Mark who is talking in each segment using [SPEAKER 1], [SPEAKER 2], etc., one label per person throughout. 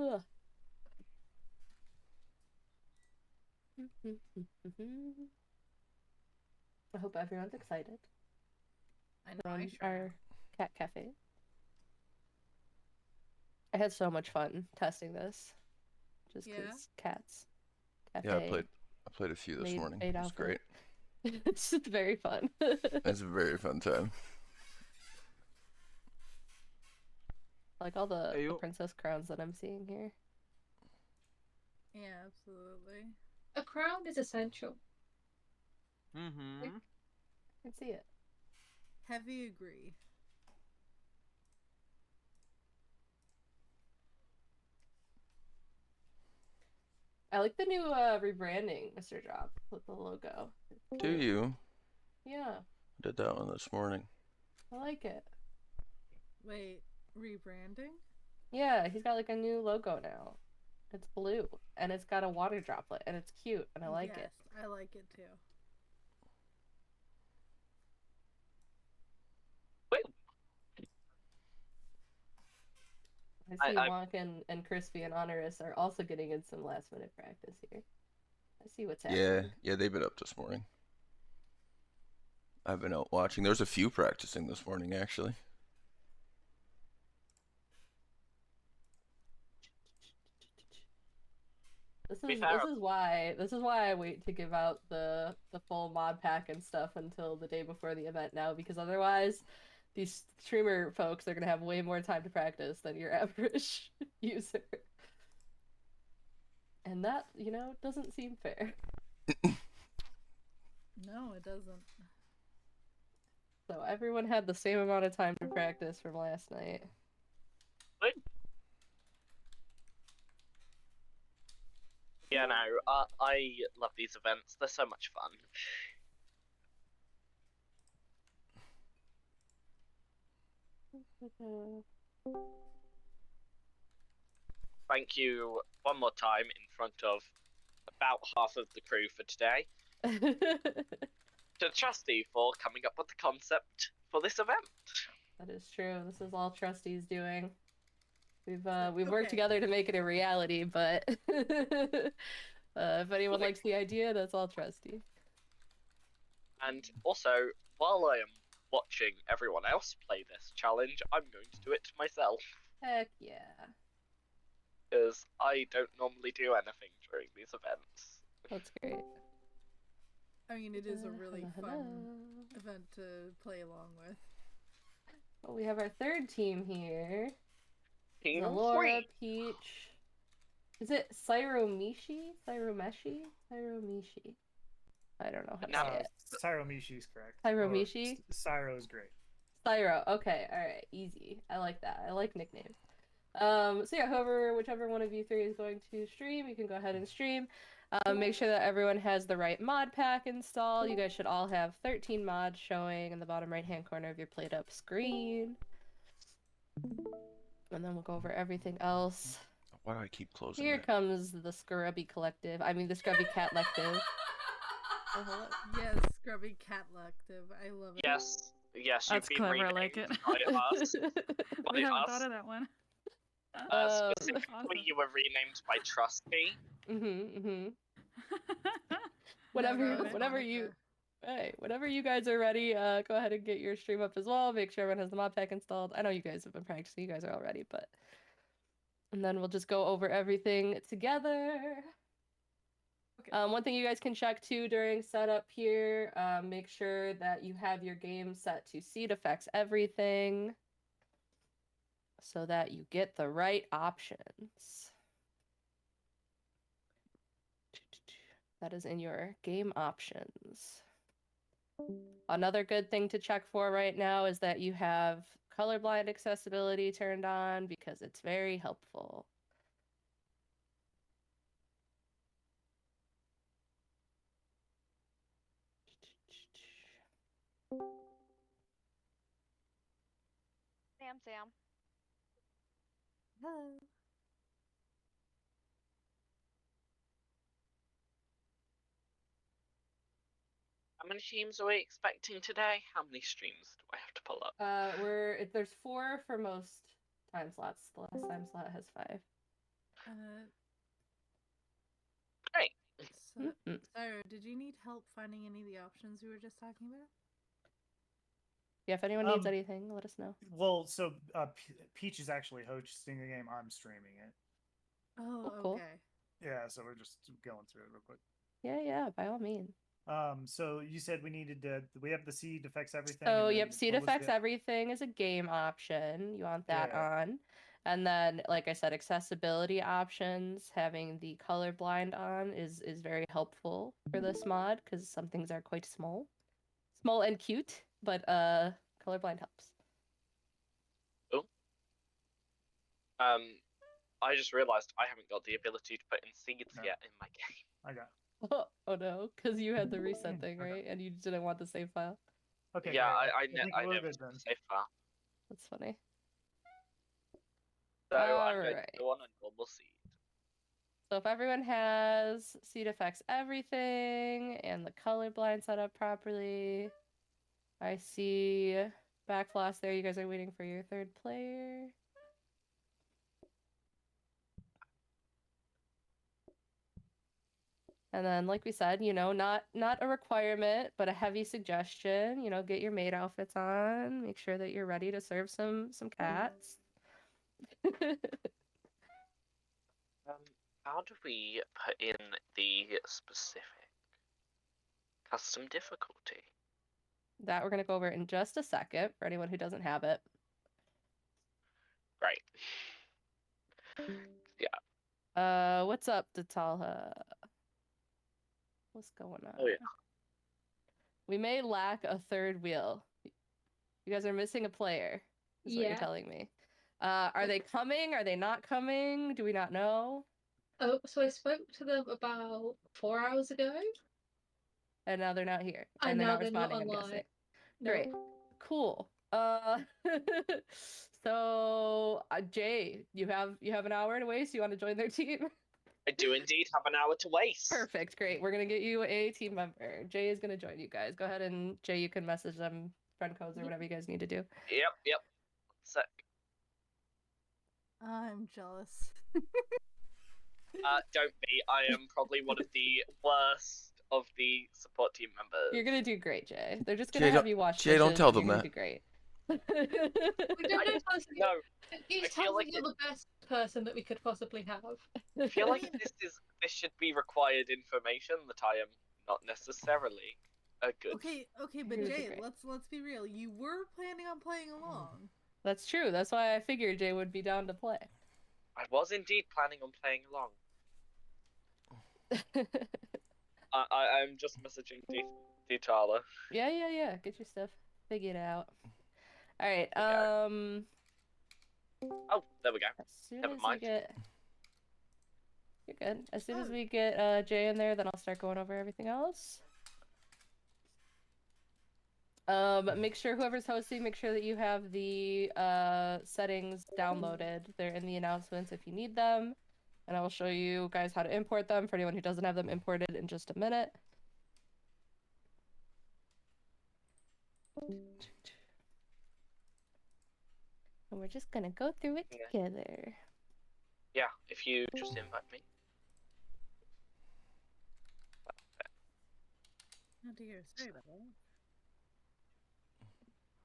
[SPEAKER 1] Ugh. I hope everyone's excited
[SPEAKER 2] I know I
[SPEAKER 1] from
[SPEAKER 2] sure am.
[SPEAKER 1] our cat cafe. I had so much fun testing this, just
[SPEAKER 2] Yeah.
[SPEAKER 1] because cats
[SPEAKER 3] Yeah,
[SPEAKER 1] cafe
[SPEAKER 3] I played a few this
[SPEAKER 1] made
[SPEAKER 3] morning.
[SPEAKER 1] made
[SPEAKER 3] It was
[SPEAKER 1] outfit.
[SPEAKER 3] great.
[SPEAKER 1] It's just very fun.
[SPEAKER 3] It's a very fun time.
[SPEAKER 1] Like all
[SPEAKER 4] Hey,
[SPEAKER 1] the
[SPEAKER 4] you.
[SPEAKER 1] princess crowns that I'm seeing here.
[SPEAKER 2] Yeah, absolutely.
[SPEAKER 5] A crown is essential.
[SPEAKER 4] Mm-hmm.
[SPEAKER 1] I can see it.
[SPEAKER 2] Heavy agree.
[SPEAKER 1] I like the new rebranding, Mr. Drop, with the logo.
[SPEAKER 3] Do
[SPEAKER 1] Cute.
[SPEAKER 3] you?
[SPEAKER 1] Yeah,
[SPEAKER 3] I did that one this morning.
[SPEAKER 1] I like it.
[SPEAKER 2] Wait, rebranding?
[SPEAKER 1] Yeah, he's got like a new logo now. It's blue and it's got a water droplet and it's cute and I like it.
[SPEAKER 2] Yes, I like it too.
[SPEAKER 6] Wait,
[SPEAKER 1] I see
[SPEAKER 6] I
[SPEAKER 1] Wonk and Crispy and Honorous are also getting in some last minute practice here. I see what's
[SPEAKER 3] Yeah,
[SPEAKER 1] happening.
[SPEAKER 3] yeah, they've been up this morning. I've been out watching. There's a few practicing this morning, actually.
[SPEAKER 1] This
[SPEAKER 6] to be
[SPEAKER 1] is
[SPEAKER 6] fair,
[SPEAKER 1] why I wait to give out the full mod pack and stuff until the day before the event now, because otherwise these streamer folks are gonna have way more time to practice than your average user. And that, doesn't seem fair.
[SPEAKER 2] No, it doesn't.
[SPEAKER 1] So everyone had the same amount of time to practice from last night.
[SPEAKER 6] wait. Yeah, no, I love these events. They're so much fun. Thank you one more time in front of about half of the crew for today. To Trusty for coming up with the concept for this event.
[SPEAKER 1] That is true. This is all Trusty's doing. We've
[SPEAKER 2] Okay.
[SPEAKER 1] worked together to make it a reality, but if anyone likes the idea, that's all Trusty.
[SPEAKER 6] And also, while I am watching everyone else play this challenge, I'm going to do it myself.
[SPEAKER 1] Heck yeah.
[SPEAKER 6] Because I don't normally do anything during these events.
[SPEAKER 1] That's great.
[SPEAKER 2] I mean, it is a really fun event to play along with.
[SPEAKER 1] Well, we have our third team here.
[SPEAKER 6] Team
[SPEAKER 1] Laura,
[SPEAKER 6] 3.
[SPEAKER 1] Peach. Is it Cyromishi? Cyromeshi? Cyromishi. I don't know how to
[SPEAKER 6] No.
[SPEAKER 1] say it.
[SPEAKER 7] Cyromishi is correct.
[SPEAKER 1] Cyromishi?
[SPEAKER 7] Cyro is great.
[SPEAKER 1] Cyro. Okay, alright. Easy. I like that. I like nicknames. So yeah, whichever one of you three is going to stream, you can go ahead and stream. Make sure that everyone has the right mod pack installed. You guys should all have 13 mods showing in the bottom right-hand corner of your played-up screen. And then we'll go over everything else.
[SPEAKER 3] Why do I keep closing
[SPEAKER 1] Here
[SPEAKER 3] that?
[SPEAKER 1] comes the Scrubby Collective. I mean, the Scrubby Cat Lective. Oh, hello.
[SPEAKER 2] Yes, Scrubby Cat Lective. I love it.
[SPEAKER 6] Yes, yes, you've
[SPEAKER 8] That's
[SPEAKER 6] been
[SPEAKER 8] clever, I
[SPEAKER 6] renamed
[SPEAKER 8] like it.
[SPEAKER 6] by us.
[SPEAKER 8] We
[SPEAKER 6] By
[SPEAKER 8] haven't
[SPEAKER 6] us.
[SPEAKER 8] thought of that one.
[SPEAKER 6] Specifically,
[SPEAKER 8] Awesome.
[SPEAKER 6] you were renamed by Trusty.
[SPEAKER 1] Whenever you guys are ready, go ahead and get your stream up as well. Make sure everyone has the mod pack installed. I know you guys have been practicing, you guys are all ready, and then we'll just go over everything together.
[SPEAKER 8] Okay.
[SPEAKER 1] One thing you guys can check too during setup here, make sure that you have your game set to seed effects everything so that you get the right options. That is in your game options. Another good thing to check for right now is that you have colorblind accessibility turned on because it's very helpful.
[SPEAKER 9] Sam.
[SPEAKER 1] Hello.
[SPEAKER 6] How many streams are we expecting today? How many streams do I have to pull up?
[SPEAKER 1] There's 4 for most time slots. The last time slot has 5.
[SPEAKER 6] Great.
[SPEAKER 2] So,
[SPEAKER 1] Mhm.
[SPEAKER 2] Sarah, did you need help finding any of the options we were just talking about?
[SPEAKER 1] Yeah, if anyone needs
[SPEAKER 7] Um,
[SPEAKER 1] anything, let us know.
[SPEAKER 7] Well, so Peach is actually hosting the game. I'm streaming it.
[SPEAKER 2] Oh,
[SPEAKER 1] cool.
[SPEAKER 2] okay.
[SPEAKER 7] Yeah, so we're just going through it real quick.
[SPEAKER 1] Yeah, by all means.
[SPEAKER 7] So you said we needed to. We have the seed affects everything.
[SPEAKER 1] So
[SPEAKER 7] and
[SPEAKER 1] yep,
[SPEAKER 7] then
[SPEAKER 1] seed
[SPEAKER 7] what was
[SPEAKER 1] affects
[SPEAKER 7] the-
[SPEAKER 1] everything is a game option. You want that
[SPEAKER 7] Yeah.
[SPEAKER 1] on. And then, like I said, accessibility options, having the colorblind on is very helpful for this mod because some things are quite small. Small and cute, but colorblind helps.
[SPEAKER 6] I just realised I haven't got the ability to put in seeds
[SPEAKER 7] No.
[SPEAKER 6] yet in my game.
[SPEAKER 7] I got.
[SPEAKER 1] Oh no, because you had the reset thing,
[SPEAKER 7] Okay.
[SPEAKER 1] right? And you didn't want the save file.
[SPEAKER 7] Okay.
[SPEAKER 6] Yeah,
[SPEAKER 7] great.
[SPEAKER 6] I
[SPEAKER 7] we're
[SPEAKER 6] never
[SPEAKER 7] good
[SPEAKER 6] took
[SPEAKER 7] then.
[SPEAKER 6] the save file.
[SPEAKER 1] That's funny.
[SPEAKER 6] So I'm going
[SPEAKER 1] Alright.
[SPEAKER 6] to go on a normal seed.
[SPEAKER 1] So if everyone has seed affects everything and the colorblind set up properly, I see backfloss there. You guys are waiting for your third player. And then, like we said, not a requirement, but a heavy suggestion. Get your maid outfits on. Make sure that you're ready to serve some cats.
[SPEAKER 6] How do we put in the specific custom difficulty?
[SPEAKER 1] That we're gonna go over in just a second for anyone who doesn't have it.
[SPEAKER 6] Right.
[SPEAKER 1] What's up, Datalha? What's going on?
[SPEAKER 6] Oh yeah.
[SPEAKER 1] We may lack a third wheel. You guys are missing a player, is what you're
[SPEAKER 5] Yeah.
[SPEAKER 1] telling me. Are they coming? Are they not coming? Do we not know?
[SPEAKER 5] Oh, so I spoke to them about 4 hours ago,
[SPEAKER 1] And now they're not here.
[SPEAKER 5] and
[SPEAKER 1] And they're
[SPEAKER 5] now
[SPEAKER 1] not
[SPEAKER 5] they're not
[SPEAKER 1] responding, I'm
[SPEAKER 5] online.
[SPEAKER 1] guessing.
[SPEAKER 5] No.
[SPEAKER 1] Great. Cool. So Jay, you have an hour to waste. You want to join their team?
[SPEAKER 6] I do indeed have an hour to waste.
[SPEAKER 1] Perfect. Great. We're gonna get you a team member. Jay is gonna join you guys. Go ahead and Jay, you can message them friend codes or whatever you guys need to do.
[SPEAKER 6] Yep. Sec.
[SPEAKER 2] I'm jealous.
[SPEAKER 6] Don't be. I am probably one of the worst of the support team members.
[SPEAKER 1] You're gonna do great, Jay. They're just gonna
[SPEAKER 3] Jay,
[SPEAKER 1] have you watch.
[SPEAKER 3] Jay, don't
[SPEAKER 1] dishes,
[SPEAKER 3] tell
[SPEAKER 1] and
[SPEAKER 3] them
[SPEAKER 1] you're gonna
[SPEAKER 3] that.
[SPEAKER 1] do great.
[SPEAKER 5] We don't know possibly.
[SPEAKER 6] No,
[SPEAKER 5] You
[SPEAKER 6] I
[SPEAKER 5] tell
[SPEAKER 6] feel
[SPEAKER 5] me
[SPEAKER 6] like
[SPEAKER 5] you're the best person that we could possibly have.
[SPEAKER 6] I feel like this should be required information that I am not necessarily a good.
[SPEAKER 2] Okay, but
[SPEAKER 1] You're gonna do
[SPEAKER 2] Jay,
[SPEAKER 1] great.
[SPEAKER 2] let's be real. You were planning on playing along.
[SPEAKER 1] That's true. That's why I figured Jay would be down to play.
[SPEAKER 6] I was indeed planning on playing along. I'm just messaging Tala.
[SPEAKER 1] Yeah. Get your stuff figured out. All right.
[SPEAKER 6] Oh, there we go.
[SPEAKER 1] As soon
[SPEAKER 6] Never
[SPEAKER 1] as
[SPEAKER 6] mind.
[SPEAKER 1] we get, you're good. As soon as we get Jay in there, then I'll start going over everything else. Make sure whoever's hosting, make sure that you have the settings downloaded. They're in the announcements if you need them. And I will show you guys how to import them for anyone who doesn't have them imported in just a minute. And we're just gonna go through it together.
[SPEAKER 6] Yeah, if you just invite me.
[SPEAKER 2] Oh dear, sorry about that.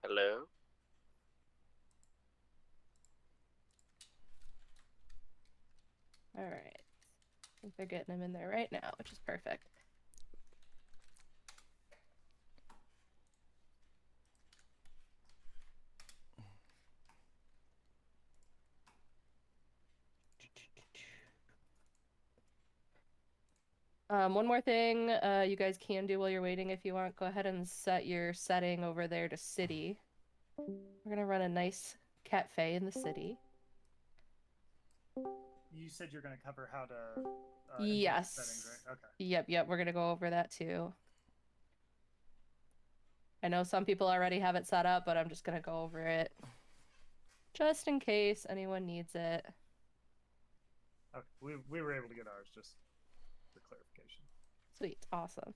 [SPEAKER 6] Hello?
[SPEAKER 1] All right. I think they're getting them in there right now, which is perfect. One more thing you guys can do while you're waiting if you want. Go ahead and set your setting over there to city. We're gonna run a nice cafe in the city.
[SPEAKER 7] You said you're going to cover how to.
[SPEAKER 1] Yes.
[SPEAKER 7] Settings, right? Okay.
[SPEAKER 1] Yep. We're gonna go over that too. I know some people already have it set up, but I'm just gonna go over it just in case anyone needs it.
[SPEAKER 7] Okay. We were able to get ours just for clarification.
[SPEAKER 1] Sweet, awesome.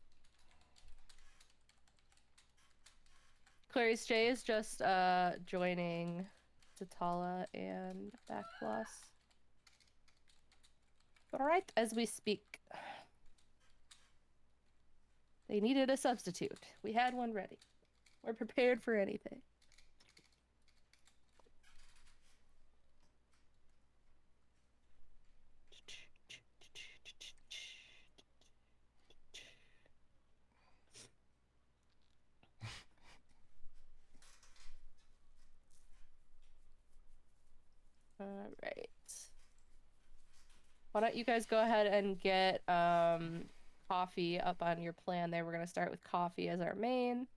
[SPEAKER 1] Clarice J is just joining Tatala and Backfloss. right as we speak. They needed a substitute. We had one ready. We're prepared for anything. All right. Why don't you guys go ahead and get coffee up on your plan there. We're going to start with coffee as our main.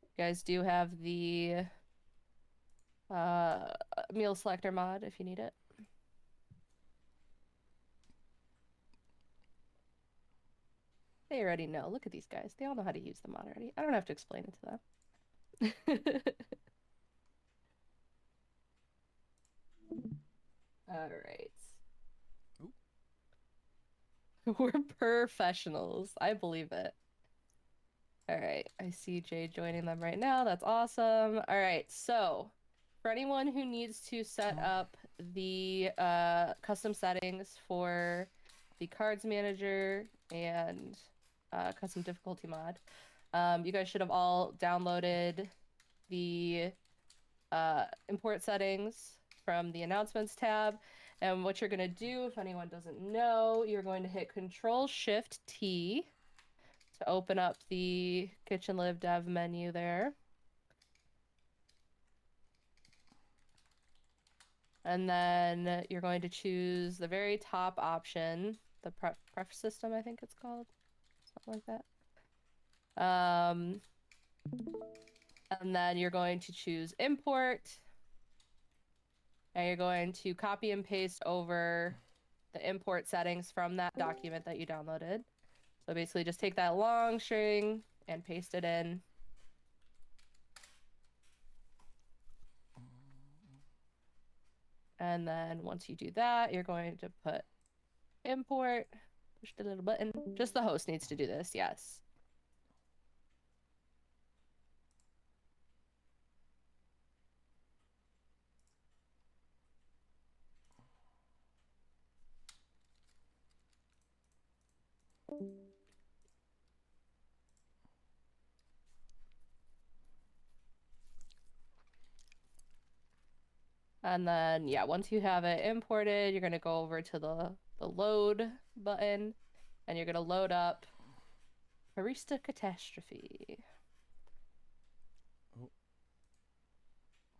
[SPEAKER 1] You guys do have the meal selector mod if you need it. They already know. Look at these guys. They all know how to use the mod already. I don't have to explain it to them. All right. We're professionals. I believe it. All right. I see Jay joining them right now. That's awesome. All right. So for anyone who needs to set up the custom settings for the cards manager and custom difficulty mod, you guys should have all downloaded the import settings from the announcements tab. And what you're going to do, if anyone doesn't know, you're going to hit Control-Shift-T to open up the Kitchen Live Dev menu there. And then you're going to choose the very top option, the pref system, I think it's called. Something like that. And then you're going to choose Import. And you're going to copy and paste over the import settings from that document that you downloaded. So basically just take that long string and paste it in. And then once you do that, you're going to put import, push the little button. Just the host needs to do this, yes. And then, yeah, once you have it imported, you're going to go over to the load button, and you're going to load up Purrista Catastrophe.
[SPEAKER 3] Oh.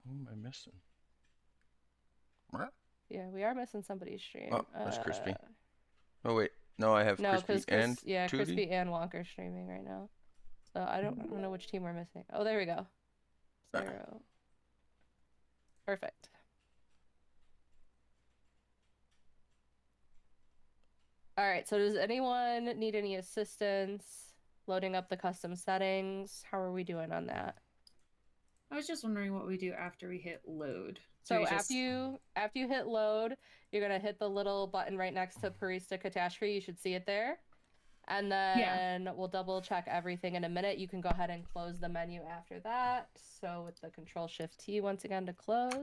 [SPEAKER 3] Who am I missing?
[SPEAKER 1] Yeah, we are missing somebody's stream.
[SPEAKER 3] Oh, that's Crispy. Oh, wait. No, I have Crispy and
[SPEAKER 1] yeah,
[SPEAKER 3] Tootie?
[SPEAKER 1] Crispy and Wonker streaming right now. So I don't know which team we're missing. Oh, there we go. 0. Perfect. All right, so does anyone need any assistance loading up the custom settings? How are we doing on that?
[SPEAKER 9] I was just wondering what we do after we hit load.
[SPEAKER 1] So after you hit load, you're gonna hit the little button right next to Purrista Catastrophe. You should see it there. And then we'll double check everything in a minute. You can go ahead and close the menu after that. So with the Control-Shift-T once again to close.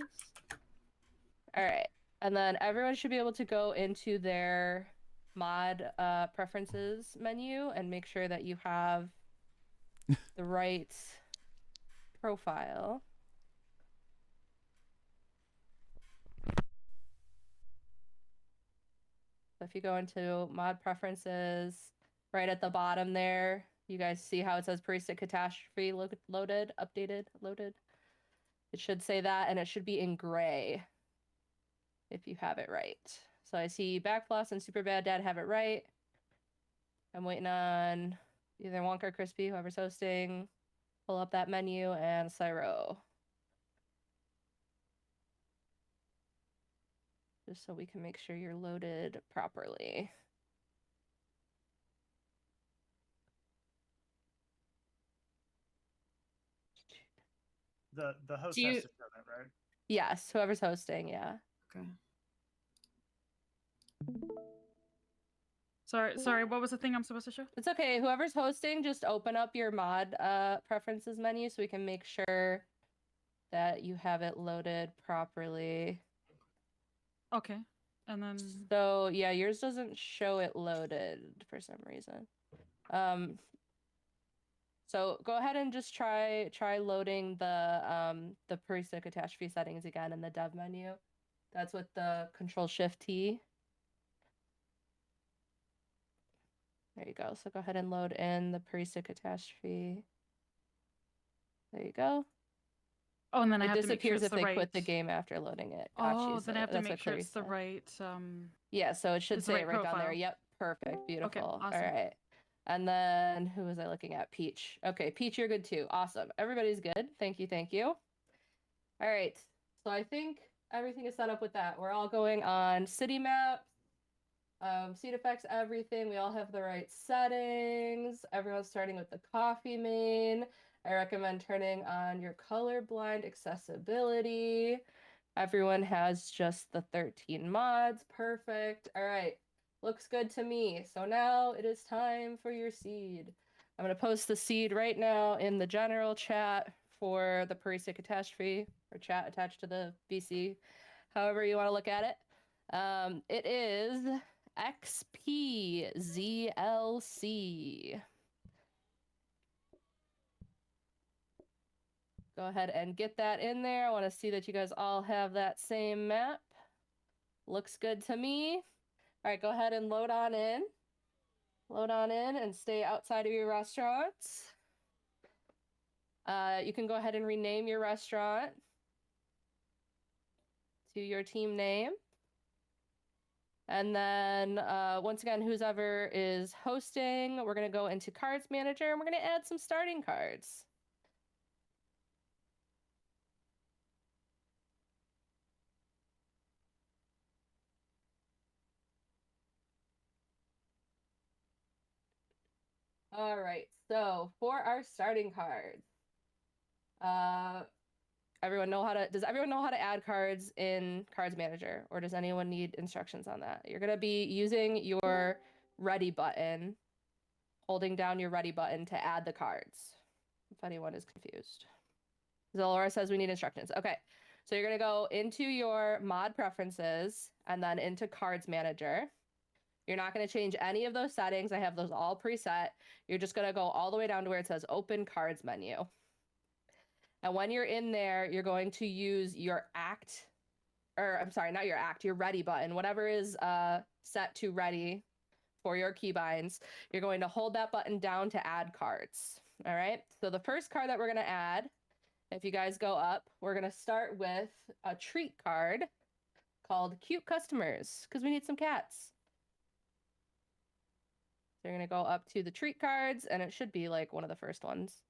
[SPEAKER 1] All right, and then everyone should be able to go into their mod preferences menu and make sure that you have the right profile. So if you go into mod preferences, right at the bottom there, you guys see how it says Purrista Catastrophe loaded, updated, loaded. It should say that, and it should be in gray if you have it right. So I see Backfloss and Superbad Dad have it right. I'm waiting on either Wonka or Crispy, whoever's hosting, pull up that menu, and Cyro. Just so we can make sure you're loaded properly.
[SPEAKER 7] The host
[SPEAKER 9] Do you-
[SPEAKER 7] has to show that, right?
[SPEAKER 1] Yes, whoever's hosting, yeah.
[SPEAKER 9] Okay.
[SPEAKER 8] Sorry, what was the thing I'm supposed to show?
[SPEAKER 1] It's okay. Whoever's hosting, just open up your mod preferences menu so we can make sure that you have it loaded properly.
[SPEAKER 8] Okay. And then
[SPEAKER 1] So yeah, yours doesn't show it loaded for some reason. So go ahead and just try loading the Purrista Catastrophe settings again in the dev menu. That's with the Control-Shift-T. There you go. So go ahead and load in the Purrista Catastrophe. There you go.
[SPEAKER 8] oh, and then I
[SPEAKER 1] It
[SPEAKER 8] have to make sure
[SPEAKER 1] disappears
[SPEAKER 8] it's
[SPEAKER 1] if
[SPEAKER 8] the
[SPEAKER 1] they
[SPEAKER 8] right.
[SPEAKER 1] quit the game after loading it. Got you.
[SPEAKER 8] Oh,
[SPEAKER 1] So
[SPEAKER 8] then I have to
[SPEAKER 1] that's
[SPEAKER 8] make
[SPEAKER 1] what
[SPEAKER 8] sure
[SPEAKER 1] Clary
[SPEAKER 8] it's the
[SPEAKER 1] said.
[SPEAKER 8] right.
[SPEAKER 1] Yeah, so it should
[SPEAKER 8] it's the
[SPEAKER 1] say
[SPEAKER 8] right
[SPEAKER 1] it right down there.
[SPEAKER 8] profile.
[SPEAKER 1] Yep, perfect, beautiful.
[SPEAKER 8] awesome.
[SPEAKER 1] All right. And then who was I looking at? Peach. Okay, Peach, you're good too. Awesome. Everybody's good. Thank you, thank you. All right. So I think everything is set up with that. We're all going on city maps, seed effects, everything. We all have the right settings. Everyone's starting with the coffee main. I recommend turning on your colorblind accessibility. Everyone has just the 13 mods. Perfect. All right. Looks good to me. So now it is time for your seed. I'm going to post the seed right now in the general chat for the Purrista Catastrophe, or chat attached to the BC, however you want to look at it. It is XPZLC. Go ahead and get that in there. I want to see that you guys all have that same map. Looks good to me. All right, go ahead and load on in. Load on in and stay outside of your restaurants. You can go ahead and rename your restaurant to your team name. And then once again, whoever is hosting, we're going to go into Cards Manager and we're going to add some starting cards. All right, so for our starting cards, does everyone know how to add cards in Cards Manager, or does anyone need instructions on that? You're going to be using your ready button, holding down your ready button to add the cards, if anyone is confused. Zalora says we need instructions. Okay, so you're going to go into your mod preferences and then into Cards Manager. You're not going to change any of those settings. I have those all preset. You're just going to go all the way down to where it says Open Cards menu. And when you're in there, you're going to use your your ready button, whatever is set to ready for your keybinds. You're going to hold that button down to add cards. All right. So the first card that we're going to add, if you guys go up, we're going to start with a treat card called Cute Customers, because we need some cats. So you're going to go up to the treat cards, and it should be like one of the first ones.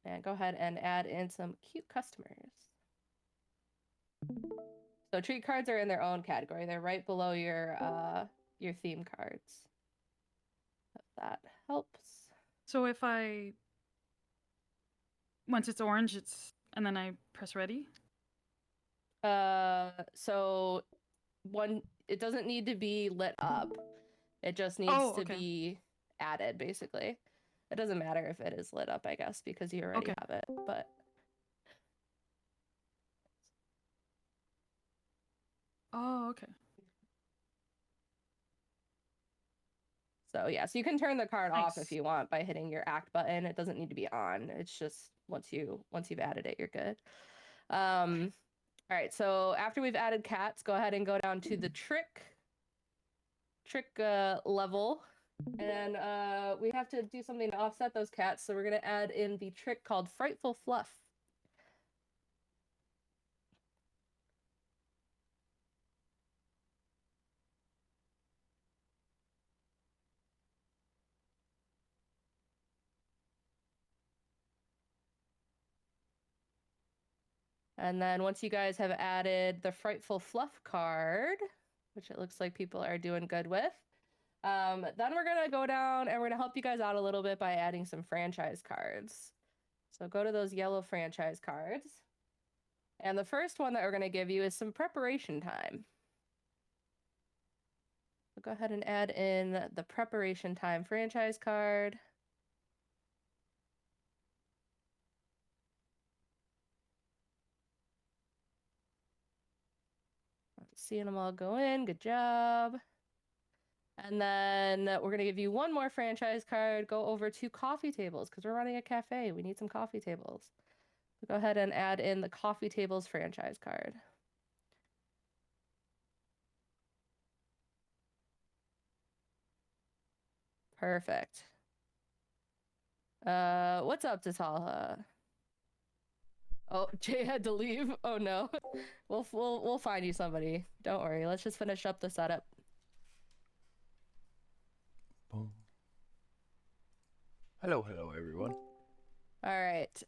[SPEAKER 1] And go ahead and add in some cute customers. So treat cards are in their own category. They're right below your theme cards. If that helps.
[SPEAKER 8] So if once it's orange, and then I press ready.
[SPEAKER 1] So it doesn't need to be lit up. It just needs to be added, basically. It doesn't matter if it is lit up, I guess, because you already have it, but.
[SPEAKER 8] Oh, okay.
[SPEAKER 1] So yeah, so you can turn the card off if you want by hitting your act button. It doesn't need to be on. It's just once you've added it, you're good. All right, so after we've added cats, go ahead and go down to the trick level. And we have to do something to offset those cats, so we're going to add in the trick called Frightful Fluff. And then once you guys have added the Frightful Fluff card, which it looks like people are doing good with, then we're going to go down and we're going to help you guys out a little bit by adding some franchise cards. So go to those yellow franchise cards. And the first one that we're going to give you is some preparation time. So go ahead and add in the preparation time franchise card. seeing them all go in. Good job. And then we're going to give you one more franchise card. Go over to coffee tables because we're running a cafe. We need some coffee tables. So go ahead and add in the coffee tables franchise card. Perfect. What's up, Tatalha? Oh, Jay had to leave. Oh no. We'll find you somebody. Don't worry. Let's just finish up the setup.
[SPEAKER 3] Boom. Hello, everyone.
[SPEAKER 1] All right.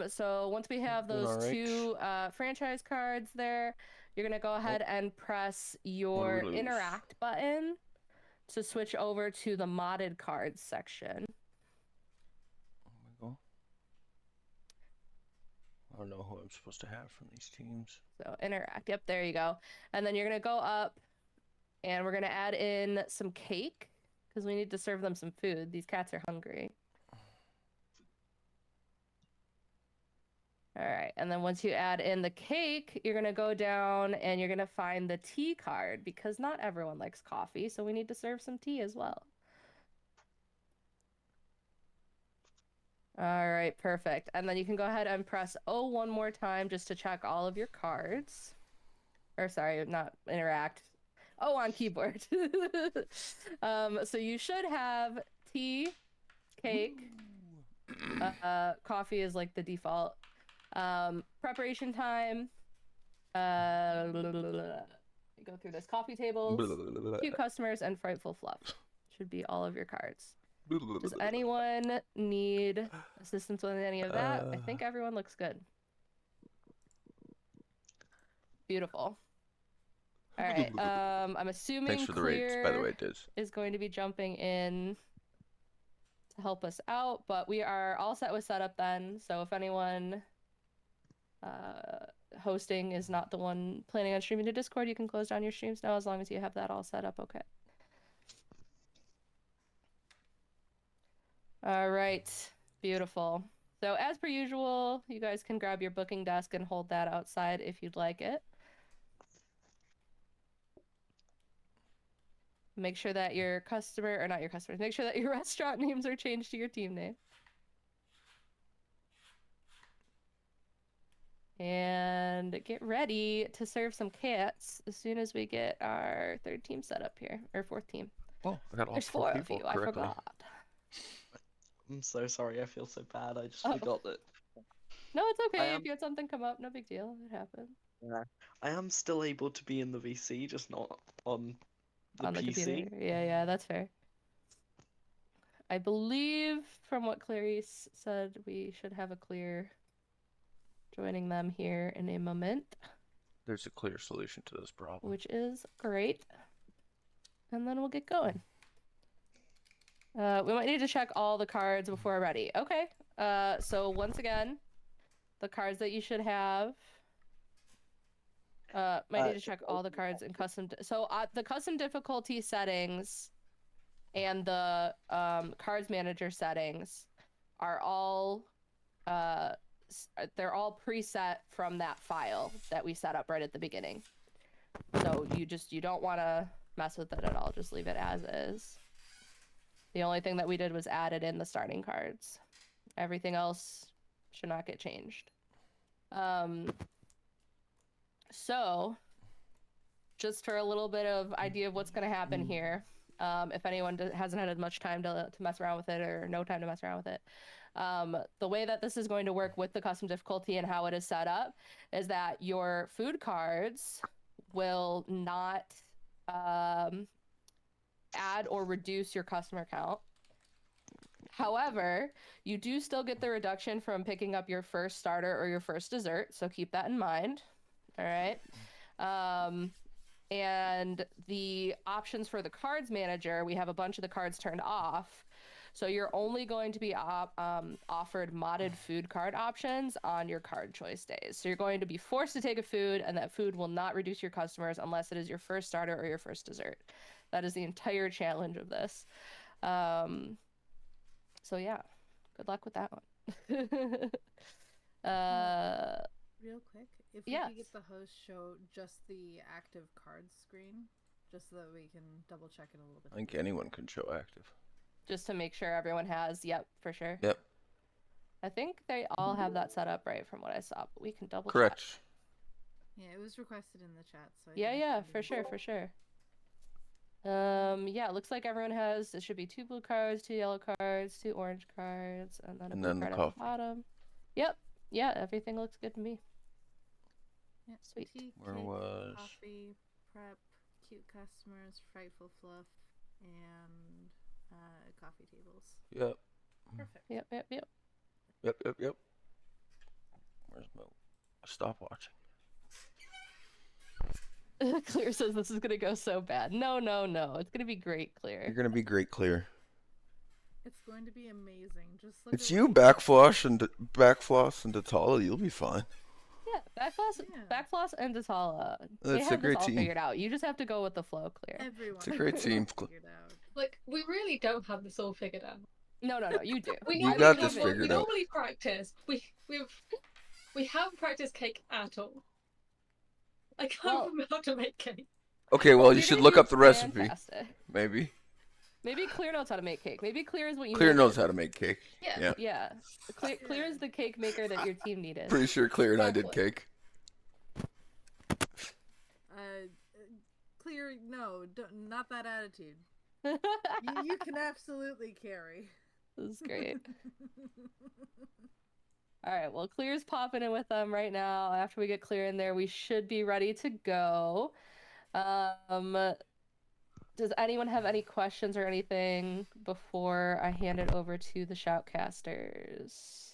[SPEAKER 1] So once we have those two franchise cards there, you're gonna go ahead and press your interact button to switch over to the modded cards section.
[SPEAKER 3] There we go. I don't know who I'm supposed to have from these teams.
[SPEAKER 1] So interact. Yep, there you go. And then you're gonna go up, and we're gonna add in some cake because we need to serve them some food. These cats are hungry. All right, and then once you add in the cake, you're gonna go down and you're gonna find the tea card because not everyone likes coffee, so we need to serve some tea as well. All right, perfect. And then you can go ahead and press O one more time just to check all of your cards. Or sorry, not interact. O on keyboard. So you should have tea, cake, coffee is like the default. Preparation time. Go through this. Coffee tables, cute customers, and frightful fluff. Should be all of your cards. Does anyone need assistance with any of that? I think everyone looks good. Beautiful. All right. I'm assuming
[SPEAKER 3] Thanks for the rates, by the way, Diz.
[SPEAKER 1] is going to be jumping in to help us out, but we are all set with setup then. So if anyone hosting is not the one planning on streaming to Discord, you can close down your streams now as long as you have that all set up. Okay. All right. Beautiful. So as per usual, you guys can grab your booking desk and hold that outside if you'd like it. Make sure that your customer, or not your customers, make sure that your restaurant names are changed to your team name. And get ready to serve some cats as soon as we get our third team set up here, or fourth team.
[SPEAKER 3] Oh, I got all
[SPEAKER 1] There's
[SPEAKER 3] four
[SPEAKER 1] four of
[SPEAKER 3] people
[SPEAKER 1] you,
[SPEAKER 3] correctly.
[SPEAKER 1] I forgot.
[SPEAKER 6] I'm so sorry, I feel so bad. I just forgot that.
[SPEAKER 1] No, it's okay. If you had something come up, no big deal. It happens.
[SPEAKER 6] Yeah. I am still able to be in the VC, just not on the PC.
[SPEAKER 1] Computer. Yeah, that's fair. I believe from what Clarice said, we should have a clear joining them here in a moment.
[SPEAKER 3] There's a clear solution to this problem.
[SPEAKER 1] Which is great. And then we'll get going. We might need to check all the cards before we're ready. Okay. So once again, the cards that you should have. Might need to check all the cards in custom. So the custom difficulty settings and the cards manager settings are all they're all preset from that file that we set up right at the beginning. So you don't want to mess with it at all. Just leave it as is. The only thing that we did was added in the starting cards. Everything else should not get changed. So, just for a little bit of idea of what's going to happen here, if anyone hasn't had as much time to mess around with it or no time to mess around with it, the way that this is going to work with the custom difficulty and how it is set up is that your food cards will not add or reduce your customer count. However, you do still get the reduction from picking up your first starter or your first dessert, so keep that in mind. All right. And the options for the cards manager, we have a bunch of the cards turned off. So you're only going to be offered modded food card options on your card choice days. So you're going to be forced to take a food, and that food will not reduce your customers unless it is your first starter or your first dessert. That is the entire challenge of this. So yeah, good luck with that one.
[SPEAKER 2] Real quick? If we
[SPEAKER 1] Yes.
[SPEAKER 2] could get the host show just the active cards screen, just so that we can double check it a little bit.
[SPEAKER 3] I think anyone can show active.
[SPEAKER 1] Just to make sure everyone has. Yep, for sure.
[SPEAKER 3] Yep.
[SPEAKER 1] I think they all have that set up right from what I saw, but we can double
[SPEAKER 3] Correct.
[SPEAKER 1] check.
[SPEAKER 2] Yeah, it was requested in the chat, so
[SPEAKER 1] Yeah, for sure, for sure. Yeah, it looks like everyone has, it should be 2 blue cards, 2 yellow cards, 2 orange cards, and then a blue card at the bottom. Yep. Yeah, everything looks good to me.
[SPEAKER 2] Yeah,
[SPEAKER 1] Sweet.
[SPEAKER 2] Tea,
[SPEAKER 3] Where
[SPEAKER 2] cake,
[SPEAKER 3] was...
[SPEAKER 2] coffee, prep, cute customers, frightful fluff, and coffee tables.
[SPEAKER 3] Yep.
[SPEAKER 2] Perfect.
[SPEAKER 3] Yep. Where's my stopwatch?
[SPEAKER 1] Clear says this is gonna go so bad. No. It's gonna be great, Clear.
[SPEAKER 3] You're gonna be great, Clear.
[SPEAKER 2] It's going to be amazing. Just look
[SPEAKER 3] It's
[SPEAKER 2] at
[SPEAKER 3] you, Backfloss and Datala. You'll be fine.
[SPEAKER 1] Yeah, Backfloss and Datala. They
[SPEAKER 3] That's a
[SPEAKER 1] have this
[SPEAKER 3] great
[SPEAKER 1] all
[SPEAKER 3] team.
[SPEAKER 1] figured out. You just have to go with the flow, Clear.
[SPEAKER 2] Everyone.
[SPEAKER 3] It's a great team.
[SPEAKER 2] Figured out.
[SPEAKER 5] Like, we really don't have this all figured out.
[SPEAKER 1] No, you do.
[SPEAKER 5] We
[SPEAKER 3] You
[SPEAKER 5] normally
[SPEAKER 3] got this
[SPEAKER 5] have one-
[SPEAKER 3] figured
[SPEAKER 5] we
[SPEAKER 3] out.
[SPEAKER 5] normally practice. We haven't practiced cake at all. I can't
[SPEAKER 1] Well-
[SPEAKER 5] remember how to make cake.
[SPEAKER 3] Okay, well, you
[SPEAKER 1] You're
[SPEAKER 3] should
[SPEAKER 1] gonna
[SPEAKER 3] look
[SPEAKER 1] do
[SPEAKER 3] up the recipe.
[SPEAKER 1] fantastic.
[SPEAKER 3] Maybe.
[SPEAKER 1] Maybe Clear knows how to make cake. Maybe Clear is what you
[SPEAKER 3] Clear
[SPEAKER 1] needed.
[SPEAKER 3] knows how to make cake.
[SPEAKER 5] Yeah.
[SPEAKER 1] Yeah. Clear is the cake maker that your team needed.
[SPEAKER 3] Pretty sure Clear and I did
[SPEAKER 5] Exactly.
[SPEAKER 3] cake.
[SPEAKER 2] Clear, no, not that attitude. You can absolutely carry.
[SPEAKER 1] This is great. Alright, well, Clear's popping in with them right now. After we get Clear in there, we should be ready to go. Does anyone have any questions or anything before I hand it over to the shoutcasters?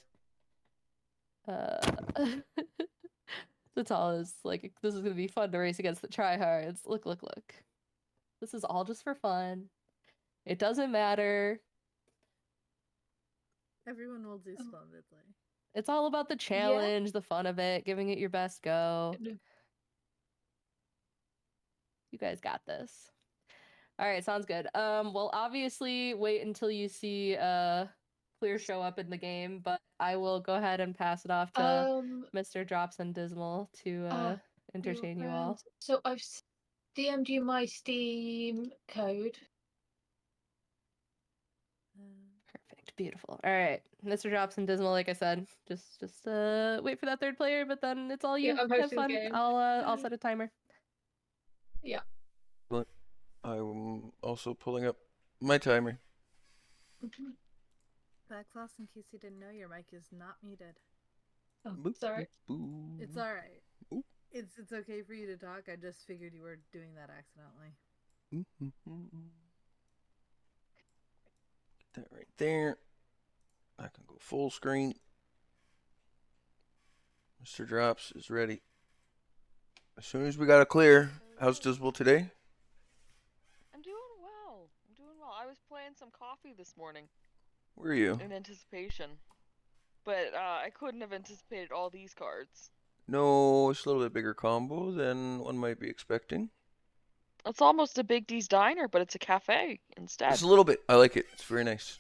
[SPEAKER 1] Zatal is like, this is gonna be fun to race against the tryhards. Look. This is all just for fun. It doesn't matter.
[SPEAKER 2] Everyone will do splendidly.
[SPEAKER 1] It's all about the challenge, the fun of it, giving it your best go. You guys got this. All right, sounds good. Well, obviously, wait until you see Clear show up in the game, but I will go ahead and pass it off to Mr. Drops and Dismal to entertain you all.
[SPEAKER 5] So I've DM'd you my Steam code.
[SPEAKER 1] Perfect, beautiful. All right, Mr. Drops and Dismal, like I said, just wait for that third player, but then it's all you.
[SPEAKER 5] Yeah, I'm
[SPEAKER 1] Have
[SPEAKER 5] hosting the
[SPEAKER 1] fun.
[SPEAKER 5] game.
[SPEAKER 1] I'll set a timer.
[SPEAKER 5] Yeah.
[SPEAKER 3] But I'm also pulling up my timer.
[SPEAKER 2] Backfloss, in case you didn't know, your mic is not muted.
[SPEAKER 5] Oh,
[SPEAKER 3] Boop,
[SPEAKER 5] sorry.
[SPEAKER 3] boop, boop.
[SPEAKER 2] It's alright.
[SPEAKER 3] Ooh.
[SPEAKER 2] It's okay for you to talk. I just figured you were doing that accidentally.
[SPEAKER 3] Get that right there. I can go full screen. Mr. Drops is ready. As soon as we got it clear. How's Dismal today?
[SPEAKER 10] I'm doing well. I was playing some coffee this morning
[SPEAKER 3] Where are you?
[SPEAKER 10] in anticipation. But I couldn't have anticipated all these cards.
[SPEAKER 3] No, it's a little bit bigger combo than one might be expecting.
[SPEAKER 10] It's almost a Big D's Diner, but it's a cafe instead.
[SPEAKER 3] Just a little bit. I like it. It's very nice.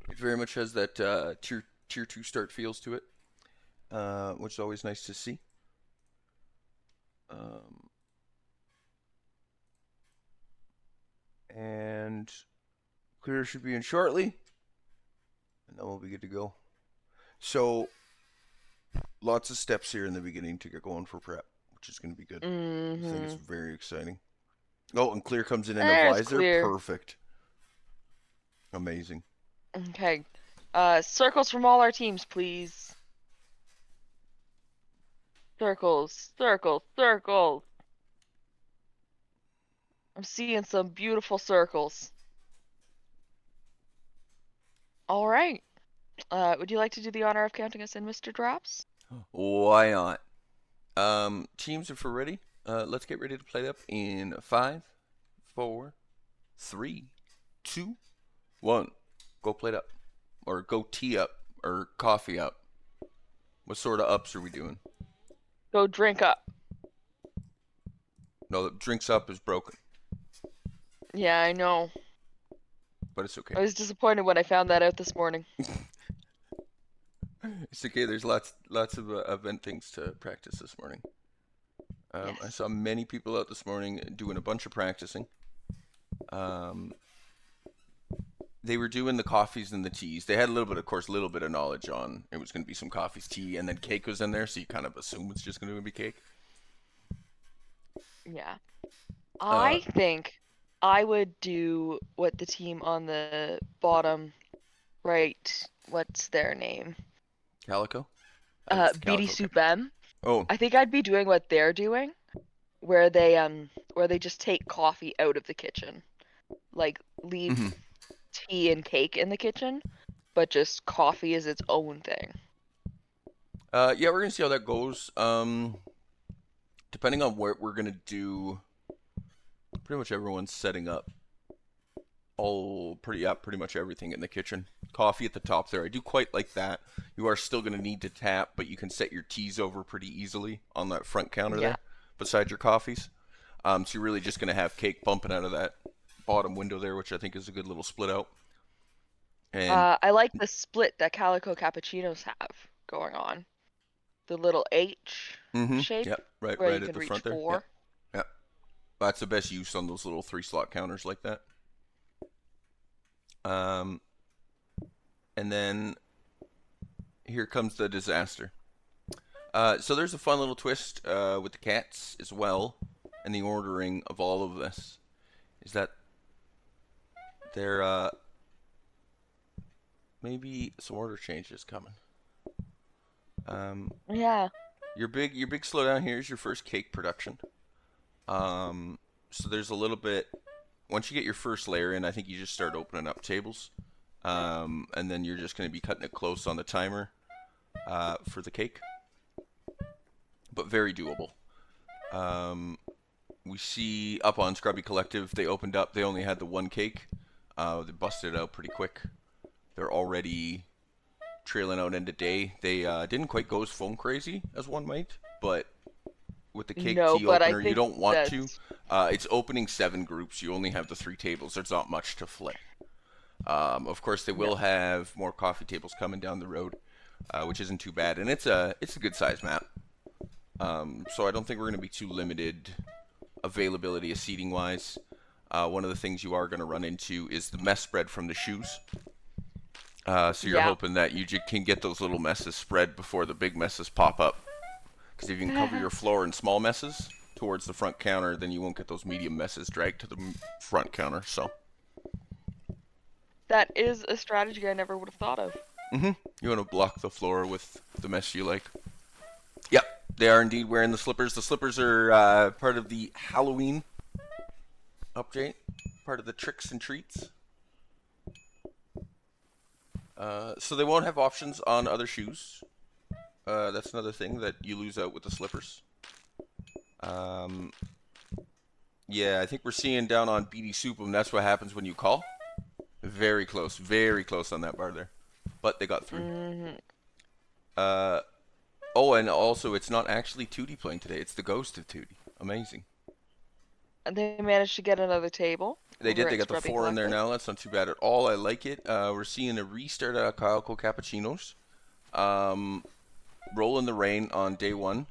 [SPEAKER 3] It very much has that tier 2 start feels to it, which is always nice to see. And Clear should be in shortly, and then we'll be good to go. So, lots of steps here in the beginning to get going for prep, which is going to be good. I think it's very exciting. Oh, and Clear comes in a visor.
[SPEAKER 10] Clear.
[SPEAKER 3] Perfect. Amazing.
[SPEAKER 10] Okay. Circles from all our teams, please. Circles. I'm seeing some beautiful circles. All right. Would you like to do the honor of counting us in, Mr. Drops?
[SPEAKER 3] Why not? Teams, if we're ready, let's get ready to play up in 5, 4, 3, 2, 1. Go plate up. Or go tea up. Or coffee up. What sort of ups are we doing?
[SPEAKER 10] Go drink up.
[SPEAKER 3] No, the drinks up is broken.
[SPEAKER 10] Yeah, I know.
[SPEAKER 3] But it's okay.
[SPEAKER 10] I was disappointed when I found that out this morning.
[SPEAKER 3] It's okay. There's lots of event things to practice this morning. I
[SPEAKER 10] Yes.
[SPEAKER 3] saw many people out this morning doing a bunch of practicing. They were doing the coffees and the teas. They had a little bit, of course, a little bit of knowledge on it was going to be some coffees, tea, and then cake was in there, so you kind of assume it's just going to be cake.
[SPEAKER 10] Yeah. I think I would do what the team on the bottom right, what's their name?
[SPEAKER 3] Calico?
[SPEAKER 10] BD
[SPEAKER 3] Calico
[SPEAKER 10] Soup M.
[SPEAKER 3] Oh,
[SPEAKER 10] I think I'd be doing what they're doing, where they just take coffee out of the kitchen. Like leave
[SPEAKER 3] mhm.
[SPEAKER 10] tea and cake in the kitchen, but just coffee is its own thing.
[SPEAKER 3] Yeah, we're going to see how that goes. Depending on what we're going to do, pretty much everyone's setting up pretty much everything in the kitchen. Coffee at the top there. I do quite like that. You are still going to need to tap, but you can set your teas over pretty easily on that front counter there beside your coffees. So you're really just going to have cake bumping out of that bottom window there, which I think is a good little split out. And
[SPEAKER 10] I like the split that Calico cappuccinos have going on. The little H shape
[SPEAKER 3] yep, right
[SPEAKER 10] where you
[SPEAKER 3] at
[SPEAKER 10] can
[SPEAKER 3] the
[SPEAKER 10] reach
[SPEAKER 3] front there.
[SPEAKER 10] 4.
[SPEAKER 3] Yep. That's the best use on those little 3-slot counters like that. And then here comes the disaster. So there's a fun little twist with the cats as well, and the ordering of all of this is that there maybe some order changes coming.
[SPEAKER 10] Yeah.
[SPEAKER 3] Your big slowdown here is your first cake production. So there's a little bit. Once you get your first layer in, I think you just start opening up tables, and then you're just going to be cutting it close on the timer for the cake. But very doable. We see up on Scrubby Collective, they opened up. They only had the one cake. They busted it out pretty quick. They're already trailing out into day. They didn't quite go as phone crazy as one might, but with the cake tea opener, you don't want to. It's opening 7 groups. You only have the 3 tables. There's not much to flip. Of course, they will have more coffee tables coming down the road, which isn't too bad, and it's a good size map. So I don't think we're going to be too limited availability of seating wise. One of the things you are going to run into is the mess spread from the shoes. So you're hoping that you can get those little messes spread before the big messes pop up. Because if you can cover your floor in small messes towards the front counter, then you won't get those medium messes dragged to the front counter. So
[SPEAKER 10] that is a strategy I never would have thought of.
[SPEAKER 3] You want to block the floor with the mess you like. Yep, they are indeed wearing the slippers. The slippers are part of the Halloween update, part of the tricks and treats. So they won't have options on other shoes. That's another thing that you lose out with the slippers. Yeah, I think we're seeing down on BD Supum, that's what happens when you call. Very close on that bar there. But they got through. Oh, and also it's not actually Tootie playing today, it's the ghost of Tootie. Amazing.
[SPEAKER 10] And they managed to get another table.
[SPEAKER 3] They did, they got the 4 in there now, that's not too bad at all, I like it. We're seeing a restart of Calico Cappuccinos. Roll in the Rain on day 1.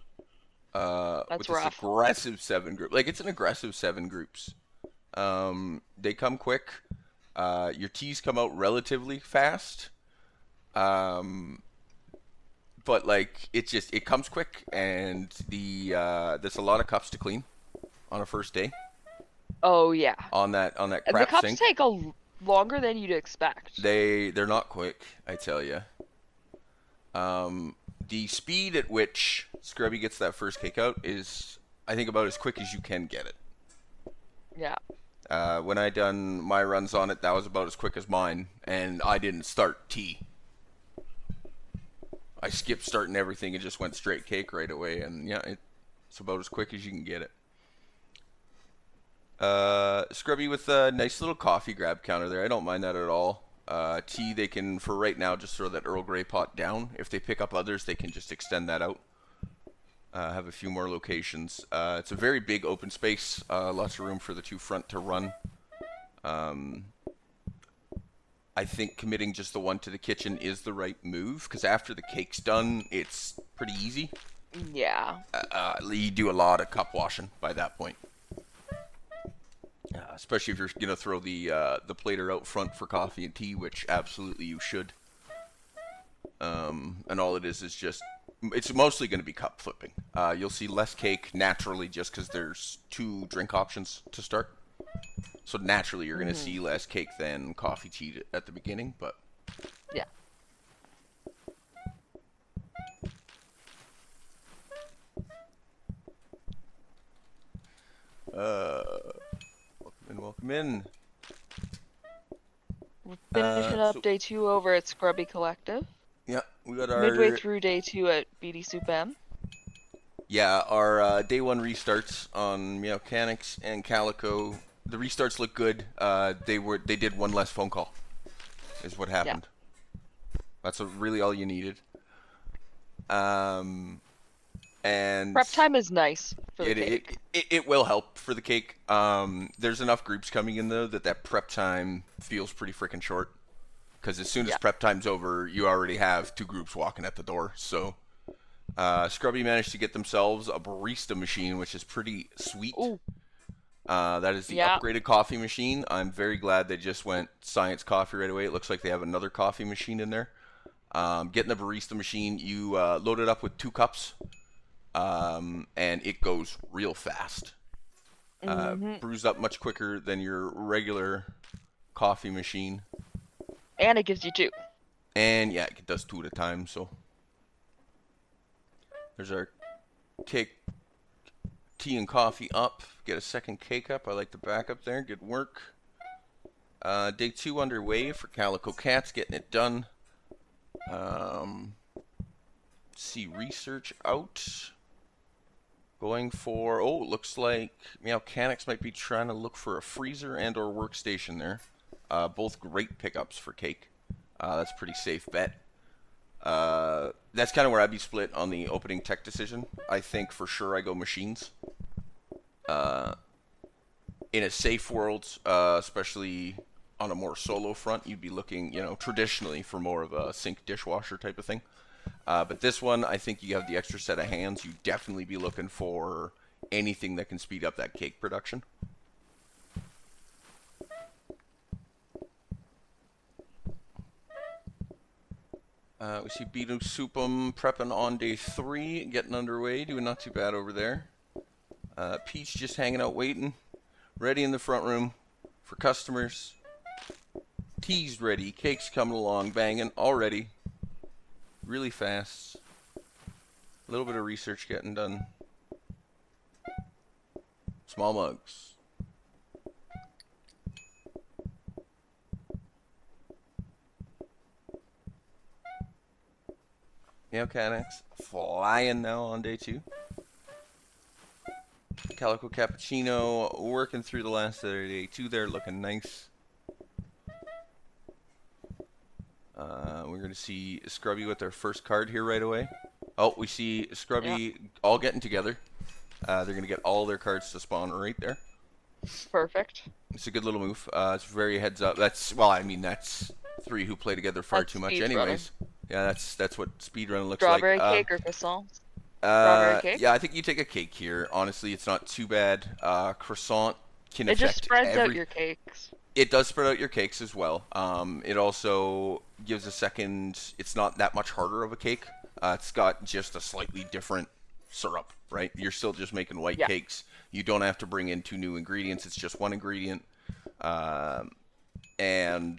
[SPEAKER 10] That's
[SPEAKER 3] with
[SPEAKER 10] rough.
[SPEAKER 3] this aggressive 7 group. Like, it's an aggressive 7 groups. They come quick. Your teas come out relatively fast. But like it comes quick, and there's a lot of cups to clean on a first day.
[SPEAKER 10] Oh yeah.
[SPEAKER 3] On that crap
[SPEAKER 10] and the cups
[SPEAKER 3] sink.
[SPEAKER 10] take longer than you'd expect.
[SPEAKER 3] They're not quick, I tell you. The speed at which Scrubby gets that first cake out is, I think, about as quick as you can get it.
[SPEAKER 10] Yeah.
[SPEAKER 3] When I done my runs on it, that was about as quick as mine, and I didn't start tea. I skipped starting everything and just went straight cake right away, and yeah, it's about as quick as you can get it. Scrubby with a nice little coffee grab counter there. I don't mind that at all. Tea, they can, for right now, just throw that Earl Grey pot down. If they pick up others, they can just extend that out. Have a few more locations. It's a very big open space. Lots of room for the 2 front to run. I think committing just the one to the kitchen is the right move, because after the cake's done, it's pretty easy.
[SPEAKER 10] Yeah.
[SPEAKER 3] You do a lot of cup washing by that point. Especially if you're gonna throw the plater out front for coffee and tea, which absolutely you should. And all it is just, it's mostly going to be cup flipping. You'll see less cake naturally just because there's 2 drink options to start. So naturally you're going to see less cake than coffee tea at the beginning, but
[SPEAKER 10] yeah.
[SPEAKER 3] Welcome in.
[SPEAKER 10] We're finishing up
[SPEAKER 3] so-
[SPEAKER 10] day 2 over at Scrubby Collective.
[SPEAKER 3] Yeah, we got our
[SPEAKER 10] Midway through day 2 at BD Soup M.
[SPEAKER 3] Yeah, our day 1 restarts on Meowcanics and Calico. The restarts look good. They did 1 less phone call, is what happened. Yeah. That's really all you needed. And
[SPEAKER 10] prep time is nice for the cake.
[SPEAKER 3] It will help for the cake. There's enough groups coming in though that prep time feels pretty freaking short. Because as soon as prep time's over, you already have 2 groups walking at the door. So, Scrubby managed to get themselves a Purrista machine, which is pretty sweet.
[SPEAKER 10] Ooh.
[SPEAKER 3] That is the upgraded coffee machine. I'm very glad they just went Science Coffee right away. It looks like they have another coffee machine in there. Getting the Purrista machine, you load it up with 2 cups, and it goes real fast. Brews up much quicker than your regular coffee machine.
[SPEAKER 10] And it gives you 2.
[SPEAKER 3] And yeah, it does 2 at a time, so. There's our cake, tea and coffee up. Get a second cake up. I like the backup there. Good work. Day 2 underway for Calico Cats, getting it done. See research out. Going for, looks like Meowcanics might be trying to look for a freezer and or workstation there. Both great pickups for cake. That's a pretty safe bet. That's kind of where I'd be split on the opening tech decision. I think for sure I go machines. In a safe world, especially on a more solo front, you'd be looking, traditionally for more of a sink dishwasher type of thing. But this one, I think you have the extra set of hands. You'd definitely be looking for anything that can speed up that cake production. We see Beetle Soupum prepping on day 3, getting underway, doing not too bad over there. Peach just hanging out waiting, ready in the front room for customers. Tea's ready, cake's coming along, banging already, really fast. A little bit of research getting done. Small mugs. Meowcanics flying now on day 2. Calico Cappuccino working through the last of their day 2 there, looking nice. We're going to see Scrubby with their first card here right away. Oh, we see Scrubby all getting together. They're going to get all their cards to spawn right there.
[SPEAKER 10] Perfect.
[SPEAKER 3] It's a good little move. It's very heads up. That's 3 who play together far too much anyways. Yeah, that's what speedrun looks
[SPEAKER 10] Strawberry
[SPEAKER 3] like.
[SPEAKER 10] cake or croissant? Strawberry cake?
[SPEAKER 3] Yeah, I think you take a cake here. Honestly, it's not too bad. Croissant can affect
[SPEAKER 10] It just spreads out your cakes.
[SPEAKER 3] It does spread out your cakes as well. It also gives a second, it's not that much harder of a cake. It's got just a slightly different syrup, right? You're still just making white cakes. You don't have to bring in 2 new ingredients. It's just 1 ingredient. And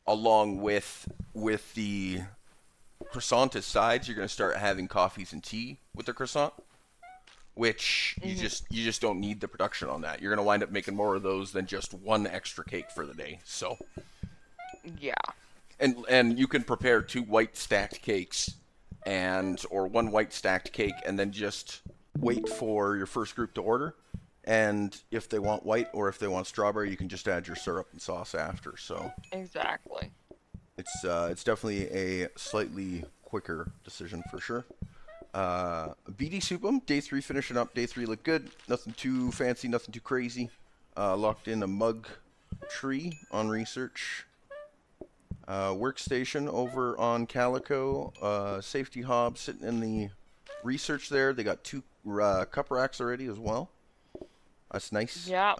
[SPEAKER 3] along with the croissant as sides, you're going to start having coffees and tea with the croissant, which you just don't need the production on that. You're going to wind up making more of those than just 1 extra cake for the day. So
[SPEAKER 10] yeah.
[SPEAKER 3] And you can prepare 2 white stacked cakes or 1 white stacked cake and then just wait for your first group to order. And if they want white or if they want strawberry, you can just add your syrup and sauce after. So
[SPEAKER 10] exactly.
[SPEAKER 3] It's definitely a slightly quicker decision for sure. BD Soupum, day 3 finishing up. Day 3 looked good. Nothing too fancy, nothing too crazy. Locked in a mug tree on research. Workstation over on Calico. Safety hob sitting in the research there. They got 2 cup racks already as well. That's nice.
[SPEAKER 10] Yeah.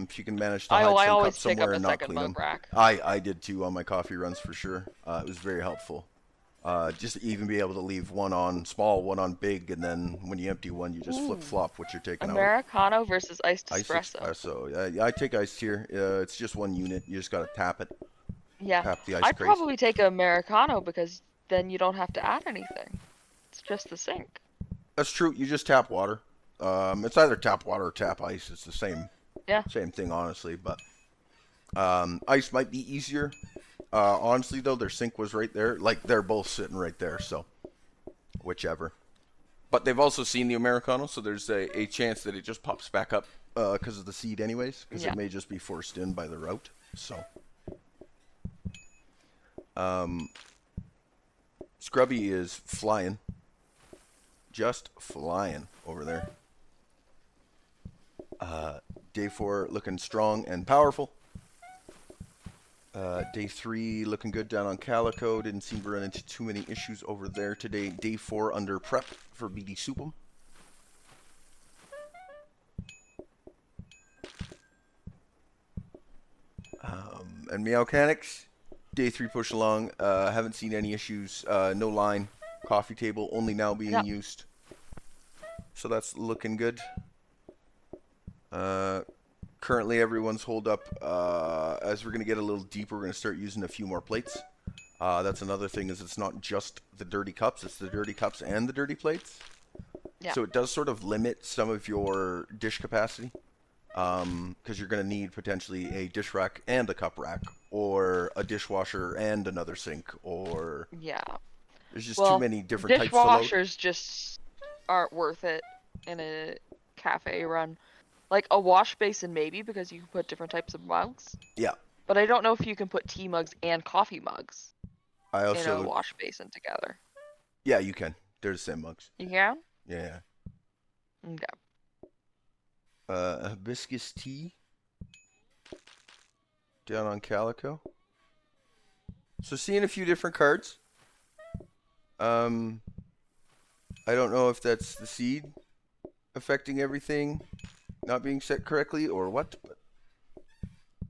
[SPEAKER 3] If you can manage to
[SPEAKER 10] I
[SPEAKER 3] hide some
[SPEAKER 10] always
[SPEAKER 3] cups
[SPEAKER 10] pick up
[SPEAKER 3] somewhere
[SPEAKER 10] a
[SPEAKER 3] and not
[SPEAKER 10] second
[SPEAKER 3] clean them.
[SPEAKER 10] mug rack.
[SPEAKER 3] I did too on my coffee runs for sure. It was very helpful. Just to even be able to leave one on small, one on big, and then when you empty one, you just flip flop what you're taking out.
[SPEAKER 10] Americano versus iced
[SPEAKER 3] Iced
[SPEAKER 10] espresso.
[SPEAKER 3] espresso. I take iced here. It's just one unit. You just gotta tap it.
[SPEAKER 10] Yeah.
[SPEAKER 3] Tap the ice
[SPEAKER 10] I'd
[SPEAKER 3] craze.
[SPEAKER 10] probably take Americano because then you don't have to add anything. It's just the sink.
[SPEAKER 3] That's true. You just tap water. It's either tap water or tap ice. It's the same.
[SPEAKER 10] Yeah.
[SPEAKER 3] Same thing, honestly. But ice might be easier. Honestly, though, their sink was right there. Like, they're both sitting right there, so whichever. But they've also seen the Americano, so there's a chance that it just pops back up because of the seed anyways, because it may just be forced in by the route. So, Scrubby is flying. Just flying over there. Day 4 looking strong and powerful. Day 3 looking good down on Calico. Didn't seem to run into too many issues over there today. Day 4 under prep for BD Supum. And Meowcanics. Day 3 push along. Haven't seen any issues. No line. Coffee table only now being used. So that's looking good. Currently everyone's holed up. As we're going to get a little deeper, we're going to start using a few more plates. That's another thing, is it's not just the dirty cups, it's the dirty cups and the dirty plates.
[SPEAKER 10] Yeah.
[SPEAKER 3] So it does sort of limit some of your dish capacity. Because you're going to need potentially a dish rack and a cup rack, or a dishwasher and another sink, or...
[SPEAKER 10] Yeah.
[SPEAKER 3] There's just too many different types to load.
[SPEAKER 10] Dishwashers just aren't worth it in a cafe run. Like a wash basin maybe, because you can put different types of mugs.
[SPEAKER 3] Yeah.
[SPEAKER 10] But I don't know if you can put tea mugs and coffee mugs
[SPEAKER 3] I also...
[SPEAKER 10] in a wash basin together.
[SPEAKER 3] Yeah, you can. They're the same mugs.
[SPEAKER 10] You can?
[SPEAKER 3] Yeah.
[SPEAKER 10] Okay.
[SPEAKER 3] Hibiscus tea. Down on Calico. So seeing a few different cards. I don't know if that's the seed affecting everything not being set correctly or what, but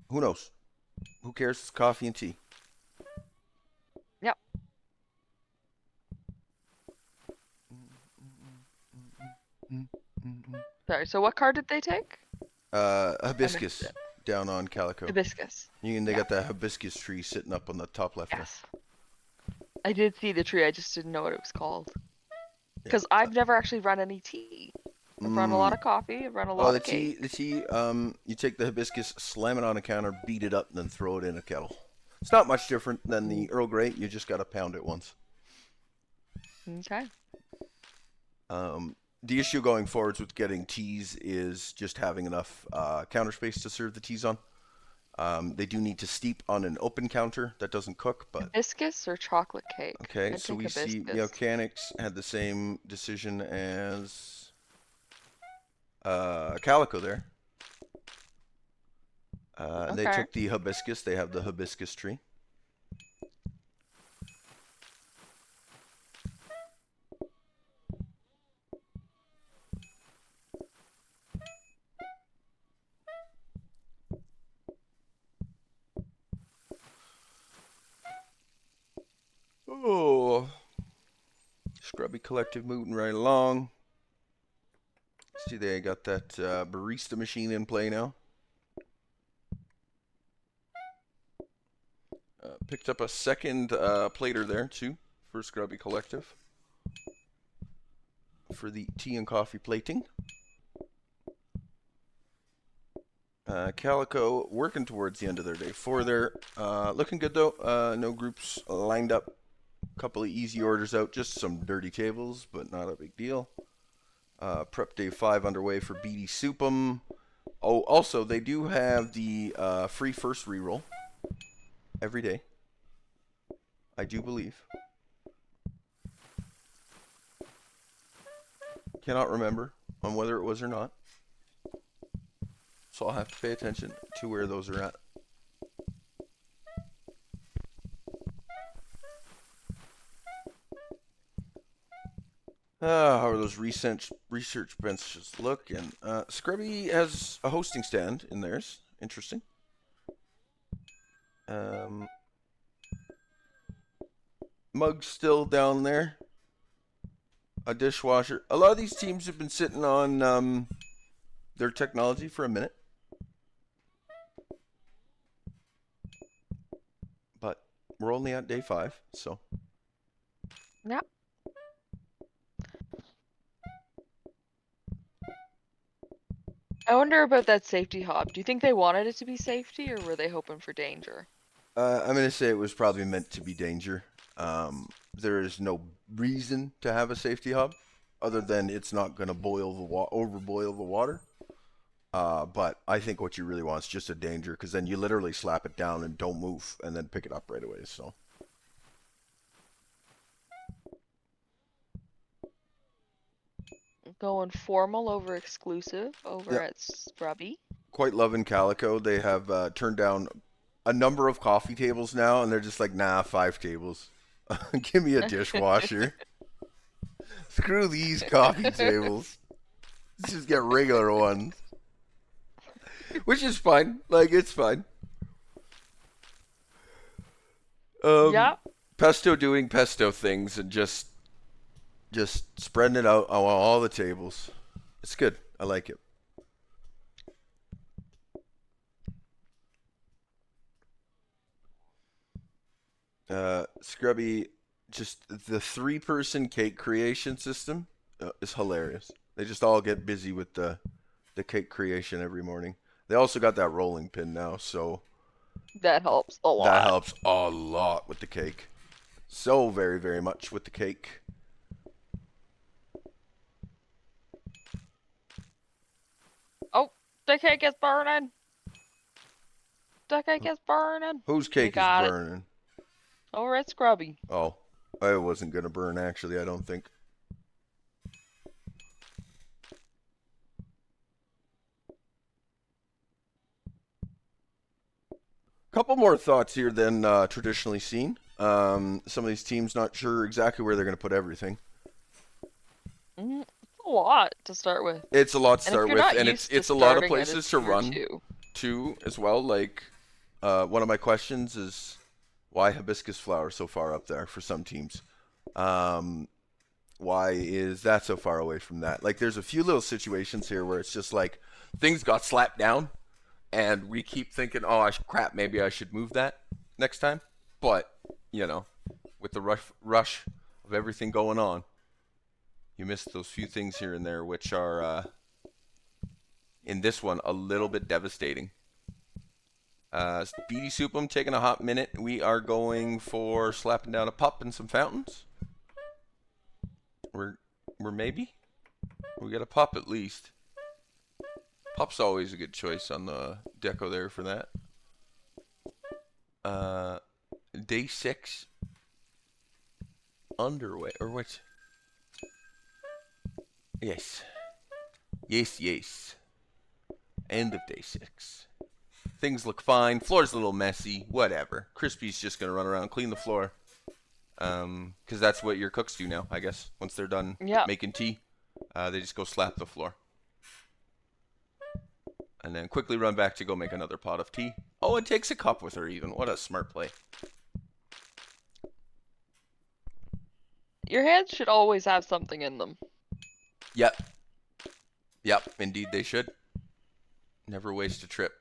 [SPEAKER 3] who knows? Who cares? It's coffee and tea.
[SPEAKER 10] Yep. Sorry, so what card did they take?
[SPEAKER 3] Hibiscus down on Calico.
[SPEAKER 10] Hibiscus.
[SPEAKER 3] They got that hibiscus tree sitting up on the top left.
[SPEAKER 10] Yes. I did see the tree, I just didn't know what it was called. Because I've never actually run any tea. I've run a lot of coffee, I've run a lot of cake.
[SPEAKER 3] The tea, you take the hibiscus, slam it on a counter, beat it up, and then throw it in a kettle. It's not much different than the Earl Grey, you just gotta pound it once.
[SPEAKER 10] Okay.
[SPEAKER 3] The issue going forwards with getting teas is just having enough counter space to serve the teas on. They do need to steep on an open counter that doesn't cook, but...
[SPEAKER 10] Hibiscus or chocolate cake?
[SPEAKER 3] Okay, so we see Meowcanics had the same decision as Calico there. They took the hibiscus. They have the hibiscus tree. Oh, Scrubby Collective moving right along. See, they got that Purrista machine in play now. Picked up a second plater there, too, for Scrubby Collective. For the tea and coffee plating. Calico working towards the end of their day 4 there. Looking good, though. No groups lined up. Couple of easy orders out, just some dirty tables, but not a big deal. Prep day 5 underway for BD Supum. Oh, also, they do have the free first reroll every day, I do believe. Cannot remember on whether it was or not, so I'll have to pay attention to where those are at. How are those research benches looking? Scrubby has a hosting stand in theirs. Interesting. Mug's still down there. A dishwasher. A lot of these teams have been sitting on their technology for a minute. But we're only at day 5, so.
[SPEAKER 10] Yeah. I wonder about that safety hob. Do you think they wanted it to be safety, or were they hoping for danger?
[SPEAKER 3] I'm going to say it was probably meant to be danger. There is no reason to have a safety hub other than it's not going to overboil the water. But I think what you really want is just a danger, because then you literally slap it down and don't move and then pick it up right away. So.
[SPEAKER 10] Going formal over exclusive over at Scrubby.
[SPEAKER 3] Quite loving Calico. They have turned down a number of coffee tables now, and they're just like, nah, 5 tables. Give me a dishwasher. Screw these coffee tables. Let's just get regular ones. Which is fine. Like, it's fine.
[SPEAKER 10] Yeah.
[SPEAKER 3] Pesto doing pesto things and just spreading it out on all the tables. It's good. I like it. Scrubby, just the 3-person cake creation system is hilarious. They just all get busy with the cake creation every morning. They also got that rolling pin now, so
[SPEAKER 10] that helps a lot.
[SPEAKER 3] That helps a lot with the cake. So very, very much with the cake.
[SPEAKER 10] Oh, the cake is burning. The cake is burning.
[SPEAKER 3] Whose cake is burning?
[SPEAKER 10] Over at Scrubby.
[SPEAKER 3] Oh, I wasn't gonna burn actually, I don't think. Couple more thoughts here than traditionally seen. Some of these teams not sure exactly where they're going to put everything.
[SPEAKER 10] It's a lot to start with.
[SPEAKER 3] It's a lot to start with, and it's a lot of places to run
[SPEAKER 10] to
[SPEAKER 3] as well. Like one of my questions is why hibiscus flower so far up there for some teams? Why is that so far away from that? Like, there's a few little situations here where it's just like things got slapped down. And we keep thinking, oh, crap, maybe I should move that next time. But, you know, with the rush of everything going on, you miss those few things here and there, which are, in this one, a little bit devastating. Beady Soupum taking a hot minute. We are going for slapping down a pup and some fountains. We're maybe? We got a pup at least. Pup's always a good choice on the deco there for that. Day 6. Underway. Or what? Yes. Yes. End of day 6. Things look fine. Floor's a little messy. Whatever. Crispy's just going to run around and clean the floor. Because that's what your cooks do now, I guess. Once they're done making tea, they just go slap the floor. And then quickly run back to go make another pot of tea. Oh, and takes a cup with her even. What a smart play.
[SPEAKER 10] Your hands should always have something in them.
[SPEAKER 3] Yep. Indeed they should. Never waste a trip.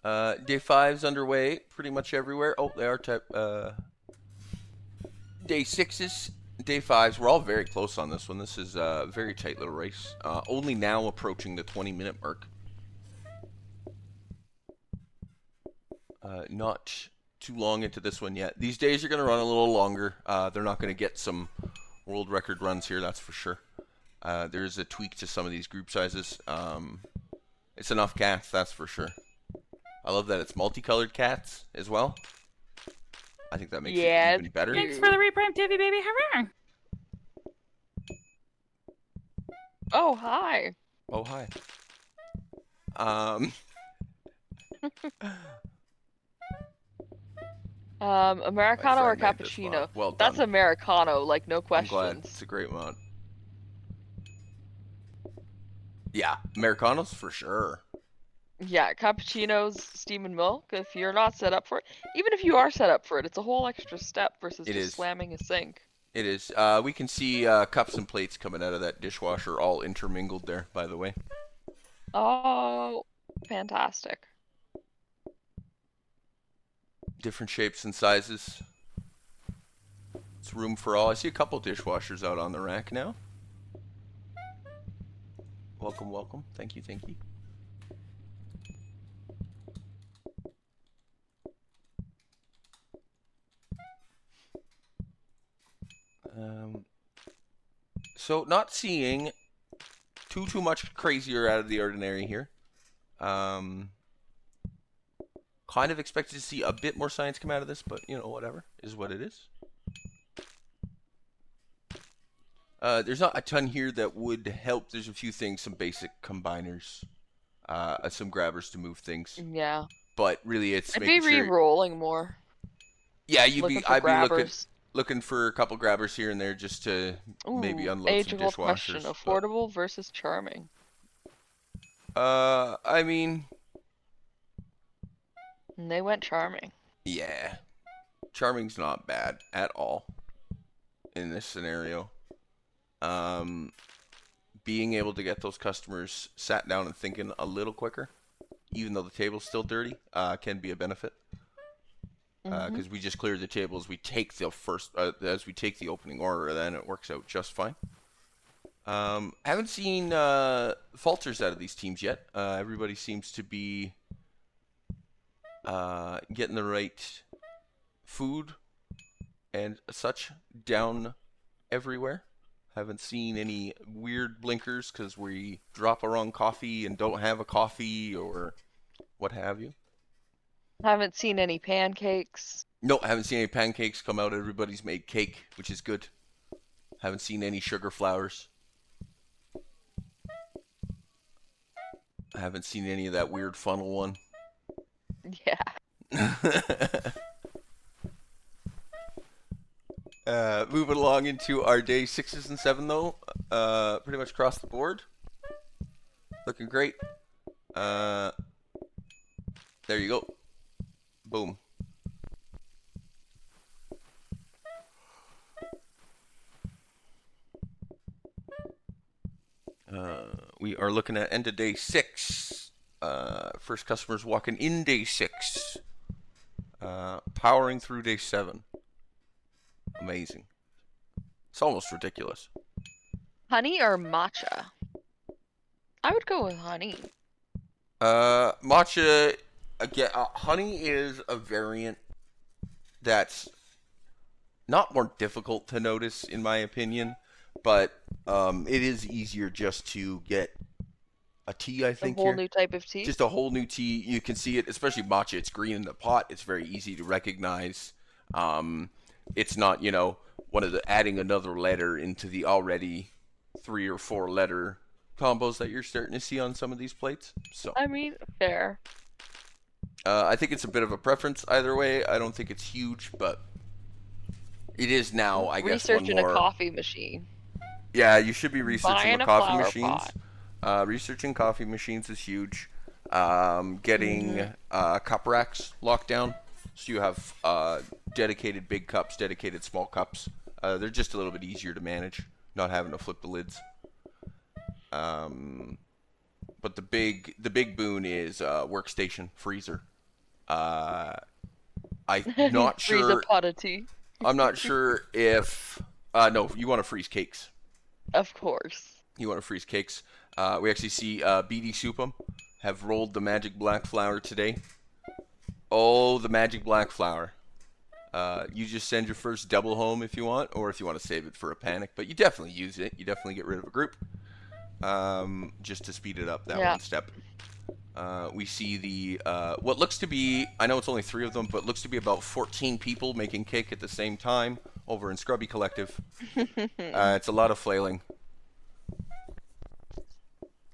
[SPEAKER 3] Day 5's underway pretty much everywhere. Oh, they are Day 6's. Day 5's, we're all very close on this one. This is a very tight little race. Only now approaching the 20-minute mark. Not too long into this one yet. These days are going to run a little longer. They're not going to get some world record runs here, that's for sure. There's a tweak to some of these group sizes. It's enough cats, that's for sure. I love that it's multicolored cats as well. I think that makes it even better.
[SPEAKER 8] Thanks for the reprime, TV baby. Hurrah!
[SPEAKER 10] Oh, hi.
[SPEAKER 3] Oh, hi.
[SPEAKER 10] Americano or
[SPEAKER 3] friend named this mod.
[SPEAKER 10] cappuccino?
[SPEAKER 3] Well
[SPEAKER 10] That's
[SPEAKER 3] done.
[SPEAKER 10] Americano, like no
[SPEAKER 3] I'm glad.
[SPEAKER 10] questions.
[SPEAKER 3] It's a great mod. Yeah, Americanos for sure.
[SPEAKER 10] Yeah, cappuccinos, steam and milk. If you're not set up for it, even if you are set up for it, it's a whole extra step versus
[SPEAKER 3] It
[SPEAKER 10] just
[SPEAKER 3] is.
[SPEAKER 10] slamming a sink.
[SPEAKER 3] It is. We can see cups and plates coming out of that dishwasher, all intermingled there, by the way.
[SPEAKER 10] Oh, fantastic.
[SPEAKER 3] Different shapes and sizes. It's room for all. I see a couple dishwashers out on the rack now. Welcome, welcome. Thank you, thank you. So not seeing too much crazier out of the ordinary here. Kind of expected to see a bit more science come out of this, but you know, whatever is what it is. There's not a ton here that would help. There's a few things, some basic combiners, some grabbers to move things.
[SPEAKER 10] Yeah.
[SPEAKER 3] But really, it's
[SPEAKER 10] I'd be
[SPEAKER 3] making sure.
[SPEAKER 10] re-rolling more.
[SPEAKER 3] Yeah, I'd be looking for a couple grabbers here and there just to maybe unload some
[SPEAKER 10] age-old
[SPEAKER 3] dishwashers.
[SPEAKER 10] question: affordable versus charming.
[SPEAKER 3] I mean,
[SPEAKER 10] And they went charming.
[SPEAKER 3] yeah, charming's not bad at all in this scenario. Being able to get those customers sat down and thinking a little quicker, even though the table's still dirty, can be a benefit. Because we just cleared the table as we take the opening order, then it works out just fine. Haven't seen falters out of these teams yet. Everybody seems to be getting the right food and such down everywhere. Haven't seen any weird blinkers because we drop a wrong coffee and don't have a coffee or what have you.
[SPEAKER 10] Haven't seen any pancakes.
[SPEAKER 3] No, haven't seen any pancakes come out. Everybody's made cake, which is good. Haven't seen any sugar flowers. I haven't seen any of that weird funnel one.
[SPEAKER 10] Yeah.
[SPEAKER 3] Moving along into our day 6s and 7 though, pretty much across the board. Looking great. There you go. Boom. We are looking at end of day 6. First customers walking in day 6. Powering through day 7. Amazing. It's almost ridiculous.
[SPEAKER 10] Honey or matcha? I would go with honey.
[SPEAKER 3] Matcha, again, honey is a variant that's not more difficult to notice, in my opinion, but it is easier just to get a tea, I think.
[SPEAKER 10] A whole new type of tea?
[SPEAKER 3] Just a whole new tea. You can see it, especially matcha. It's green in the pot. It's very easy to recognize. It's not, you know, adding another letter into the already 3 or 4 letter combos that you're starting to see on some of these plates. So
[SPEAKER 10] I mean, fair.
[SPEAKER 3] I think it's a bit of a preference either way. I don't think it's huge, but it is now, I guess, one
[SPEAKER 10] Researching
[SPEAKER 3] more.
[SPEAKER 10] a coffee machine.
[SPEAKER 3] Yeah, you should be researching
[SPEAKER 10] Buying
[SPEAKER 3] the
[SPEAKER 10] a
[SPEAKER 3] coffee
[SPEAKER 10] flower
[SPEAKER 3] machines.
[SPEAKER 10] pot.
[SPEAKER 3] Researching coffee machines is huge. Getting cup racks locked down, so you have dedicated big cups, dedicated small cups. They're just a little bit easier to manage, not having to flip the lids. But the big boon is workstation freezer. I'm not sure.
[SPEAKER 10] Freeze a pot of tea.
[SPEAKER 3] I'm not sure if no, you want to freeze cakes.
[SPEAKER 10] Of course.
[SPEAKER 3] You want to freeze cakes. We actually see BD Supum have rolled the Magic Black Flower today. Oh, the Magic Black Flower. You just send your first double home if you want, or if you want to save it for a panic. But you definitely use it. You definitely get rid of a group. Just to speed it up that one step. We see the what looks to be, I know it's only 3 of them, but looks to be about 14 people making cake at the same time over in Scrubby Collective. It's a lot of flailing.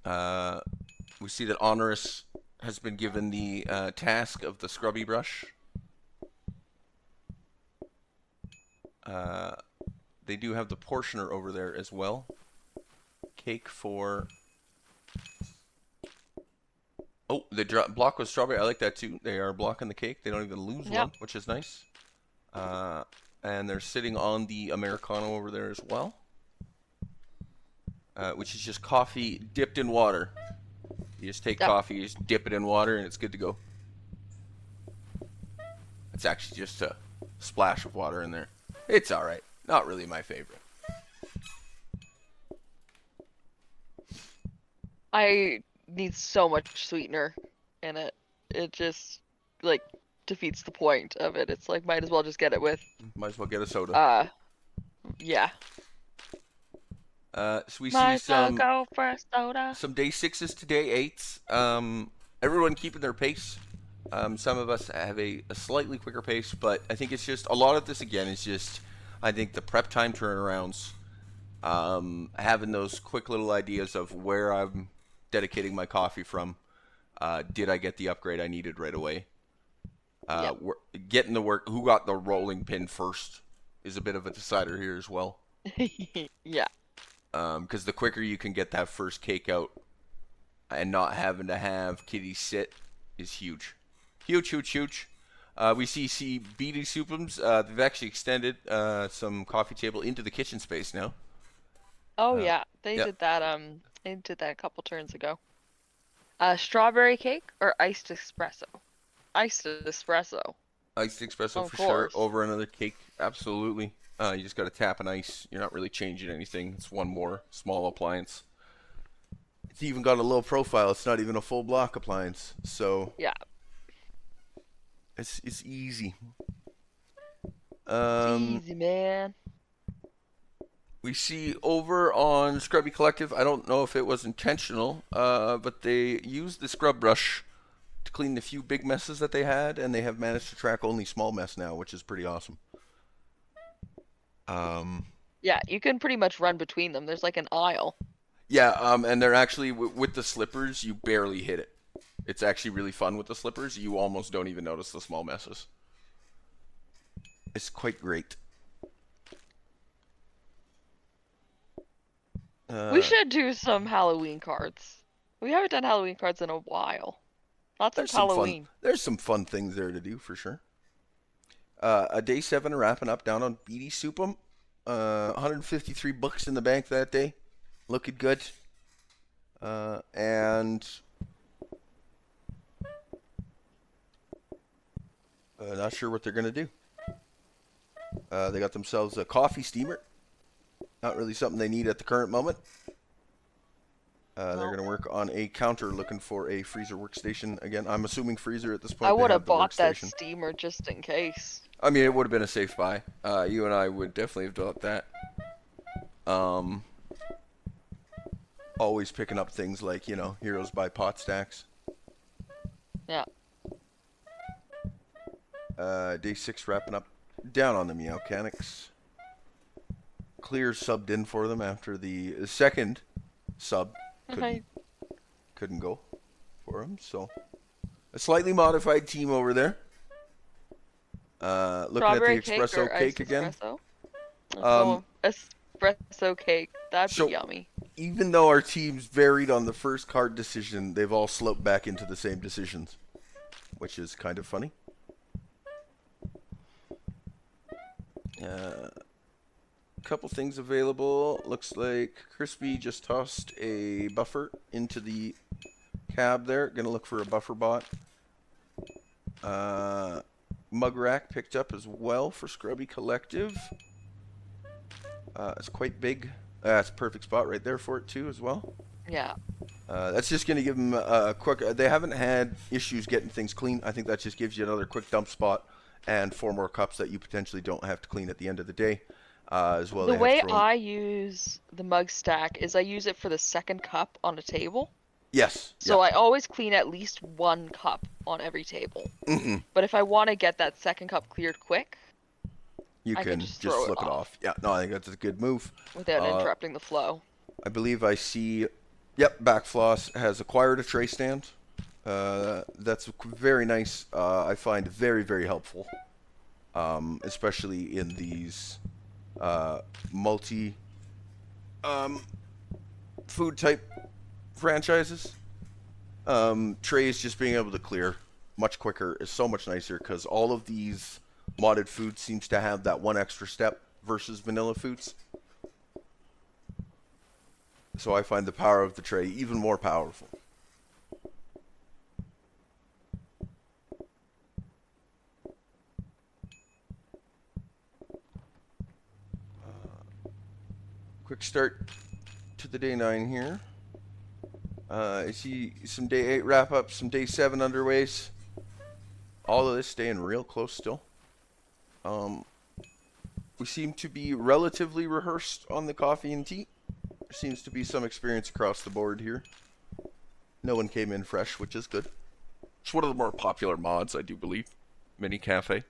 [SPEAKER 3] We see that Honorous has been given the task of the Scrubby Brush. They do have the portioner over there as well. Cake for... Oh, the block with strawberry. I like that too. They are blocking the cake. They don't even lose one, which is nice. And they're sitting on the Americano over there as well. Which is just coffee dipped in water. You just take coffee, you just dip it in water, and it's good to go. It's actually just a splash of water in there. It's alright. Not really my favorite.
[SPEAKER 10] I need so much sweetener in it. It just, like, defeats the point of it. It's like, might as well just get it with...
[SPEAKER 3] Might as well get a soda.
[SPEAKER 10] Yeah.
[SPEAKER 3] So we
[SPEAKER 10] Might
[SPEAKER 3] see
[SPEAKER 10] as well go for a soda.
[SPEAKER 3] some day 6s to day 8s. Everyone keeping their pace. Some of us have a slightly quicker pace, but I think it's just, a lot of this again is just, I think the prep time turnarounds, having those quick little ideas of where I'm dedicating my coffee from. Did I get the upgrade I needed right away? Getting the work, who got the rolling pin first is a bit of a decider here as well.
[SPEAKER 10] Yeah.
[SPEAKER 3] Because the quicker you can get that first cake out and not having to have Kitty sit is huge. Huge, huge, huge. We see BD Supums. They've actually extended some coffee table into the kitchen space now.
[SPEAKER 10] Oh yeah, they did that. They did that a couple turns ago. Strawberry cake or iced espresso? Iced espresso.
[SPEAKER 3] Iced espresso for sure. Over another cake, absolutely. You just got to tap an ice. You're not really changing anything. It's one more small appliance. It's even got a low profile. It's not even a full block appliance. So
[SPEAKER 10] yeah,
[SPEAKER 3] it's easy.
[SPEAKER 10] Easy, man.
[SPEAKER 3] We see over on Scrubby Collective, I don't know if it was intentional, but they used the scrub brush to clean the few big messes that they had, and they have managed to track only small mess now, which is pretty awesome.
[SPEAKER 10] Yeah, you can pretty much run between them. There's like an aisle.
[SPEAKER 3] Yeah, and they're actually, with the slippers, you barely hit it. It's actually really fun with the slippers. You almost don't even notice the small messes. It's quite great.
[SPEAKER 10] We should do some Halloween cards. We haven't done Halloween cards in a while. Lots of Halloween.
[SPEAKER 3] There's some fun things there to do for sure. A day 7 wrapping up down on BD Supum. 153 bucks in the bank that day. Looking good. And not sure what they're gonna do. They got themselves a coffee steamer. Not really something they need at the current moment. They're going to work on a counter looking for a freezer workstation. Again, I'm assuming freezer at this point.
[SPEAKER 10] I would have bought that steamer just in case.
[SPEAKER 3] I mean, it would have been a safe buy. You and I would definitely have bought that. Always picking up things like, you know, Heroes by Pot Stacks.
[SPEAKER 10] Yeah.
[SPEAKER 3] Day 6 wrapping up down on the Meowcanics. Clear subbed in for them after the second sub couldn't go for him. So a slightly modified team over there. Looking
[SPEAKER 10] Strawberry
[SPEAKER 3] at the espresso cake again.
[SPEAKER 10] Espresso cake. That'd be yummy.
[SPEAKER 3] Even though our teams varied on the first card decision, they've all sloped back into the same decisions, which is kind of funny. Couple things available. Looks like Crispy just tossed a buffer into the cab there. Gonna look for a buffer bot. Mug rack picked up as well for Scrubby Collective. It's quite big. That's a perfect spot right there for it too as well.
[SPEAKER 10] Yeah.
[SPEAKER 3] That's just gonna give them a quick. They haven't had issues getting things clean. I think that just gives you another quick dump spot and 4 more cups that you potentially don't have to clean at the end of the day. As well,
[SPEAKER 10] the way I use the mug stack is I use it for the second cup on a table.
[SPEAKER 3] Yes.
[SPEAKER 10] So I always clean at least 1 cup on every table.
[SPEAKER 3] Mm-hmm.
[SPEAKER 10] But if I want to get that second cup cleared quick,
[SPEAKER 3] you can just slip it off. Yeah, no, I think that's a good move.
[SPEAKER 10] Without interrupting the flow.
[SPEAKER 3] I believe I see, yep, Backfloss has acquired a tray stand. That's very nice. I find very, very helpful. Especially in these multi food type franchises. Trays just being able to clear much quicker is so much nicer because all of these modded foods seems to have that one extra step versus vanilla foods. So I find the power of the tray even more powerful. Quick start to the day 9 here. I see some day 8 wrap up, some day 7 underways. All of this staying real close still. We seem to be relatively rehearsed on the coffee and tea. There seems to be some experience across the board here. No one came in fresh, which is good. It's one of the more popular mods, I do believe. Mini cafe.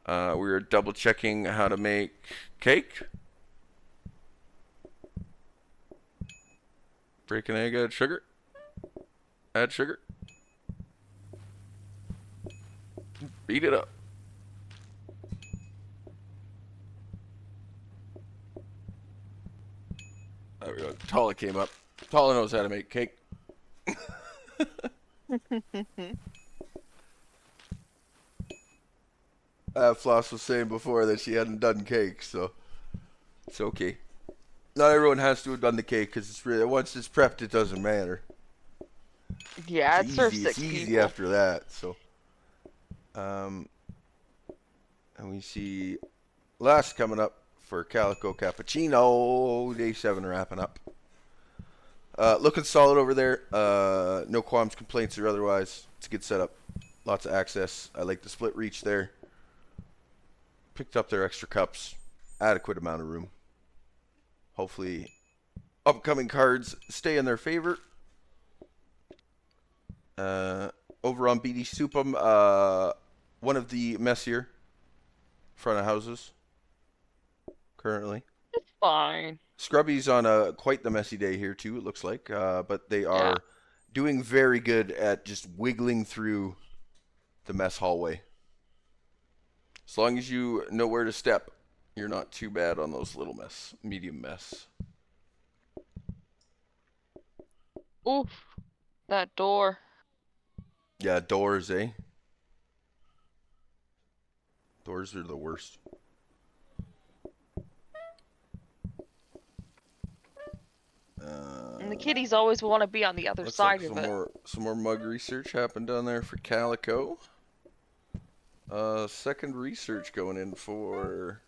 [SPEAKER 3] We're double checking how to make cake. Break an egg, add sugar. Add sugar. Beat it up. There we go. Tala came up. Tala knows how to make cake. Floss was saying before that she hadn't done cake, so it's okay. Not everyone has to have done the cake because it's really once it's prepped, it doesn't matter.
[SPEAKER 10] Yeah,
[SPEAKER 3] It's
[SPEAKER 10] it serves
[SPEAKER 3] easy.
[SPEAKER 10] 6
[SPEAKER 3] It's easy
[SPEAKER 10] people.
[SPEAKER 3] after that. So, and we see last coming up for Calico Cappuccino. Day 7 wrapping up. Looking solid over there. No qualms, complaints, or otherwise. It's a good setup. Lots of access. I like the split reach there. Picked up their extra cups. Adequate amount of room. Hopefully, upcoming cards stay in their favor. Over on BD Supum, one of the messier front of houses currently.
[SPEAKER 10] It's fine.
[SPEAKER 3] Scrubby's on quite the messy day here too, it looks like, but they are doing very good at just wiggling through the mess hallway. As long as you know where to step, you're not too bad on those little mess, medium mess.
[SPEAKER 10] Oof. That door.
[SPEAKER 3] Yeah, doors, eh? Doors are the worst.
[SPEAKER 10] And the kitties always want to be on the other
[SPEAKER 3] Looks
[SPEAKER 10] side
[SPEAKER 3] like
[SPEAKER 10] of it.
[SPEAKER 3] some more mug research happened down there for Calico. Second research going in for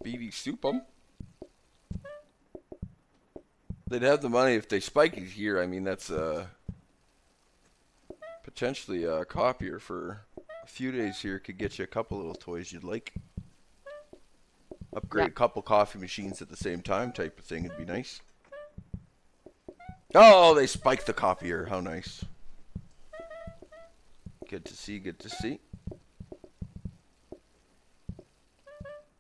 [SPEAKER 3] BD Supum. They'd have the money if they spike it here. I mean, that's potentially a copier for a few days here. Could get you a couple little toys you'd like. Upgrade a couple coffee machines at the same time type of thing would be nice. Oh, they spiked the copier. How nice. Good to see, good to see.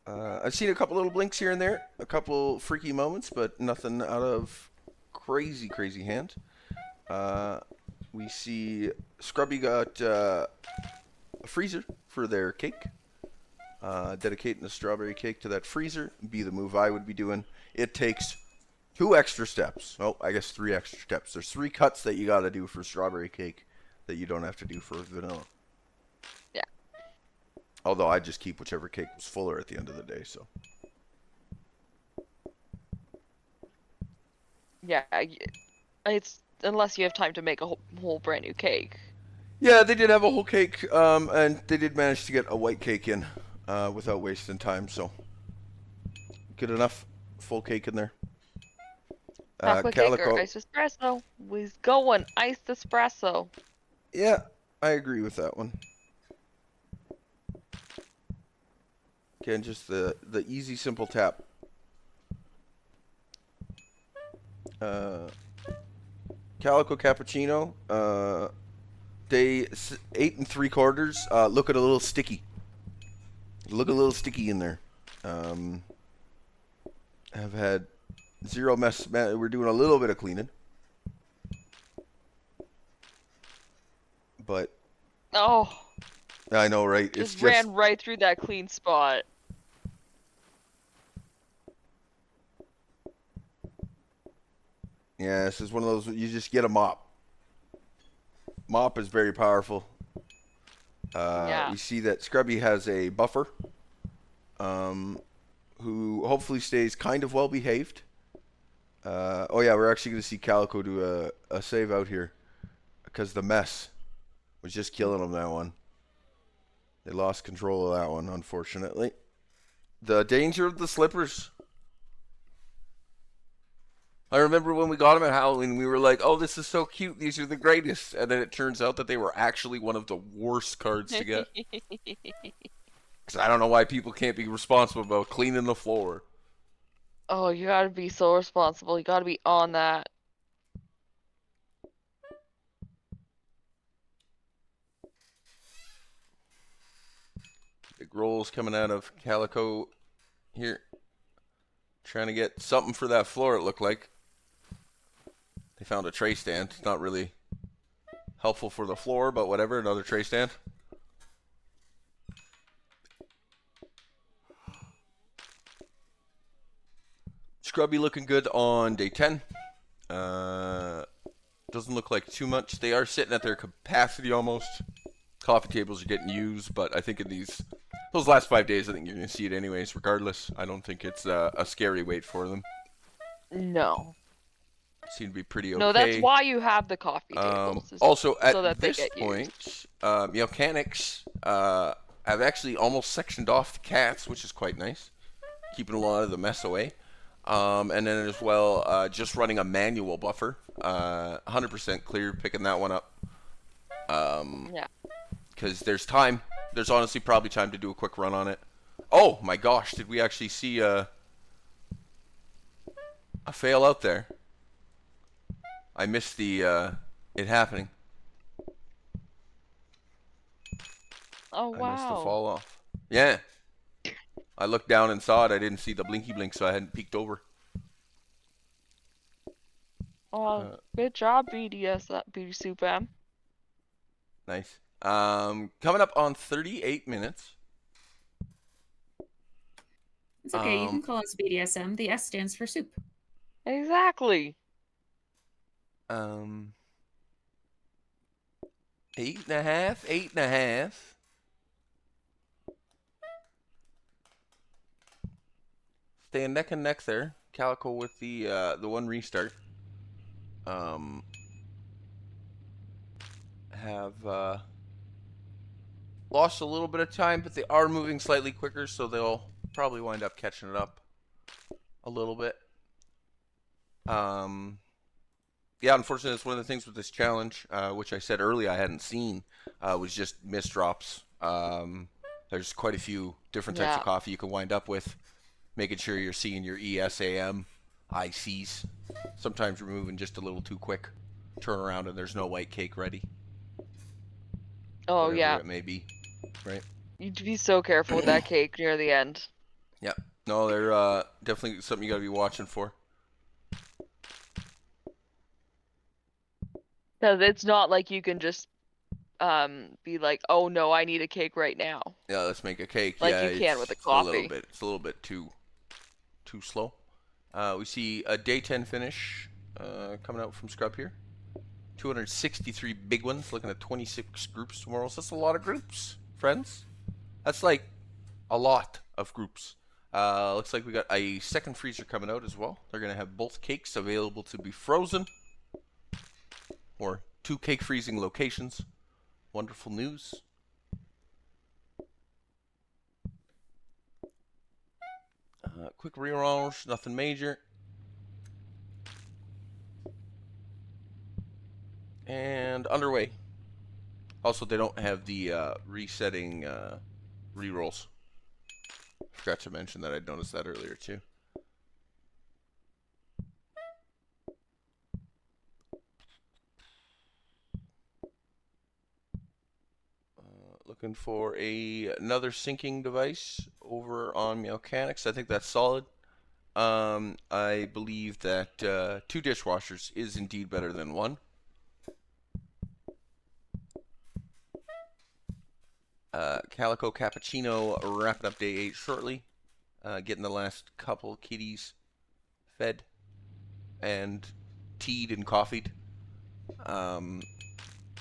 [SPEAKER 3] I've seen a couple little blinks here and there. A couple freaky moments, but nothing out of crazy, crazy hand. We see Scrubby got a freezer for their cake. Dedicating the strawberry cake to that freezer. Be the move I would be doing. It takes 2 extra steps. Oh, I guess 3 extra steps. There's 3 cuts that you gotta do for strawberry cake that you don't have to do for vanilla.
[SPEAKER 10] Yeah.
[SPEAKER 3] Although I just keep whichever cake was fuller at the end of the day, so.
[SPEAKER 10] Yeah, it's unless you have time to make a whole brand new cake.
[SPEAKER 3] Yeah, they did have a whole cake, and they did manage to get a white cake in without wasting time, so. Good enough. Full cake in there.
[SPEAKER 10] Chocolate cake
[SPEAKER 3] Calico.
[SPEAKER 10] or iced espresso? We's going iced espresso.
[SPEAKER 3] Yeah, I agree with that one. Again, just the easy, simple tap. Calico Cappuccino. Day 8 3/4. Look at a little sticky. Look a little sticky in there. Have had 0 mess. We're doing a little bit of cleaning. But
[SPEAKER 10] Oh,
[SPEAKER 3] I know, right?
[SPEAKER 10] just ran right through that clean spot.
[SPEAKER 3] Yeah, this is one of those, you just get a mop. Mop is very powerful.
[SPEAKER 10] Yeah.
[SPEAKER 3] We see that Scrubby has a buffer, who hopefully stays kind of well behaved. Oh yeah, we're actually going to see Calico do a save out here, because the mess was just killing them, that one. They lost control of that one, unfortunately. The danger of the slippers. I remember when we got them at Halloween, we were like, oh, this is so cute. These are the greatest. And then it turns out that they were actually one of the worst cards to get. Because I don't know why people can't be responsible about cleaning the floor.
[SPEAKER 10] Oh, you gotta be so responsible. You gotta be on that.
[SPEAKER 3] Big rolls coming out of Calico here. Trying to get something for that floor, it looked like. They found a tray stand. It's not really helpful for the floor, but whatever. Another tray stand. Scrubby looking good on day 10. Doesn't look like too much. They are sitting at their capacity almost. Coffee tables are getting used, but I think in those last 5 days, I think you're going to see it anyways, regardless. I don't think it's a scary wait for them.
[SPEAKER 10] No.
[SPEAKER 3] Seem to be pretty okay.
[SPEAKER 10] No, that's why you have the coffee tables.
[SPEAKER 3] Also, at
[SPEAKER 10] so that
[SPEAKER 3] this point, mechanics have actually almost sectioned off the cats, which is quite nice. Keeping a lot of the mess away. And then as well, just running a manual buffer. 100% clear, picking that one up.
[SPEAKER 10] Yeah.
[SPEAKER 3] Because there's time. There's honestly probably time to do a quick run on it. Oh my gosh, did we actually see a fail out there? I missed the it happening.
[SPEAKER 10] Oh, wow.
[SPEAKER 3] I missed the fall off. Yeah. I looked down and saw it. I didn't see the blinky blink, so I hadn't peeked over.
[SPEAKER 10] Oh, good job, BD Soup M.
[SPEAKER 3] Nice. Coming up on 38 minutes.
[SPEAKER 9] It's okay. You can call us BDSM. The S stands for soup.
[SPEAKER 10] Exactly.
[SPEAKER 3] 8.5, 8.5. Staying neck and neck there. Calico with the one restart. Have lost a little bit of time, but they are moving slightly quicker, so they'll probably wind up catching it up a little bit. Yeah, unfortunately, it's one of the things with this challenge, which I said earlier I hadn't seen, was just misdrops. There's quite a few different types of coffee you can wind up with, making sure you're seeing your ESAM, ICs. Sometimes you're moving just a little too quick. Turn around and there's no white cake ready.
[SPEAKER 10] Oh,
[SPEAKER 3] Whatever
[SPEAKER 10] yeah.
[SPEAKER 3] it may be, right?
[SPEAKER 10] You'd be so careful with that cake near the end.
[SPEAKER 3] Yeah. No, they're definitely something you gotta be watching for.
[SPEAKER 10] Because it's not like you can just be like, oh no, I need a cake right now.
[SPEAKER 3] Yeah, let's make a cake.
[SPEAKER 10] Like
[SPEAKER 3] yeah,
[SPEAKER 10] you can with a
[SPEAKER 3] it's
[SPEAKER 10] coffee.
[SPEAKER 3] It's a little bit too slow. We see a day 10 finish coming out from Scrub here. 263 big ones, looking at 26 groups tomorrow. So that's a lot of groups, friends. That's like a lot of groups. Looks like we got a second freezer coming out as well. They're going to have both cakes available to be frozen. Or 2 cake freezing locations. Wonderful news. Quick reroll, nothing major. And underway. Also, they don't have the resetting rerolls. Forgot to mention that. I noticed that earlier too. Looking for another syncing device over on Mechanics. I think that's solid. I believe that 2 dishwashers is indeed better than 1. Calico Cappuccino wrapping up day 8 shortly. Getting the last couple kitties fed and teed and coffeed.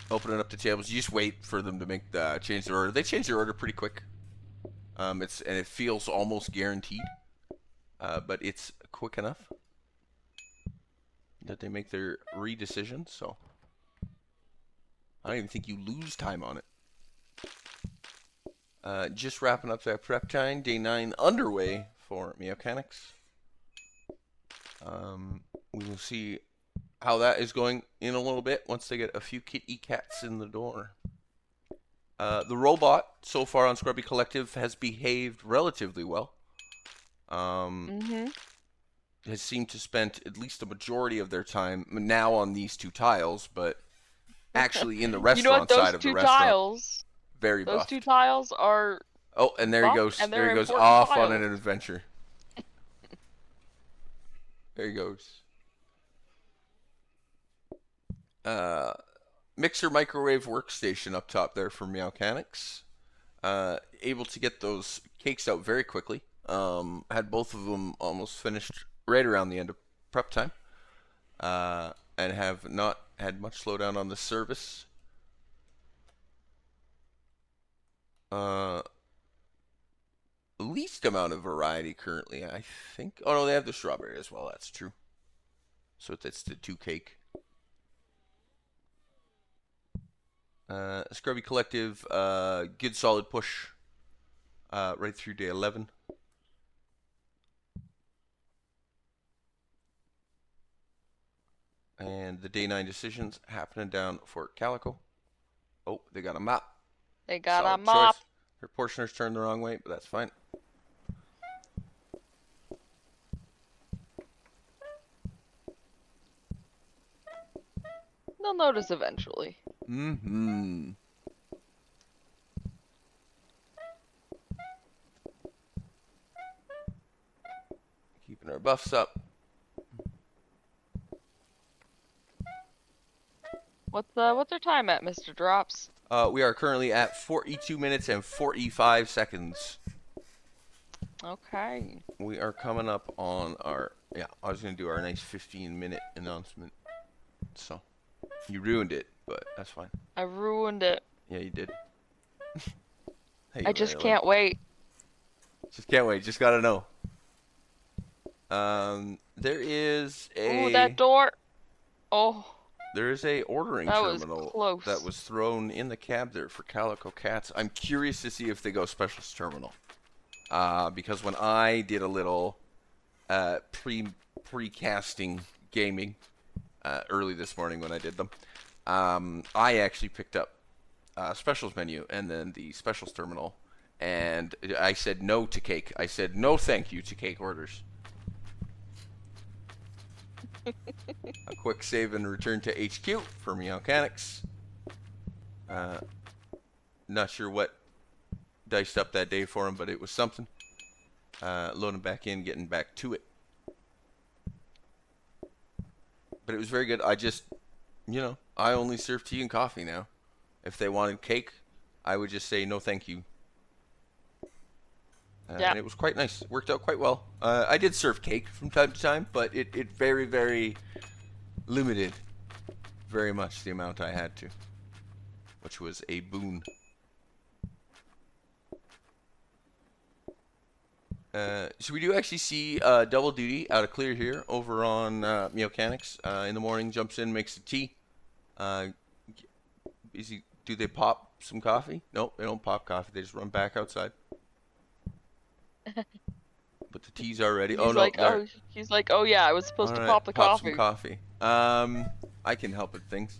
[SPEAKER 3] Opening up the tables. You just wait for them to make change their order. They change their order pretty quick. And it feels almost guaranteed. But it's quick enough that they make their re-decisions. So I don't even think you lose time on it. Just wrapping up that prep time. Day 9 underway for Mechanics. We will see how that is going in a little bit once they get a few kitty cats in the door. The robot so far on Scrubby Collective has behaved relatively well. Has seemed to spend at least the majority of their time now on these 2 tiles, but actually in the restaurant side of the restaurant. Very buff.
[SPEAKER 10] Those 2 tiles are.
[SPEAKER 3] Oh, and there he goes. There he goes off on an adventure. There he goes. Mixer microwave workstation up top there for Mechanics. Able to get those cakes out very quickly. Had both of them almost finished right around the end of prep time. And have not had much slowdown on the service. Least amount of variety currently, I think. Oh no, they have the strawberry as well. That's true. So that's the 2 cake. Scrubby Collective, good solid push right through day 11. And the day 9 decisions happening down for Calico. Oh, they got a mop.
[SPEAKER 10] They got a mop.
[SPEAKER 3] Choice. Her portioners turned the wrong way, but that's fine.
[SPEAKER 10] They'll notice eventually.
[SPEAKER 3] Mm-hmm. Keeping our buffs up.
[SPEAKER 10] What's our time at, Mr. Drops?
[SPEAKER 3] We are currently at 42 minutes and 45 seconds.
[SPEAKER 10] Okay.
[SPEAKER 3] We are coming up on our... Yeah, I was going to do our nice 15-minute announcement. So, you ruined it, but that's fine.
[SPEAKER 10] I ruined it.
[SPEAKER 3] Yeah, you did.
[SPEAKER 10] I just can't wait.
[SPEAKER 3] Just can't wait. Just gotta know. There is a...
[SPEAKER 10] Ooh, that door. Oh.
[SPEAKER 3] There is a ordering
[SPEAKER 10] That was
[SPEAKER 3] terminal
[SPEAKER 10] close.
[SPEAKER 3] that was thrown in the cab there for Calico Cats. I'm curious to see if they go specialist terminal. Because when I did a little pre-casting gaming early this morning when I did them, I actually picked up specials menu and then the specials terminal, and I said no to cake. I said no thank you to cake orders. A quick save and return to HQ for Mechanics. Not sure what diced up that day for him, but it was something. Loading back in, getting back to it. But it was very good. I just, I only serve tea and coffee now. If they wanted cake, I would just say no thank you.
[SPEAKER 10] Yeah.
[SPEAKER 3] And it was quite nice. Worked out quite well. I did serve cake from time to time, but it very, very limited very much the amount I had to, which was a boon. So we do actually see double duty out of clear here over on Mechanics. In the morning, jumps in, makes a tea. Do they pop some coffee? Nope, they don't pop coffee. They just run back outside. But the tea's are ready.
[SPEAKER 10] He's like, oh yeah, I was supposed to pop the
[SPEAKER 3] pop
[SPEAKER 10] coffee.
[SPEAKER 3] some coffee. I can help with things.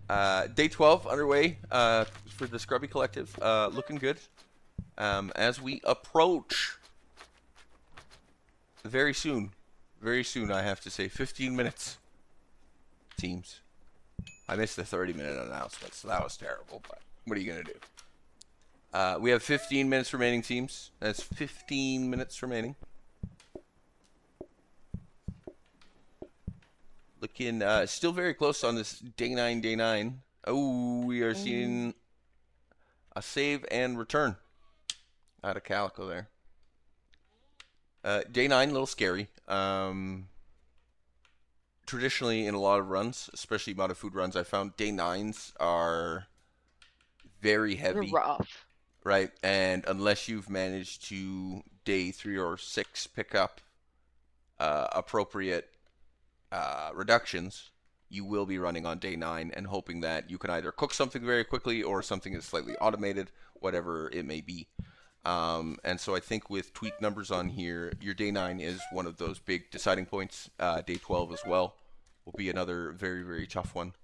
[SPEAKER 3] Day 12 underway for the Scrubby Collective. Looking good. As we approach very soon, I have to say, 15 minutes. Teams. I missed the 30-minute announcement, so that was terrible, but what are you going to do? We have 15 minutes remaining, teams. That's 15 minutes remaining. Looking still very close on this day 9. Oh, we are seeing a save and return out of Calico there. Day 9, a little scary. traditionally in a lot of runs, especially amount of food runs, I found day 9s are very
[SPEAKER 10] They're
[SPEAKER 3] heavy,
[SPEAKER 10] rough.
[SPEAKER 3] right? And unless you've managed to day 3 or 6 pick up appropriate reductions, you will be running on day 9 and hoping that you can either cook something very quickly or something is slightly automated, whatever it may be. And so I think with tweak numbers on here, your day 9 is one of those big deciding points. Day 12 as well will be another very, very tough one.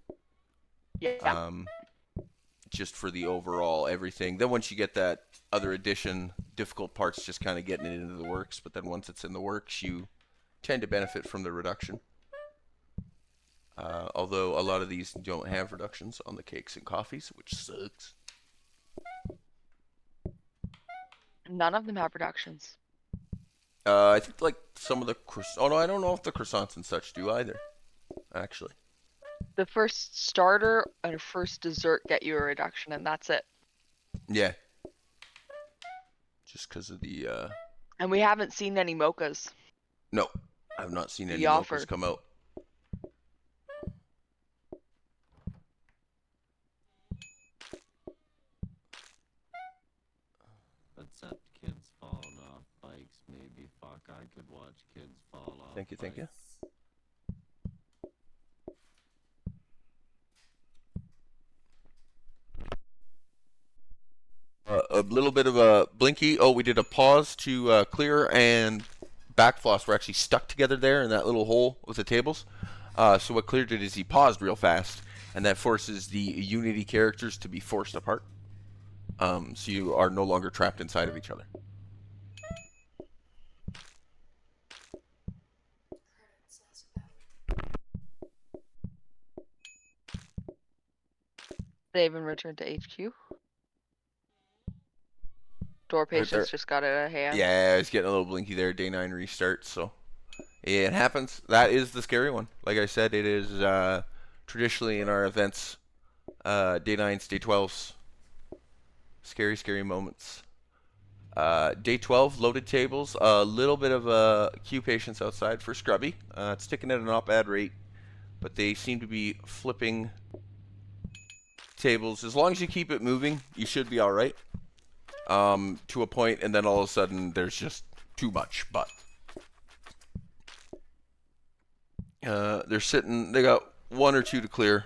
[SPEAKER 10] Yeah.
[SPEAKER 3] Just for the overall everything. Then once you get that other addition, difficult part's just kind of getting it into the works. But then once it's in the works, you tend to benefit from the reduction. Although a lot of these don't have reductions on the cakes and coffees, which sucks.
[SPEAKER 10] None of them have reductions.
[SPEAKER 3] I think like some of the oh no, I don't know if the croissants and such do either. Actually,
[SPEAKER 10] The first starter and first dessert get you a reduction, and that's it.
[SPEAKER 3] yeah. Just because of the
[SPEAKER 10] And we haven't seen any mochas.
[SPEAKER 3] no, I've not seen any
[SPEAKER 10] Be offered.
[SPEAKER 3] mochas come out.
[SPEAKER 11] Except kids falling off bikes, maybe. Fuck, I could watch kids fall off.
[SPEAKER 3] Thank you, thank you. A little bit of a blinky. Oh, we did a pause to clear, and back floss were actually stuck together there in that little hole with the tables. So what Clear did is he paused real fast, and that forces the Unity characters to be forced apart. So you are no longer trapped inside of each other.
[SPEAKER 10] They even returned to HQ. Door patients just got out of hand.
[SPEAKER 3] Yeah, it's getting a little blinky there. Day 9 restart, so it happens. That is the scary one. Like I said, it is traditionally in our events, day 9s, day 12s. Scary, scary moments. Day 12, loaded tables. A little bit of queue patience outside for Scrubby. It's ticking at a not bad rate, but they seem to be flipping tables. As long as you keep it moving, you should be all right. To a point, and then all of a sudden there's just too much. But they're sitting. They got 1 or 2 to clear.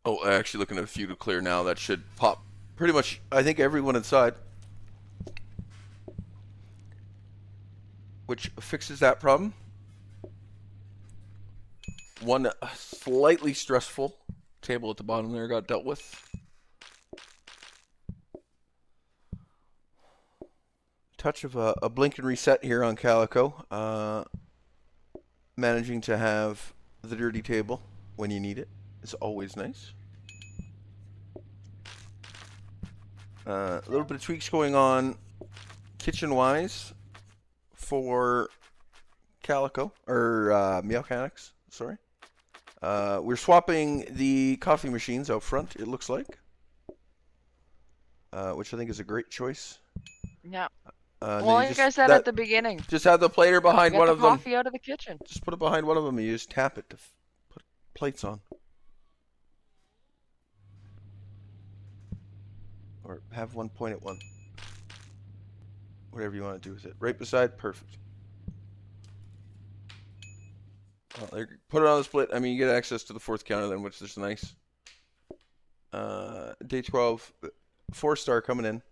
[SPEAKER 3] Oh, actually looking at a few to clear now. That should pop pretty much, I think, everyone inside. Which fixes that problem. One slightly stressful table at the bottom there got dealt with. Touch of a blink and reset here on Calico. Managing to have the dirty table when you need it is always nice. A little bit of tweaks going on kitchen-wise for Calico, or Meowcanics, sorry. We're swapping the coffee machines out front, it looks like. Which I think is a great choice.
[SPEAKER 10] Yeah.
[SPEAKER 3] Well,
[SPEAKER 10] like I said at the beginning.
[SPEAKER 3] Just have the plater behind one of them.
[SPEAKER 10] Get the coffee out of the kitchen.
[SPEAKER 3] Just put it behind one of them and you just tap it to put plates on. Or have one point at one. Whatever you want to do with it. Right beside, perfect. Put it on the split. I mean, you get access to the 4th counter then, which is nice. Day 12, 4-star coming in.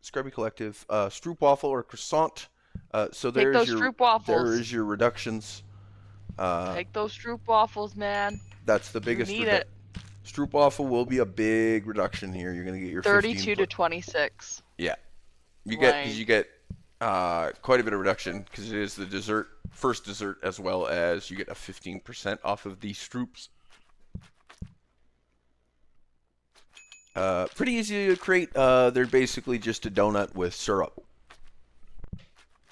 [SPEAKER 3] Scrubby Collective. Stroopwafel or croissant. So
[SPEAKER 10] Take those stroopwafels.
[SPEAKER 3] There is your reductions.
[SPEAKER 10] Take those stroopwafels, man.
[SPEAKER 3] That's the biggest.
[SPEAKER 10] You need it.
[SPEAKER 3] Stroopwafel will be a big reduction here. You're gonna get your
[SPEAKER 10] 32 to 26.
[SPEAKER 3] Yeah, you get quite a bit of reduction because it is the dessert, first dessert, as well as you get a 15% off of these stroops. Pretty easy to create. They're basically just a donut with syrup.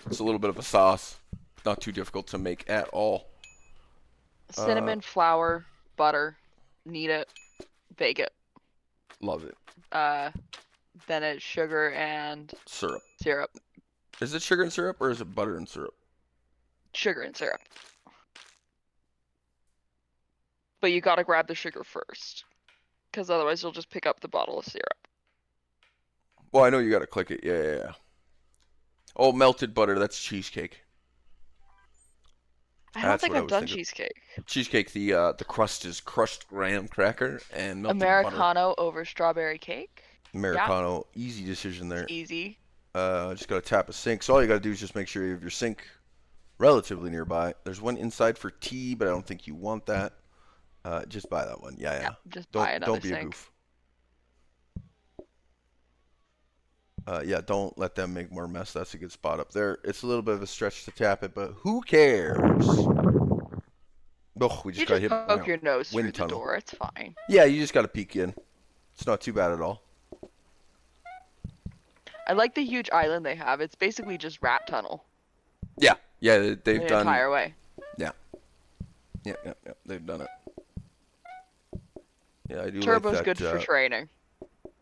[SPEAKER 3] It's a little bit of a sauce. Not too difficult to make at all.
[SPEAKER 10] Cinnamon, flour, butter. Knead it. Bake it.
[SPEAKER 3] Love it.
[SPEAKER 10] Then it's sugar and
[SPEAKER 3] syrup.
[SPEAKER 10] Syrup.
[SPEAKER 3] Is it sugar and syrup or is it butter and syrup?
[SPEAKER 10] sugar and syrup. But you gotta grab the sugar first, because otherwise you'll just pick up the bottle of syrup.
[SPEAKER 3] Well, I know you gotta click it. Yeah. Oh, melted butter. That's cheesecake.
[SPEAKER 10] I don't think I've done cheesecake.
[SPEAKER 3] Cheesecake, the crust is crushed graham cracker and melted butter.
[SPEAKER 10] Americano over strawberry cake.
[SPEAKER 3] Americano, easy decision there.
[SPEAKER 10] Easy.
[SPEAKER 3] Just gotta tap a sink. So all you gotta do is just make sure you have your sink relatively nearby. There's one inside for tea, but I don't think you want that. Just buy that one. Yeah.
[SPEAKER 10] Just buy another
[SPEAKER 3] Don't be
[SPEAKER 10] sink.
[SPEAKER 3] a goof. Yeah, don't let them make more mess. That's a good spot up there. It's a little bit of a stretch to tap it, but who cares? Oh, we just got hit.
[SPEAKER 10] Poke your nose through
[SPEAKER 3] wind
[SPEAKER 10] the
[SPEAKER 3] tunnel.
[SPEAKER 10] door. It's fine.
[SPEAKER 3] Yeah, you just gotta peek in. It's not too bad at all.
[SPEAKER 10] I like the huge island they have. It's basically just rat tunnel.
[SPEAKER 3] Yeah, they've
[SPEAKER 10] the
[SPEAKER 3] done
[SPEAKER 10] entire way.
[SPEAKER 3] Yeah. They've done it. Yeah, I do
[SPEAKER 10] Turbo's
[SPEAKER 3] like that.
[SPEAKER 10] good for training.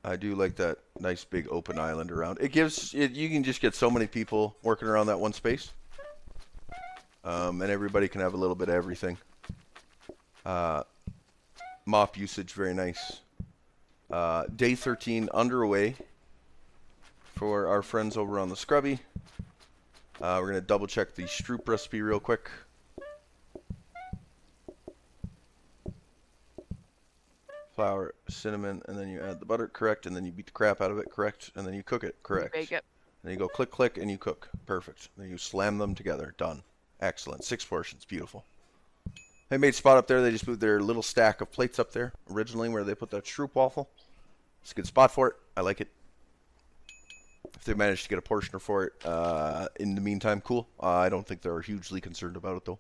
[SPEAKER 3] I do like that nice big open island around. It gives you can just get so many people working around that one space, and everybody can have a little bit of everything. Mop usage, very nice. Day 13 underway for our friends over on the Scrubby. We're gonna double check the Stroop recipe real quick. Flour, cinnamon, and then you add the butter, correct, and then you beat the crap out of it, correct, and then you cook it, correct.
[SPEAKER 10] Bake it.
[SPEAKER 3] And then you go click, click, and you cook. Perfect. Then you slam them together. Done. Excellent. 6 portions. Beautiful. They made spot up there. They just moved their little stack of plates up there originally where they put that Stroop waffle. It's a good spot for it. I like it. If they manage to get a portioner for it in the meantime, cool. I don't think they're hugely concerned about it, though.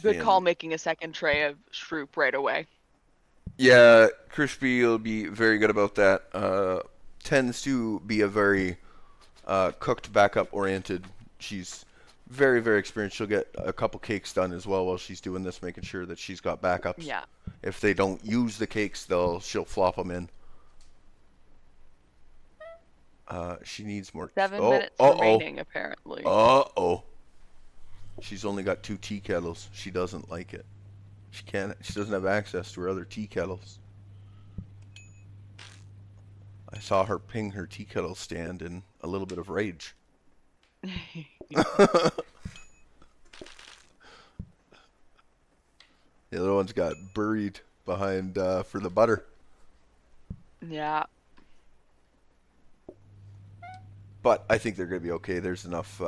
[SPEAKER 10] Good call making a second tray of Stroop right away.
[SPEAKER 3] Yeah, Crispy will be very good about that. Tends to be a very cooked backup oriented. She's very, very experienced. She'll get a couple cakes done as well while she's doing this, making sure that she's got backups.
[SPEAKER 10] Yeah.
[SPEAKER 3] If they don't use the cakes, she'll flop them in. She needs more.
[SPEAKER 10] 7 minutes remaining, apparently.
[SPEAKER 3] She's only got 2 tea kettles. She doesn't like it. She doesn't have access to her other tea kettles. I saw her ping her tea kettle stand in a little bit of rage. The other one's got buried behind for the butter.
[SPEAKER 10] Yeah.
[SPEAKER 3] But I think they're going to be okay. There's enough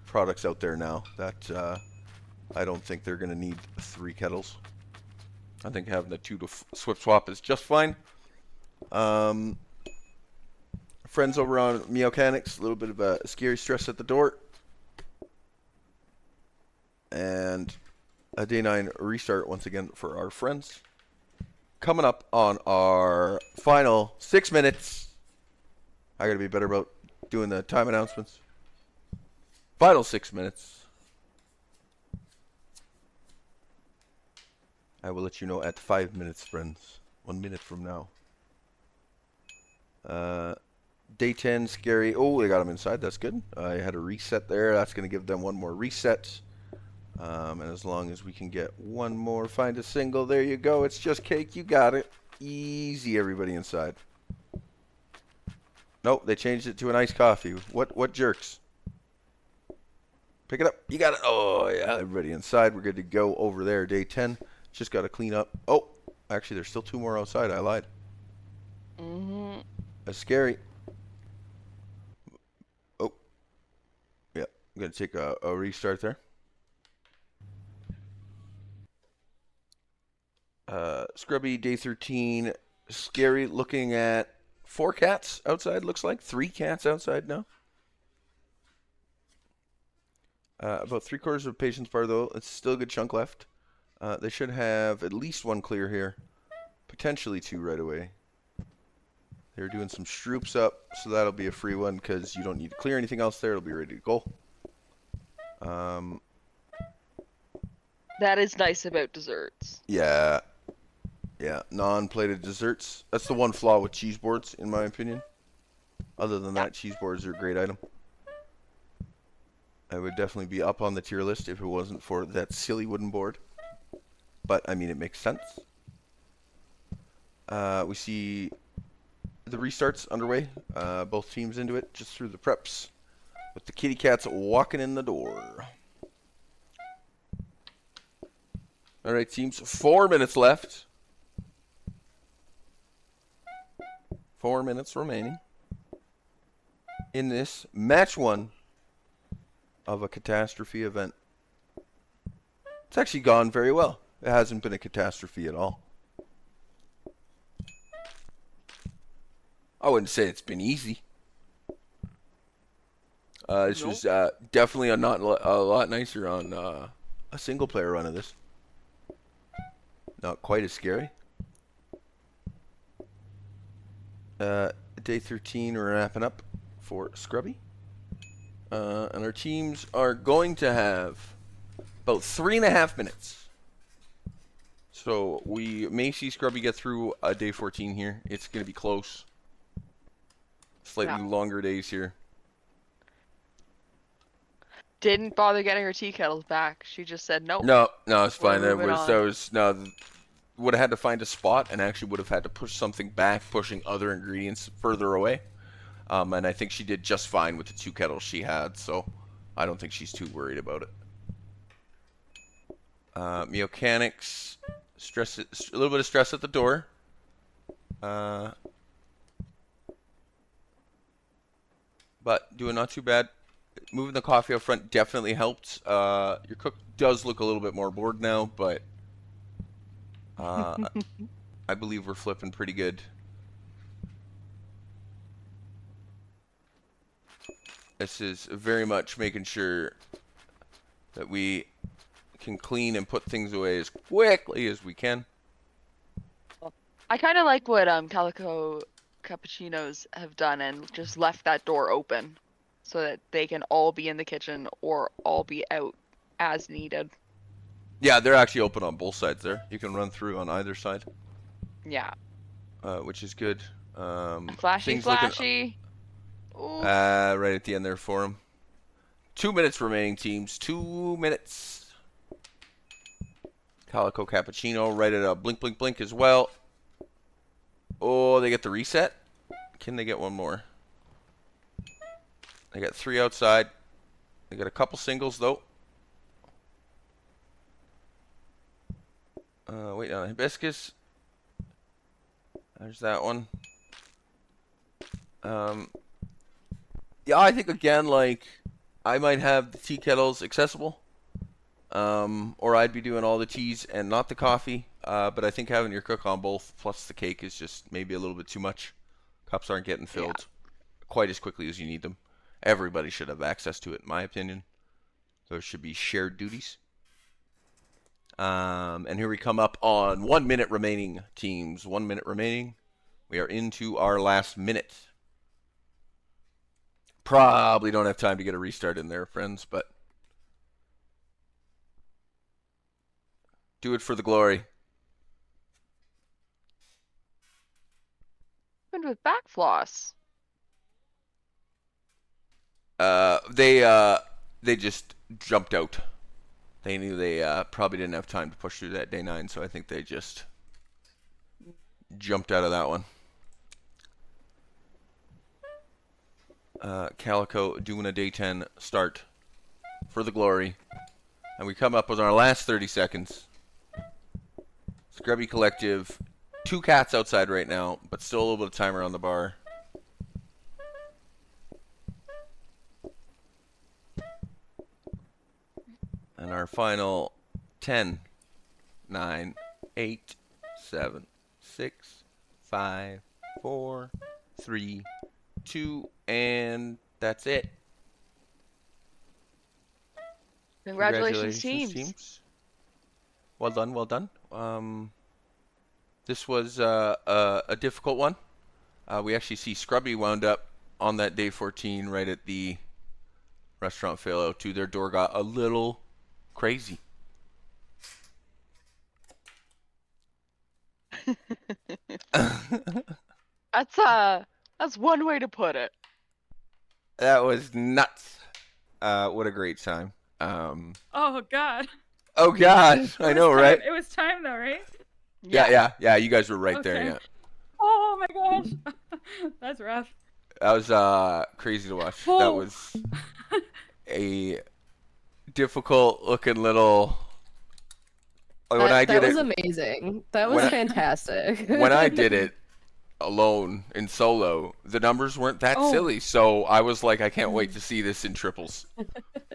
[SPEAKER 3] products out there now that I don't think they're going to need 3 kettles. I think having the 2 to swap is just fine. Friends over on Meowcanics, a little bit of a scary stress at the door. And a day 9 restart once again for our friends. Coming up on our final 6 minutes. I got to be better about doing the time announcements. Final 6 minutes. I will let you know at 5 minutes, friends. 1 minute from now. Day 10, scary. Oh, they got them inside. That's good. I had a reset there. That's going to give them one more reset. And as long as we can get one more, find a single. There you go. It's just cake. You got it. Easy, everybody inside. Nope, they changed it to an iced coffee. What jerks? Pick it up. You got it. Oh, yeah. Everybody inside. We're good to go over there. Day 10. Just got to clean up. Oh, actually, there's still 2 more outside. I lied. That's scary. Oh. Yeah. I'm going to take a restart there. Scrubby, day 13. Scary, looking at 4 cats outside, looks like. 3 cats outside now. About 3/4 of patience bar, though. It's still a good chunk left. They should have at least 1 clear here. Potentially 2 right away. They're doing some stroops up, so that'll be a free one because you don't need to clear anything else there. It'll be ready to go.
[SPEAKER 10] That is nice about desserts.
[SPEAKER 3] Yeah. Yeah, non-plated desserts. That's the one flaw with cheese boards, in my opinion. Other than that, cheese boards are a great item. I would definitely be up on the tier list if it wasn't for that silly wooden board. But, I mean, it makes sense. We see the restarts underway. Both teams into it, just through the preps. With the kitty cats walking in the door. Alright, teams. 4 minutes left. 4 minutes remaining in this match 1 of a catastrophe event. It's actually gone very well. It hasn't been a catastrophe at all. I wouldn't say it's been easy. This was definitely a lot nicer on a single player run of this. Not quite as scary. Day 13 we're wrapping up for Scrubby. And our teams are going to have about 3.5 minutes. So we may see Scrubby get through day 14 here. It's going to be close. Slightly longer days here.
[SPEAKER 10] Didn't bother getting her tea kettles back. She just said nope.
[SPEAKER 3] No, it's fine. Would have had to find a spot and actually would have had to push something back, pushing other ingredients further away. And I think she did just fine with the 2 kettles she had, so I don't think she's too worried about it. Mechanics, a little bit of stress at the door. But doing not too bad. Moving the coffee up front definitely helped. Your cook does look a little bit more bored now, but I believe we're flipping pretty good. This is very much making sure that we can clean and put things away as quickly as we can.
[SPEAKER 10] I kind of like what Calico Cappuccinos have done and just left that door open so that they can all be in the kitchen or all be out as needed.
[SPEAKER 3] Yeah, they're actually open on both sides there. You can run through on either side.
[SPEAKER 10] Yeah.
[SPEAKER 3] Which is good.
[SPEAKER 10] Flashy.
[SPEAKER 3] Right at the end there for him. 2 minutes remaining, teams. 2 minutes. Calico Cappuccino right at a blink, blink, blink as well. Oh, they get the reset. Can they get one more? They got 3 outside. They got a couple singles though. Wait on Hibiscus. There's that one. Yeah, I think again, like, I might have the tea kettles accessible. Or I'd be doing all the teas and not the coffee. But I think having your cook on both plus the cake is just maybe a little bit too much. Cups aren't getting filled quite as quickly as you need them. Everybody should have access to it, in my opinion. Those should be shared duties. And here we come up on 1 minute remaining, teams. 1 minute remaining. We are into our last minute. Probably don't have time to get a restart in there, friends, but do it for the glory.
[SPEAKER 10] What with back floss?
[SPEAKER 3] They just jumped out. They knew they probably didn't have time to push through that day 9, so I think they just jumped out of that one. Calico doing a day 10 start for the glory. And we come up with our last 30 seconds. Scrubby Collective. 2 cats outside right now, but still a little bit of timer on the bar. And our final 10, 9, 8, 7, 6, 5, 4, 3, 2, and that's it.
[SPEAKER 10] Congratulations teams.
[SPEAKER 3] Well done, well done. This was a difficult one. We actually see Scrubby wound up on that day 14 right at the restaurant fail out too. Their door got a little crazy.
[SPEAKER 10] That's one way to put it.
[SPEAKER 3] That was nuts. What a great time.
[SPEAKER 8] Oh God.
[SPEAKER 3] Oh God, I know,
[SPEAKER 8] time.
[SPEAKER 3] right?
[SPEAKER 8] It was time though, right?
[SPEAKER 3] Yeah. You guys were right
[SPEAKER 8] Okay.
[SPEAKER 3] there. Yeah.
[SPEAKER 8] Oh my gosh. That's rough.
[SPEAKER 3] That was crazy to watch. That
[SPEAKER 8] Oh.
[SPEAKER 3] was a difficult looking little.
[SPEAKER 1] That was amazing. That was fantastic.
[SPEAKER 3] When I did it alone in solo, the numbers weren't that silly. So I was like, I can't wait to see this in triples.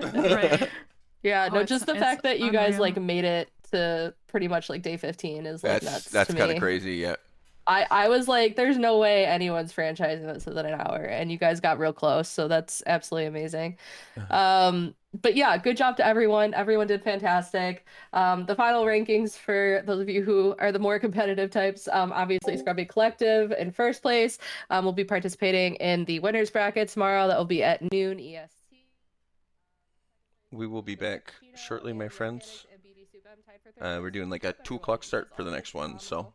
[SPEAKER 8] Right.
[SPEAKER 1] Yeah, no,
[SPEAKER 8] it's-
[SPEAKER 1] just the
[SPEAKER 8] it's
[SPEAKER 1] fact that you guys
[SPEAKER 8] unreal.
[SPEAKER 1] like made it to pretty much like day 15 is like nuts
[SPEAKER 3] That's
[SPEAKER 1] to
[SPEAKER 3] kind of
[SPEAKER 1] me.
[SPEAKER 3] crazy. Yeah.
[SPEAKER 1] I was like, there's no way anyone's franchising this within an hour, and you guys got real close, so that's absolutely amazing. But yeah, good job to everyone. Everyone did fantastic. The final rankings for those of you who are the more competitive types, obviously Scrubby Collective in first place. Will be participating in the winners bracket tomorrow. That will be at noon EST.
[SPEAKER 3] We will be back shortly, my friends. We're doing like a 2 o'clock start for the next one, so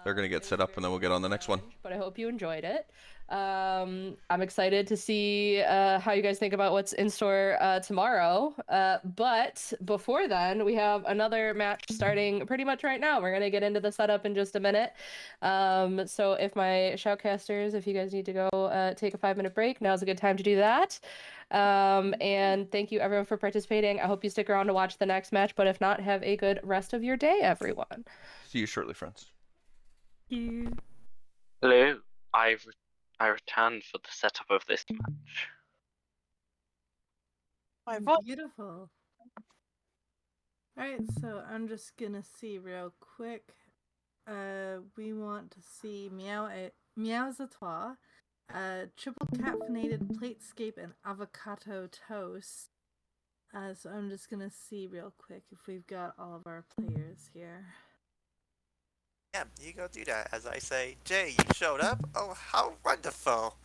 [SPEAKER 3] they're gonna get set up and then we'll get on the next one.
[SPEAKER 1] But I hope you enjoyed it. I'm excited to see how you guys think about what's in store tomorrow. But before then, we have another match starting pretty much right now. We're gonna get into the setup in just a minute. So if my shoutcasters, if you guys need to go take a 5-minute break, now's a good time to do that. And thank you everyone for participating. I hope you stick around to watch the next match, but if not, have a good rest of your day, everyone.
[SPEAKER 3] See you shortly, friends.
[SPEAKER 6] Hello, I returned for the setup of this match.
[SPEAKER 2] Beautiful. Alright, so I'm just gonna see real quick. We want to see Meowsatois, triple caffeinated platescape and avocado toast. So I'm just gonna see real quick if we've got all of our players here.
[SPEAKER 12] Yeah, you go do that. As I say, Jay, you showed up? Oh, how wonderful.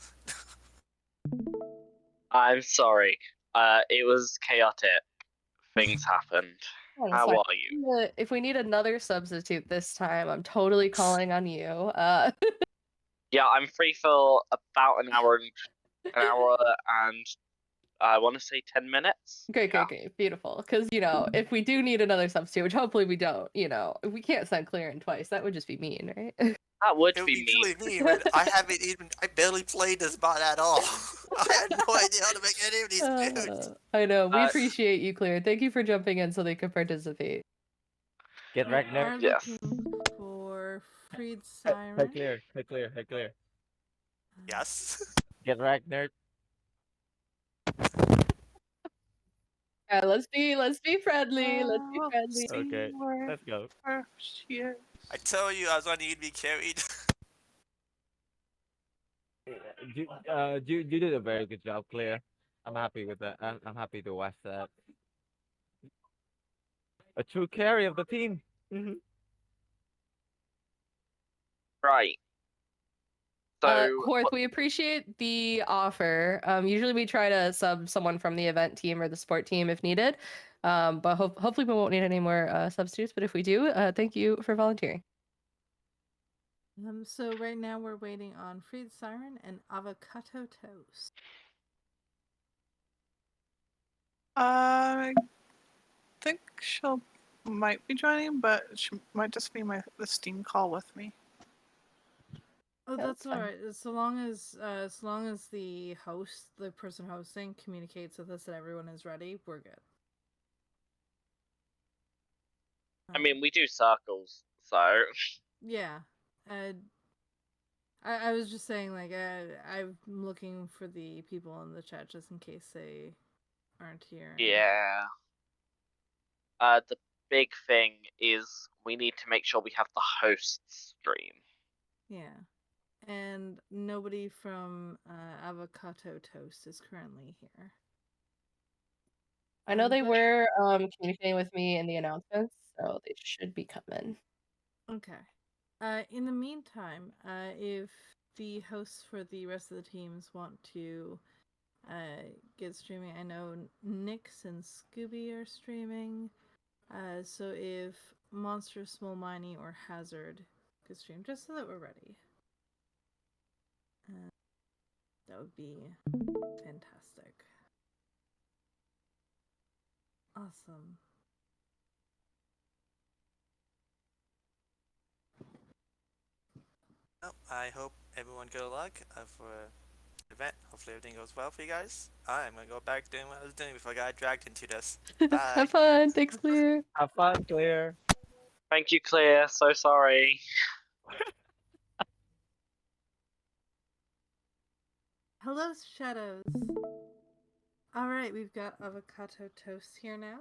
[SPEAKER 6] I'm sorry. It was chaotic. Things happened. How are you?
[SPEAKER 1] If we need another substitute this time, I'm totally calling on you.
[SPEAKER 6] Yeah, I'm free for about an hour and I want to say 10 minutes.
[SPEAKER 1] Great, beautiful. Because if we do need another substitute, which hopefully we don't, we can't send Clearin twice. That would just be mean, right?
[SPEAKER 6] That would
[SPEAKER 12] It
[SPEAKER 6] be
[SPEAKER 12] really mean, but I barely played this bot at all. I had no idea how to make any of these moves.
[SPEAKER 1] I know. We appreciate you, Clear. Thank you for jumping in so they could participate.
[SPEAKER 4] Get wrecked,
[SPEAKER 2] We are
[SPEAKER 6] Yes.
[SPEAKER 2] looking for Freed Siren.
[SPEAKER 4] Hey, clear.
[SPEAKER 12] Yes.
[SPEAKER 4] Get wrecked, nerd.
[SPEAKER 1] Yeah, let's be friendly. Let's be friendly.
[SPEAKER 4] Okay, let's go.
[SPEAKER 12] I tell you, I was going to need to be carried.
[SPEAKER 4] You did a very good job, Claire. I'm happy with that. I'm happy to watch that. A true carry of the team.
[SPEAKER 6] Right. So,
[SPEAKER 1] Horth, we appreciate the offer. Usually we try to sub someone from the event team or the sport team if needed. But hopefully we won't need any more substitutes. But if we do, thank you for volunteering.
[SPEAKER 2] So right now we're waiting on Freed Siren and avocado toast.
[SPEAKER 13] I think she'll might be joining, but she might just be the Steam call with me.
[SPEAKER 2] Oh, that's all right. So long as the host, the person hosting, communicates with us that everyone is ready, we're good.
[SPEAKER 6] I mean, we do circles, so.
[SPEAKER 2] Yeah. I was just saying, like, I'm looking for the people in the chat just in case they aren't here.
[SPEAKER 6] Yeah. The big thing is we need to make sure we have the host stream.
[SPEAKER 2] Yeah. And nobody from Avocado Toast is currently here.
[SPEAKER 1] I know they were communicating with me in the announcements, so they should be coming.
[SPEAKER 2] Okay. In the meantime, if the hosts for the rest of the teams want to get streaming, I know Nyx and Scooby are streaming. So if Monster, Small Miney, or Hazard good stream, just so that we're ready. That would be fantastic. Awesome.
[SPEAKER 12] Well, I hope everyone good luck for the event. Hopefully everything goes well for you guys. I'm gonna go back doing what I was doing before I got dragged into this. Bye.
[SPEAKER 1] Have fun. Thanks, Clear.
[SPEAKER 4] Have fun, Claire.
[SPEAKER 6] Thank you, Claire. So sorry.
[SPEAKER 2] Hello, Shadows. Alright, we've got avocado toast here now.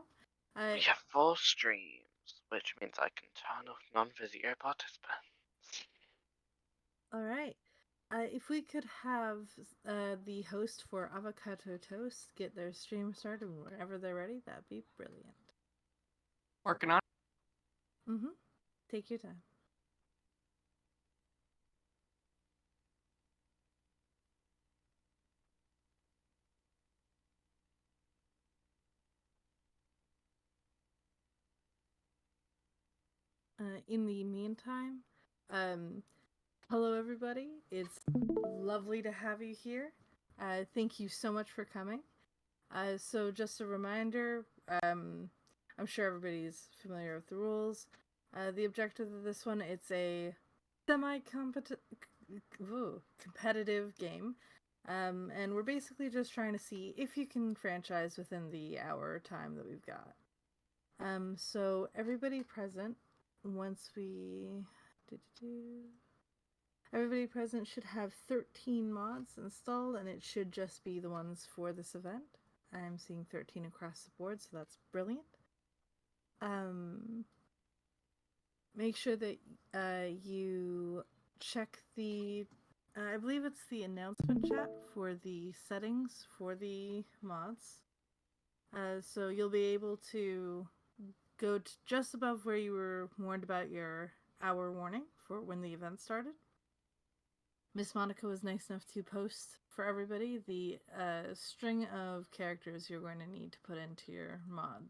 [SPEAKER 6] We have 4 streams, which means I can turn off non-video participants.
[SPEAKER 2] Alright. If we could have the host for avocado toast get their stream started whenever they're ready, that'd be brilliant.
[SPEAKER 14] Working on.
[SPEAKER 2] Mm-hmm. Take your time. In the meantime, hello everybody. It's lovely to have you here. Thank you so much for coming. So just a reminder, I'm sure everybody's familiar with the rules. The objective of this one, it's a competitive game. And we're basically just trying to see if you can franchise within the hour time that we've got. So everybody present, once we... Everybody present should have 13 mods installed, and it should just be the ones for this event. I'm seeing 13 across the board, so that's brilliant. Make sure that you check the... I believe it's the announcement chat for the settings for the mods. So you'll be able to go to just above where you were warned about your hour warning for when the event started. Miss Monica was nice enough to post for everybody the string of characters you're going to need to put into your mod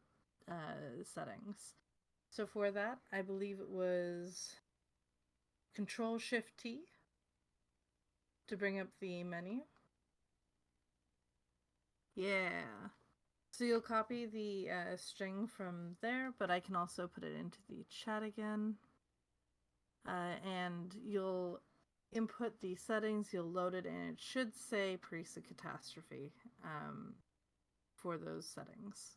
[SPEAKER 2] settings. So for that, I believe it was Control-Shift-T to bring up the menu. Yeah. So you'll copy the string from there, but I can also put it into the chat again. And you'll input the settings, you'll load it, and it should say Purrista Catastrophe for those settings.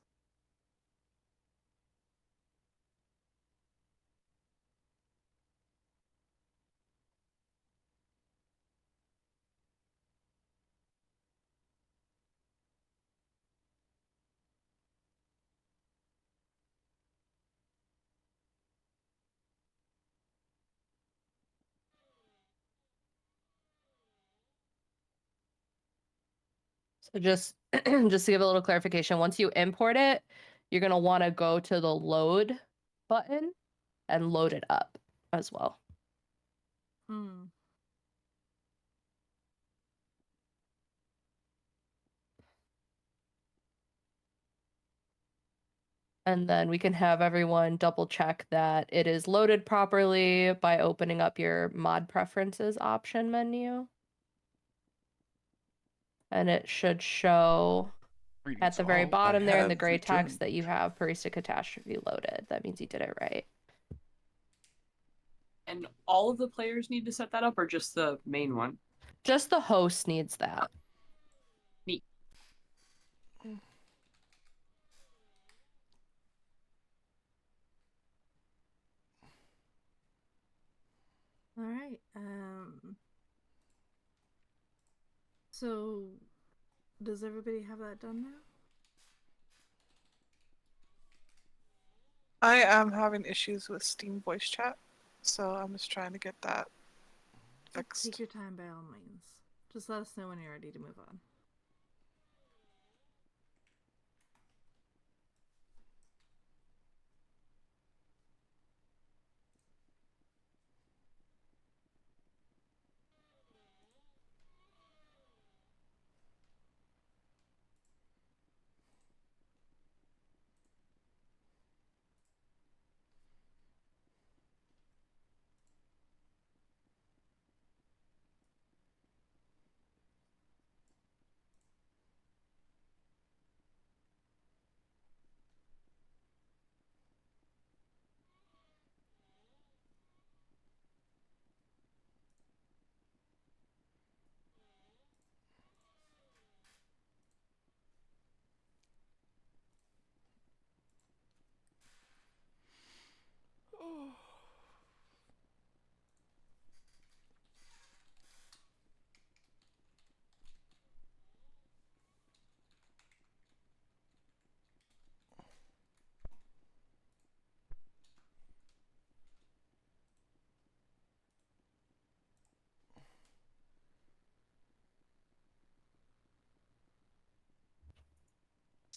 [SPEAKER 1] So just just to give a little clarification, once you import it, you're going to want to go to the load button and load it up as well. And then we can have everyone double check that it is loaded properly by opening up your mod preferences option menu. And it should show at the very bottom there in the gray text that you have Purrista Catastrophe loaded. That means you did it right.
[SPEAKER 14] And all of the players need to set that up, or just the main one?
[SPEAKER 1] Just the host needs that.
[SPEAKER 14] Neat.
[SPEAKER 2] All right. So, does everybody have that done now?
[SPEAKER 13] I am having issues with Steam voice chat, so I'm just trying to get that fixed.
[SPEAKER 2] Take your time by all means. Just let us know when you're ready to move on.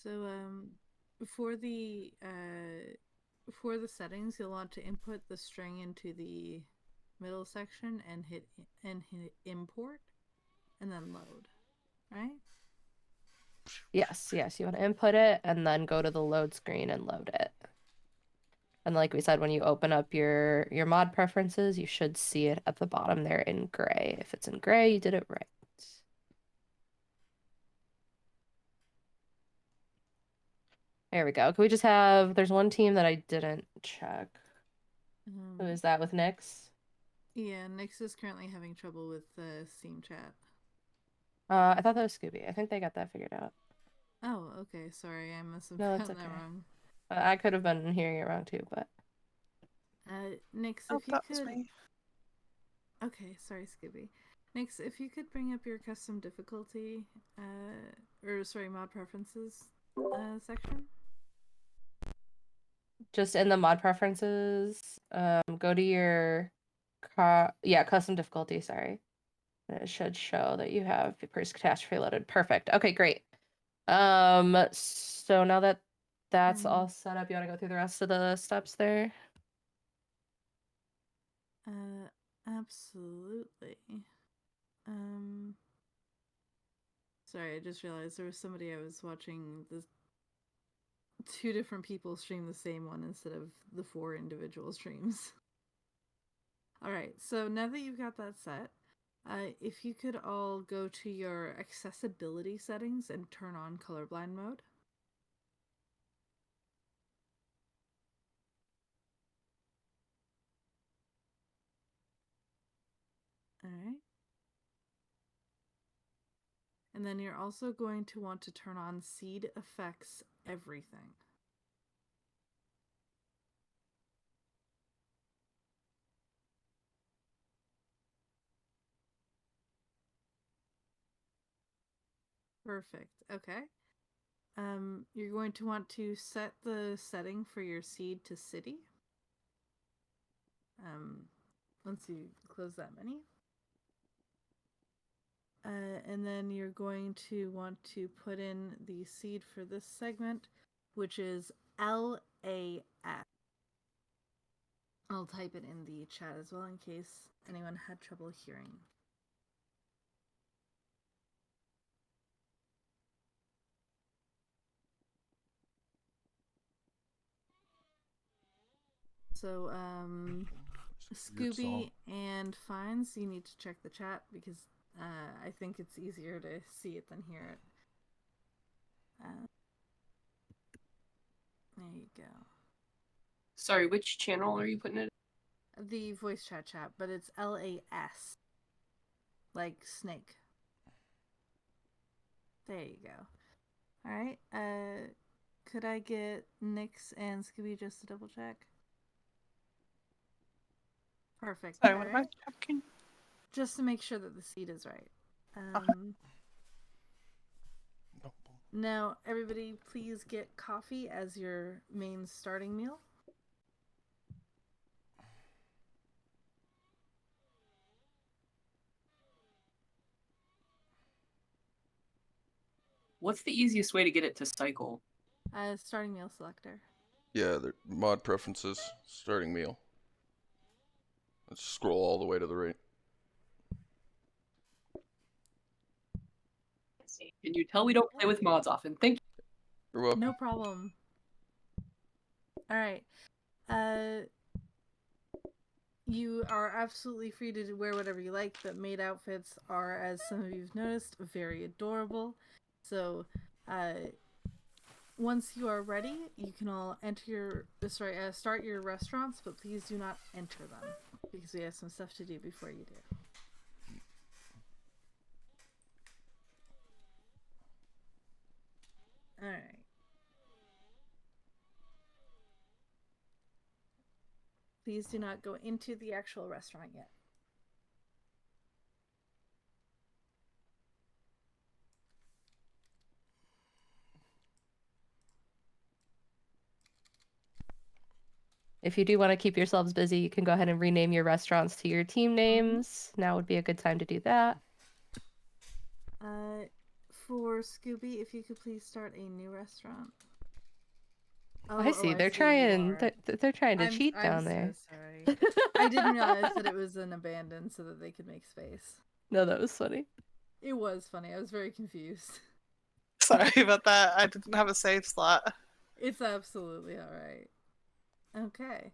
[SPEAKER 2] So for the settings, you'll want to input the string into the middle section and hit import, and then load. Right?
[SPEAKER 1] Yes, you want to input it and then go to the load screen and load it. And like we said, when you open up your mod preferences, you should see it at the bottom there in gray. If it's in gray, you did it right. There we go. Can we just have, there's one team that I didn't check. Who is that with Nyx?
[SPEAKER 2] Yeah, Nyx is currently having trouble with Steam chat.
[SPEAKER 1] I thought that was Scooby. I think they got that figured out.
[SPEAKER 2] Oh, okay. Sorry, I must have
[SPEAKER 1] No, it's
[SPEAKER 2] gotten
[SPEAKER 1] okay.
[SPEAKER 2] that wrong.
[SPEAKER 1] I could have been hearing it wrong too, but.
[SPEAKER 2] Nyx,
[SPEAKER 13] Oh,
[SPEAKER 2] if you
[SPEAKER 13] that was
[SPEAKER 2] could.
[SPEAKER 13] me.
[SPEAKER 2] Okay, sorry, Scooby. Nyx, if you could bring up your custom difficulty, mod preferences section.
[SPEAKER 1] Just in the mod preferences, go to your custom difficulty, sorry. And it should show that you have your Purrista Catastrophe loaded. Perfect. Okay, great. So now that that's all set up, you want to go through the rest of the steps there?
[SPEAKER 2] Absolutely. Sorry, I just realized there was somebody I was watching the 2 different people stream the same one instead of the 4 individual streams. Alright, so now that you've got that set, if you could all go to your accessibility settings and turn on colorblind mode. Alright. And then you're also going to want to turn on seed effects everything. Perfect. Okay. You're going to want to set the setting for your seed to city. Once you close that menu. And then you're going to want to put in the seed for this segment, which is LAS. I'll type it in the chat as well in case anyone had trouble hearing. So, Scooby and Fines, you need to check the chat because I think it's easier to see it than hear it. There you go.
[SPEAKER 14] Sorry, which channel are you putting it?
[SPEAKER 2] The voice chat, but it's LAS. Like snake. There you go. Alright, could I get Nyx and Scooby just to double check? Perfect.
[SPEAKER 13] Sorry, what am I checking?
[SPEAKER 2] Just to make sure that the seed is right. Now, everybody, please get coffee as your main starting meal.
[SPEAKER 14] What's the easiest way to get it to cycle?
[SPEAKER 2] Starting meal selector.
[SPEAKER 3] Yeah, the mod preferences, starting meal. Let's scroll all the way to the right.
[SPEAKER 14] Can you tell we don't play with mods often? Thank you.
[SPEAKER 3] You're welcome.
[SPEAKER 2] No problem. Alright. You are absolutely free to wear whatever you like, but maid outfits are, as some of you've noticed, very adorable. So, once you are ready, you can all enter start your restaurants, but please do not enter them, because we have some stuff to do before you do. Alright. Please do not go into the actual restaurant yet.
[SPEAKER 1] If you do want to keep yourselves busy, you can go ahead and rename your restaurants to your team names. Now would be a good time to do that.
[SPEAKER 2] for Scooby, if you could please start a new restaurant.
[SPEAKER 1] I see. They're
[SPEAKER 2] you
[SPEAKER 1] trying.
[SPEAKER 2] are.
[SPEAKER 1] They're trying to cheat
[SPEAKER 2] I'm
[SPEAKER 1] down
[SPEAKER 2] so
[SPEAKER 1] there.
[SPEAKER 2] sorry. I didn't realize that it was an abandoned so that they could make space.
[SPEAKER 1] No, that was funny.
[SPEAKER 2] It was funny. I was very confused.
[SPEAKER 13] Sorry about that. I didn't have a save slot.
[SPEAKER 2] It's absolutely all right. Okay.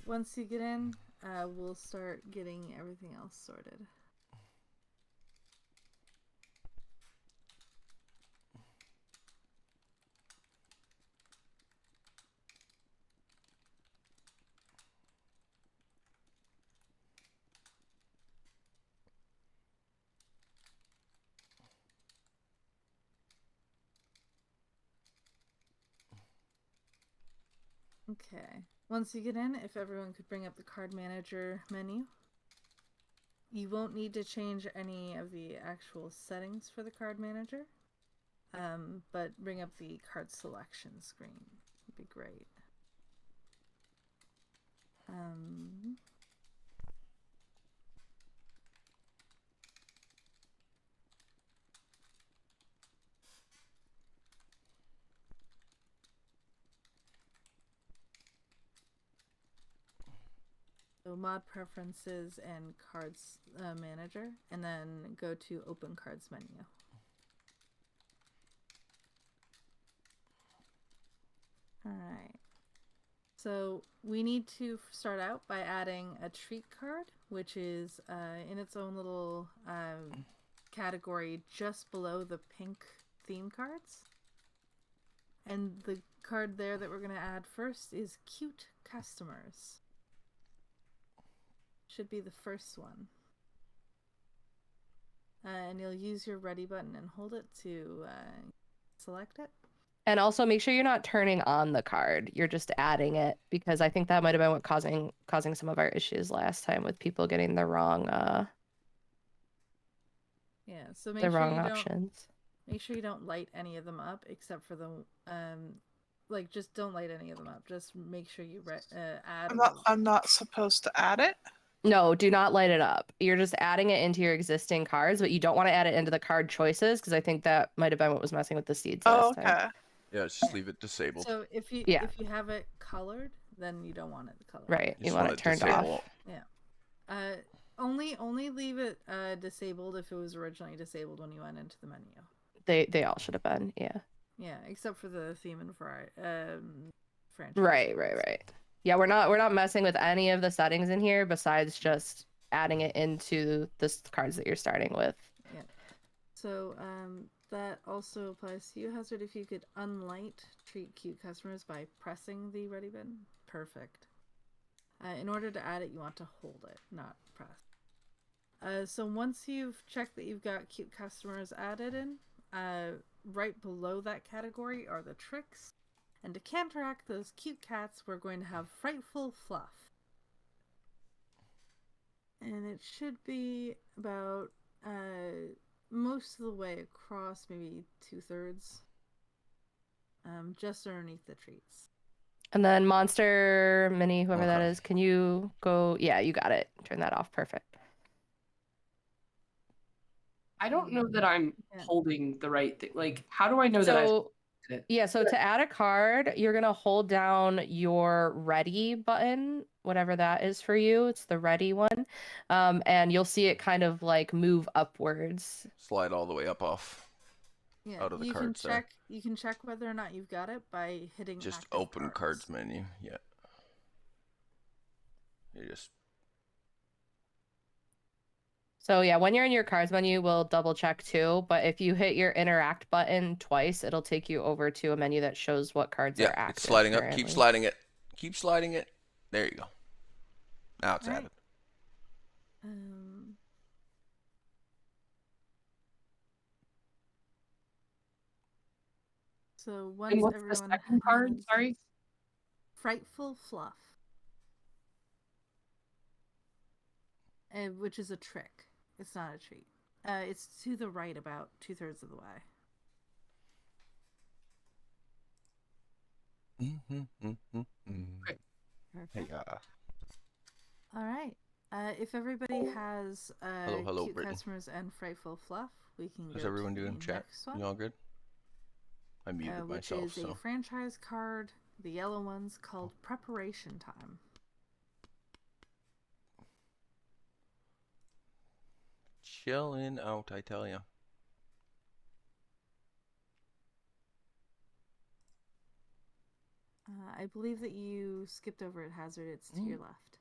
[SPEAKER 2] Once you get in, we'll start getting everything else sorted. Okay. Once you get in, if everyone could bring up the card manager menu. You won't need to change any of the actual settings for the card manager. But bring up the card selection screen. Would be great. So mod preferences and cards manager, and then go to open cards menu. Alright. So we need to start out by adding a treat card, which is in its own little category just below the pink theme cards. And the card there that we're going to add first is Cute Customers. Should be the first one. And you'll use your ready button and hold it to select it.
[SPEAKER 1] And also make sure you're not turning on the card. You're just adding it, because I think that might have been what causing some of our issues last time with people getting the wrong
[SPEAKER 2] So make
[SPEAKER 1] the
[SPEAKER 2] sure
[SPEAKER 1] wrong
[SPEAKER 2] you
[SPEAKER 1] options.
[SPEAKER 2] Make sure you don't light any of them up except for the like just don't light any of them up. Just make sure you add.
[SPEAKER 13] I'm not supposed to add it.
[SPEAKER 1] No, do not light it up. You're just adding it into your existing cards, but you don't want to add it into the card choices, because I think that might have been what was messing with the seeds last time.
[SPEAKER 3] Yeah, just leave it disabled.
[SPEAKER 2] So if you have it colored, then you don't want it colored.
[SPEAKER 1] Right, you want it turned off.
[SPEAKER 2] Yeah. Only leave it disabled if it was originally disabled when you went into the menu.
[SPEAKER 1] They all should have been, yeah.
[SPEAKER 2] Yeah, except for the theme and franchise.
[SPEAKER 1] Right. Yeah, we're not messing with any of the settings in here besides just adding it into the cards that you're starting with.
[SPEAKER 2] Yeah. So that also applies to you, Hazard. If you could unlight Treat Cute Customers by pressing the ready button. Perfect. In order to add it, you want to hold it, not press. So once you've checked that you've got Cute Customers added in, right below that category are the tricks. And to counteract those cute cats, we're going to have Frightful Fluff. And it should be about most of the way across, maybe 2/3, just underneath the treats.
[SPEAKER 1] And then Monster Mini, whoever that is, can you go? Yeah, you got it. Turn that off. Perfect.
[SPEAKER 14] I don't know that I'm holding the right thing. Like, how do I know that I did it?
[SPEAKER 1] Yeah, so to add a card, you're going to hold down your ready button, whatever that is for you. It's the ready one. And you'll see it kind of like move upwards.
[SPEAKER 3] Slide all the way up off.
[SPEAKER 2] Yeah,
[SPEAKER 3] out of the
[SPEAKER 2] you
[SPEAKER 3] cards
[SPEAKER 2] can
[SPEAKER 3] there.
[SPEAKER 2] check. You can check whether or not you've got it by hitting
[SPEAKER 3] Just
[SPEAKER 2] active
[SPEAKER 3] open cards menu. Yeah. You just.
[SPEAKER 1] So yeah, when you're in your cards menu, we'll double check too. But if you hit your interact button twice, it'll take you over to a menu that shows what cards are active.
[SPEAKER 3] It's sliding up.
[SPEAKER 1] currently.
[SPEAKER 3] Keep sliding it. Keep sliding it. There you go. Now it's
[SPEAKER 2] All
[SPEAKER 3] added.
[SPEAKER 2] So once
[SPEAKER 14] And what's
[SPEAKER 2] everyone
[SPEAKER 14] the second card?
[SPEAKER 2] has
[SPEAKER 14] Sorry.
[SPEAKER 2] Frightful Fluff, which is a trick. It's not a treat. It's to the right about 2/3 of the way.
[SPEAKER 3] Hey,
[SPEAKER 2] All right. If everybody has
[SPEAKER 3] hello,
[SPEAKER 2] cute
[SPEAKER 3] Brittany.
[SPEAKER 2] customers and frightful fluff, we can
[SPEAKER 3] How's
[SPEAKER 2] go
[SPEAKER 3] everyone
[SPEAKER 2] to
[SPEAKER 3] doing?
[SPEAKER 2] the
[SPEAKER 3] Chat?
[SPEAKER 2] next one.
[SPEAKER 3] You all good? I muted
[SPEAKER 2] Which
[SPEAKER 3] myself,
[SPEAKER 2] is a
[SPEAKER 3] so.
[SPEAKER 2] franchise card, the yellow one's called Preparation Time.
[SPEAKER 3] Chilling out, I tell ya.
[SPEAKER 2] I believe that you skipped over at Hazard. It's to your left.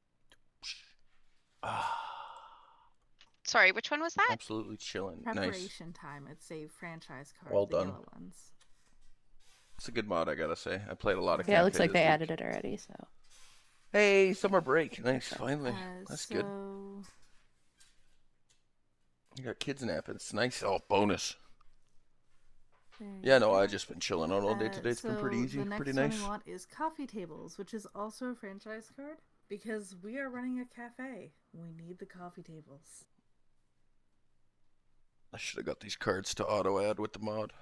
[SPEAKER 15] Sorry, which one was that?
[SPEAKER 3] Absolutely chilling. Nice.
[SPEAKER 2] Preparation Time. It's a franchise card.
[SPEAKER 3] Well
[SPEAKER 2] the
[SPEAKER 3] done.
[SPEAKER 2] Yellow ones.
[SPEAKER 3] It's a good mod, I gotta say. I played a lot of
[SPEAKER 1] Yeah, it looks
[SPEAKER 3] campaign
[SPEAKER 1] like they
[SPEAKER 3] this week.
[SPEAKER 1] added it already, so.
[SPEAKER 3] Hey, summer break. Nice, finally. That's good. You got kids napping. It's nice. Oh, bonus. Yeah, no, I've just been chilling out all day today. It's been pretty easy,
[SPEAKER 2] The next
[SPEAKER 3] pretty
[SPEAKER 2] one
[SPEAKER 3] nice.
[SPEAKER 2] we want is Coffee Tables, which is also a franchise card because we are running a cafe. We need the coffee tables.
[SPEAKER 3] I should have got these cards to auto add with the mod.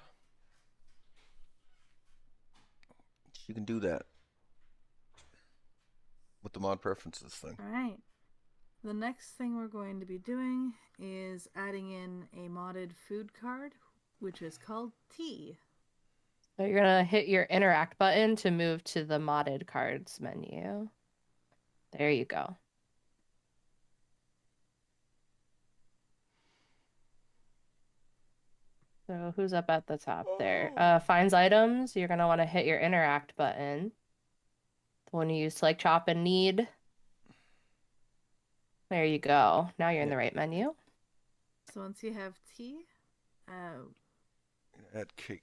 [SPEAKER 3] You can do that with the mod preferences thing.
[SPEAKER 2] All right. The next thing we're going to be doing is adding in a modded food card, which is called Tea.
[SPEAKER 1] So you're gonna hit your interact button to move to the modded cards menu. There you go. So who's up at the top there? Finds items. You're gonna want to hit your interact button. The one you use to like chop and knead. There you go. Now you're in the right menu.
[SPEAKER 2] So once you have tea,
[SPEAKER 3] Add cake.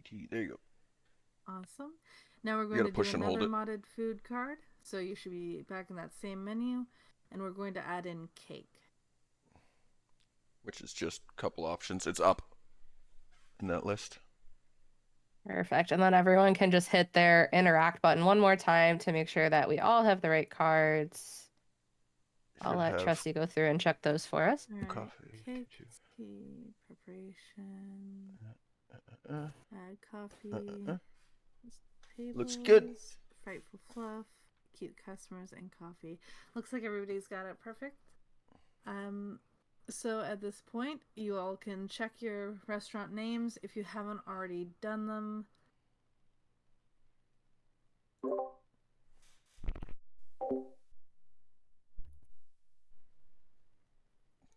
[SPEAKER 3] T. There you go.
[SPEAKER 2] awesome. Now we're going to do another modded food card. So you should be back in that same menu, and we're going to add in cake.
[SPEAKER 3] Which is just a couple options. It's up in that list.
[SPEAKER 1] Perfect. And then everyone can just hit their interact button one more time to make sure that we all have the right cards. I'll let Trusty go through and check those for us.
[SPEAKER 2] All right. Coffee, cake, tea, preparation, add coffee, tables,
[SPEAKER 3] looks good.
[SPEAKER 2] Frightful fluff, cute customers, and coffee. Looks like everybody's got it perfect. So at this point, you all can check your restaurant names if you haven't already done them.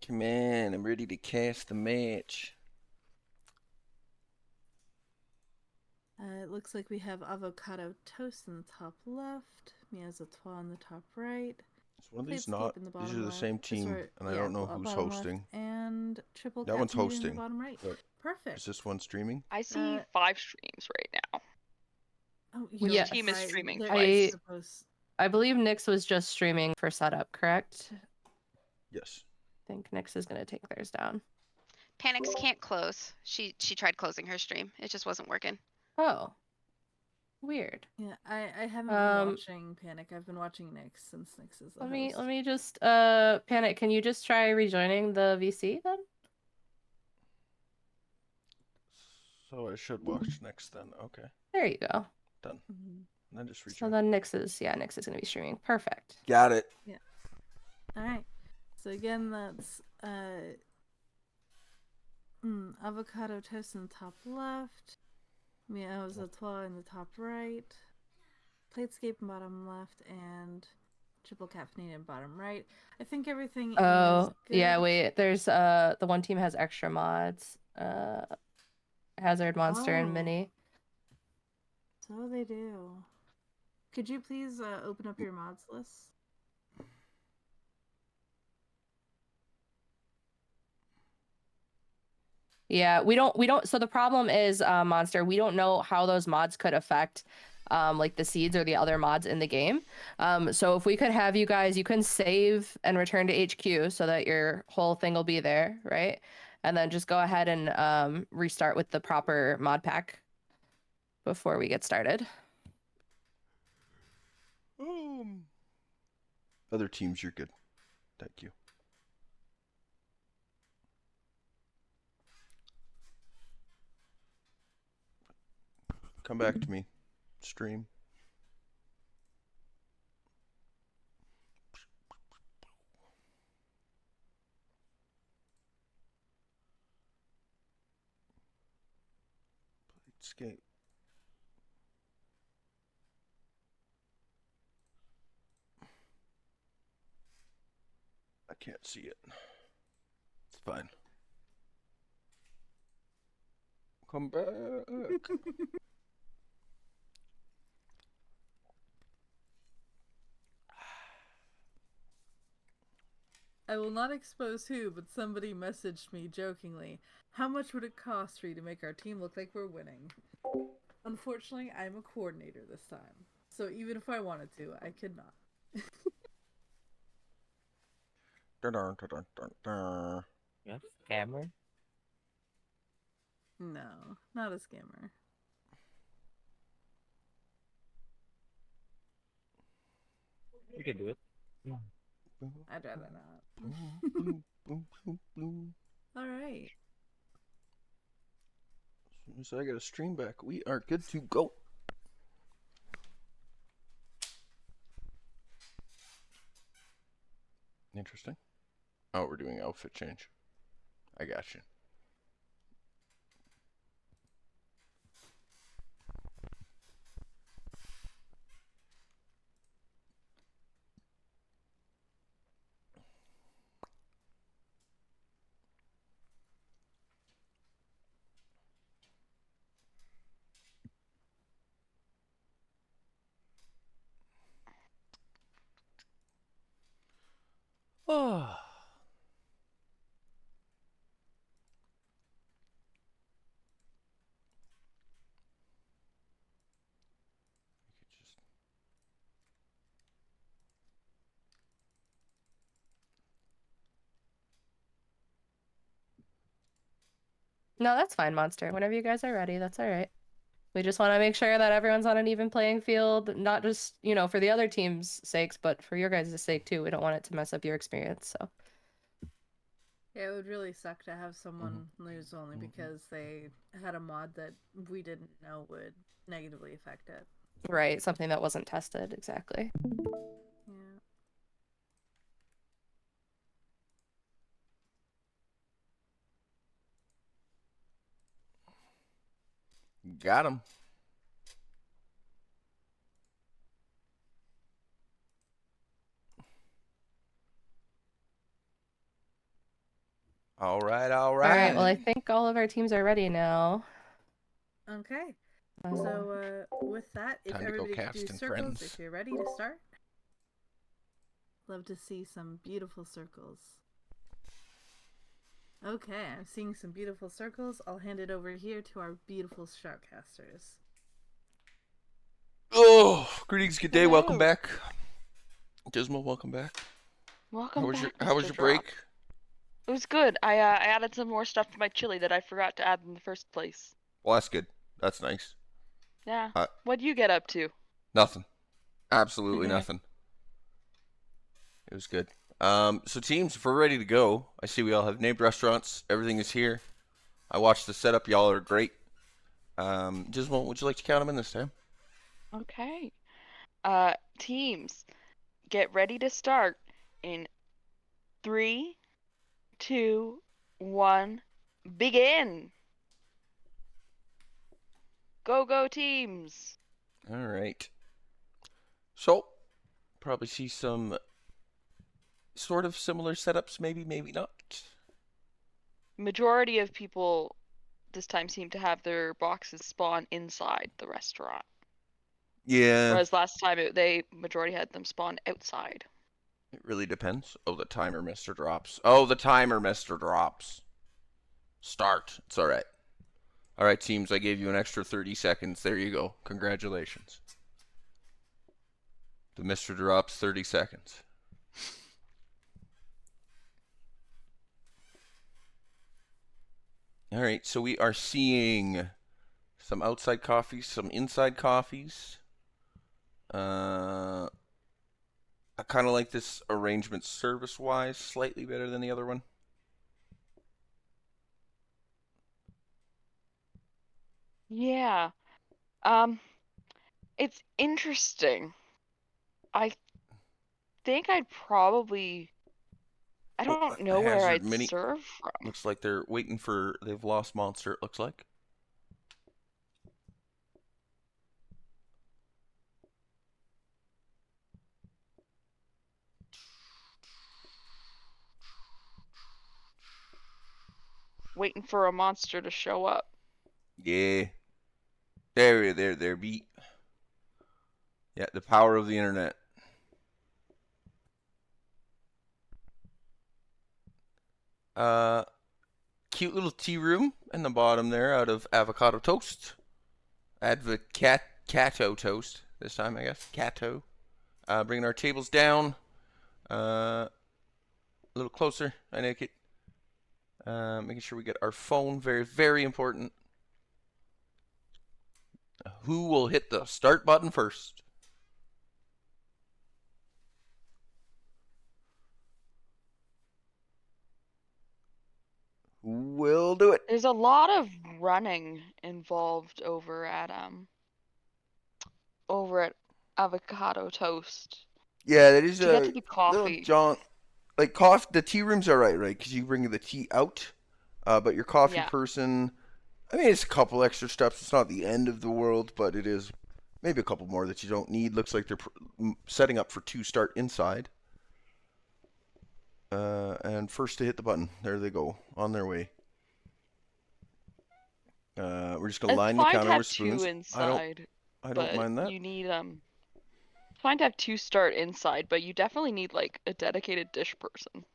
[SPEAKER 3] Come on, I'm ready to cast the match.
[SPEAKER 2] It looks like we have avocado toast in the top left, miels à trois in the top right.
[SPEAKER 3] Is one of these not? These are the same team, and I don't know who's hosting.
[SPEAKER 2] And triple
[SPEAKER 3] that one's hosting.
[SPEAKER 2] In the bottom right. Perfect.
[SPEAKER 3] Is this one streaming?
[SPEAKER 10] I see 5 streams right now.
[SPEAKER 2] Oh,
[SPEAKER 10] Your team is streaming.
[SPEAKER 1] I believe Nyx was just streaming for setup, correct?
[SPEAKER 3] Yes.
[SPEAKER 1] I think Nyx is going to take theirs down.
[SPEAKER 15] Panics can't close. She tried closing her stream. It just wasn't working.
[SPEAKER 1] Oh. Weird.
[SPEAKER 2] Yeah, I haven't been watching Panic. I've been watching Nyx since Nyx is the host.
[SPEAKER 1] Let me just Panic, can you just try rejoining the VC then?
[SPEAKER 3] So I should watch next then. Okay.
[SPEAKER 1] There you go.
[SPEAKER 3] Done. And then just rejoin.
[SPEAKER 1] So then Nyx is going to be streaming. Perfect.
[SPEAKER 3] Got it.
[SPEAKER 2] Yeah. All right. So again, that's avocado toast in the top left, miels à trois in the top right, platescape in bottom left, and triple caffeinated in bottom right. I think everything is good.
[SPEAKER 1] Yeah, wait. There's the one team has extra mods. Hazard, Monster, and Mini.
[SPEAKER 2] So they do. Could you please open up your mods list?
[SPEAKER 1] Yeah, we don't so the problem is Monster, we don't know how those mods could affect like the seeds or the other mods in the game. So if we could have you guys, you can save and return to HQ so that your whole thing will be there, right? And then just go ahead and restart with the proper mod pack before we get started.
[SPEAKER 3] Other teams, you're good. Thank you. Come back to me. Stream. Escape. I can't see it. It's fine. Come back.
[SPEAKER 2] I will not expose who, but somebody messaged me jokingly, how much would it cost for you to make our team look like we're winning? Unfortunately, I'm a coordinator this time, so even if I wanted to, I could not.
[SPEAKER 4] Yes, scammer.
[SPEAKER 2] No, not a scammer.
[SPEAKER 4] You can do it.
[SPEAKER 2] I'd rather not. Alright.
[SPEAKER 3] As soon as I get a stream back, we are good to go. Interesting. Oh, we're doing outfit change. I got you. Oh.
[SPEAKER 1] No, that's fine, Monster. Whenever you guys are ready, that's all right. We just want to make sure that everyone's on an even playing field, not just, you know, for the other team's sakes, but for your guys' sake too. We don't want it to mess up your experience, so.
[SPEAKER 2] Yeah, it would really suck to have someone lose only because they had a mod that we didn't know would negatively affect it.
[SPEAKER 1] Right, something that wasn't tested, exactly.
[SPEAKER 2] Yeah.
[SPEAKER 3] Got him. All right, all right.
[SPEAKER 1] All right, well, I think all of our teams are ready now.
[SPEAKER 2] Okay. So, with that, if
[SPEAKER 3] Time to go
[SPEAKER 2] everybody could do
[SPEAKER 3] cast and
[SPEAKER 2] circles,
[SPEAKER 3] friends.
[SPEAKER 2] if you're ready to start. Love to see some beautiful circles. Okay, I'm seeing some beautiful circles. I'll hand it over here to our beautiful shoutcasters.
[SPEAKER 3] Oh, greetings, good day,
[SPEAKER 10] Hello.
[SPEAKER 3] welcome back. Dismal, welcome back.
[SPEAKER 10] Welcome
[SPEAKER 3] How was
[SPEAKER 10] back,
[SPEAKER 3] your
[SPEAKER 10] Mr.
[SPEAKER 3] break?
[SPEAKER 10] Drop. It was good. I added some more stuff to my chili that I forgot to add in the first place.
[SPEAKER 3] Well, that's good. That's nice.
[SPEAKER 10] Yeah. What'd you get up to?
[SPEAKER 3] Nothing. Absolutely nothing. It was good. So teams, if we're ready to go, I see we all have named restaurants. Everything is here. I watched the setup. Y'all are great. Dismal, would you like to count them in this time?
[SPEAKER 10] Okay. Teams, get ready to start in 3, 2, 1, begin. Go teams.
[SPEAKER 3] All right. So, probably see some sort of similar setups, maybe, maybe not.
[SPEAKER 10] Majority of people this time seem to have their boxes spawn inside the restaurant.
[SPEAKER 3] Yeah.
[SPEAKER 10] Whereas last time majority had them spawn outside.
[SPEAKER 3] It really depends. Oh, the timer Mr. Drops. Oh, the timer Mr. Drops. Start. It's all right. All right, teams, I gave you an extra 30 seconds. There you go. Congratulations. The Mr. Drops 30 seconds. All right, so we are seeing some outside coffees, some inside coffees. I kind of like this arrangement service-wise, slightly better than the other one.
[SPEAKER 10] Yeah. It's interesting. I think I'd probably... I don't know where
[SPEAKER 3] Hazard
[SPEAKER 10] I'd
[SPEAKER 3] Mini.
[SPEAKER 10] serve from.
[SPEAKER 3] Looks like they're waiting for... They've lost Monster, it looks like.
[SPEAKER 10] waiting for a monster to show up.
[SPEAKER 3] Yeah. There, beat. Yeah, the power of the internet. Cute little tea room in the bottom there out of avocado toast. Cato toast this time, I guess. Cato. Bringing our tables down. A little closer. I make it. Making sure we get our phone. Very, very important. Who will hit the start button first? We'll do it.
[SPEAKER 10] There's a lot of running involved over at avocado toast.
[SPEAKER 3] Yeah, that is
[SPEAKER 10] to get
[SPEAKER 3] a
[SPEAKER 10] to the
[SPEAKER 3] little
[SPEAKER 10] coffee.
[SPEAKER 3] jaunt. Like coffee, the tea room's alright, right? Because you bring the tea out, but your coffee
[SPEAKER 10] Yeah.
[SPEAKER 3] person. I mean, it's a couple extra steps. It's not the end of the world, but it is maybe a couple more that you don't need. Looks like they're setting up for 2 start inside. And first to hit the button. There they go, on their way. We're just gonna
[SPEAKER 10] It's
[SPEAKER 3] line the
[SPEAKER 10] fine to
[SPEAKER 3] counter
[SPEAKER 10] have
[SPEAKER 3] with spoons.
[SPEAKER 10] 2 inside.
[SPEAKER 3] I don't
[SPEAKER 10] but
[SPEAKER 3] mind that.
[SPEAKER 10] You need It's fine to have 2 start inside, but you definitely need like a dedicated dish person.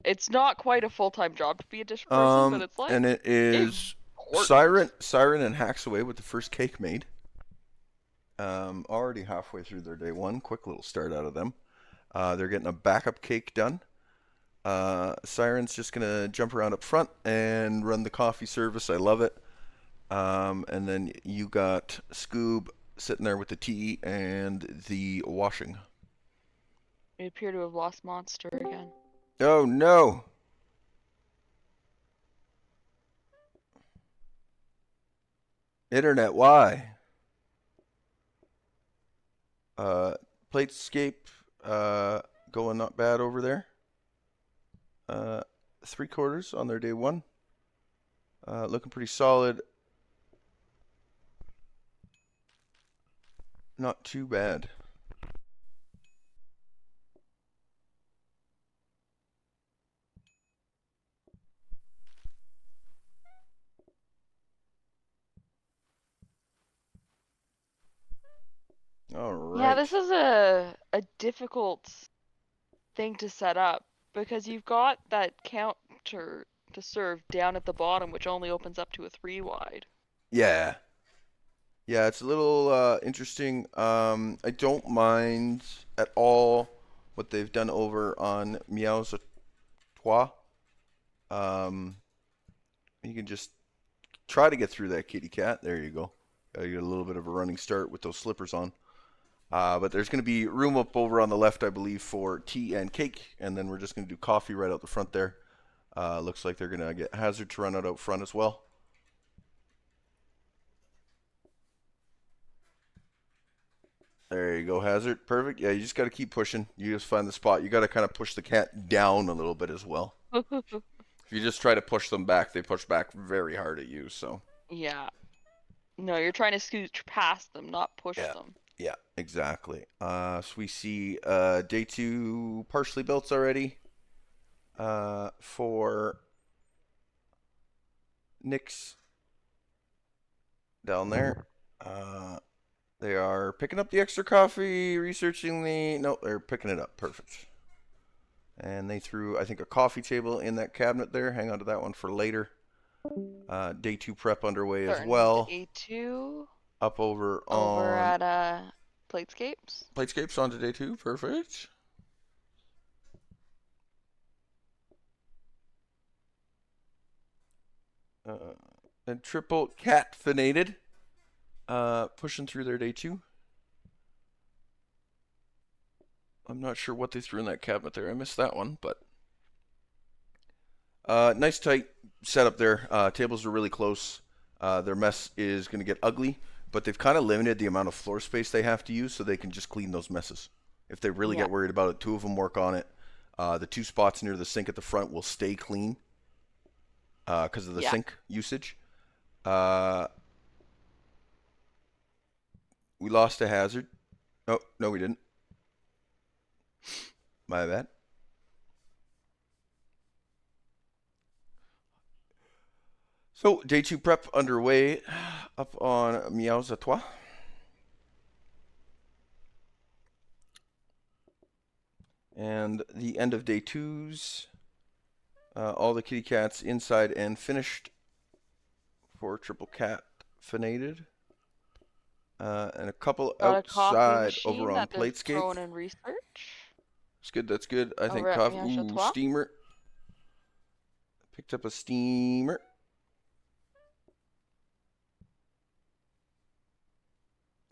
[SPEAKER 10] It's not quite a full-time job to be a dish person, but it's like
[SPEAKER 3] And it is
[SPEAKER 10] important.
[SPEAKER 3] Siren and hacks away with the first cake made. Already halfway through their day 1. Quick little start out of them. They're getting a backup cake done. Siren's just gonna jump around up front and run the coffee service. I love it. And then you got Scoob sitting there with the tea and the washing.
[SPEAKER 10] We appear to have lost Monster again.
[SPEAKER 3] Oh no! Internet, why? Platescape, going not bad over there. 3/4 on their day 1. Looking pretty solid. Not too bad. All right.
[SPEAKER 10] Yeah, this is a difficult thing to set up because you've got that counter to serve down at the bottom, which only opens up to a 3 wide.
[SPEAKER 3] Yeah. Yeah, it's a little interesting. I don't mind at all what they've done over on Meows a Trois. You can just try to get through that kitty cat. There you go. You get a little bit of a running start with those slippers on. But there's going to be room up over on the left, I believe, for tea and cake. And then we're just going to do coffee right out the front there. Looks like they're going to get Hazard to run out front as well. There you go, Hazard. Perfect. Yeah, you just got to keep pushing. You just find the spot. You got to kind of push the cat down a little bit as well. If you just try to push them back, they push back very hard at you. So.
[SPEAKER 10] Yeah. No, you're trying to scooch past them, not push them.
[SPEAKER 3] Yeah, exactly. So we see day 2 partially built already. For Nick's down there. They are picking up the extra coffee, researching the... No, they're picking it up. Perfect. And they threw, I think, a coffee table in that cabinet there. Hang on to that one for later. Day 2 prep underway as well.
[SPEAKER 10] Day 2.
[SPEAKER 3] Up over
[SPEAKER 10] at Platescapes.
[SPEAKER 3] Platescapes onto day 2. Perfect. And triple caffeinated. Pushing through their day 2. I'm not sure what they threw in that cabinet there. I missed that one, but nice tight setup there. Tables are really close. Their mess is going to get ugly, but they've kind of limited the amount of floor space they have to use, so they can just clean those messes. If they really get worried about it, 2 of them work on it. The 2 spots near the sink at the front will stay clean because of the sink usage. We lost a Hazard. Oh, no, we didn't. My bad. So, day 2 prep underway up on Meows à Toi. And the end of day 2's, all the kitty cats inside and finished for triple cat finated. And a couple
[SPEAKER 10] Got a coffee
[SPEAKER 3] outside
[SPEAKER 10] machine
[SPEAKER 3] over on
[SPEAKER 10] that they're
[SPEAKER 3] Platescape.
[SPEAKER 10] throwing in research.
[SPEAKER 3] That's good, that's good. I think
[SPEAKER 10] Over at
[SPEAKER 3] coffee.
[SPEAKER 10] Ménage à
[SPEAKER 3] Ooh,
[SPEAKER 10] Trois.
[SPEAKER 3] steamer. Picked up a steamer.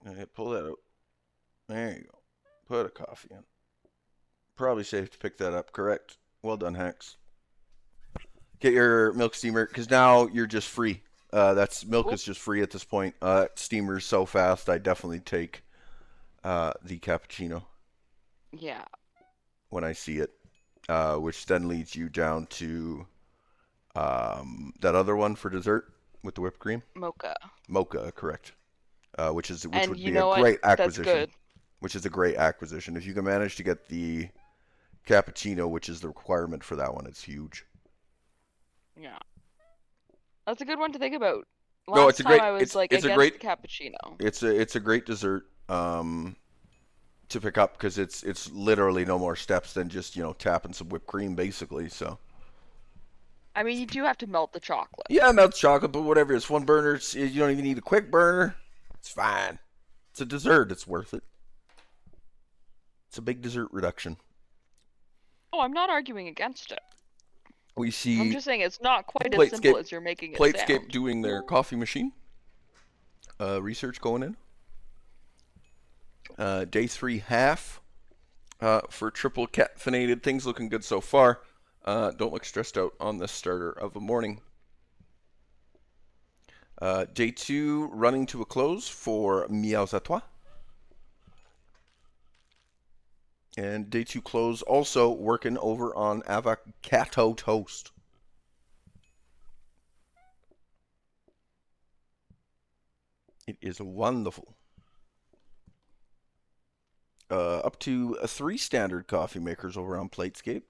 [SPEAKER 3] Okay, pull that out. There you go. Put a coffee in. Probably safe to pick that up, correct. Well done, Hex. Get your milk steamer, because now you're just free. That's milk is just free at this point. Steamer's so fast, I definitely take the cappuccino.
[SPEAKER 10] Yeah.
[SPEAKER 3] When I see it, which then leads you down to that other one for dessert with the whipped cream.
[SPEAKER 10] Mocha.
[SPEAKER 3] Mocha, correct. Which would
[SPEAKER 10] And
[SPEAKER 3] be
[SPEAKER 10] you know
[SPEAKER 3] a
[SPEAKER 10] what?
[SPEAKER 3] great
[SPEAKER 10] That's
[SPEAKER 3] acquisition.
[SPEAKER 10] good.
[SPEAKER 3] Which is a great acquisition. If you can manage to get the cappuccino, which is the requirement for that one, it's huge.
[SPEAKER 10] Yeah. That's a good one to think about.
[SPEAKER 3] No, it's a great.
[SPEAKER 10] Time I was
[SPEAKER 3] It's
[SPEAKER 10] against
[SPEAKER 3] a great
[SPEAKER 10] the cappuccino.
[SPEAKER 3] It's a great dessert to pick up because it's literally no more steps than just tapping some whipped cream basically. So.
[SPEAKER 10] I mean, you do have to melt the chocolate.
[SPEAKER 3] Yeah, melt chocolate, but whatever. It's one burner. You don't even need a quick burner. It's fine. It's a dessert. It's worth it. It's a big dessert reduction.
[SPEAKER 10] Oh, I'm not arguing against it.
[SPEAKER 3] We see.
[SPEAKER 10] I'm just saying it's not quite as simple as you're making it
[SPEAKER 3] Platescape
[SPEAKER 10] sound.
[SPEAKER 3] doing their coffee machine. Research going in. Day 3 half for triple caffeinated. Things looking good so far. Don't look stressed out on the starter of a morning. Day 2 running to a close for Meows à Toi. And day 2 close also working over on avocado toast. It is wonderful. Up to 3 standard coffee makers over on Platescape.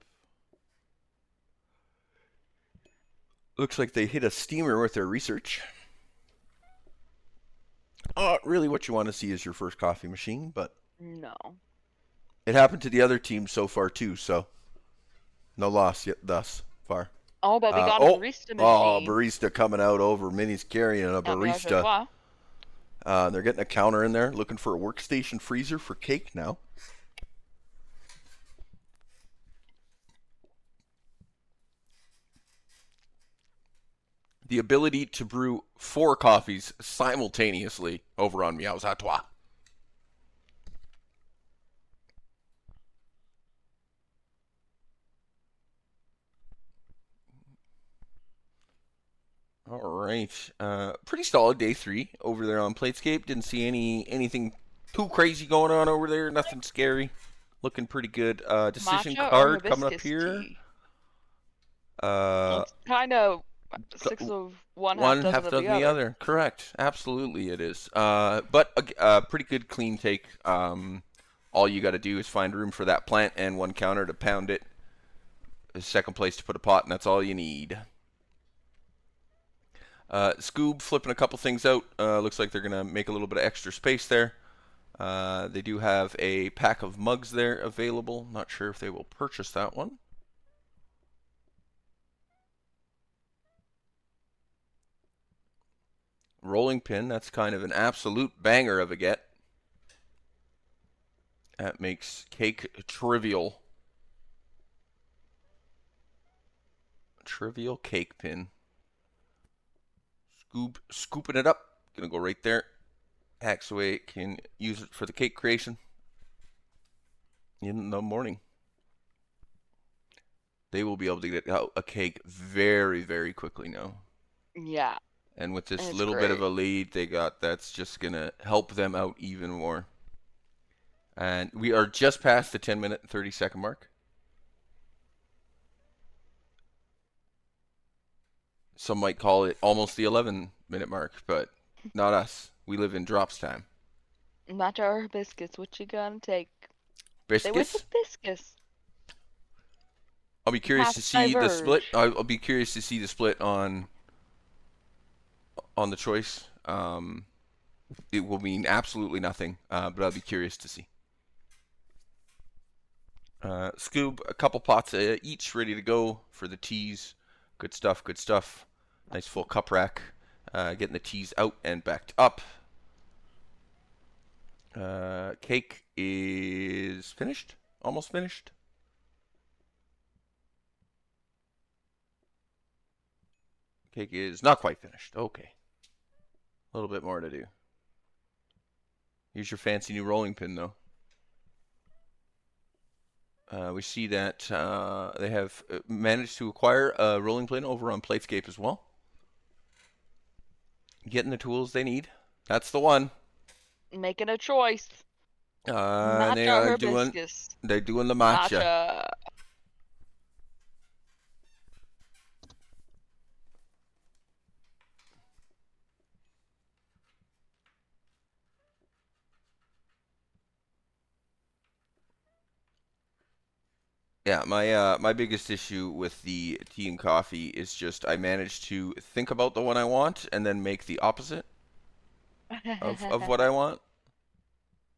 [SPEAKER 3] Looks like they hit a steamer with their research. Really what you want to see is your first coffee machine, but
[SPEAKER 10] No.
[SPEAKER 3] it happened to the other team so far too, so no loss yet thus far.
[SPEAKER 10] Oh, but we got a barista machine.
[SPEAKER 3] Oh, barista coming out over. Minnie's carrying a
[SPEAKER 10] At Ménage à
[SPEAKER 3] barista.
[SPEAKER 10] Trois.
[SPEAKER 3] They're getting a counter in there, looking for a workstation freezer for cake now. The ability to brew 4 coffees simultaneously over on Meows à Toi. All right. Pretty solid day 3 over there on Platescape. Didn't see anything too crazy going on over there. Nothing scary. Looking pretty good. Decision
[SPEAKER 10] Matcha or
[SPEAKER 3] card coming up
[SPEAKER 10] hibiscus
[SPEAKER 3] here.
[SPEAKER 10] tea? It's kind of 6 of one, half dozen of the other.
[SPEAKER 3] Correct. Absolutely it is. But a pretty good clean take. All you got to do is find room for that plant and 1 counter to pound it. A second place to put a pot, and that's all you need. Scoob flipping a couple things out. Looks like they're going to make a little bit of extra space there. They do have a pack of mugs there available. Not sure if they will purchase that one. Rolling pin, that's kind of an absolute banger of a get. That makes cake trivial. Trivial cake pin. Scooping it up. Gonna go right there. Hacksaway can use it for the cake creation in the morning. They will be able to get out a cake very, very quickly now.
[SPEAKER 10] Yeah.
[SPEAKER 3] And with this
[SPEAKER 10] It's
[SPEAKER 3] little bit of
[SPEAKER 10] great.
[SPEAKER 3] a lead they got, that's just gonna help them out even more. And we are just past the 10-minute and 30-second mark. Some might call it almost the 11-minute mark, but not us. We live in drops time.
[SPEAKER 10] Matcha or hibiscus, what you gonna take? They
[SPEAKER 3] Biscuits?
[SPEAKER 10] went with hibiscus.
[SPEAKER 3] I'll be curious to
[SPEAKER 10] Half
[SPEAKER 3] see the split.
[SPEAKER 10] diverge.
[SPEAKER 3] I'll be curious to see the split on on the choice. It will mean absolutely nothing, but I'll be curious to see. Scoob, a couple pots each ready to go for the teas. Good stuff, good stuff. Nice full cup rack. Getting the teas out and backed up. Cake is finished. Almost finished. Cake is not quite finished. Okay. A little bit more to do. Here's your fancy new rolling pin, though. We see that they have managed to acquire a rolling pin over on Platescape as well. Getting the tools they need. That's the one.
[SPEAKER 10] Making a choice.
[SPEAKER 3] They
[SPEAKER 10] Matcha
[SPEAKER 3] are doing.
[SPEAKER 10] hibiscus.
[SPEAKER 3] They're doing the matcha.
[SPEAKER 10] Matcha.
[SPEAKER 3] Yeah, my biggest issue with the tea and coffee is just I managed to think about the one I want and then make the opposite of what I want.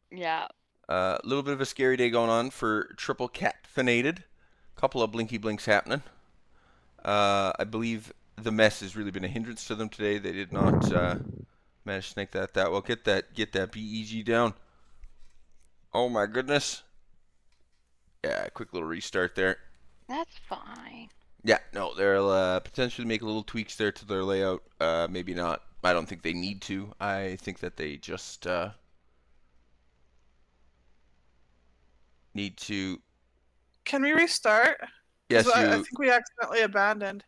[SPEAKER 10] Yeah.
[SPEAKER 3] A little bit of a scary day going on for triple caffeinated. Couple of blinky blinks happening. I believe the mess has really been a hindrance to them today. They did not manage to snake that well. Get that BEG down. Oh my goodness. Yeah, quick little restart there.
[SPEAKER 10] That's fine.
[SPEAKER 3] Yeah, no, they'll potentially make little tweaks there to their layout. Maybe not. I don't think they need to. I think that they just need to.
[SPEAKER 13] Can we restart?
[SPEAKER 3] Yes,
[SPEAKER 13] 'Cause I
[SPEAKER 3] you.
[SPEAKER 13] think we accidentally abandoned.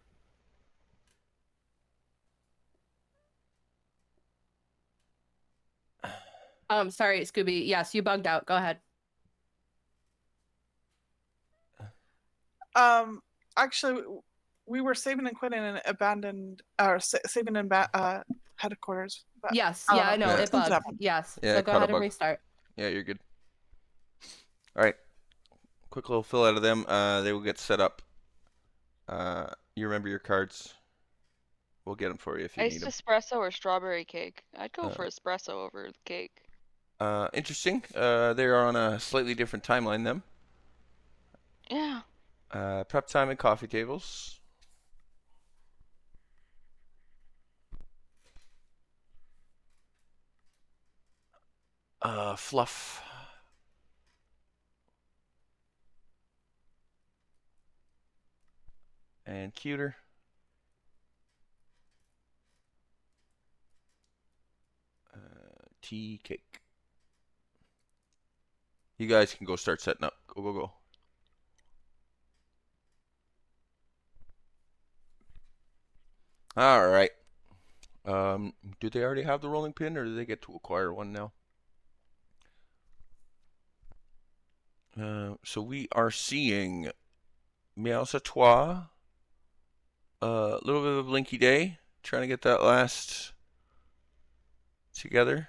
[SPEAKER 1] Sorry, Scooby. Yes, you bugged out. Go ahead.
[SPEAKER 13] Actually, we were saving and quitting and abandoned, or saving in headquarters. But
[SPEAKER 1] Yes,
[SPEAKER 13] I don't
[SPEAKER 1] yeah, I know. It
[SPEAKER 13] Something
[SPEAKER 1] bugged.
[SPEAKER 13] happened.
[SPEAKER 1] Yes.
[SPEAKER 3] Yeah,
[SPEAKER 1] So
[SPEAKER 3] it
[SPEAKER 1] go
[SPEAKER 3] caught a
[SPEAKER 1] ahead and
[SPEAKER 3] bug.
[SPEAKER 1] restart.
[SPEAKER 3] Yeah, you're good. All right. Quick little fill out of them. They will get set up. You remember your cards. We'll get them for you if you need
[SPEAKER 10] Iced
[SPEAKER 3] them.
[SPEAKER 10] espresso or strawberry cake? I'd go for espresso over the cake.
[SPEAKER 3] Interesting. They are on a slightly different timeline, them.
[SPEAKER 10] Yeah.
[SPEAKER 3] Prep time and coffee tables. Fluff. And cuter. Tea cake. You guys can go start setting up. Go, go, go. All right. Do they already have the rolling pin, or do they get to acquire one now? So we are seeing Meow Satois. A little bit of a blinky day. Trying to get that last together.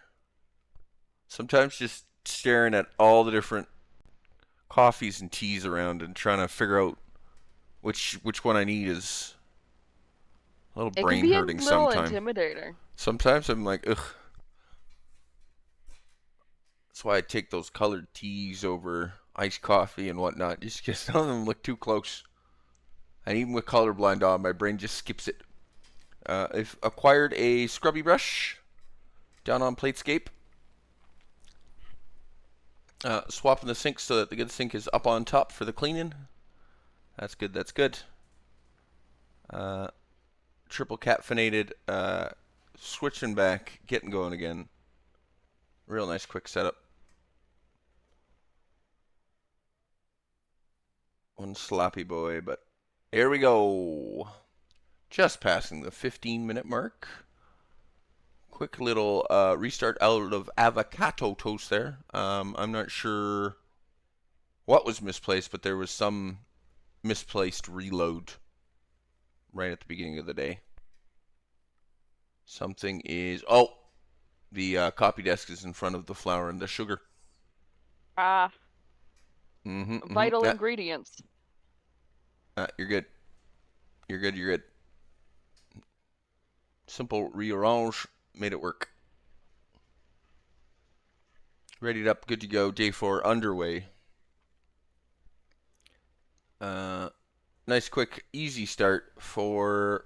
[SPEAKER 3] Sometimes just staring at all the different coffees and teas around and trying to figure out which one I need is a little
[SPEAKER 10] It
[SPEAKER 3] brain
[SPEAKER 10] can be
[SPEAKER 3] hurting
[SPEAKER 10] a little
[SPEAKER 3] sometimes.
[SPEAKER 10] intimidating.
[SPEAKER 3] Sometimes I'm like, ugh. That's why I take those colored teas over iced coffee and whatnot. Just because some of them look too close. And even with colorblind on, my brain just skips it. I've acquired a scrubby brush down on Platescape. Swapping the sink so that the good sink is up on top for the cleaning. That's good, that's good. Triple caffeinated, switching back, getting going again. Real nice quick setup. One sloppy boy, but here we go. Just passing the 15-minute mark. Quick little restart out of avocado toast there. I'm not sure what was misplaced, but there was some misplaced reload right at the beginning of the day. Something is... Oh! The copy desk is in front of the flour and the sugar.
[SPEAKER 10] Ah. Vital
[SPEAKER 3] Yeah.
[SPEAKER 10] ingredients.
[SPEAKER 3] You're good. You're good, you're good. Simple rearrange made it work. Ready up, good to go. Day 4 underway. Nice, quick, easy start for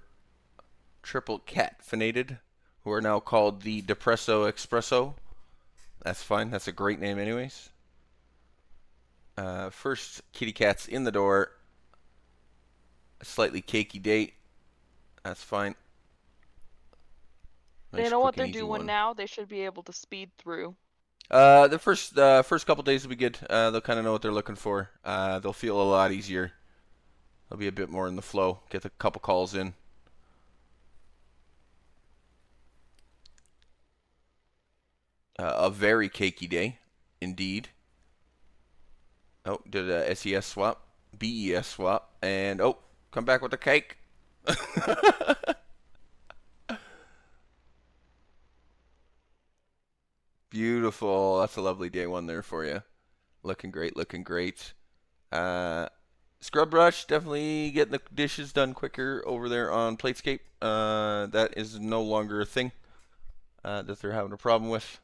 [SPEAKER 3] Triple Caffeinated, who are now called the Depresso Espresso. That's fine. That's a great name anyways. First kitty cats in the door. A slightly cakey day. That's fine. Nice,
[SPEAKER 10] They know what
[SPEAKER 3] quick and
[SPEAKER 10] they're
[SPEAKER 3] easy
[SPEAKER 10] doing
[SPEAKER 3] one.
[SPEAKER 10] now. They should be able to speed through.
[SPEAKER 3] The first couple days will be good. They'll kind of know what they're looking for. They'll feel a lot easier. They'll be a bit more in the flow. Get a couple calls in. A very cakey day, indeed. Oh, did a SES swap, BES swap, and oh, come back with the cake. Beautiful. That's a lovely day one there for you. Looking great, looking great. Scrub brush, definitely getting the dishes done quicker over there on Platescape. That is no longer a thing that they're having a problem with.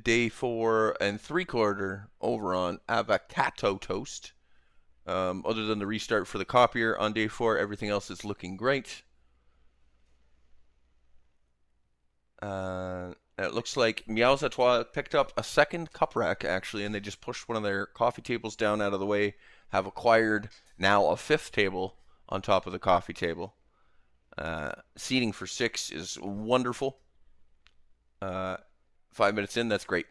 [SPEAKER 3] Day 4 3/4 over on avocado toast. Other than the restart for the copier on day 4, everything else is looking great. It looks like Meows Etoile picked up a second cup rack actually, and they just pushed one of their coffee tables down out of the way. Have acquired now a 5th table on top of the coffee table. Seating for 6 is wonderful. 5 minutes in, that's great.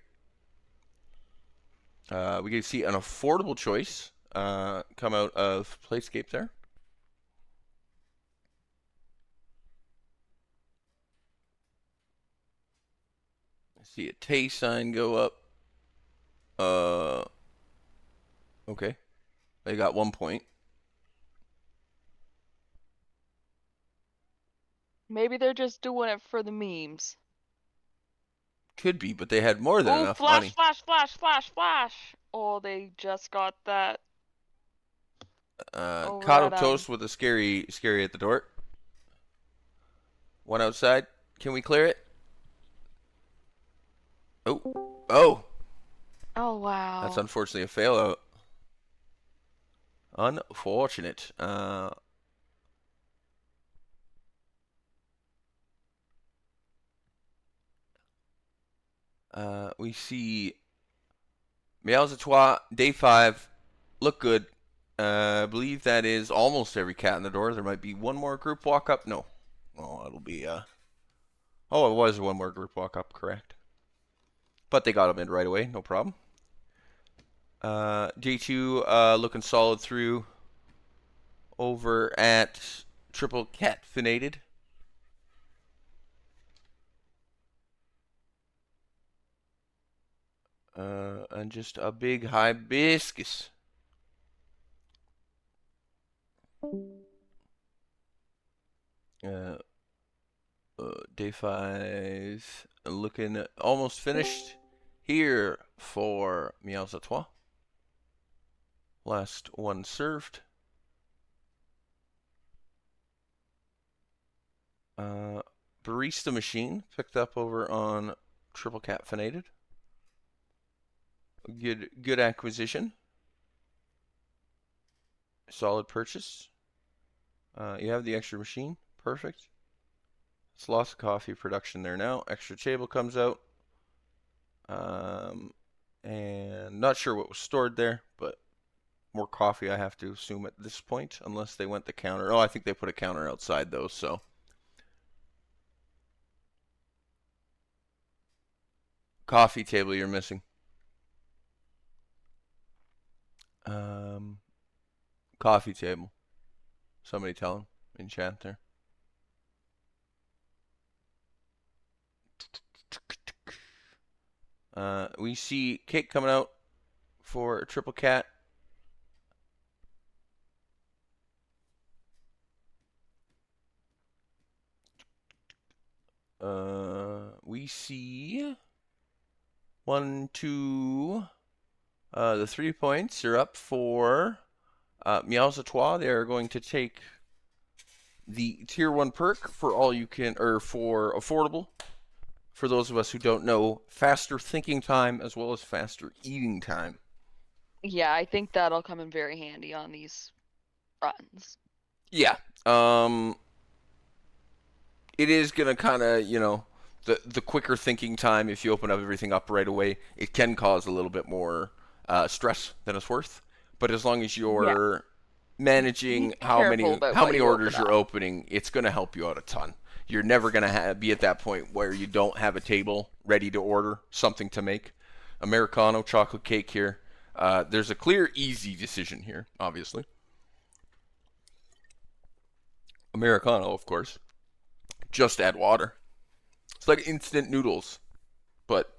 [SPEAKER 3] We can see an affordable choice come out of Platescape there. I see a Tay sign go up. Okay. They got 1 point.
[SPEAKER 10] Maybe they're just doing it for the memes.
[SPEAKER 3] Could be, but they had more than
[SPEAKER 10] Ooh,
[SPEAKER 3] enough
[SPEAKER 10] flash,
[SPEAKER 3] money.
[SPEAKER 10] flash, flash, flash, flash. Oh, they just got that.
[SPEAKER 3] Caught up toast with a scary at the door. One outside. Can we clear it? Oh. Oh.
[SPEAKER 10] Oh, wow.
[SPEAKER 3] That's unfortunately a fail out. Unfortunate. We see Meows Etoile, day 5. Look good. I believe that is almost every cat in the door. There might be one more group walk up. No. Oh, it'll be oh, it was one more group walk up, correct. But they got them in right away, no problem. J2 looking solid through over at Triple Caffeinated. And just a big hibiscus. Day 5 looking almost finished here for Meows Etoile. Last one served. Purrista machine picked up over on Triple Caffeinated. Good acquisition. Solid purchase. You have the extra machine. Perfect. It's lots of coffee production there now. Extra table comes out. And not sure what was stored there, but more coffee I have to assume at this point, unless they went the counter. Oh, I think they put a counter outside though, so. Coffee table you're missing. Coffee table. Somebody tell him in chat there. We see cake coming out for a Triple Cat. We see 1, 2. The 3 points are up for Meows à Trois, they are going to take the tier 1 perk for all you can, or for affordable. For those of us who don't know, faster thinking time as well as faster eating time.
[SPEAKER 10] Yeah, I think that'll come in very handy on these runs.
[SPEAKER 3] Yeah. It is gonna kind of, the quicker thinking time. If you open everything up right away, it can cause a little bit more stress than it's worth. But as long as you're managing how many orders you're opening, it's gonna help you out a ton. You're never gonna be at that point where you don't have a table ready to order something to make. Americano chocolate cake here. There's a clear, easy decision here, obviously. Americano, of course. Just add water. It's like instant noodles, but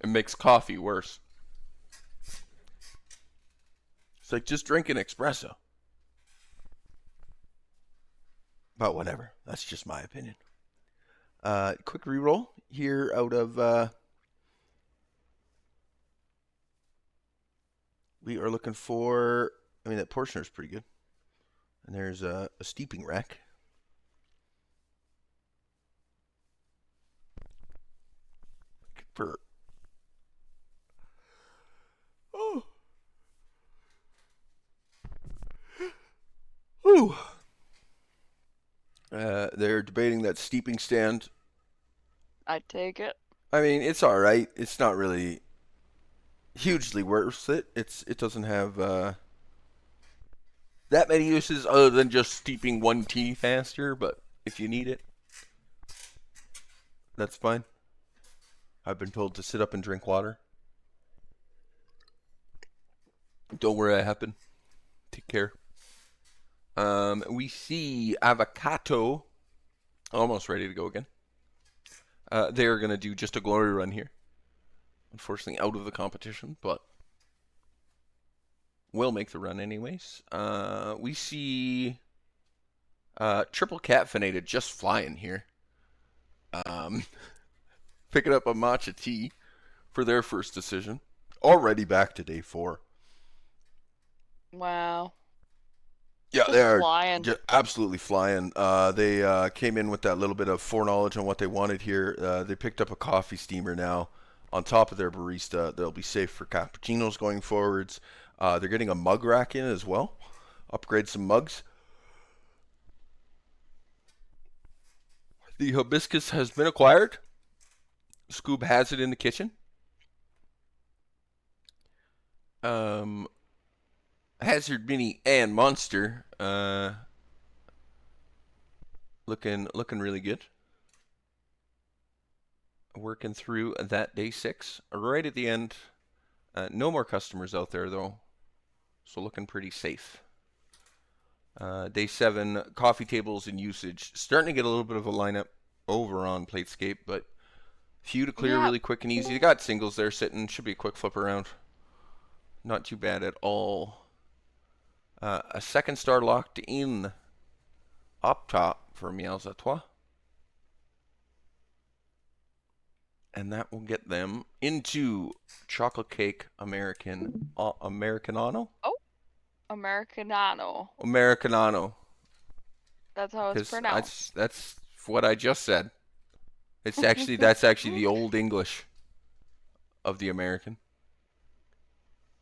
[SPEAKER 3] it makes coffee worse. It's like just drink an espresso. But whatever. That's just my opinion. Quick reroll here out of... we are looking for... I mean, that portioner is pretty good. And there's a steeping rack. Oh. Ooh. They're debating that steeping stand.
[SPEAKER 10] I'd take it.
[SPEAKER 3] I mean, it's all right. It's not really hugely worth it. It doesn't have that many uses other than just steeping one tea faster. But if you need it, that's fine. I've been told to sit up and drink water. Don't worry, I happen. Take care. We see Avocado almost ready to go again. They're going to do just a glory run here. Unfortunately, out of the competition, but will make the run anyways. We see Triple Caffeinated just flying here. Picking up a matcha tea for their first decision. Already back to day 4.
[SPEAKER 10] Wow.
[SPEAKER 3] Yeah,
[SPEAKER 10] Just
[SPEAKER 3] they are
[SPEAKER 10] flying.
[SPEAKER 3] absolutely flying. They came in with that little bit of foreknowledge on what they wanted here. They picked up a coffee steamer now on top of their barista. They'll be safe for cappuccinos going forwards. They're getting a mug rack in as well. Upgrade some mugs. The hibiscus has been acquired. Scoob has it in the kitchen. Hazard Mini and Monster looking really good. Working through that day 6 right at the end. No more customers out there though, so looking pretty safe. Day 7 coffee tables and usage starting to get a little bit of a lineup over on Platescape, but few to clear really quick and easy. They got singles there sitting, should be a quick flip around. Not too bad at all. A second star locked in up top for Meows à Trois. And that will get them into chocolate cake Americano.
[SPEAKER 10] Oh, Americanano.
[SPEAKER 3] Americanano.
[SPEAKER 10] That's how it's pronounced.
[SPEAKER 3] That's what I just said. It's actually that's actually the old English of the American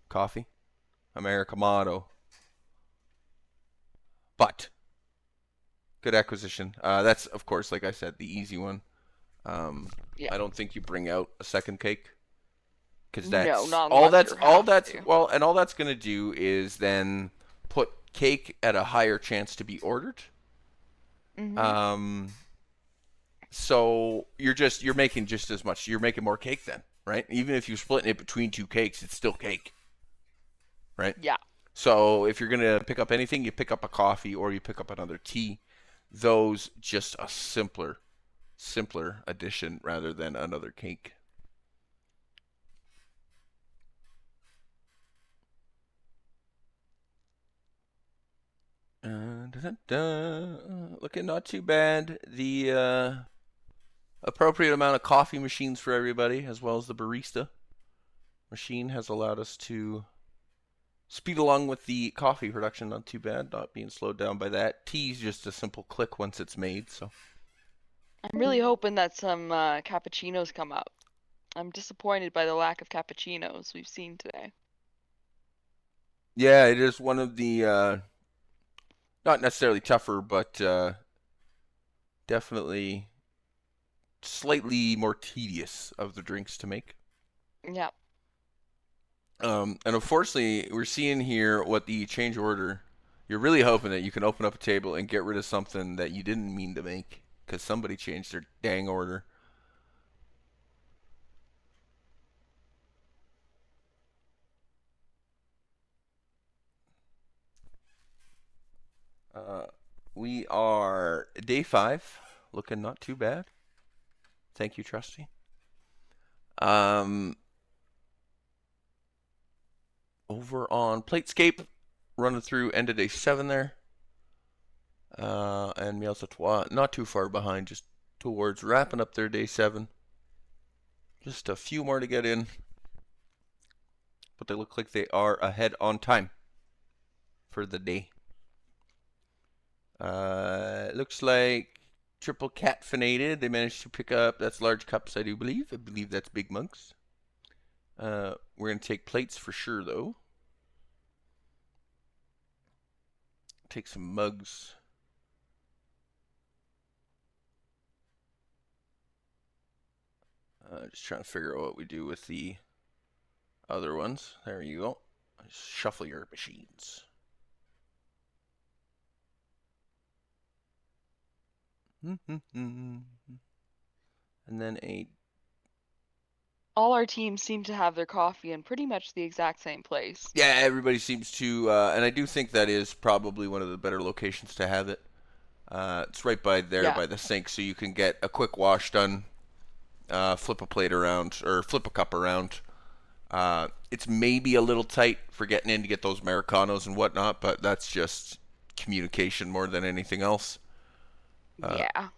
[SPEAKER 3] coffee, Americano. But good acquisition. That's of course, like I said, the easy one. I don't think you bring out a second cake because that's all that's gonna do is then put cake at a higher chance to be ordered. So you're making just as much. You're making more cake then, right? Even if you're splitting it between 2 cakes, it's still cake, right?
[SPEAKER 10] Yeah.
[SPEAKER 3] So if you're gonna pick up anything, you pick up a coffee or you pick up another tea. Those just a simpler addition rather than another cake. Looking not too bad. The appropriate amount of coffee machines for everybody, as well as the barista machine, has allowed us to Speed along with the coffee production, not too bad. Not being slowed down by that. Tea's just a simple click once it's made. So
[SPEAKER 10] I'm really hoping that some cappuccinos come up. I'm disappointed by the lack of cappuccinos we've seen today.
[SPEAKER 3] yeah, it is one of the not necessarily tougher, but definitely slightly more tedious of the drinks to make.
[SPEAKER 10] Yeah.
[SPEAKER 3] And unfortunately, we're seeing here what the change order. You're really hoping that you can open up a table and get rid of something that you didn't mean to make because somebody changed their dang order. We are day 5, looking not too bad. Thank you, Trusty. Over on Platescape, running through end of day 7 there. And Miels Trois not too far behind, just towards wrapping up their day 7. Just a few more to get in. But they look like they are ahead on time for the day. Looks like Triple Caffeinated. They managed to pick up, that's large cups, I do believe. I believe that's big mugs. We're going to take plates for sure, though. Take some mugs. Just trying to figure out what we do with the other ones. There you go. Just shuffle your machines. And then
[SPEAKER 10] all our teams seem to have their coffee in pretty much the exact same place.
[SPEAKER 3] Yeah, everybody seems to, and I do think that is probably one of the better locations to have it. It's right by there by the sink, so you can get a quick wash done, flip a plate around, or flip a cup around. It's maybe a little tight for getting in to get those Americanos and whatnot, but that's just communication more than anything else.
[SPEAKER 10] Yeah.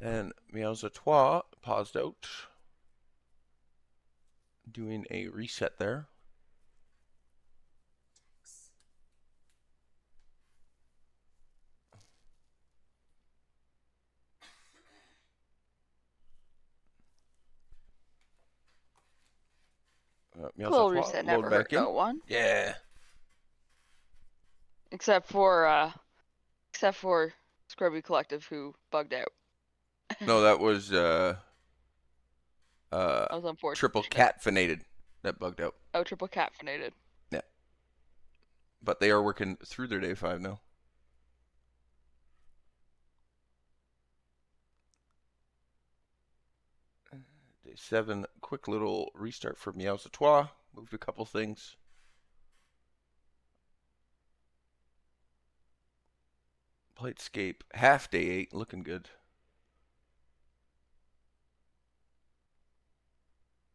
[SPEAKER 3] And Miels Trois paused out, doing a reset there.
[SPEAKER 10] Little reset never hurt no one.
[SPEAKER 3] Yeah.
[SPEAKER 10] Except for Scrubby Collective, who bugged out.
[SPEAKER 3] No, that was
[SPEAKER 10] that was unfortunate.
[SPEAKER 3] Triple Caffeinated that bugged out.
[SPEAKER 10] Oh, Triple Caffeinated.
[SPEAKER 3] Yeah. But they are working through their day 5 now. Day 7, quick little restart for Miels Trois. Moved a couple things. Platescape, half day 8, looking good.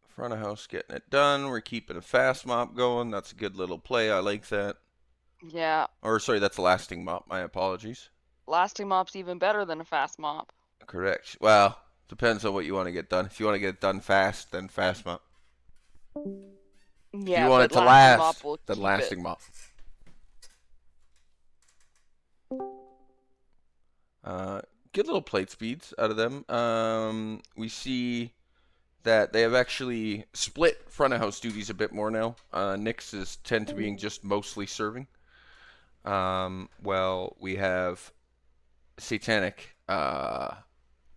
[SPEAKER 3] Front of house getting it done. We're keeping a fast mop going. That's a good little play. I like that.
[SPEAKER 10] Yeah.
[SPEAKER 3] Or sorry, that's a lasting mop. My apologies.
[SPEAKER 10] Lasting mop's even better than a fast mop.
[SPEAKER 3] Correct. Well, depends on what you want to get done. If you want to get it done fast, then fast mop.
[SPEAKER 10] Yeah,
[SPEAKER 3] if you want it to last, then lasting mop. Good little plate speeds out of them. We see that they have actually split front of house duties a bit more now. Nyx tend to being just mostly serving. Well, we have Satanic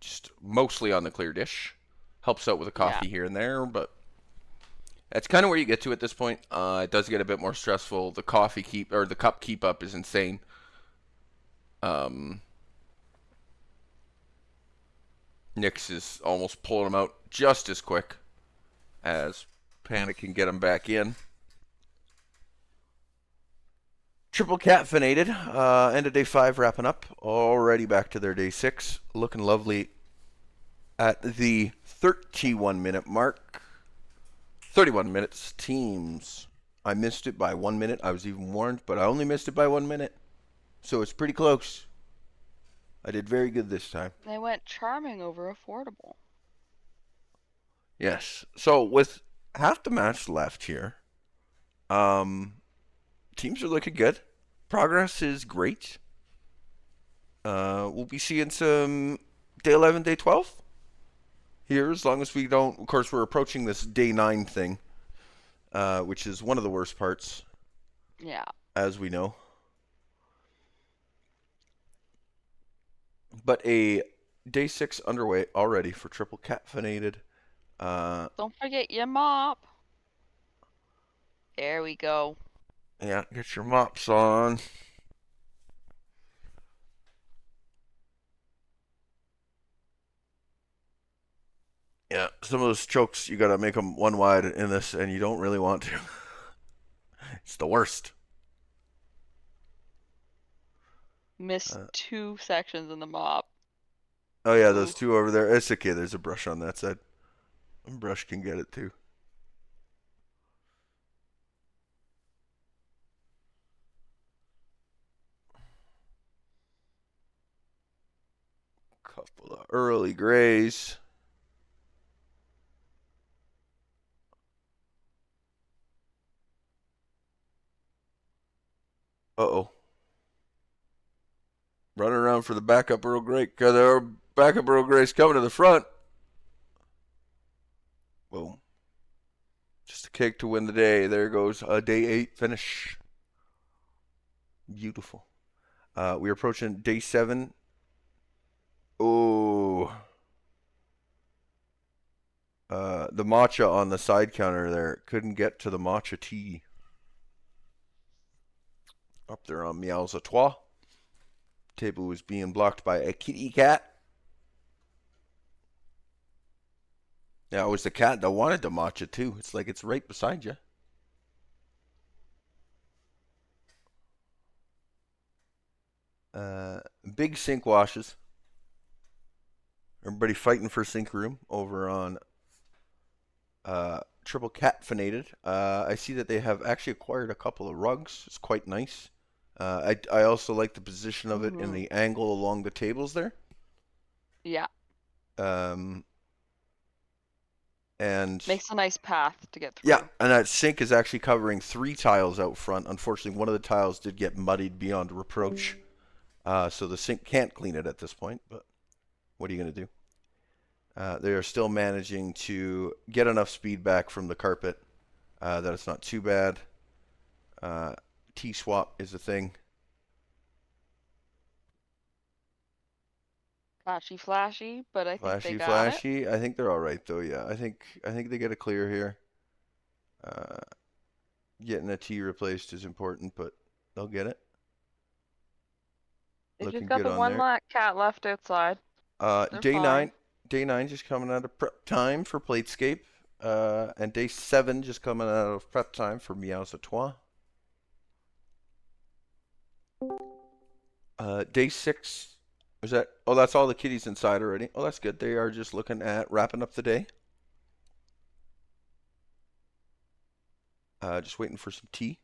[SPEAKER 3] just mostly on the clear dish. Helps out with a coffee here and there, but that's kind of where you get to at this point. It does get a bit more stressful. The the cup keep up is insane. Nyx is almost pulling them out just as quick as Panic can get them back in. Triple Caffeinated, end of day 5 wrapping up. Already back to their day 6. Looking lovely at the 31-minute mark. 31 minutes. Teams. I missed it by 1 minute. I was even warned, but I only missed it by 1 minute. So it's pretty close. I did very good this time.
[SPEAKER 10] They went charming over affordable.
[SPEAKER 3] Yes. So with half the match left here, teams are looking good. Progress is great. We'll be seeing some day 11, day 12 here, as long as we don't. Of course, we're approaching this day 9 thing, which is one of the worst parts.
[SPEAKER 10] Yeah.
[SPEAKER 3] As we know. But a day 6 underway already for triple caffeinated.
[SPEAKER 10] Don't forget your mop. There we go.
[SPEAKER 3] Yeah, get your mops on. Yeah, some of those chokes, you gotta make them one wide in this, and you don't really want to. It's the worst.
[SPEAKER 10] Missed 2 sections in the mop.
[SPEAKER 3] Oh yeah, those 2 over there. It's okay, there's a brush on that side. A brush can get it too. Couple of early grays. Uh-oh. Running around for the backup Earl Grey, because our backup Earl Grey's coming to the front. Boom. Just a cake to win the day. There goes a day 8 finish. Beautiful. We're approaching day 7. Oh. The matcha on the side counter there. Couldn't get to the matcha tea. Up there on Meows à Trois. Table was being blocked by a kitty cat. Yeah, it was the cat that wanted the matcha too. It's like it's right beside you. Big sink washes. Everybody fighting for sink room over on triple caffeinated. I see that they have actually acquired a couple of rugs. It's quite nice. I also like the position of it in the angle along the tables there.
[SPEAKER 10] Yeah.
[SPEAKER 3] And
[SPEAKER 10] makes a nice path to get through.
[SPEAKER 3] Yeah, and that sink is actually covering 3 tiles out front. Unfortunately, one of the tiles did get muddied beyond reproach. So the sink can't clean it at this point, but what are you going to do? They are still managing to get enough speed back from the carpet that it's not too bad. T-swap is a thing.
[SPEAKER 10] Flashy, but I think they got
[SPEAKER 3] Flashy. I think they're all right though. Yeah, I think they get a clear here. Getting a T replaced is important, but they'll get it.
[SPEAKER 10] They
[SPEAKER 3] Looking
[SPEAKER 10] just got
[SPEAKER 3] good
[SPEAKER 10] the
[SPEAKER 3] on
[SPEAKER 10] one
[SPEAKER 3] there.
[SPEAKER 10] cat left outside.
[SPEAKER 3] Day
[SPEAKER 10] fine.
[SPEAKER 3] 9 just coming out of prep time for Platescape. And day 7 just coming out of prep time for Meows à Trois. Day 6 is that? Oh, that's all the kitties inside already. Oh, that's good. They are just looking at wrapping up the day. Just waiting for some tea.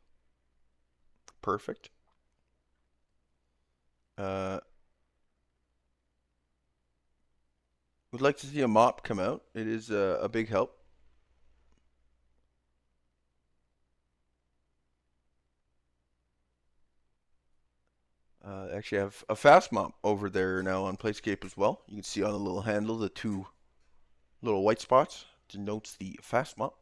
[SPEAKER 3] Perfect. Would like to see a mop come out. It is a big help. Actually have a fast mop over there now on Playscape as well. You can see on the little handle the 2 little white spots denotes the fast mop.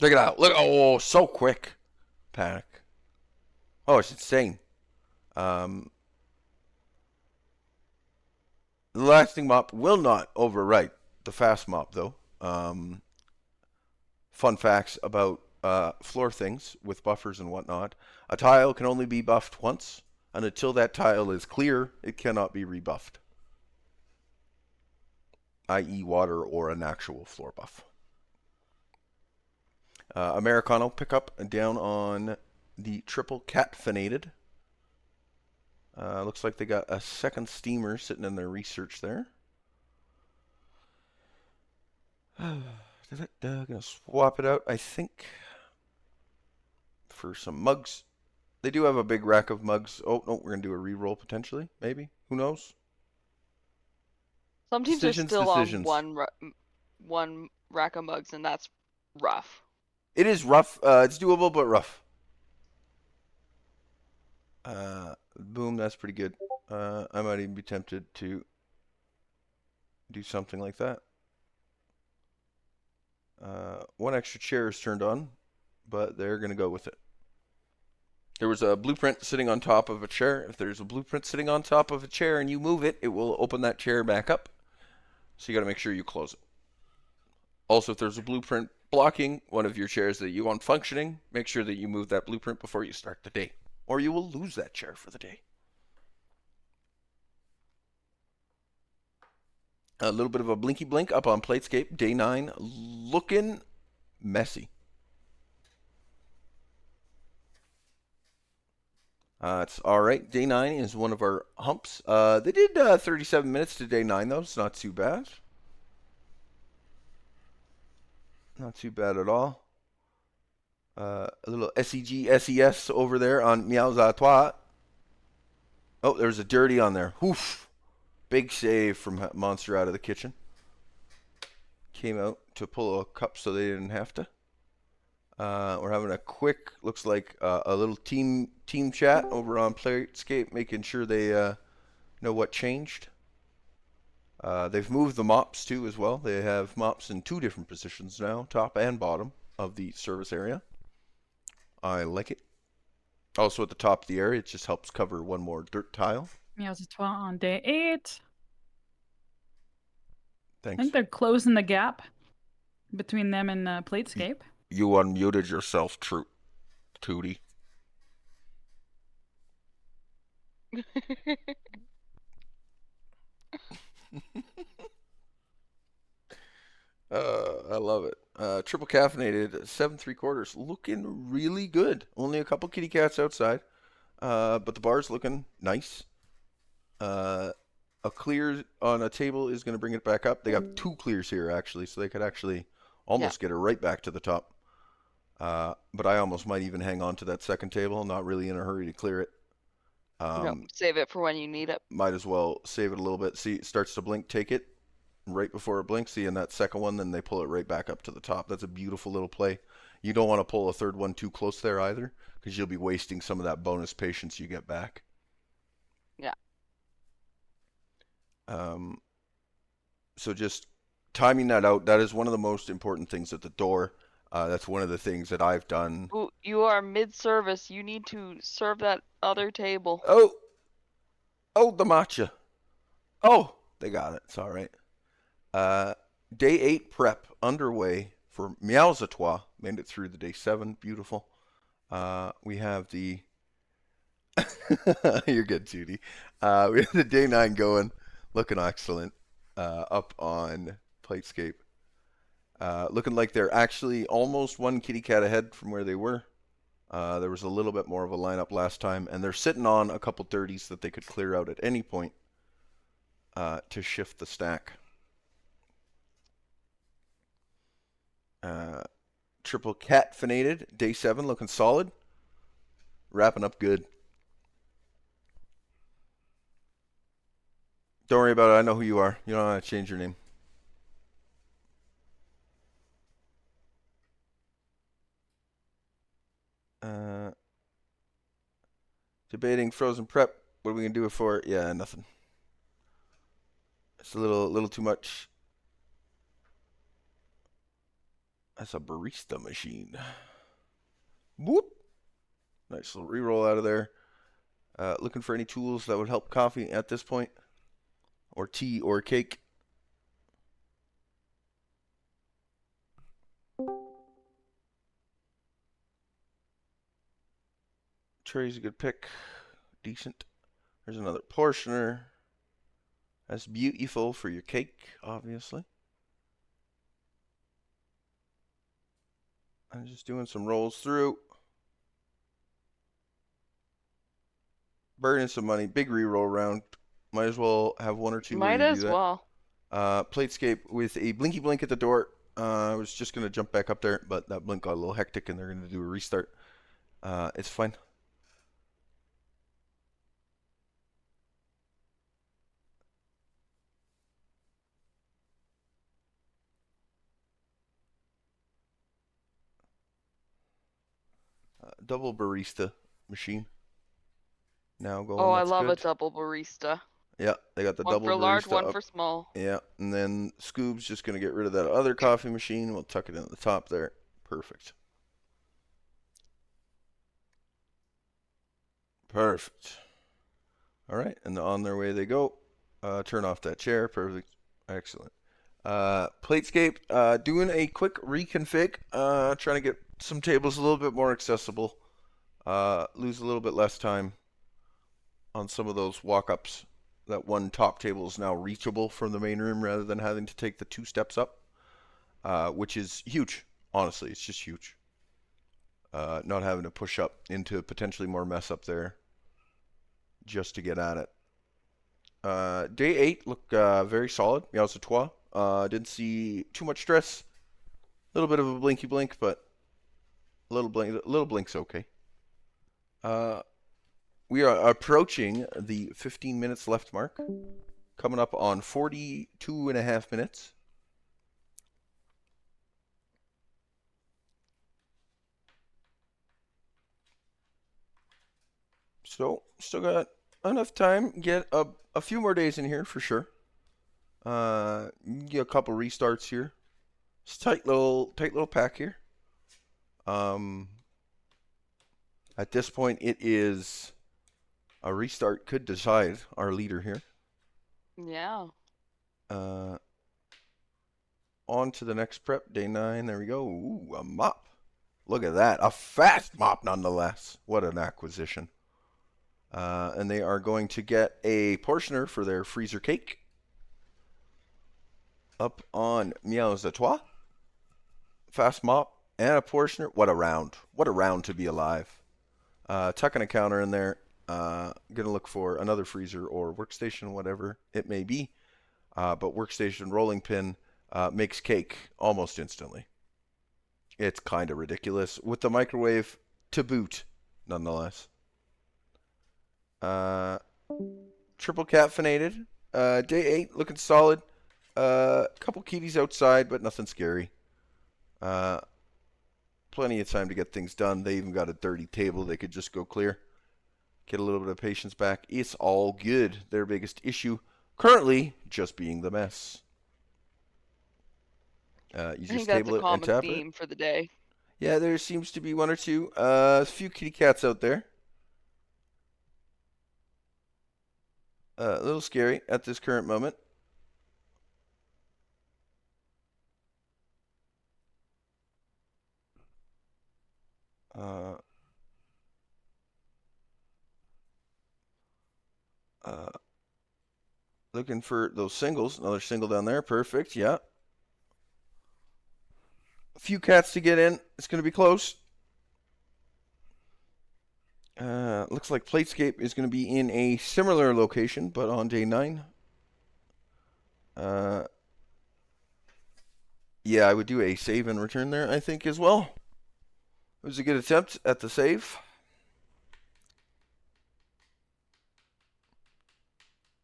[SPEAKER 3] Look at that. Look, oh, so quick. Panic. Oh, it's insane. The lasting mop will not overwrite the fast mop though. Fun facts about floor things with buffers and whatnot. A tile can only be buffed once, and until that tile is clear, it cannot be rebuffed. I.e. water or an actual floor buff. Americano pickup down on the triple caffeinated. Looks like they got a second steamer sitting in their research there. Gonna swap it out, I think, for some mugs. They do have a big rack of mugs. Oh, no, we're going to do a re-roll potentially, maybe. Who knows?
[SPEAKER 10] Some teams
[SPEAKER 3] Decisions,
[SPEAKER 10] are still
[SPEAKER 3] decisions.
[SPEAKER 10] on one rack of mugs, and that's rough.
[SPEAKER 3] It is rough. It's doable, but rough. Boom, that's pretty good. I might even be tempted to do something like that. One extra chair is turned on, but they're going to go with it. There was a blueprint sitting on top of a chair. If there's a blueprint sitting on top of a chair and you move it, it will open that chair back up. So you got to make sure you close it. Also, if there's a blueprint blocking one of your chairs that you want functioning, make sure that you move that blueprint before you start the day, or you will lose that chair for the day. A little bit of a blinky blink up on Platescape. Day 9 looking messy. It's all right. Day 9 is one of our humps. They did 37 minutes to day 9, though. It's not too bad. Not too bad at all. A little SEG SES over there on Meows à Toi. Oh, there's a dirty on there. Oof. Big save from Monster out of the kitchen. Came out to pull a cup so they didn't have to. We're having a quick, looks like a little team chat over on Platescape, making sure they know what changed. They've moved the mops too as well. They have mops in 2 different positions now, top and bottom of the service area. I like it. Also at the top of the area, it just helps cover one more dirt tile.
[SPEAKER 8] Meows à Toi on day 8.
[SPEAKER 3] Thanks.
[SPEAKER 8] I think they're closing the gap between them and Platescape.
[SPEAKER 3] You unmuted yourself, Tootie. I love it. Triple caffeinated, 7 3/4, looking really good. Only a couple kitty cats outside, but the bar's looking nice. A clear on a table is going to bring it back up. They got 2 clears here actually, so they could actually almost get it right back to the top. But I almost might even hang on to that second table. I'm not really in a hurry to clear it.
[SPEAKER 10] No, save it for when you need it.
[SPEAKER 3] Might as well save it a little bit. See, it starts to blink. Take it right before it blinks. See, in that second one, then they pull it right back up to the top. That's a beautiful little play. You don't want to pull a third one too close there either, because you'll be wasting some of that bonus patience you get back.
[SPEAKER 10] Yeah.
[SPEAKER 3] So just timing that out. That is one of the most important things at the door. That's one of the things that I've done.
[SPEAKER 10] Ooh, you are mid-service. You need to serve that other table.
[SPEAKER 3] Oh, the matcha. Oh, they got it. It's all right. Day 8 prep underway for Meows à Toi. Made it through the day 7. Beautiful. We have the... You're good, Judy. We have the day 9 going. Looking excellent. Up on Platescape. Looking like they're actually almost 1 kitty cat ahead from where they were. There was a little bit more of a lineup last time, and they're sitting on a couple 30s that they could clear out at any point to shift the stack. Triple caffeinated, day 7 looking solid. Wrapping up good. Don't worry about it, I know who you are. You don't have to change your name. Debating frozen prep. What are we gonna do it for? Yeah, nothing. It's a little too much. That's a Purrista machine. Whoop. Nice little reroll out of there. Looking for any tools that would help coffee at this point, or tea, or cake. Tray's a good pick. Decent. There's another portioner. That's beautiful for your cake, obviously. I'm just doing some rolls through. Burning some money. Big reroll round. Might as well have 1 or 2.
[SPEAKER 10] Might as well.
[SPEAKER 3] Platescape with a blinky blink at the door. I was just going to jump back up there, but that blink got a little hectic and they're going to do a restart. It's fine. double barista machine. Now going.
[SPEAKER 10] Oh, I
[SPEAKER 3] That's
[SPEAKER 10] love a
[SPEAKER 3] good.
[SPEAKER 10] double barista.
[SPEAKER 3] Yeah, they got the
[SPEAKER 10] One
[SPEAKER 3] double
[SPEAKER 10] for large,
[SPEAKER 3] barista
[SPEAKER 10] one
[SPEAKER 3] up.
[SPEAKER 10] for small.
[SPEAKER 3] Yeah, and then Scoob's just gonna get rid of that other coffee machine. We'll tuck it in at the top there. Perfect. Perfect. All right, and on their way they go. Turn off that chair. Perfect. Excellent. Platescape, doing a quick reconfig. Trying to get some tables a little bit more accessible. Lose a little bit less time on some of those walk-ups. That one top table is now reachable from the main room rather than having to take the 2 steps up, which is huge. Honestly, it's just huge. Not having to push up into potentially more mess up there just to get at it. Day 8 looked very solid. Meows a trois. Didn't see too much stress. A little bit of a blinky blink, but a little blink's okay. We are approaching the 15 minutes left mark. Coming up on 42.5 minutes. So, still got enough time. Get a few more days in here for sure. Get a couple restarts here. It's tight little pack here. At this point, it is a restart could decide our leader here.
[SPEAKER 10] Yeah.
[SPEAKER 3] On to the next prep, day 9. There we go. Ooh, a mop. Look at that. A fast mop nonetheless. What an acquisition. And they are going to get a portioner for their freezer cake. Up on Meows a Trois. Fast mop and a portioner. What a round. What a round to be alive. Tucking a counter in there. Gonna look for another freezer or workstation, whatever it may be. But workstation rolling pin makes cake almost instantly. It's kind of ridiculous. With the microwave to boot, nonetheless. Triple caffeinated. Day 8 looking solid. Couple kitties outside, but nothing scary. Plenty of time to get things done. They even got a dirty table. They could just go clear. Get a little bit of patience back. It's all good. Their biggest issue currently just being the mess. You
[SPEAKER 10] I
[SPEAKER 3] just
[SPEAKER 10] think that's
[SPEAKER 3] table
[SPEAKER 10] a
[SPEAKER 3] it and
[SPEAKER 10] common
[SPEAKER 3] tap
[SPEAKER 10] theme
[SPEAKER 3] it.
[SPEAKER 10] for the day.
[SPEAKER 3] Yeah, there seems to be one or two. A few kitty cats out there. A little scary at this current moment. Looking for those singles. Another single down there. Perfect. Yeah. A few cats to get in. It's going to be close. Looks like Platescape is going to be in a similar location, but on day 9. Yeah, I would do a save and return there, I think, as well. It was a good attempt at the save.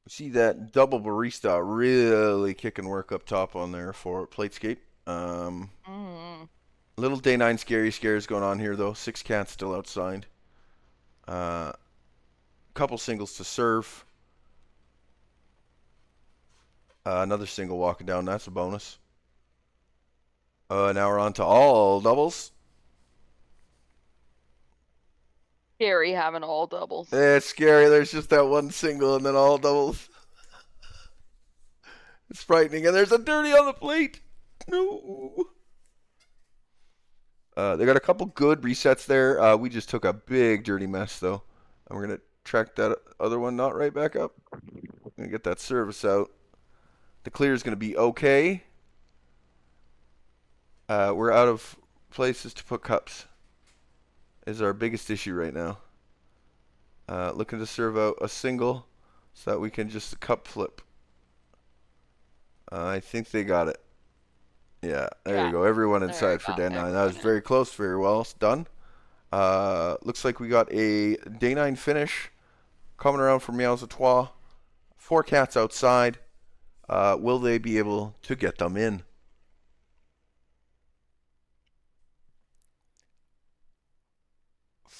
[SPEAKER 3] See that double barista really kicking work up top on there for Platescape. Little day 9 scary scares going on here, though. 6 cats still outside. Couple singles to serve. Another single walking down. That's a bonus. Now we're on to all doubles.
[SPEAKER 10] Scary having all doubles.
[SPEAKER 3] It's scary. There's just that one single and then all doubles. It's frightening. And there's a dirty on the plate. No. They got a couple good resets there. We just took a big dirty mess, though. And we're going to track that other one not right back up. Going to get that service out. The clear is going to be okay. We're out of places to put cups. Is our biggest issue right now. Looking to serve out a single so that we can just cup flip. I think they got it. Yeah, there you go. Everyone inside for day 9. That was very close. Very well done. Looks like we got a day 9 finish. Coming around for Meows a Trois. 4 cats outside. Will they be able to get them in?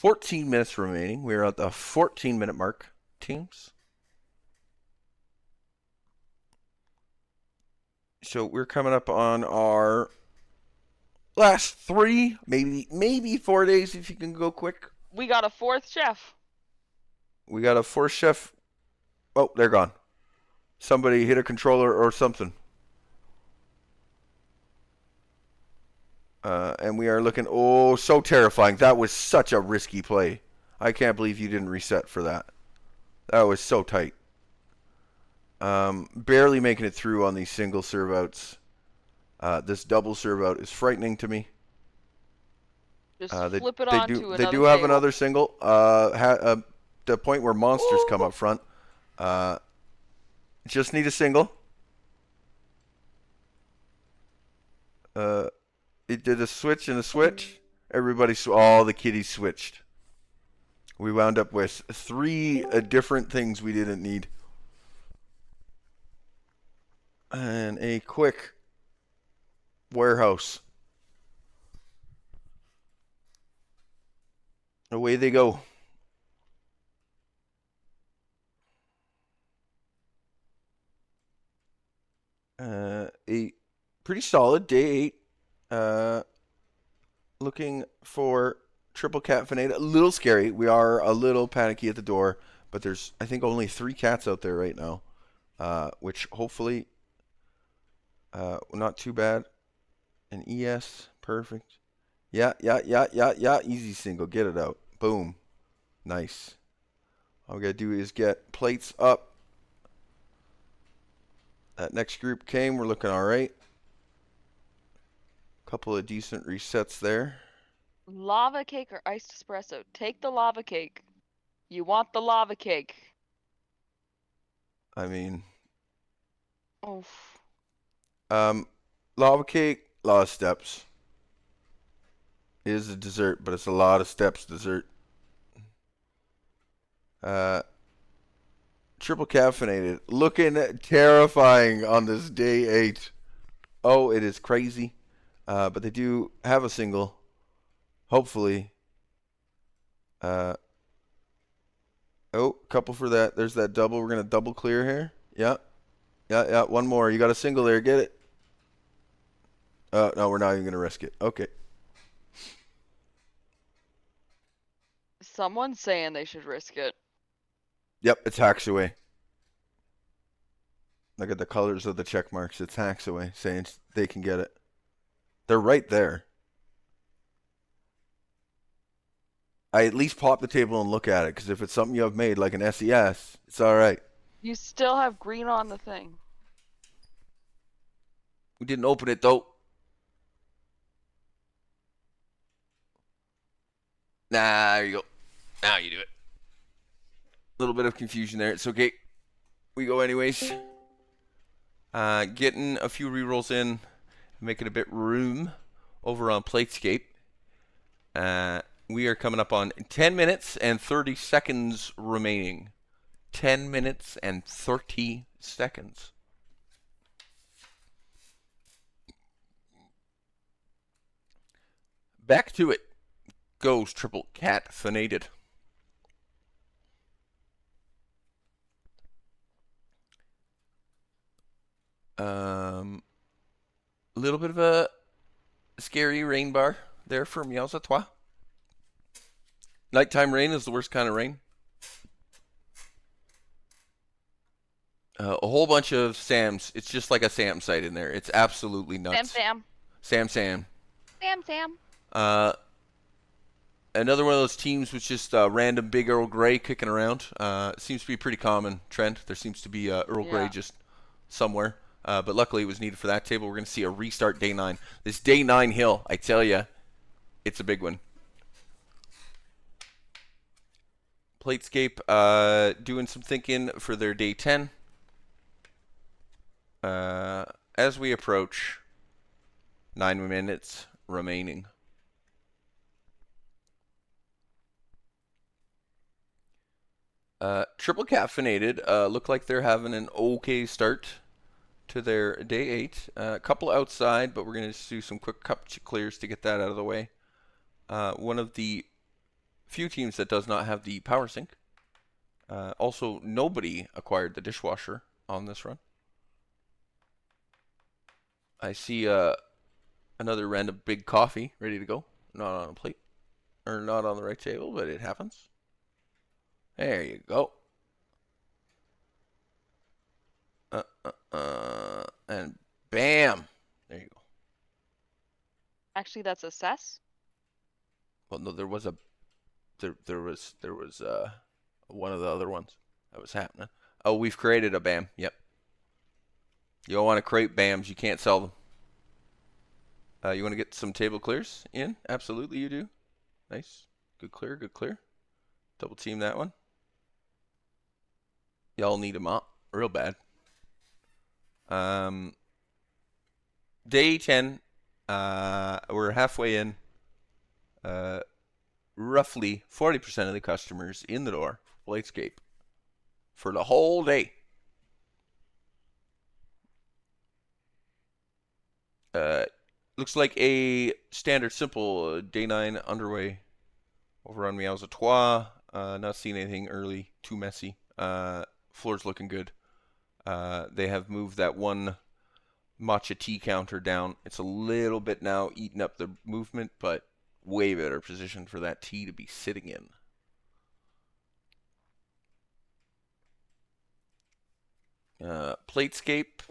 [SPEAKER 3] 14 minutes remaining. We're at the 14-minute mark, teams. So we're coming up on our last 3, maybe 4 days if you can go quick.
[SPEAKER 10] We got a 4th chef.
[SPEAKER 3] We got a 4th chef. Oh, they're gone. Somebody hit a controller or something. And we are looking, oh, so terrifying. That was such a risky play. I can't believe you didn't reset for that. That was so tight. Barely making it through on these single serve outs. This double serve out is frightening to me.
[SPEAKER 10] Just flip it on to another
[SPEAKER 3] They do have
[SPEAKER 10] table.
[SPEAKER 3] another single. The point where monsters come up front. Just need a single. It did a switch and a switch. Everybody, all the kitties switched. We wound up with 3 different things we didn't need. And a quick warehouse. Away they go. A pretty solid day 8. Looking for triple caffeinated. A little scary. We are a little panicky at the door, but there's, I think, only 3 cats out there right now, which hopefully not too bad. An ES, perfect. Yeah. Easy single. Get it out. Boom. Nice. All we gotta do is get plates up. That next group came. We're looking all right. Couple of decent resets there.
[SPEAKER 10] Lava cake or iced espresso? Take the lava cake. You want the lava cake.
[SPEAKER 3] I mean,
[SPEAKER 10] Oof.
[SPEAKER 3] lava cake, a lot of steps. It is a dessert, but it's a lot of steps dessert. Triple caffeinated. Looking terrifying on this day 8. Oh, it is crazy. But they do have a single. Hopefully. Oh, couple for that. There's that double. We're going to double clear here. Yeah. One more. You got a single there. Get it. No, we're not even going to risk it. Okay.
[SPEAKER 10] Someone's saying they should risk it.
[SPEAKER 3] Yep, it's hacks away. Look at the colors of the check marks. It's hacks away, saying they can get it. They're right there. I at least pop the table and look at it, because if it's something you have made, like an SES, it's all right.
[SPEAKER 10] You still have green on the thing.
[SPEAKER 3] We didn't open it, though. Nah, there you go. Now you do it. A little bit of confusion there. It's okay. We go anyways. Getting a few rerolls in, making a bit room over on Platescape. We are coming up on 10 minutes and 30 seconds remaining. 10 minutes and 30 seconds. Back to it goes triple caffeinated. A little bit of a scary rain bar there for Meows à Trois. Nighttime rain is the worst kind of rain. A whole bunch of Sams. It's just like a Sam site in there. It's absolutely nuts. Sam. Another one of those teams with just random big Earl Grey kicking around. Seems to be a pretty common trend. There seems to be Earl Grey just somewhere. But luckily it was needed for that table. We're going to see a restart day 9. This day 9 hill, I tell you, it's a big one. Platescape doing some thinking for their day 10. As we approach 9 minutes remaining. Triple caffeinated look like they're having an okay start to their day 8. A couple outside, but we're going to do some quick cup clears to get that out of the way. One of the few teams that does not have the power sink. Also, nobody acquired the dishwasher on this run. I see another random big coffee ready to go. Not on a plate. Or not on the right table, but it happens. There you go. And bam! There you go.
[SPEAKER 10] Actually, that's a cess.
[SPEAKER 3] Well, no, there was one of the other ones that was happening. Oh, we've created a BAM. Yep. You don't want to create BAMs. You can't sell them. You want to get some table clears in? Absolutely, you do. Nice. Good clear. Good clear. Double team that one. Y'all need a mop real bad. Day 10. We're halfway in. Roughly 40% of the customers in the door for Bladescape for the whole day. Looks like a standard simple day 9 underway over on Meows à Trois. Not seeing anything early, too messy. Floor's looking good. They have moved that one matcha tea counter down. It's a little bit now eating up the movement, but way better position for that tea to be sitting in. Platescape.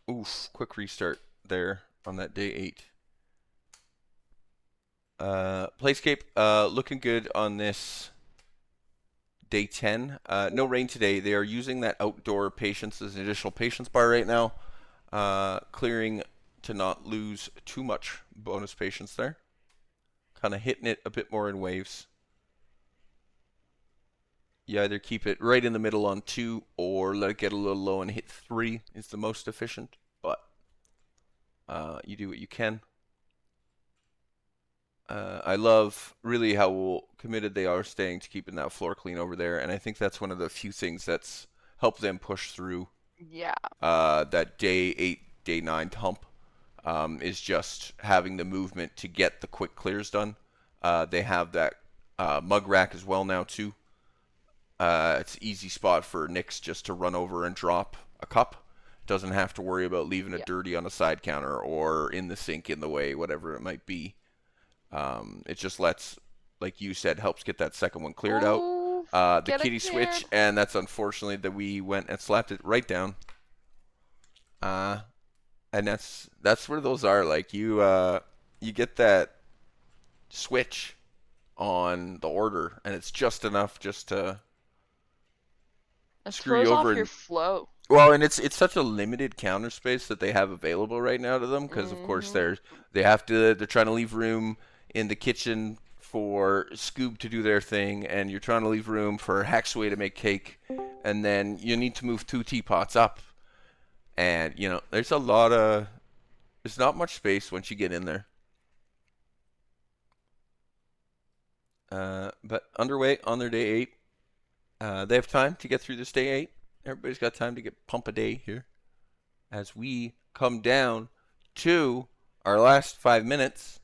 [SPEAKER 3] Oof. Quick restart there on that day 8. Platescape looking good on this day 10. No rain today. They are using that outdoor patience as an additional patience bar right now. Clearing to not lose too much bonus patience there. Kind of hitting it a bit more in waves. You either keep it right in the middle on 2 or let it get a little low and hit 3 is the most efficient. But you do what you can. I love really how committed they are staying to keeping that floor clean over there. And I think that's one of the few things that's helped them push through that day 8, day 9 hump. Is just having the movement to get the quick clears done. They have that mug rack as well now too. It's an easy spot for Nyx just to run over and drop a cup. Doesn't have to worry about leaving it dirty on a side counter or in the sink in the way, whatever it might be. It just lets, like you said, helps get that second one cleared out. The kitty switch, and that's unfortunately that we went and slapped it right down. And that's where those are. Like you get that switch on the order, and it's just enough just to screw you over.
[SPEAKER 10] Off your flow.
[SPEAKER 3] Well, and it's such a limited counter space that they have available right now to them because of course they're trying to leave room in the kitchen for Scoob to do their thing, and you're trying to leave room for Haxway to make cake, and then you need to move 2 teapots up. And, you know, there's not much space once you get in there. But underway on their day 8. They have time to get through this day 8. Everybody's got time to get pump a day here. As we come down to our last 5 minutes.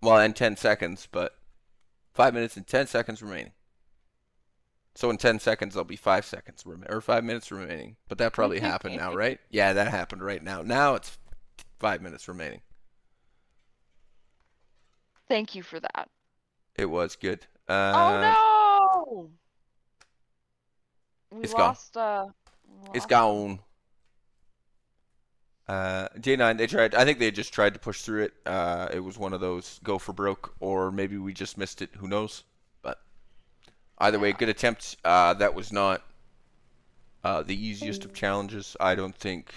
[SPEAKER 3] Well, and 10 seconds, but 5 minutes and 10 seconds remaining. So in 10 seconds, there'll be 5 seconds or 5 minutes remaining. But that probably happened now, right? Yeah, that happened right now. Now it's 5 minutes remaining.
[SPEAKER 10] Thank you for that.
[SPEAKER 3] It was good.
[SPEAKER 10] Oh no!
[SPEAKER 3] It's gone. It's gone. J9, they tried. I think they just tried to push through it. It was one of those go for broke, or maybe we just missed it. Who knows? But either way, good attempt. That was not the easiest of challenges. I don't think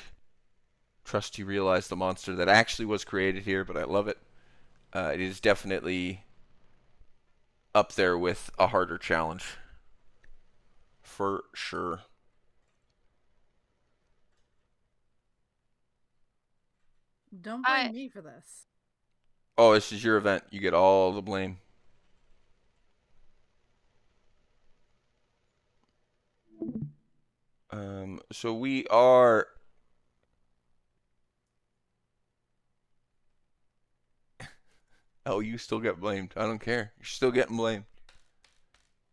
[SPEAKER 3] Trusty realized the monster that actually was created here, but I love it. It is definitely up there with a harder challenge. For sure.
[SPEAKER 2] Don't blame me for this.
[SPEAKER 3] Oh, this is your event. You get all the blame. So we are... Oh, you still get blamed. I don't care. You're still getting blamed.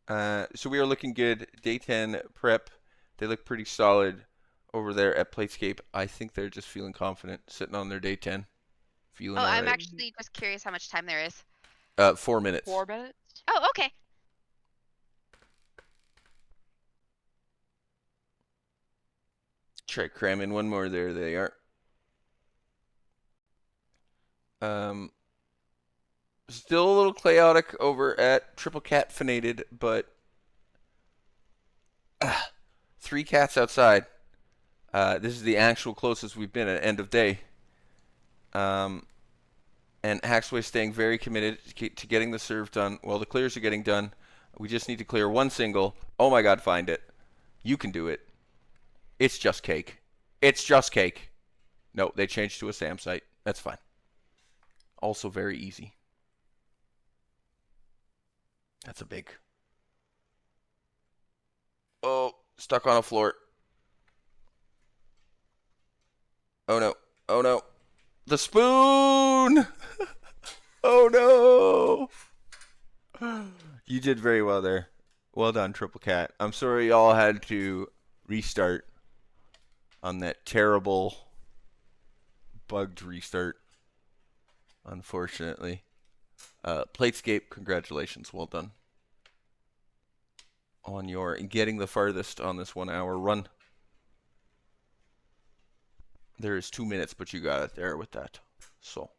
[SPEAKER 3] So we are looking good. Day 10 prep. They look pretty solid over there at Platescape. I think they're just feeling confident, sitting on their day 10. Feeling all
[SPEAKER 15] I'm
[SPEAKER 3] right.
[SPEAKER 15] actually just curious how much time there is.
[SPEAKER 3] 4 minutes.
[SPEAKER 10] 4 minutes?
[SPEAKER 15] Oh, okay.
[SPEAKER 3] Try cram in one more. There they are. Still a little chaotic over at Triple Catfinated, but 3 cats outside. This is the actual closest we've been at end of day. And Haxway staying very committed to getting the serve done. Well, the clears are getting done. We just need to clear one single. Oh my god, find it. You can do it. It's just cake. It's just cake. No, they changed to a SAM site. That's fine. Also very easy. That's a big. Oh, stuck on a floor. Oh no. Oh no. The spoon! Oh no! You did very well there. Well done, Triple Cat. I'm sorry y'all had to restart on that terrible bugged restart. Unfortunately. Platescape, congratulations. Well done. On your getting the farthest on this 1 hour run. There is 2 minutes, but you got it there with that. So,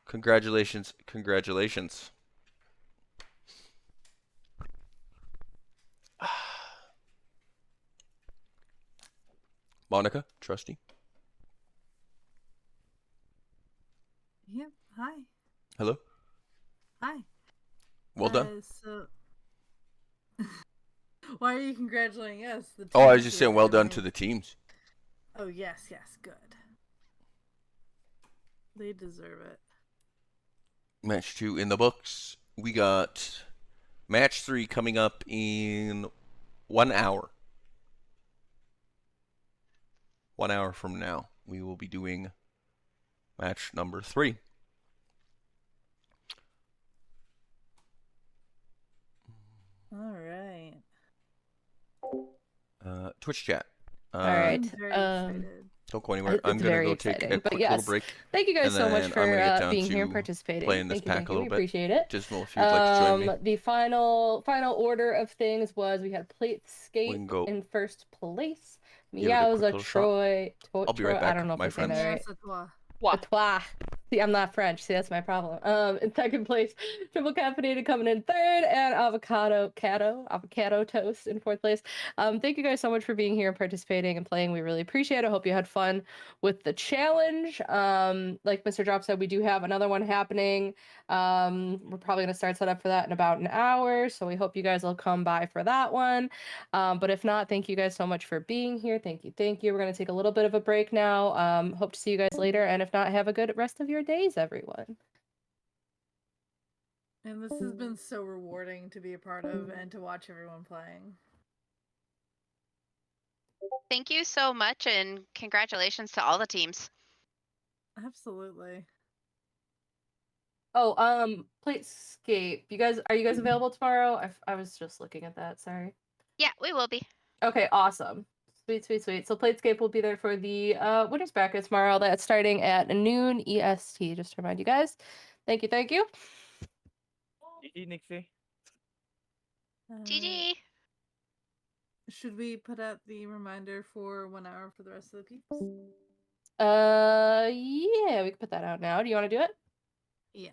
[SPEAKER 3] congratulations, congratulations. Monica, trusty.
[SPEAKER 2] Yep. Hi.
[SPEAKER 3] Hello.
[SPEAKER 2] Hi.
[SPEAKER 3] Well done.
[SPEAKER 2] So, why are you congratulating us? The
[SPEAKER 3] Oh, I was
[SPEAKER 2] teams
[SPEAKER 3] just
[SPEAKER 2] here,
[SPEAKER 3] saying well done
[SPEAKER 2] right?
[SPEAKER 3] to the teams.
[SPEAKER 2] Oh, yes, good. They deserve it.
[SPEAKER 3] Match 2 in the books. We got match 3 coming up in 1 hour. 1 hour from now, we will be doing match number 3.
[SPEAKER 2] All right.
[SPEAKER 3] Twitch chat.
[SPEAKER 1] All right.
[SPEAKER 2] I'm very excited.
[SPEAKER 3] Don't go anywhere. I'm
[SPEAKER 1] It's
[SPEAKER 3] gonna
[SPEAKER 1] very
[SPEAKER 3] go
[SPEAKER 1] exciting.
[SPEAKER 3] take a
[SPEAKER 1] But
[SPEAKER 3] quick
[SPEAKER 1] yes,
[SPEAKER 3] little break.
[SPEAKER 1] thank you guys
[SPEAKER 3] and
[SPEAKER 1] so much
[SPEAKER 3] then
[SPEAKER 1] for
[SPEAKER 3] I'm gonna get down
[SPEAKER 1] being here and
[SPEAKER 3] to
[SPEAKER 1] participating.
[SPEAKER 3] playing this
[SPEAKER 1] Thank you,
[SPEAKER 3] pack
[SPEAKER 1] thank
[SPEAKER 3] a
[SPEAKER 1] you. We
[SPEAKER 3] little bit.
[SPEAKER 1] appreciate it.
[SPEAKER 3] Dismal, if you'd like to join me.
[SPEAKER 1] The final order of things was we had
[SPEAKER 3] We
[SPEAKER 1] Platescape
[SPEAKER 3] can go
[SPEAKER 1] in first place.
[SPEAKER 3] give it a quick
[SPEAKER 1] Meowza,
[SPEAKER 3] little shot. I'll be right back,
[SPEAKER 1] I don't know if
[SPEAKER 3] my
[SPEAKER 1] I'm saying
[SPEAKER 3] friends.
[SPEAKER 1] that right. Atois. See, I'm not French. See, that's my problem. In second place, Triple Caffeinated coming in third, and Avocado Toast in fourth place. Thank you guys so much for being here and participating and playing. We really appreciate it. I hope you had fun with the challenge. Like Mr. Drop said, we do have another one happening. We're probably gonna start set up for that in about an hour, so we hope you guys will come by for that one. But if not, thank you guys so much for being here. Thank you. We're gonna take a little bit of a break now. Hope to see you guys later, and if not, have a good rest of your days, everyone.
[SPEAKER 2] And this has been so rewarding to be a part of and to watch everyone playing.
[SPEAKER 15] Thank you so much, and congratulations to all the teams.
[SPEAKER 2] Absolutely.
[SPEAKER 1] Oh, Platescape. Are you guys available tomorrow? I was just looking at that. Sorry.
[SPEAKER 15] Yeah, we will be.
[SPEAKER 1] Okay, awesome. Sweet. So Platescape will be there for the winners bracket tomorrow. That's starting at noon EST. Just to remind you guys. Thank you.
[SPEAKER 4] GG, Nixie.
[SPEAKER 15] GG.
[SPEAKER 2] Should we put out the reminder for 1 hour for the rest of the peeps?
[SPEAKER 1] Yeah, we can put that out now. Do you want to do it?
[SPEAKER 2] Yeah.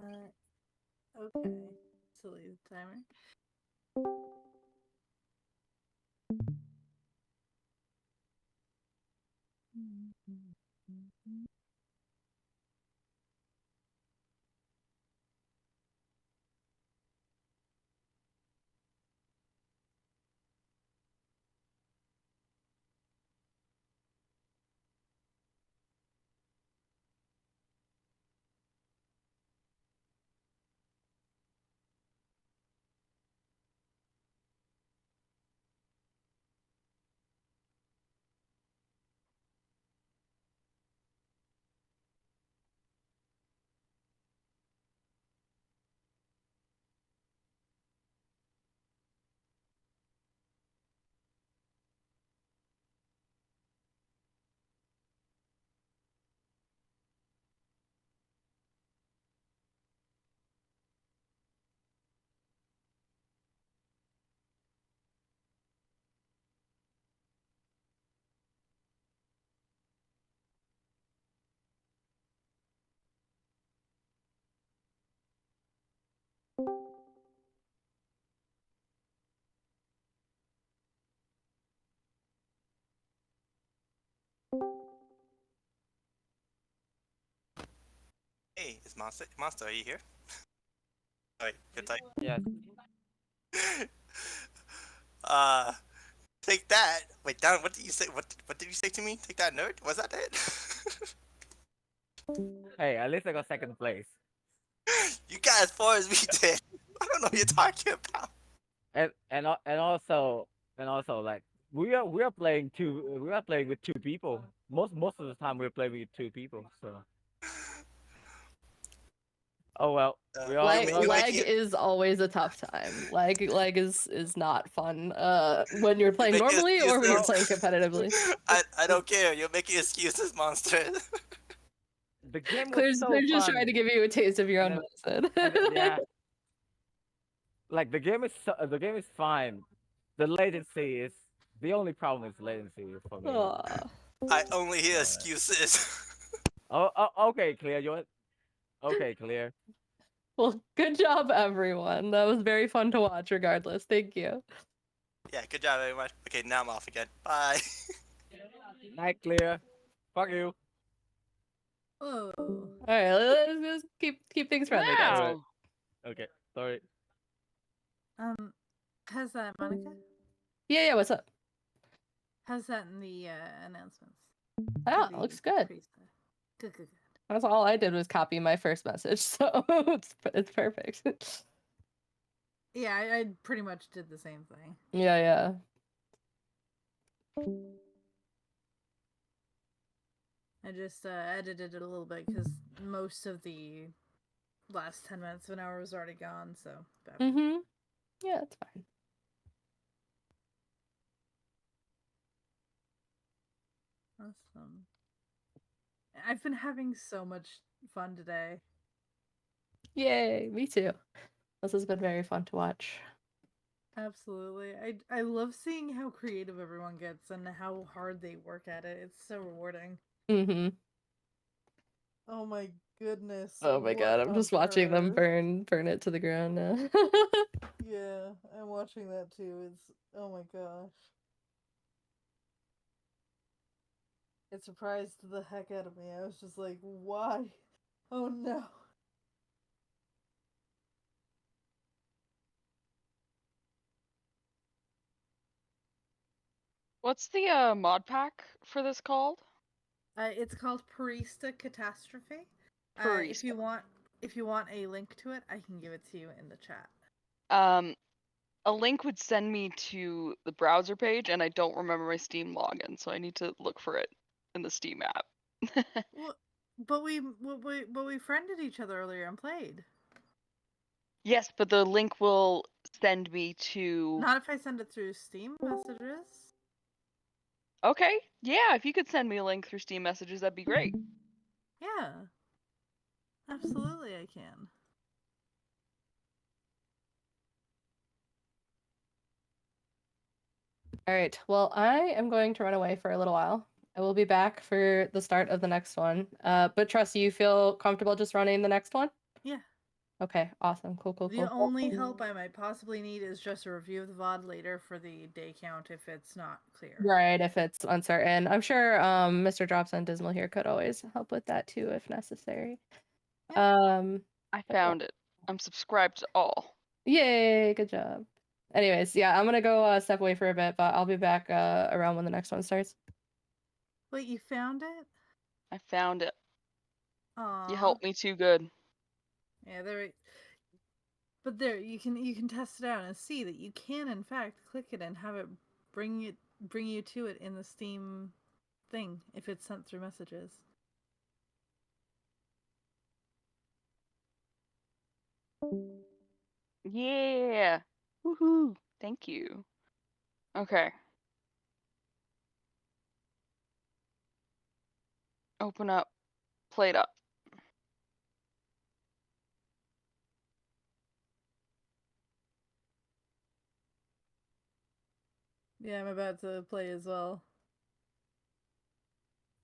[SPEAKER 2] Okay. So leave the timer.
[SPEAKER 12] Hey, it's Monster. Monster, are you here? Wait, good time.
[SPEAKER 4] Yes.
[SPEAKER 12] Take that. Wait, Don, what did you say? What did you say to me? Take that, nerd. Was that it?
[SPEAKER 4] Hey, at least I got second place.
[SPEAKER 12] You got as far as we did. I don't know what you're talking about.
[SPEAKER 4] And also like we are playing with two people. Most of the time we're playing with two people. So. Oh well.
[SPEAKER 1] Leg is always a tough time. Leg is not fun. When you're playing normally or when you're playing competitively.
[SPEAKER 12] I don't care. You're making excuses, Monster.
[SPEAKER 4] The game was
[SPEAKER 1] Claire's
[SPEAKER 4] so
[SPEAKER 1] just
[SPEAKER 4] fun.
[SPEAKER 1] trying to give you a taste of your own medicine.
[SPEAKER 4] Yeah. Like the game is fine. The latency is the only problem. Is latency for me.
[SPEAKER 12] I only hear excuses.
[SPEAKER 4] Okay, Clear. Okay, Clear.
[SPEAKER 1] Well, good job, everyone. That was very fun to watch. Regardless, thank you.
[SPEAKER 12] Yeah, good job, everyone. Okay, now I'm off again. Bye.
[SPEAKER 4] Night, Clear. Fuck you.
[SPEAKER 2] Oh.
[SPEAKER 1] All right, let's keep things friendly, guys.
[SPEAKER 4] Alright. Okay, sorry.
[SPEAKER 2] Has that, Monica?
[SPEAKER 1] Yeah. What's up?
[SPEAKER 2] How's that in the announcements?
[SPEAKER 1] Oh, it looks good.
[SPEAKER 2] Good.
[SPEAKER 1] That's all I did was copy my first message, so it's perfect.
[SPEAKER 2] Yeah, I pretty much did the same thing.
[SPEAKER 1] Yeah.
[SPEAKER 2] I just edited it a little bit because most of the last 10 minutes of an hour was already gone, so.
[SPEAKER 1] Yeah, it's fine.
[SPEAKER 2] Awesome. I've been having so much fun today.
[SPEAKER 1] Yay, me too. This has been very fun to watch.
[SPEAKER 2] Absolutely. I love seeing how creative everyone gets and how hard they work at it. It's so rewarding. Oh my goodness.
[SPEAKER 1] Oh my god, I'm just watching them burn it to the ground now.
[SPEAKER 2] Yeah, I'm watching that too. Oh my gosh. It surprised the heck out of me. I was just like, why? Oh no.
[SPEAKER 10] What's the mod pack for this called?
[SPEAKER 2] It's called Purrista Catastrophe. If you want a link to it, I can give it to you in the chat.
[SPEAKER 10] A link would send me to the browser page, and I don't remember my Steam login, so I need to look for it in the Steam app.
[SPEAKER 2] But we friended each other earlier and played.
[SPEAKER 10] Yes, but the link will send me to.
[SPEAKER 2] Not if I send it through Steam messages.
[SPEAKER 10] Okay, yeah, if you could send me a link through Steam messages, that'd be great.
[SPEAKER 2] Yeah. Absolutely, I can.
[SPEAKER 1] All right. Well, I am going to run away for a little while. I will be back for the start of the next one. But Trust, you feel comfortable just running the next one?
[SPEAKER 2] Yeah.
[SPEAKER 1] Okay, awesome. Cool.
[SPEAKER 2] The only help I might possibly need is just a review of the VOD later for the day count if it's not clear.
[SPEAKER 1] Right, if it's uncertain. I'm sure Mr. Drops on Dismal here could always help with that too if necessary.
[SPEAKER 10] I found it. I'm subscribed to all.
[SPEAKER 1] Yay, good job. Anyways, yeah, I'm gonna go step away for a bit, but I'll be back around when the next one starts.
[SPEAKER 2] Wait, you found it?
[SPEAKER 10] I found it.
[SPEAKER 2] Aww.
[SPEAKER 10] You helped me too good.
[SPEAKER 2] Yeah, but there you can test it out and see that you can in fact click it and have it bring you to it in the Steam thing if it's sent through messages.
[SPEAKER 10] Yeah. Woohoo. Thank you. Okay. Open up. Plate up.
[SPEAKER 2] Yeah, I'm about to play as well.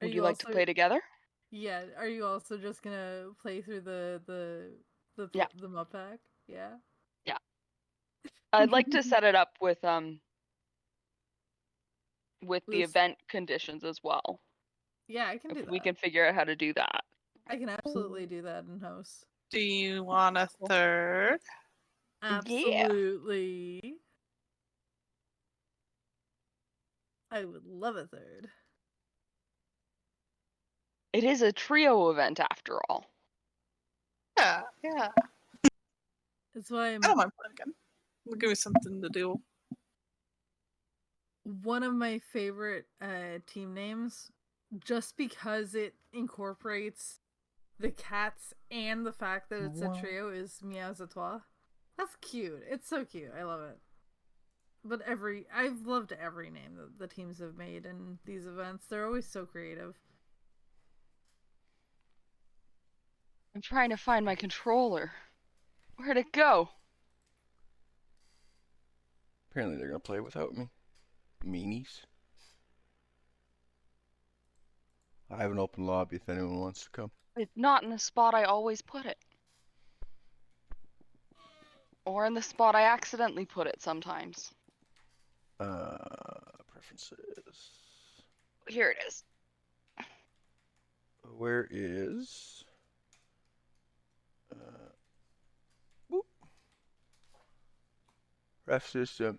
[SPEAKER 10] Would you like to play together?
[SPEAKER 2] Yeah. Are you also just gonna play through the mod pack? Yeah.
[SPEAKER 10] Yeah. I'd like to set it up with the
[SPEAKER 2] With-
[SPEAKER 10] event conditions as well.
[SPEAKER 2] Yeah, I can do
[SPEAKER 10] If
[SPEAKER 2] that.
[SPEAKER 10] we can figure out how to do that.
[SPEAKER 2] I can absolutely do that in host.
[SPEAKER 13] Do you want a third?
[SPEAKER 2] Absolutely. I would love a third.
[SPEAKER 10] It is a trio event after all.
[SPEAKER 13] Yeah, yeah.
[SPEAKER 2] That's why
[SPEAKER 13] I don't mind playing again. It'll give me something to do.
[SPEAKER 2] one of my favorite team names, just because it incorporates the cats and the fact that it's a trio, is Meows à Trois. That's cute. It's so cute. I love it. But I've loved every name that the teams have made in these events. They're always so creative.
[SPEAKER 10] I'm trying to find my controller. Where'd it go?
[SPEAKER 3] Apparently they're gonna play without me. Meanies. I have an open lobby if anyone wants to come.
[SPEAKER 10] It's not in the spot I always put it. Or in the spot I accidentally put it sometimes.
[SPEAKER 3] Preferences.
[SPEAKER 10] Here it is.
[SPEAKER 3] Where is... whoop. Ref system.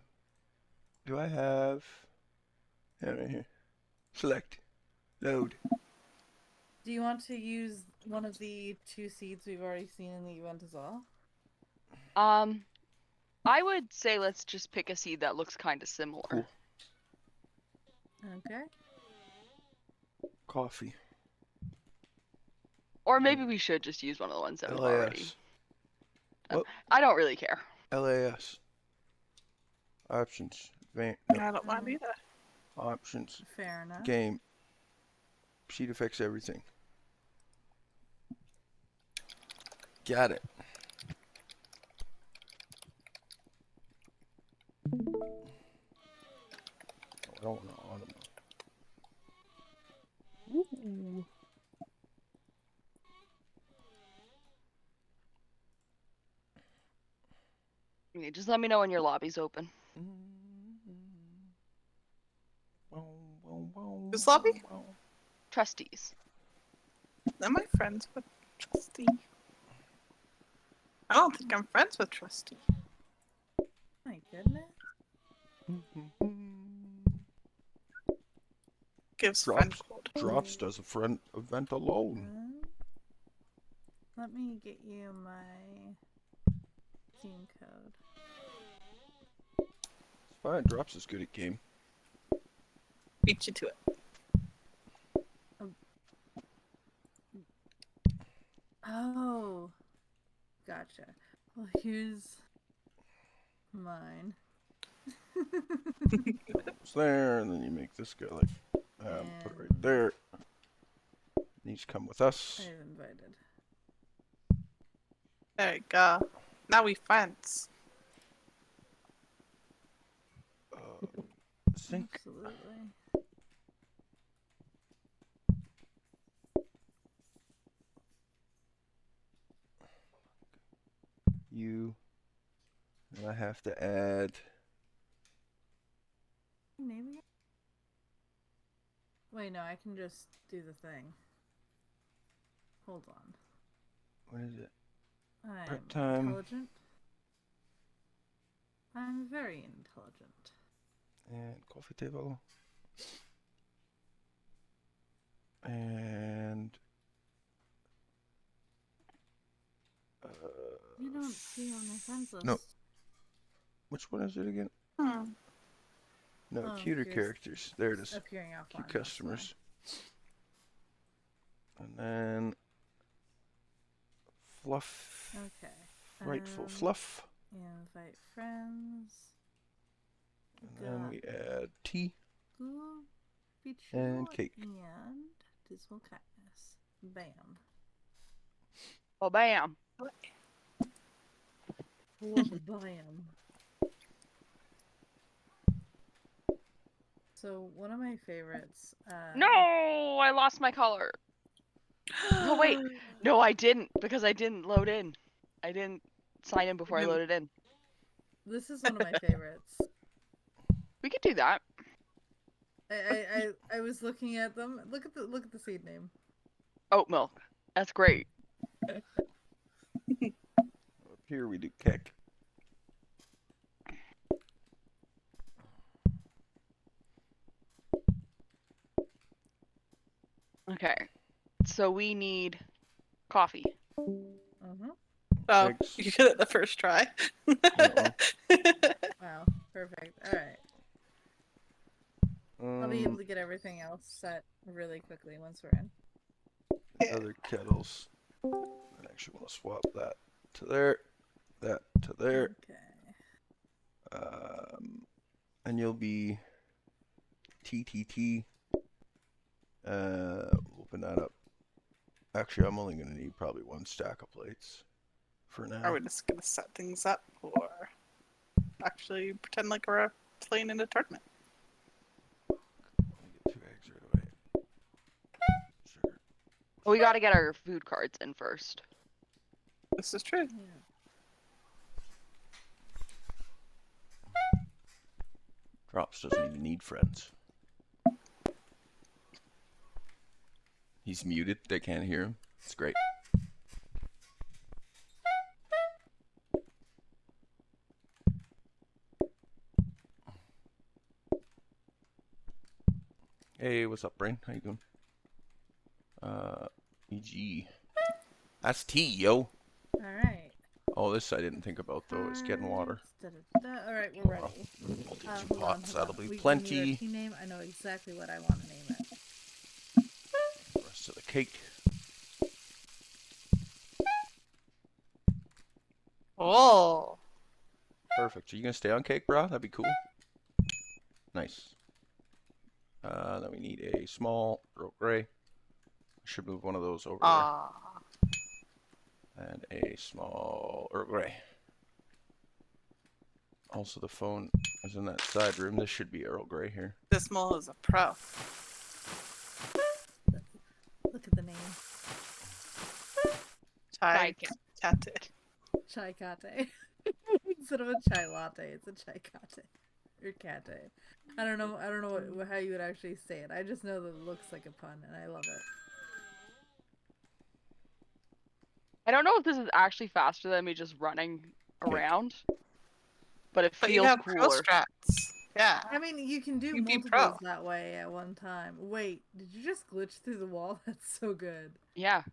[SPEAKER 3] Do I have... Yeah, right here. Select. Load.
[SPEAKER 2] Do you want to use one of the 2 seeds we've already seen in the event as well?
[SPEAKER 10] I would say let's just pick a seed that looks kind of similar.
[SPEAKER 3] Cool.
[SPEAKER 2] Okay.
[SPEAKER 3] Coffee.
[SPEAKER 10] Or maybe we should just use one of the ones that we've already.
[SPEAKER 3] Oh.
[SPEAKER 10] I don't really care.
[SPEAKER 3] LAS. Options.
[SPEAKER 13] I don't mind either.
[SPEAKER 3] Options.
[SPEAKER 2] Fair enough.
[SPEAKER 3] Game. Sheet affects everything. Got it. I don't want to automate. Ooh.
[SPEAKER 10] Yeah, just let me know when your lobby's open.
[SPEAKER 13] Whose lobby?
[SPEAKER 10] Trustees.
[SPEAKER 13] Am I friends with Trustee? I don't think I'm friends with Trustee.
[SPEAKER 2] My goodness.
[SPEAKER 13] Gives friend code.
[SPEAKER 3] Drops does a friend event alone.
[SPEAKER 2] Let me get you my team code.
[SPEAKER 3] It's fine. Drops is good at game.
[SPEAKER 13] Beat you to it.
[SPEAKER 2] Oh. Gotcha. Well, here's mine.
[SPEAKER 3] It's there, and then you make this go like, put it right there. These come with us.
[SPEAKER 2] I've invited.
[SPEAKER 13] There you go. Now we friends.
[SPEAKER 3] Sync.
[SPEAKER 2] Absolutely.
[SPEAKER 3] You. And I have to add.
[SPEAKER 2] Maybe. Wait, no, I can just do the thing. Hold on.
[SPEAKER 3] What is it?
[SPEAKER 2] I'm
[SPEAKER 3] Prep time.
[SPEAKER 2] intelligent. I'm very intelligent.
[SPEAKER 3] And coffee table. And
[SPEAKER 2] You don't see on my friends list.
[SPEAKER 3] no. Which one is it again? No,
[SPEAKER 2] Oh,
[SPEAKER 3] cuter
[SPEAKER 2] here's-
[SPEAKER 3] characters. There it is.
[SPEAKER 2] appearing
[SPEAKER 3] Cute
[SPEAKER 2] offline, that's
[SPEAKER 3] customers. And then fluff.
[SPEAKER 2] Okay.
[SPEAKER 3] Rightful fluff.
[SPEAKER 2] Invite friends.
[SPEAKER 3] And then we add tea
[SPEAKER 2] Google feature
[SPEAKER 3] and cake.
[SPEAKER 2] and dismal kindness. Bam.
[SPEAKER 10] Oh, bam.
[SPEAKER 2] Bam. So one of my favorites.
[SPEAKER 10] No, I lost my color. No, wait. No, I didn't, because I didn't load in. I didn't sign in before I load it in.
[SPEAKER 2] This is one of my favorites.
[SPEAKER 10] We could do that.
[SPEAKER 2] I was looking at them. Look at the seed name.
[SPEAKER 10] Oat milk. That's great.
[SPEAKER 3] Up here we do cake.
[SPEAKER 10] Okay. So we need coffee.
[SPEAKER 13] Oh,
[SPEAKER 3] Eggs.
[SPEAKER 13] you did it the first try.
[SPEAKER 2] Wow, perfect. All right. I'll be able to get everything else set really quickly once we're in.
[SPEAKER 3] Other kettles. I actually want to swap that to there, that to there.
[SPEAKER 2] Okay.
[SPEAKER 3] And you'll be TTT. Open that up. Actually, I'm only gonna need probably 1 stack of plates for now.
[SPEAKER 13] Are we just gonna set things up, or actually pretend like we're playing in a tournament?
[SPEAKER 3] Get 2 eggs right away. Sugar.
[SPEAKER 10] Well, we got to get our food cards in first.
[SPEAKER 13] This is true.
[SPEAKER 3] Drops doesn't even need friends. He's muted. They can't hear him. It's great. Hey, what's up, Brain? How you doing? EG. That's tea, yo.
[SPEAKER 2] Alright.
[SPEAKER 3] Oh, this I didn't think about, though. It's getting water.
[SPEAKER 2] Alright, we're ready.
[SPEAKER 3] Multi-two pots, that'll be
[SPEAKER 2] We
[SPEAKER 3] plenty.
[SPEAKER 2] need our team name. I know exactly what I want to name it.
[SPEAKER 3] The rest of the cake.
[SPEAKER 13] Oh.
[SPEAKER 3] Perfect. Are you gonna stay on cake, bro? That'd be cool. Nice. Then we need a small Earl Grey. I should move one of those over there. And a small Earl Grey. Also, the phone is in that side room. This should be Earl Grey here.
[SPEAKER 13] This mole is a pro.
[SPEAKER 2] Look at the name.
[SPEAKER 13] Chai Kate.
[SPEAKER 2] Chai Kate. Instead of a chai latte, it's a chai kate. Or kate. I don't know how you would actually say it. I just know that it looks like a pun, and I love it.
[SPEAKER 10] I don't know if this is actually faster than me just running around, but it
[SPEAKER 13] But
[SPEAKER 10] feels
[SPEAKER 13] you have pro
[SPEAKER 10] cooler.
[SPEAKER 13] strats. Yeah.
[SPEAKER 2] I mean, you can do
[SPEAKER 13] You'd be
[SPEAKER 2] multiples
[SPEAKER 13] pro.
[SPEAKER 2] that way at one time. Wait, did you just glitch through the wall? That's so good.
[SPEAKER 10] Yeah.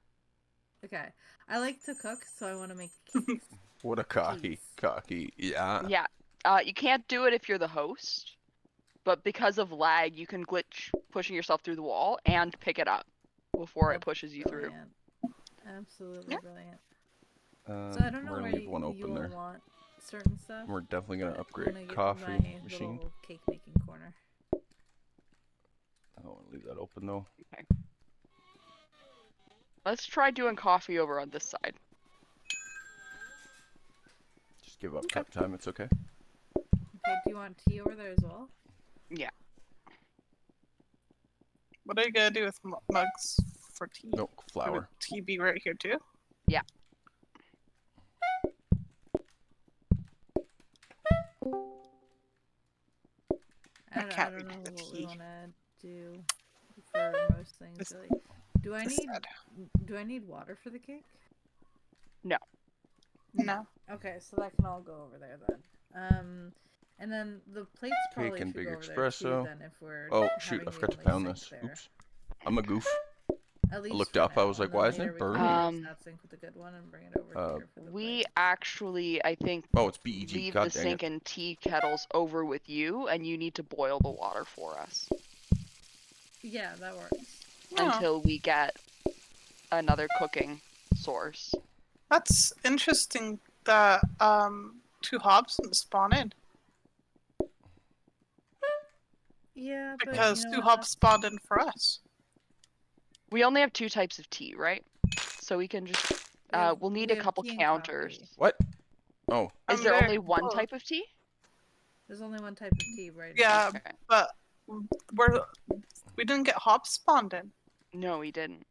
[SPEAKER 2] Okay. I like to cook, so I want to make cakes.
[SPEAKER 3] What a cocky. Yeah.
[SPEAKER 10] Yeah. You can't do it if you're the host, but because of lag, you can glitch pushing yourself through the wall and pick it up before it pushes you through.
[SPEAKER 2] Brilliant. Absolutely brilliant. So I don't know
[SPEAKER 3] we're
[SPEAKER 2] where
[SPEAKER 3] gonna leave one
[SPEAKER 2] you
[SPEAKER 3] open
[SPEAKER 2] will
[SPEAKER 3] there.
[SPEAKER 2] want certain stuff.
[SPEAKER 3] We're definitely gonna
[SPEAKER 2] but
[SPEAKER 3] upgrade
[SPEAKER 2] I'm gonna get
[SPEAKER 3] coffee
[SPEAKER 2] my
[SPEAKER 3] machine.
[SPEAKER 2] little cake making corner.
[SPEAKER 3] I don't want to leave that open though.
[SPEAKER 10] Okay. Let's try doing coffee over on this side.
[SPEAKER 3] Just give up cup time. It's okay.
[SPEAKER 2] Okay, do you want tea over there as well?
[SPEAKER 10] Yeah.
[SPEAKER 13] What are you gonna do with mugs for tea?
[SPEAKER 3] No, flour.
[SPEAKER 13] Would tea be right here too?
[SPEAKER 10] Yeah.
[SPEAKER 2] I don't know what we want to do for most things. Really. Do I need water for the cake?
[SPEAKER 10] No.
[SPEAKER 13] No.
[SPEAKER 2] Okay, so that can all go over there then. And then the plates probably
[SPEAKER 3] Cake and
[SPEAKER 2] should
[SPEAKER 3] big
[SPEAKER 2] go over there
[SPEAKER 3] espresso.
[SPEAKER 2] too, then, if we're
[SPEAKER 3] Oh shoot!
[SPEAKER 2] having
[SPEAKER 3] I
[SPEAKER 2] the
[SPEAKER 3] forgot to
[SPEAKER 2] only
[SPEAKER 3] pound
[SPEAKER 2] sink
[SPEAKER 3] this.
[SPEAKER 2] there.
[SPEAKER 3] Oops. I'm a goof.
[SPEAKER 2] At
[SPEAKER 3] I
[SPEAKER 2] least
[SPEAKER 3] looked
[SPEAKER 2] for
[SPEAKER 3] up. I
[SPEAKER 2] now,
[SPEAKER 3] was like,
[SPEAKER 2] and then
[SPEAKER 3] why isn't
[SPEAKER 2] later
[SPEAKER 3] it
[SPEAKER 2] we can
[SPEAKER 3] burning?
[SPEAKER 2] replace that sink with a good one and bring it over here for the
[SPEAKER 10] We actually, I think,
[SPEAKER 3] Oh, it's BEG.
[SPEAKER 10] leave
[SPEAKER 3] God
[SPEAKER 10] the
[SPEAKER 3] dang
[SPEAKER 10] sink
[SPEAKER 3] it.
[SPEAKER 10] and tea kettles over with you, and you need to boil the water for us
[SPEAKER 2] Yeah, that works.
[SPEAKER 10] until we get another cooking source.
[SPEAKER 13] That's interesting that two Hobsons spawn in.
[SPEAKER 2] Yeah, but
[SPEAKER 13] Because
[SPEAKER 2] you know
[SPEAKER 13] two
[SPEAKER 2] what?
[SPEAKER 13] Hobs spawned in for us.
[SPEAKER 10] We only have 2 types of tea, right? So we can just, we'll need
[SPEAKER 2] we
[SPEAKER 10] a
[SPEAKER 2] have
[SPEAKER 10] couple
[SPEAKER 2] tea and
[SPEAKER 10] counters.
[SPEAKER 2] coffee.
[SPEAKER 3] What? Oh.
[SPEAKER 10] Is
[SPEAKER 13] I'm
[SPEAKER 10] there
[SPEAKER 13] very
[SPEAKER 10] only one
[SPEAKER 13] full.
[SPEAKER 10] type of tea?
[SPEAKER 2] There's only one type of tea, right?
[SPEAKER 13] Yeah,
[SPEAKER 10] Okay.
[SPEAKER 13] but we didn't get Hobs spawned in,
[SPEAKER 10] No, we didn't.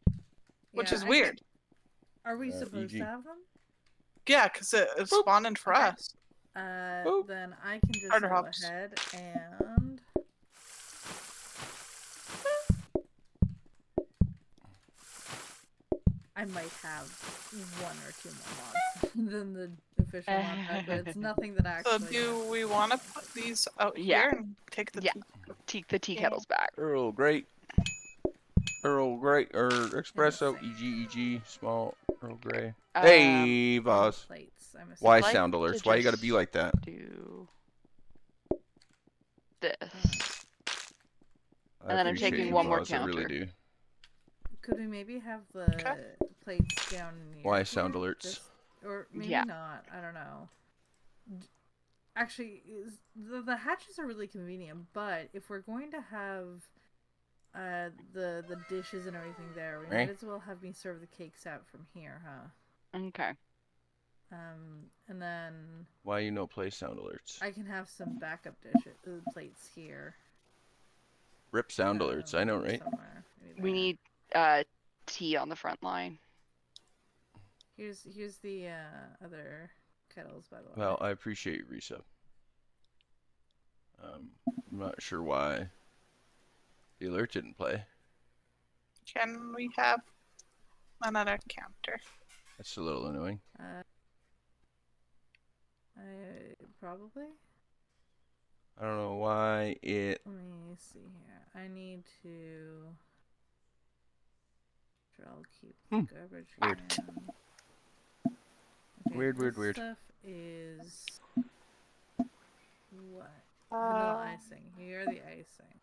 [SPEAKER 13] which
[SPEAKER 2] Yeah,
[SPEAKER 13] is
[SPEAKER 2] I
[SPEAKER 13] weird.
[SPEAKER 2] Are we supposed
[SPEAKER 3] EG.
[SPEAKER 2] to have them?
[SPEAKER 13] Yeah, because it's spawning for us.
[SPEAKER 2] Then I can just
[SPEAKER 13] Harder
[SPEAKER 2] go
[SPEAKER 13] hops.
[SPEAKER 2] ahead and I might have 1 or 2 more mods than the official mod pack, but it's nothing that
[SPEAKER 13] So
[SPEAKER 2] actually.
[SPEAKER 13] do we want to put these out
[SPEAKER 10] Yeah.
[SPEAKER 13] here and take the
[SPEAKER 10] tea kettles back?
[SPEAKER 3] Earl Grey, or espresso, EG, small Earl Grey. Hey, Voz.
[SPEAKER 2] Plates.
[SPEAKER 3] Why
[SPEAKER 10] I'd like
[SPEAKER 3] sound
[SPEAKER 10] to
[SPEAKER 3] alerts? Why you gotta be
[SPEAKER 10] just
[SPEAKER 3] like that?
[SPEAKER 10] Do this,
[SPEAKER 3] I
[SPEAKER 10] and then I'm
[SPEAKER 3] appreciate
[SPEAKER 10] taking
[SPEAKER 3] you,
[SPEAKER 10] one more
[SPEAKER 3] Voz, I
[SPEAKER 10] counter.
[SPEAKER 3] really do.
[SPEAKER 2] Could we maybe have the plates down near
[SPEAKER 3] Why sound
[SPEAKER 2] here?
[SPEAKER 3] alerts?
[SPEAKER 2] Just, or maybe
[SPEAKER 10] Yeah.
[SPEAKER 2] not. I don't know. Actually, the hatches are really convenient, but if we're going to have the dishes and everything there, we might as well have me serve the cakes out from here, huh?
[SPEAKER 10] Okay.
[SPEAKER 2] And then
[SPEAKER 3] Why you no play sound alerts?
[SPEAKER 2] I can have some backup plates here.
[SPEAKER 3] Rip sound alerts, I know, right?
[SPEAKER 2] Somewhere.
[SPEAKER 10] We need tea on the front line.
[SPEAKER 2] Here's the other kettles, by the way.
[SPEAKER 3] Well, I appreciate you, Risa. I'm not sure why the alert didn't play.
[SPEAKER 13] Can we have another counter?
[SPEAKER 3] That's a little annoying.
[SPEAKER 2] Probably.
[SPEAKER 3] I don't know why it.
[SPEAKER 2] Let me see here. I need to. Sure, I'll keep the garbage can. Okay,
[SPEAKER 3] Weird.
[SPEAKER 2] Stuff is what? Vanilla icing. Here are the icing.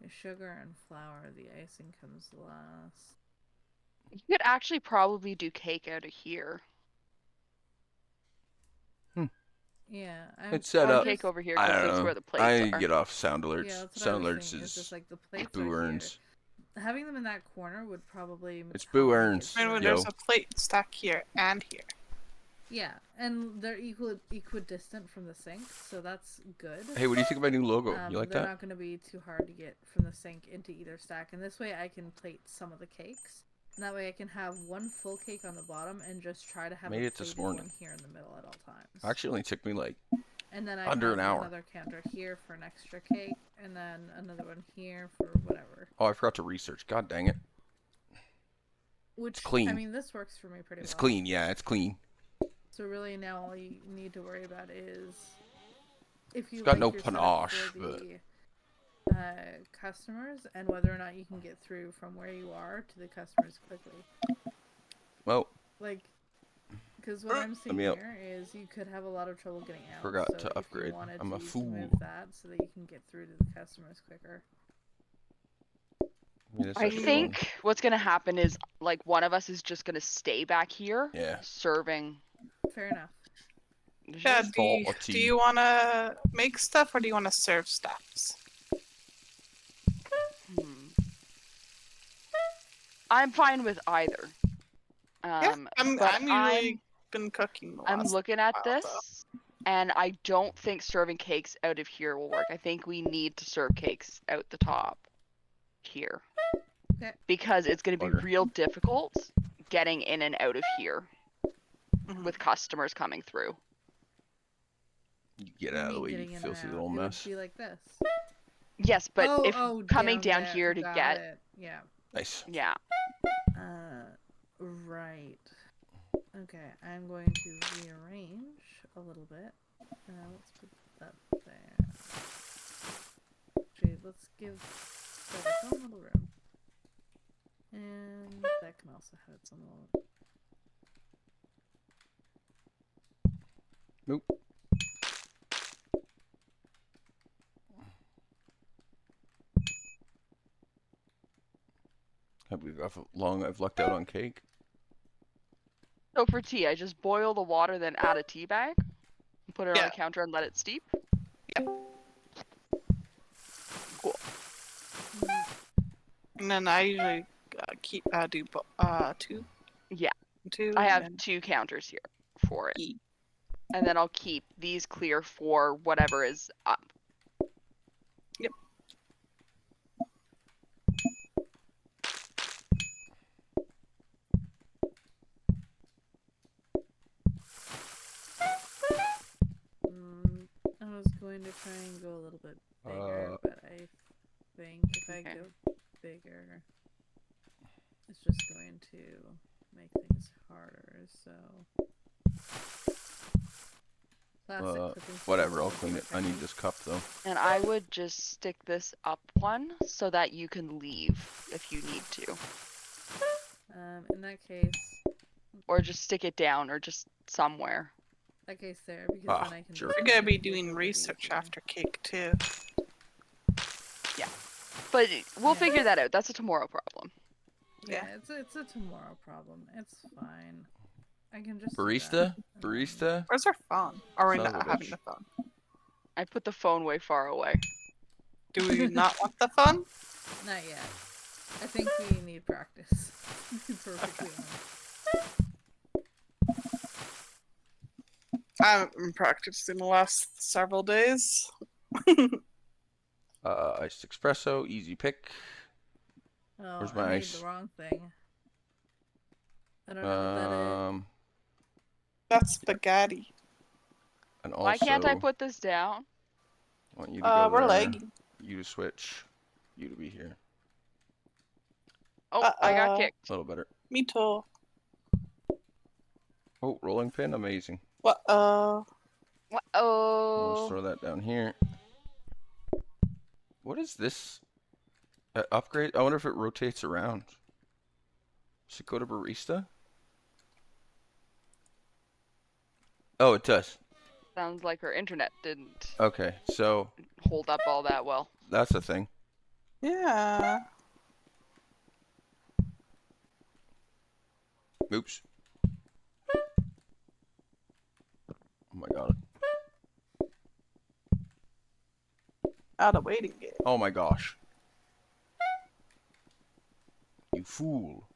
[SPEAKER 2] The sugar and flour. The icing comes last.
[SPEAKER 10] You could actually probably do cake out of here.
[SPEAKER 2] Yeah,
[SPEAKER 3] It's set up.
[SPEAKER 10] Cake over here
[SPEAKER 3] I
[SPEAKER 10] because
[SPEAKER 3] don't
[SPEAKER 10] it's
[SPEAKER 3] know.
[SPEAKER 10] where the plates
[SPEAKER 3] I
[SPEAKER 10] are.
[SPEAKER 3] get off sound alerts.
[SPEAKER 2] Yeah, that's what
[SPEAKER 3] Sound
[SPEAKER 2] I was
[SPEAKER 3] alerts
[SPEAKER 2] thinking.
[SPEAKER 3] is
[SPEAKER 2] It's just like the plates
[SPEAKER 3] Boo
[SPEAKER 2] are
[SPEAKER 3] Earns.
[SPEAKER 2] here. Having them in that corner would probably.
[SPEAKER 3] It's Boo
[SPEAKER 2] help make
[SPEAKER 3] Earns.
[SPEAKER 2] it
[SPEAKER 13] When
[SPEAKER 3] Yo.
[SPEAKER 13] there's a plate stack here and here.
[SPEAKER 2] Yeah, and they're equidistant from the sink, so that's good.
[SPEAKER 3] Hey, what do you think of my new logo? You like
[SPEAKER 2] they're
[SPEAKER 3] that?
[SPEAKER 2] not going to be too hard to get from the sink into either stack, and this way I can plate some of the cakes. And that way I can have one full cake on the bottom and just try to have
[SPEAKER 3] Made
[SPEAKER 2] a
[SPEAKER 3] it this
[SPEAKER 2] plated
[SPEAKER 3] morning.
[SPEAKER 2] one here in the middle at all times.
[SPEAKER 3] Actually, only took me like
[SPEAKER 2] And then I
[SPEAKER 3] under
[SPEAKER 2] have
[SPEAKER 3] an hour.
[SPEAKER 2] another counter here for an extra cake, and then another one here for whatever.
[SPEAKER 3] Oh, I forgot to research. God dang it.
[SPEAKER 2] Which,
[SPEAKER 3] It's clean.
[SPEAKER 2] I mean, this works for me pretty well.
[SPEAKER 3] It's clean. Yeah, it's clean.
[SPEAKER 2] So really now all you need to worry about is if you
[SPEAKER 3] It's got
[SPEAKER 2] like
[SPEAKER 3] no
[SPEAKER 2] your setup
[SPEAKER 3] panache,
[SPEAKER 2] for
[SPEAKER 3] but
[SPEAKER 2] the customers and whether or not you can get through from where you are to the customers quickly.
[SPEAKER 3] well,
[SPEAKER 2] Like, because what I'm seeing
[SPEAKER 3] me out.
[SPEAKER 2] here is you could have a lot of trouble getting out.
[SPEAKER 3] Forgot
[SPEAKER 2] so
[SPEAKER 3] to
[SPEAKER 2] if
[SPEAKER 3] upgrade.
[SPEAKER 2] You wanted
[SPEAKER 3] I'm a
[SPEAKER 2] to, you
[SPEAKER 3] fool.
[SPEAKER 2] can move that so that you can get through to the customers quicker.
[SPEAKER 10] I think what's gonna happen is like one of us is just gonna stay back here, serving.
[SPEAKER 2] Fair enough.
[SPEAKER 13] Yeah, do you want to make stuff or do you want to serve stuffs?
[SPEAKER 10] I'm fine with either.
[SPEAKER 13] I'm
[SPEAKER 10] but
[SPEAKER 13] usually been cooking the
[SPEAKER 10] I'm
[SPEAKER 13] last
[SPEAKER 10] looking at
[SPEAKER 13] while,
[SPEAKER 10] this, and I don't think serving cakes out of here will work. I think we need to serve cakes out the top here.
[SPEAKER 2] Okay.
[SPEAKER 10] Because it's going to be real difficult getting in and out of here with customers coming through.
[SPEAKER 3] You get out of the way, you filthy little
[SPEAKER 2] It
[SPEAKER 3] mess.
[SPEAKER 2] would be like this.
[SPEAKER 10] Yes, but if coming down
[SPEAKER 2] there,
[SPEAKER 10] here to
[SPEAKER 2] got
[SPEAKER 10] get
[SPEAKER 2] it. Yeah.
[SPEAKER 3] Nice.
[SPEAKER 10] Yeah.
[SPEAKER 2] Right. Okay, I'm going to rearrange a little bit. Let's put that there. Actually, let's give that its own little room. And that can also have its own little.
[SPEAKER 3] Nope. Can't believe how long I've lucked out on cake.
[SPEAKER 10] So for tea, I just boil the water, then add a tea bag, put it on the counter, and let it steep. Cool.
[SPEAKER 13] And then I usually do two.
[SPEAKER 10] Yeah.
[SPEAKER 13] Two.
[SPEAKER 10] I have
[SPEAKER 13] and
[SPEAKER 10] 2 counters here for it. And then I'll keep these clear for whatever is up.
[SPEAKER 13] Yep.
[SPEAKER 2] try and go a little bit bigger, but I think if I go bigger, it's just going to make things harder. So.
[SPEAKER 3] Whatever, I'll clean it. I need this cup though.
[SPEAKER 10] And I would just stick this up one so that you can leave if you need to.
[SPEAKER 2] In that case.
[SPEAKER 10] Or just stick it down or just somewhere.
[SPEAKER 2] That case there, because then I can.
[SPEAKER 13] You're gonna be doing research after cake too.
[SPEAKER 10] Yeah, but we'll figure that out. That's a tomorrow problem.
[SPEAKER 2] Yeah, it's a tomorrow problem. It's fine. I can just.
[SPEAKER 3] Purrista?
[SPEAKER 13] Where's our phone? Are we
[SPEAKER 3] Son of
[SPEAKER 13] not
[SPEAKER 3] a
[SPEAKER 13] having
[SPEAKER 3] bitch.
[SPEAKER 13] the phone?
[SPEAKER 10] I put the phone way far away.
[SPEAKER 13] Do we not want the phone?
[SPEAKER 2] Not yet. I think we need practice. To be perfectly honest.
[SPEAKER 13] I haven't practiced in the last several days.
[SPEAKER 3] Iced espresso, easy pick.
[SPEAKER 2] Oh,
[SPEAKER 3] Where's
[SPEAKER 2] I
[SPEAKER 3] my
[SPEAKER 2] made
[SPEAKER 3] ice?
[SPEAKER 2] the wrong thing. I don't know what that is.
[SPEAKER 13] That's spaghetti.
[SPEAKER 3] And also,
[SPEAKER 10] Why can't I put this down?
[SPEAKER 3] I want you to go
[SPEAKER 13] we're
[SPEAKER 3] there,
[SPEAKER 13] lagging.
[SPEAKER 3] you to switch, you to be here.
[SPEAKER 10] Oh, I got kicked.
[SPEAKER 3] A little better.
[SPEAKER 13] Me too.
[SPEAKER 3] Oh, rolling pin, amazing.
[SPEAKER 10] Uh-oh.
[SPEAKER 3] I'll just throw that down here. What is this? Upgrade? I wonder if it rotates around. Does it go to Purrista? Oh, it does.
[SPEAKER 10] Sounds like her internet didn't
[SPEAKER 3] Okay, so
[SPEAKER 10] hold up all that well.
[SPEAKER 3] that's a thing.
[SPEAKER 13] Yeah.
[SPEAKER 3] Oops. Oh my god.
[SPEAKER 13] Out of waiting game.
[SPEAKER 3] Oh my gosh. You fool.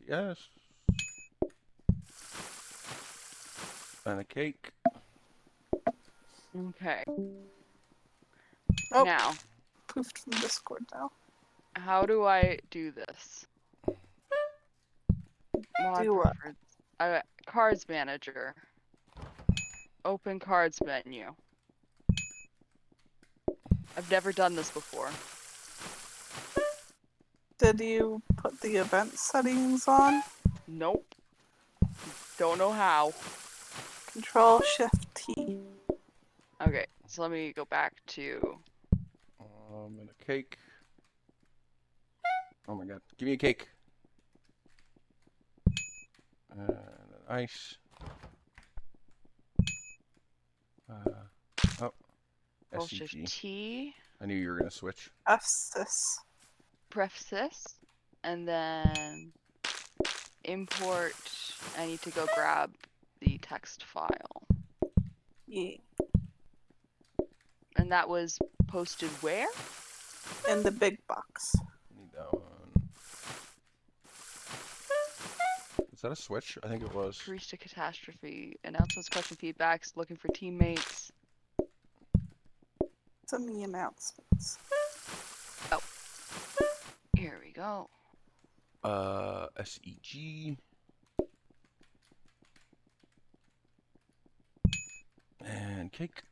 [SPEAKER 3] Yes. And a cake.
[SPEAKER 10] Okay.
[SPEAKER 13] Oh,
[SPEAKER 10] now.
[SPEAKER 13] Poofed from Discord now.
[SPEAKER 10] How do I do this?
[SPEAKER 13] Do what?
[SPEAKER 10] Cards manager. Open cards menu. I've never done this before.
[SPEAKER 13] Did you put the event settings on?
[SPEAKER 10] Nope. Don't know how.
[SPEAKER 13] Control Shift T.
[SPEAKER 10] Okay, so let me go back to.
[SPEAKER 3] And a cake. Oh my god. Give me a cake. And an ice. Oh.
[SPEAKER 10] Shift
[SPEAKER 3] SCG.
[SPEAKER 10] T.
[SPEAKER 3] I knew you were going to switch.
[SPEAKER 13] F-sys.
[SPEAKER 10] Press this. And then import. I need to go grab the text file.
[SPEAKER 13] Yeah.
[SPEAKER 10] And that was posted where?
[SPEAKER 13] In the big box.
[SPEAKER 3] Need that one. Is that a switch? I think it was.
[SPEAKER 10] Purrista Catastrophe. Announcements, question, feedbacks, looking for teammates.
[SPEAKER 13] It's in the announcements.
[SPEAKER 10] Oh. Here we go.
[SPEAKER 3] SEG. And cake.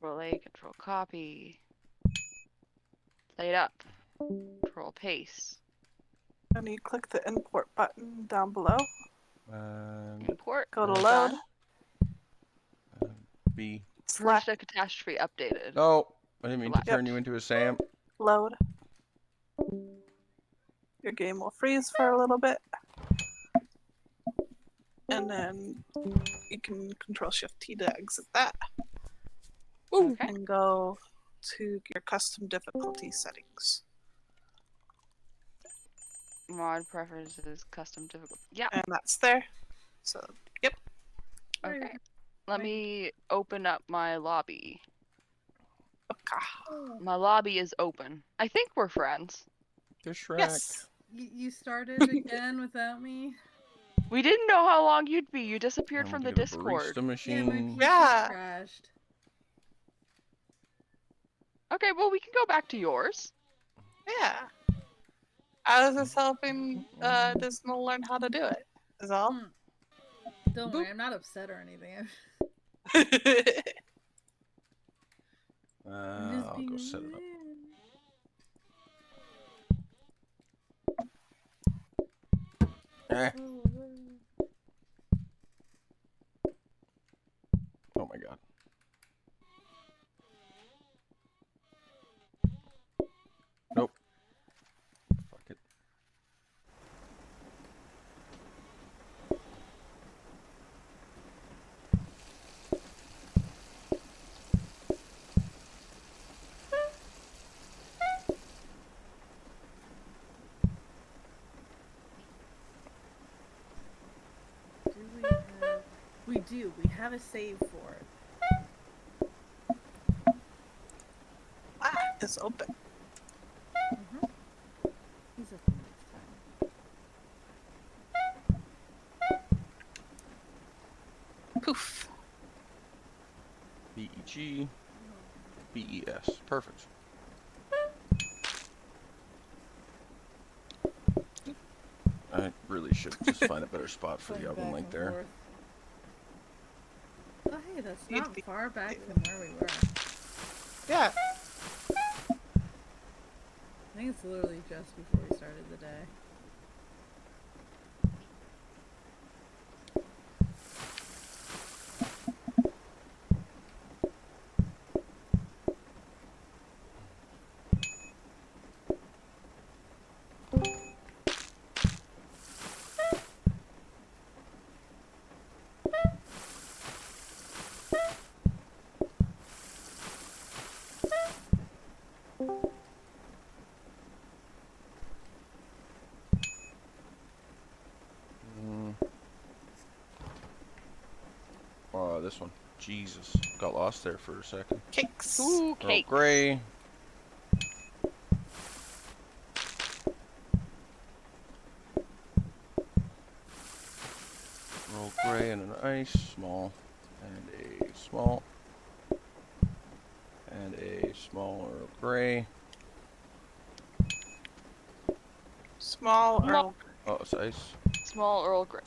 [SPEAKER 10] Control A, control copy. Play it up. Control paste.
[SPEAKER 13] And you click the import button down below.
[SPEAKER 10] Import.
[SPEAKER 13] Go to load.
[SPEAKER 3] B.
[SPEAKER 10] Purrista Catastrophe updated.
[SPEAKER 3] No, I didn't mean to turn you into a Sam.
[SPEAKER 13] Load. Your game will freeze for a little bit. And then you can Control Shift T to exit that.
[SPEAKER 10] Okay.
[SPEAKER 13] And go to your custom difficulty settings.
[SPEAKER 10] Mod preferences, custom difficult. Yeah.
[SPEAKER 13] And that's there. So, yep.
[SPEAKER 10] Okay. Let me open up my lobby. My lobby is open. I think we're friends.
[SPEAKER 3] They're Shrek.
[SPEAKER 13] Yes.
[SPEAKER 2] You started again without me?
[SPEAKER 10] We didn't know how long you'd be. You disappeared
[SPEAKER 3] I'm
[SPEAKER 10] from
[SPEAKER 3] gonna
[SPEAKER 10] the
[SPEAKER 3] get a
[SPEAKER 10] Discord.
[SPEAKER 3] Purrista machine.
[SPEAKER 2] Yeah, my PC
[SPEAKER 13] Yeah.
[SPEAKER 2] crashed.
[SPEAKER 10] Okay, well we can go back to yours.
[SPEAKER 13] Yeah. I was just helping Dismal learn how to do it. Is all.
[SPEAKER 2] Don't worry, I'm not upset or anything.
[SPEAKER 3] I'll go set it up. Eh. Oh my god. Nope. Fuck it.
[SPEAKER 2] We do. We have a save for it.
[SPEAKER 13] It's open.
[SPEAKER 2] He's open next time.
[SPEAKER 13] Poof.
[SPEAKER 3] BEG. BES. Perfect. I really should just find a better spot for the oven link there.
[SPEAKER 2] Oh, hey, that's not far back from where we were.
[SPEAKER 13] Yeah.
[SPEAKER 2] I think it's literally just before we started the day.
[SPEAKER 3] Oh, this one. Jesus. Got lost there for a second.
[SPEAKER 13] Cakes.
[SPEAKER 10] Ooh, cakes.
[SPEAKER 3] Earl Grey. Earl Grey and an ice. Small. And a small. And a small Earl Grey.
[SPEAKER 13] Small Earl.
[SPEAKER 3] Oh, it's ice.
[SPEAKER 10] Small Earl Grey.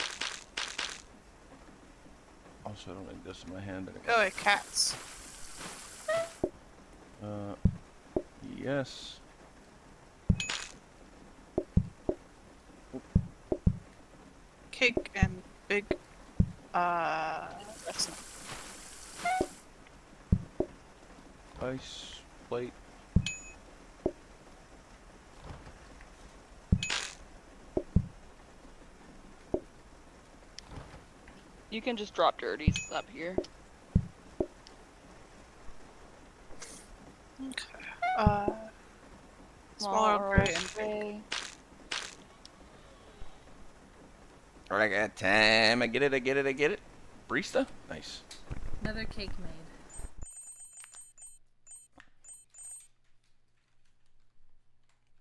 [SPEAKER 3] Also, I don't need this in my hand anymore.
[SPEAKER 13] Oh, wait, cats.
[SPEAKER 3] Yes.
[SPEAKER 13] Cake and big. That's not.
[SPEAKER 3] Ice plate.
[SPEAKER 10] You can just drop dirties up here.
[SPEAKER 13] Okay. Small Earl Grey and
[SPEAKER 10] Grey.
[SPEAKER 3] Alright, I got time. I get it. Purrista? Nice.
[SPEAKER 2] Another cake made.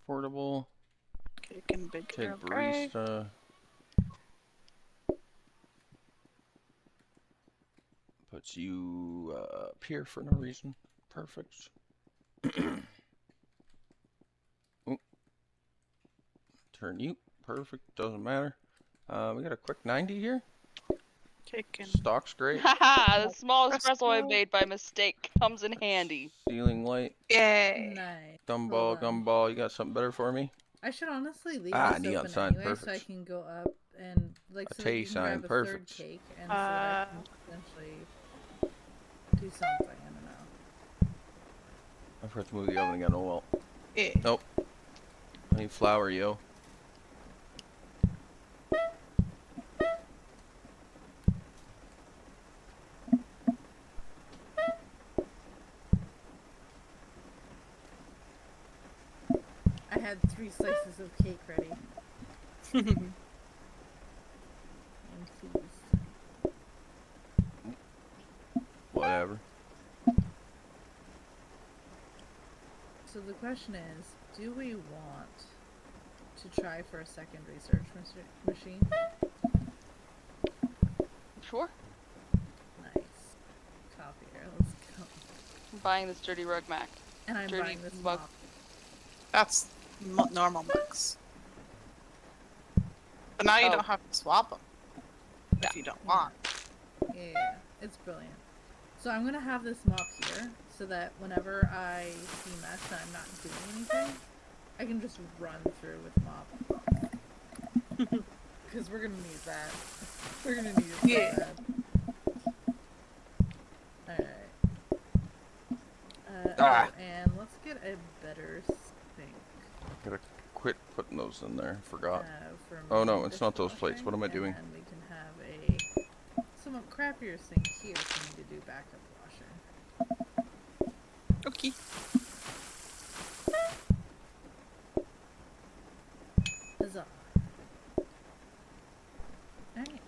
[SPEAKER 3] Affordable.
[SPEAKER 13] Cake and big
[SPEAKER 3] Take
[SPEAKER 13] Earl Grey.
[SPEAKER 3] Purrista. Puts you up here for no reason. Perfect. Ooh. Turn you. Perfect. Doesn't matter. We got a quick 90 here.
[SPEAKER 13] Cake and.
[SPEAKER 3] Stock's great.
[SPEAKER 10] Haha, the small espresso I made by mistake comes in handy.
[SPEAKER 3] Ceiling light.
[SPEAKER 13] Yay.
[SPEAKER 2] Nice.
[SPEAKER 3] Gumball. You got something better for me?
[SPEAKER 2] I should honestly leave
[SPEAKER 3] Ah,
[SPEAKER 2] this
[SPEAKER 3] neon
[SPEAKER 2] open
[SPEAKER 3] sign,
[SPEAKER 2] anyway, so I
[SPEAKER 3] perfect.
[SPEAKER 2] can go up and like
[SPEAKER 3] A
[SPEAKER 2] so that you
[SPEAKER 3] Tay
[SPEAKER 2] can
[SPEAKER 3] sign,
[SPEAKER 2] grab a
[SPEAKER 3] perfect.
[SPEAKER 2] third cake, and so I can potentially do something. I don't know.
[SPEAKER 3] I forgot to move the oven again. Oh well.
[SPEAKER 13] Yeah.
[SPEAKER 3] Nope. I need flour, yo.
[SPEAKER 2] I had 3 slices of cake ready.
[SPEAKER 3] Whatever.
[SPEAKER 2] So the question is, do we want to try for a second research machine?
[SPEAKER 10] Sure.
[SPEAKER 2] Nice. Copier, let's go.
[SPEAKER 10] I'm buying this dirty rug Mac.
[SPEAKER 2] And I'm
[SPEAKER 10] dirty
[SPEAKER 2] buying this
[SPEAKER 10] mug.
[SPEAKER 2] mop.
[SPEAKER 13] That's normal mugs. But now you don't have to swap them if you don't want.
[SPEAKER 2] Yeah, it's brilliant. So I'm gonna have this mop here so that whenever I see mess and I'm not doing anything, I can just run through with mop. Because we're gonna need that. We're gonna need it so bad. Alright. And let's get a better sink.
[SPEAKER 3] Gotta quit putting those in there. Forgot. Oh no, it's not those plates. What am I doing?
[SPEAKER 2] And we can have a somewhat crappier sink here for me to do backup washing.
[SPEAKER 13] Okay.
[SPEAKER 2] Huzzah. Alright.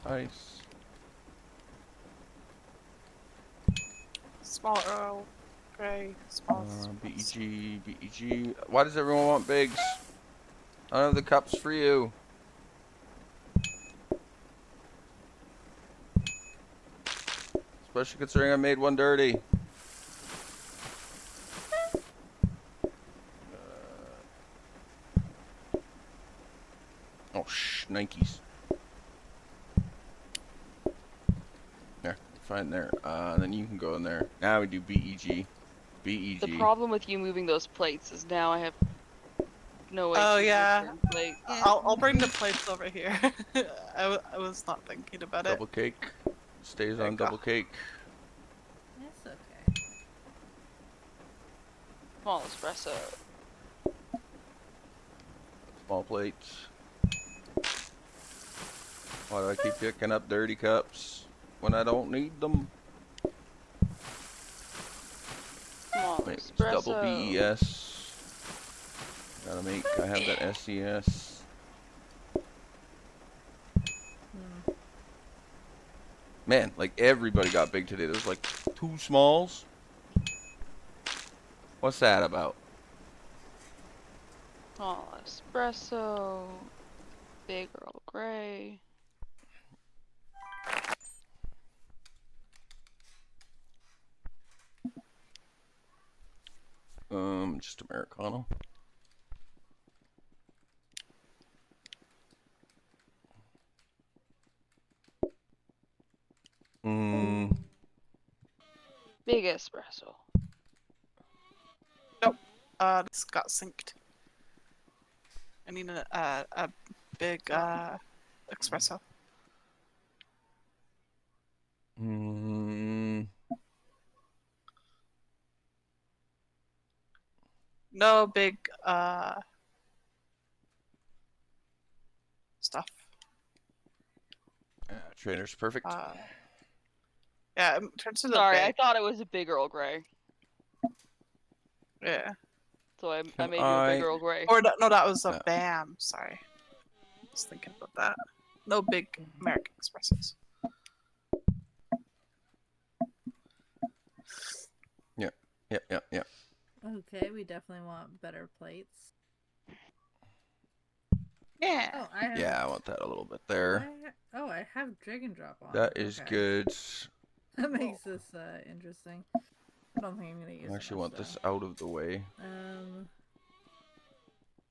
[SPEAKER 3] Nice.
[SPEAKER 13] Small Earl Grey, small.
[SPEAKER 3] BEG, BEG. Why does everyone want bigs? I don't have the cups for you. Especially considering I made one dirty. Oh, Nikes. There, fine there. Then you can go in there. Now we do BEG. BEG.
[SPEAKER 10] The problem with you moving those plates is now I have no way.
[SPEAKER 13] Oh
[SPEAKER 10] to
[SPEAKER 13] yeah.
[SPEAKER 10] plate.
[SPEAKER 13] I'll bring the plates over here. I was not thinking about it.
[SPEAKER 3] Double cake. Stays on double cake.
[SPEAKER 2] It's okay.
[SPEAKER 10] Small espresso.
[SPEAKER 3] Small plates. Why do I keep picking up dirty cups when I don't need them?
[SPEAKER 10] Small
[SPEAKER 3] Wait, it's
[SPEAKER 10] espresso.
[SPEAKER 3] double BES. Gotta make. I have that SES. Man, like everybody got big today. There's like 2 smalls. What's that about?
[SPEAKER 10] Small espresso. Big Earl Grey.
[SPEAKER 3] Just Americano.
[SPEAKER 10] Big espresso.
[SPEAKER 13] Nope. This got synced. I need a big espresso. No big stuff.
[SPEAKER 3] Trainer's perfect.
[SPEAKER 13] Yeah, in terms of the
[SPEAKER 10] Sorry, I
[SPEAKER 13] big.
[SPEAKER 10] thought it was a big Earl Grey.
[SPEAKER 13] Yeah.
[SPEAKER 10] So I made you a big Earl Grey.
[SPEAKER 13] Or no, that was a BAM. Sorry. I was thinking about that. No big American espressos.
[SPEAKER 3] Yeah.
[SPEAKER 2] Okay, we definitely want better plates.
[SPEAKER 13] Yeah.
[SPEAKER 2] Oh, I have.
[SPEAKER 3] Yeah, I want that a little bit there.
[SPEAKER 2] I have drag and drop on.
[SPEAKER 3] That is good.
[SPEAKER 2] That makes this interesting. I don't think I'm gonna use it.
[SPEAKER 3] I actually want this out of the way.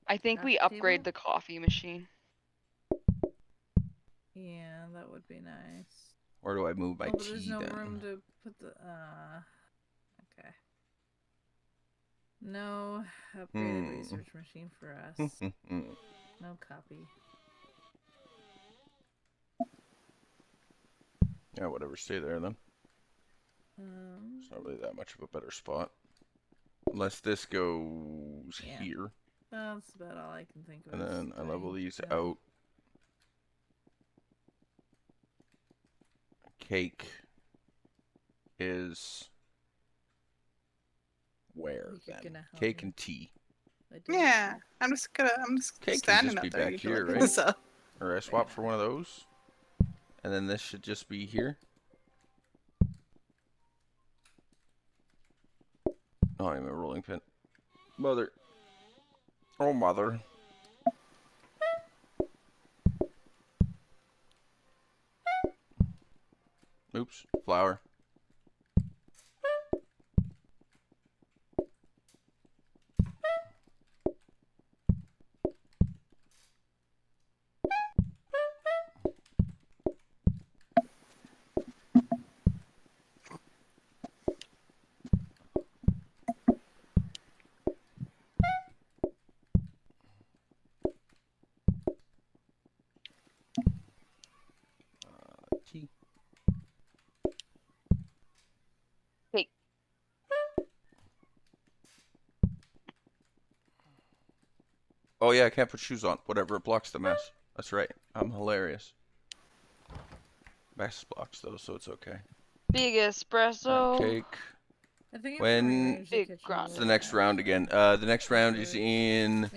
[SPEAKER 10] I think we upgrade the coffee machine.
[SPEAKER 2] Yeah, that would be nice.
[SPEAKER 3] Where do I move my
[SPEAKER 2] but
[SPEAKER 3] tea
[SPEAKER 2] there's no
[SPEAKER 3] then?
[SPEAKER 2] room to put the. Okay. No upgraded research machine for us. No copy.
[SPEAKER 3] Yeah, whatever. Stay there then. It's not really that much of a better spot. Unless this goes here.
[SPEAKER 2] That's about all I can think of.
[SPEAKER 3] And then I level these out. Cake is where then? Cake and tea.
[SPEAKER 13] Yeah, I'm just
[SPEAKER 3] Cake
[SPEAKER 13] standing
[SPEAKER 3] can just
[SPEAKER 13] up
[SPEAKER 3] be
[SPEAKER 13] there.
[SPEAKER 3] back
[SPEAKER 13] You can
[SPEAKER 3] here,
[SPEAKER 13] look
[SPEAKER 3] right?
[SPEAKER 13] this up.
[SPEAKER 3] Or I swap for one of those. And then this should just be here. Oh, I'm a rolling pin. Mother. Oh, mother. Oops. Flower. Tea.
[SPEAKER 10] Cake.
[SPEAKER 3] Oh yeah, I can't put shoes on. Whatever, it blocks the mess. That's right. I'm hilarious. Mess blocks though, so it's okay.
[SPEAKER 10] Big espresso.
[SPEAKER 3] Cake.
[SPEAKER 2] I think
[SPEAKER 3] When it's the next round again. The next round is in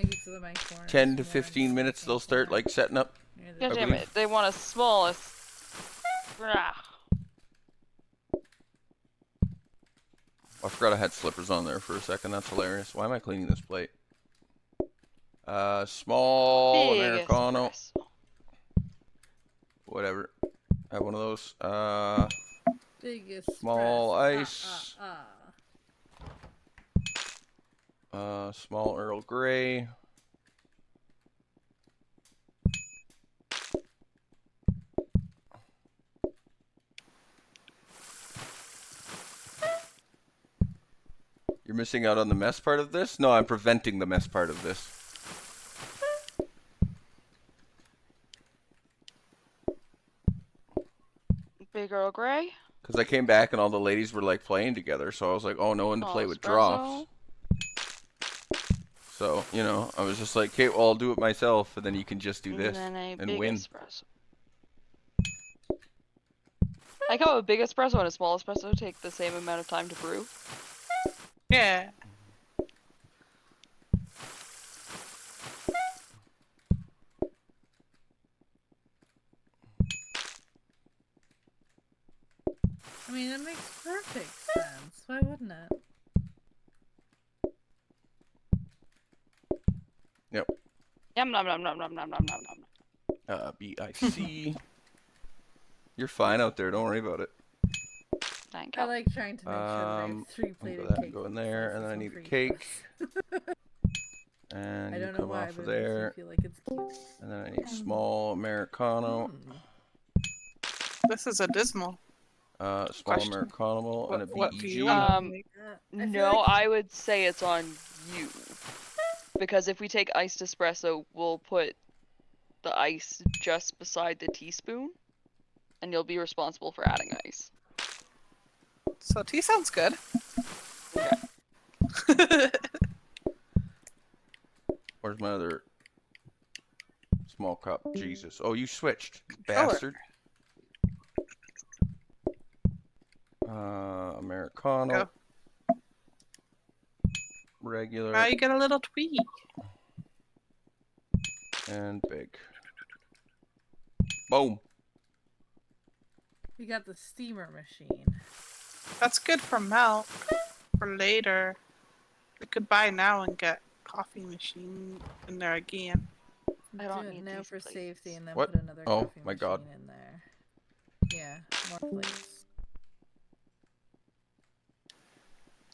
[SPEAKER 3] 10 to 15 minutes. They'll start like setting up.
[SPEAKER 10] God damn it! They want a smallest.
[SPEAKER 3] I forgot I had slippers on there for a second. That's hilarious. Why am I cleaning this plate? Small
[SPEAKER 10] Big
[SPEAKER 3] Americano.
[SPEAKER 10] espresso.
[SPEAKER 3] Whatever. I have one of those.
[SPEAKER 2] Biggest
[SPEAKER 3] Small ice. Small Earl Grey. You're missing out on the mess part of this? No, I'm preventing the mess part of this.
[SPEAKER 10] Big Earl Grey.
[SPEAKER 3] Because I came back and all the ladies were like playing together, so I was like, oh, no one to play with drops. So, you know, I was just like, okay, well, I'll do it myself, and then you can just do this and win.
[SPEAKER 10] Espresso. I like how a big espresso and a small espresso take the same amount of time to brew.
[SPEAKER 13] Yeah.
[SPEAKER 2] I mean, it makes perfect sense. Why wouldn't it?
[SPEAKER 3] Yep.
[SPEAKER 10] Yum nom nom nom nom nom nom nom nom.
[SPEAKER 3] BIC. You're fine out there. Don't worry about it.
[SPEAKER 10] Thank
[SPEAKER 2] I like trying to make sure they have three-plated cake.
[SPEAKER 3] Go in there, and then I need a cake. And
[SPEAKER 2] I
[SPEAKER 3] you
[SPEAKER 2] don't know
[SPEAKER 3] come
[SPEAKER 2] why,
[SPEAKER 3] off
[SPEAKER 2] but
[SPEAKER 3] of
[SPEAKER 2] it makes me
[SPEAKER 3] there.
[SPEAKER 2] feel like it's cute.
[SPEAKER 3] And then I need small Americano.
[SPEAKER 13] This is a dismal.
[SPEAKER 3] Small
[SPEAKER 13] Question.
[SPEAKER 3] Americano and a
[SPEAKER 13] What do
[SPEAKER 3] BEG.
[SPEAKER 13] you want?
[SPEAKER 10] No, I would say it's on you. Because if we take iced espresso, we'll put the ice just beside the teaspoon, and you'll be responsible for adding ice.
[SPEAKER 13] So tea sounds good.
[SPEAKER 10] Okay.
[SPEAKER 3] Where's my other small cup? Jesus. Oh, you switched, bastard. Americano.
[SPEAKER 13] Go.
[SPEAKER 3] Regular.
[SPEAKER 13] Now you get a little tweak.
[SPEAKER 3] And big. Boom.
[SPEAKER 2] We got the steamer machine.
[SPEAKER 13] That's good for milk. For later. We could buy now and get coffee machine in there again.
[SPEAKER 10] I don't
[SPEAKER 2] Do it
[SPEAKER 10] need
[SPEAKER 2] now
[SPEAKER 10] these
[SPEAKER 2] for
[SPEAKER 10] plates.
[SPEAKER 2] safety and then
[SPEAKER 3] What?
[SPEAKER 2] put another
[SPEAKER 3] Oh,
[SPEAKER 2] coffee
[SPEAKER 3] my
[SPEAKER 2] machine
[SPEAKER 3] God.
[SPEAKER 2] in there. Yeah, more plates.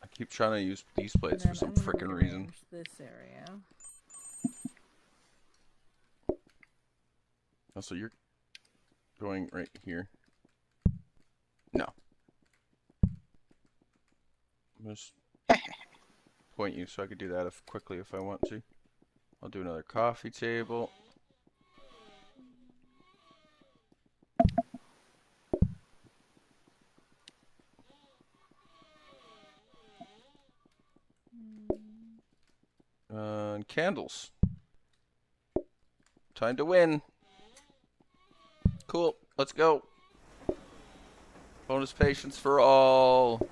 [SPEAKER 3] I keep trying to use these plates for some frickin' reason.
[SPEAKER 2] This area.
[SPEAKER 3] Oh, so you're going right here. No. Just point you, so I could do that quickly if I want to. I'll do another coffee table. And candles. Time to win. Cool. Let's go. Bonus patience for all.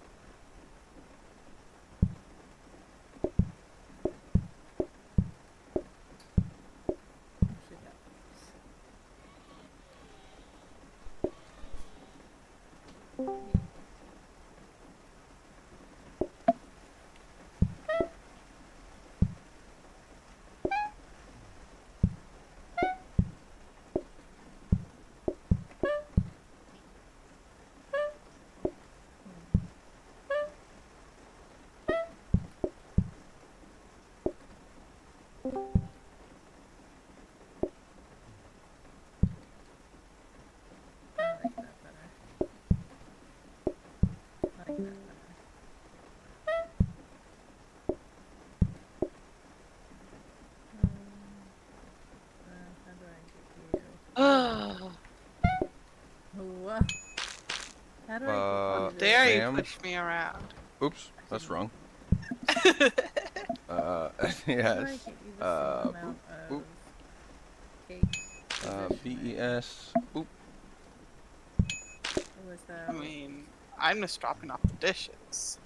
[SPEAKER 2] How do I get
[SPEAKER 13] Dare you
[SPEAKER 3] Sam?
[SPEAKER 13] push me around?
[SPEAKER 3] Oops, that's wrong.
[SPEAKER 2] How
[SPEAKER 3] Yes.
[SPEAKER 2] do I get you the same amount of cake?
[SPEAKER 3] BES. Oop.
[SPEAKER 2] What was that?
[SPEAKER 13] I mean, I'm just dropping off the dishes.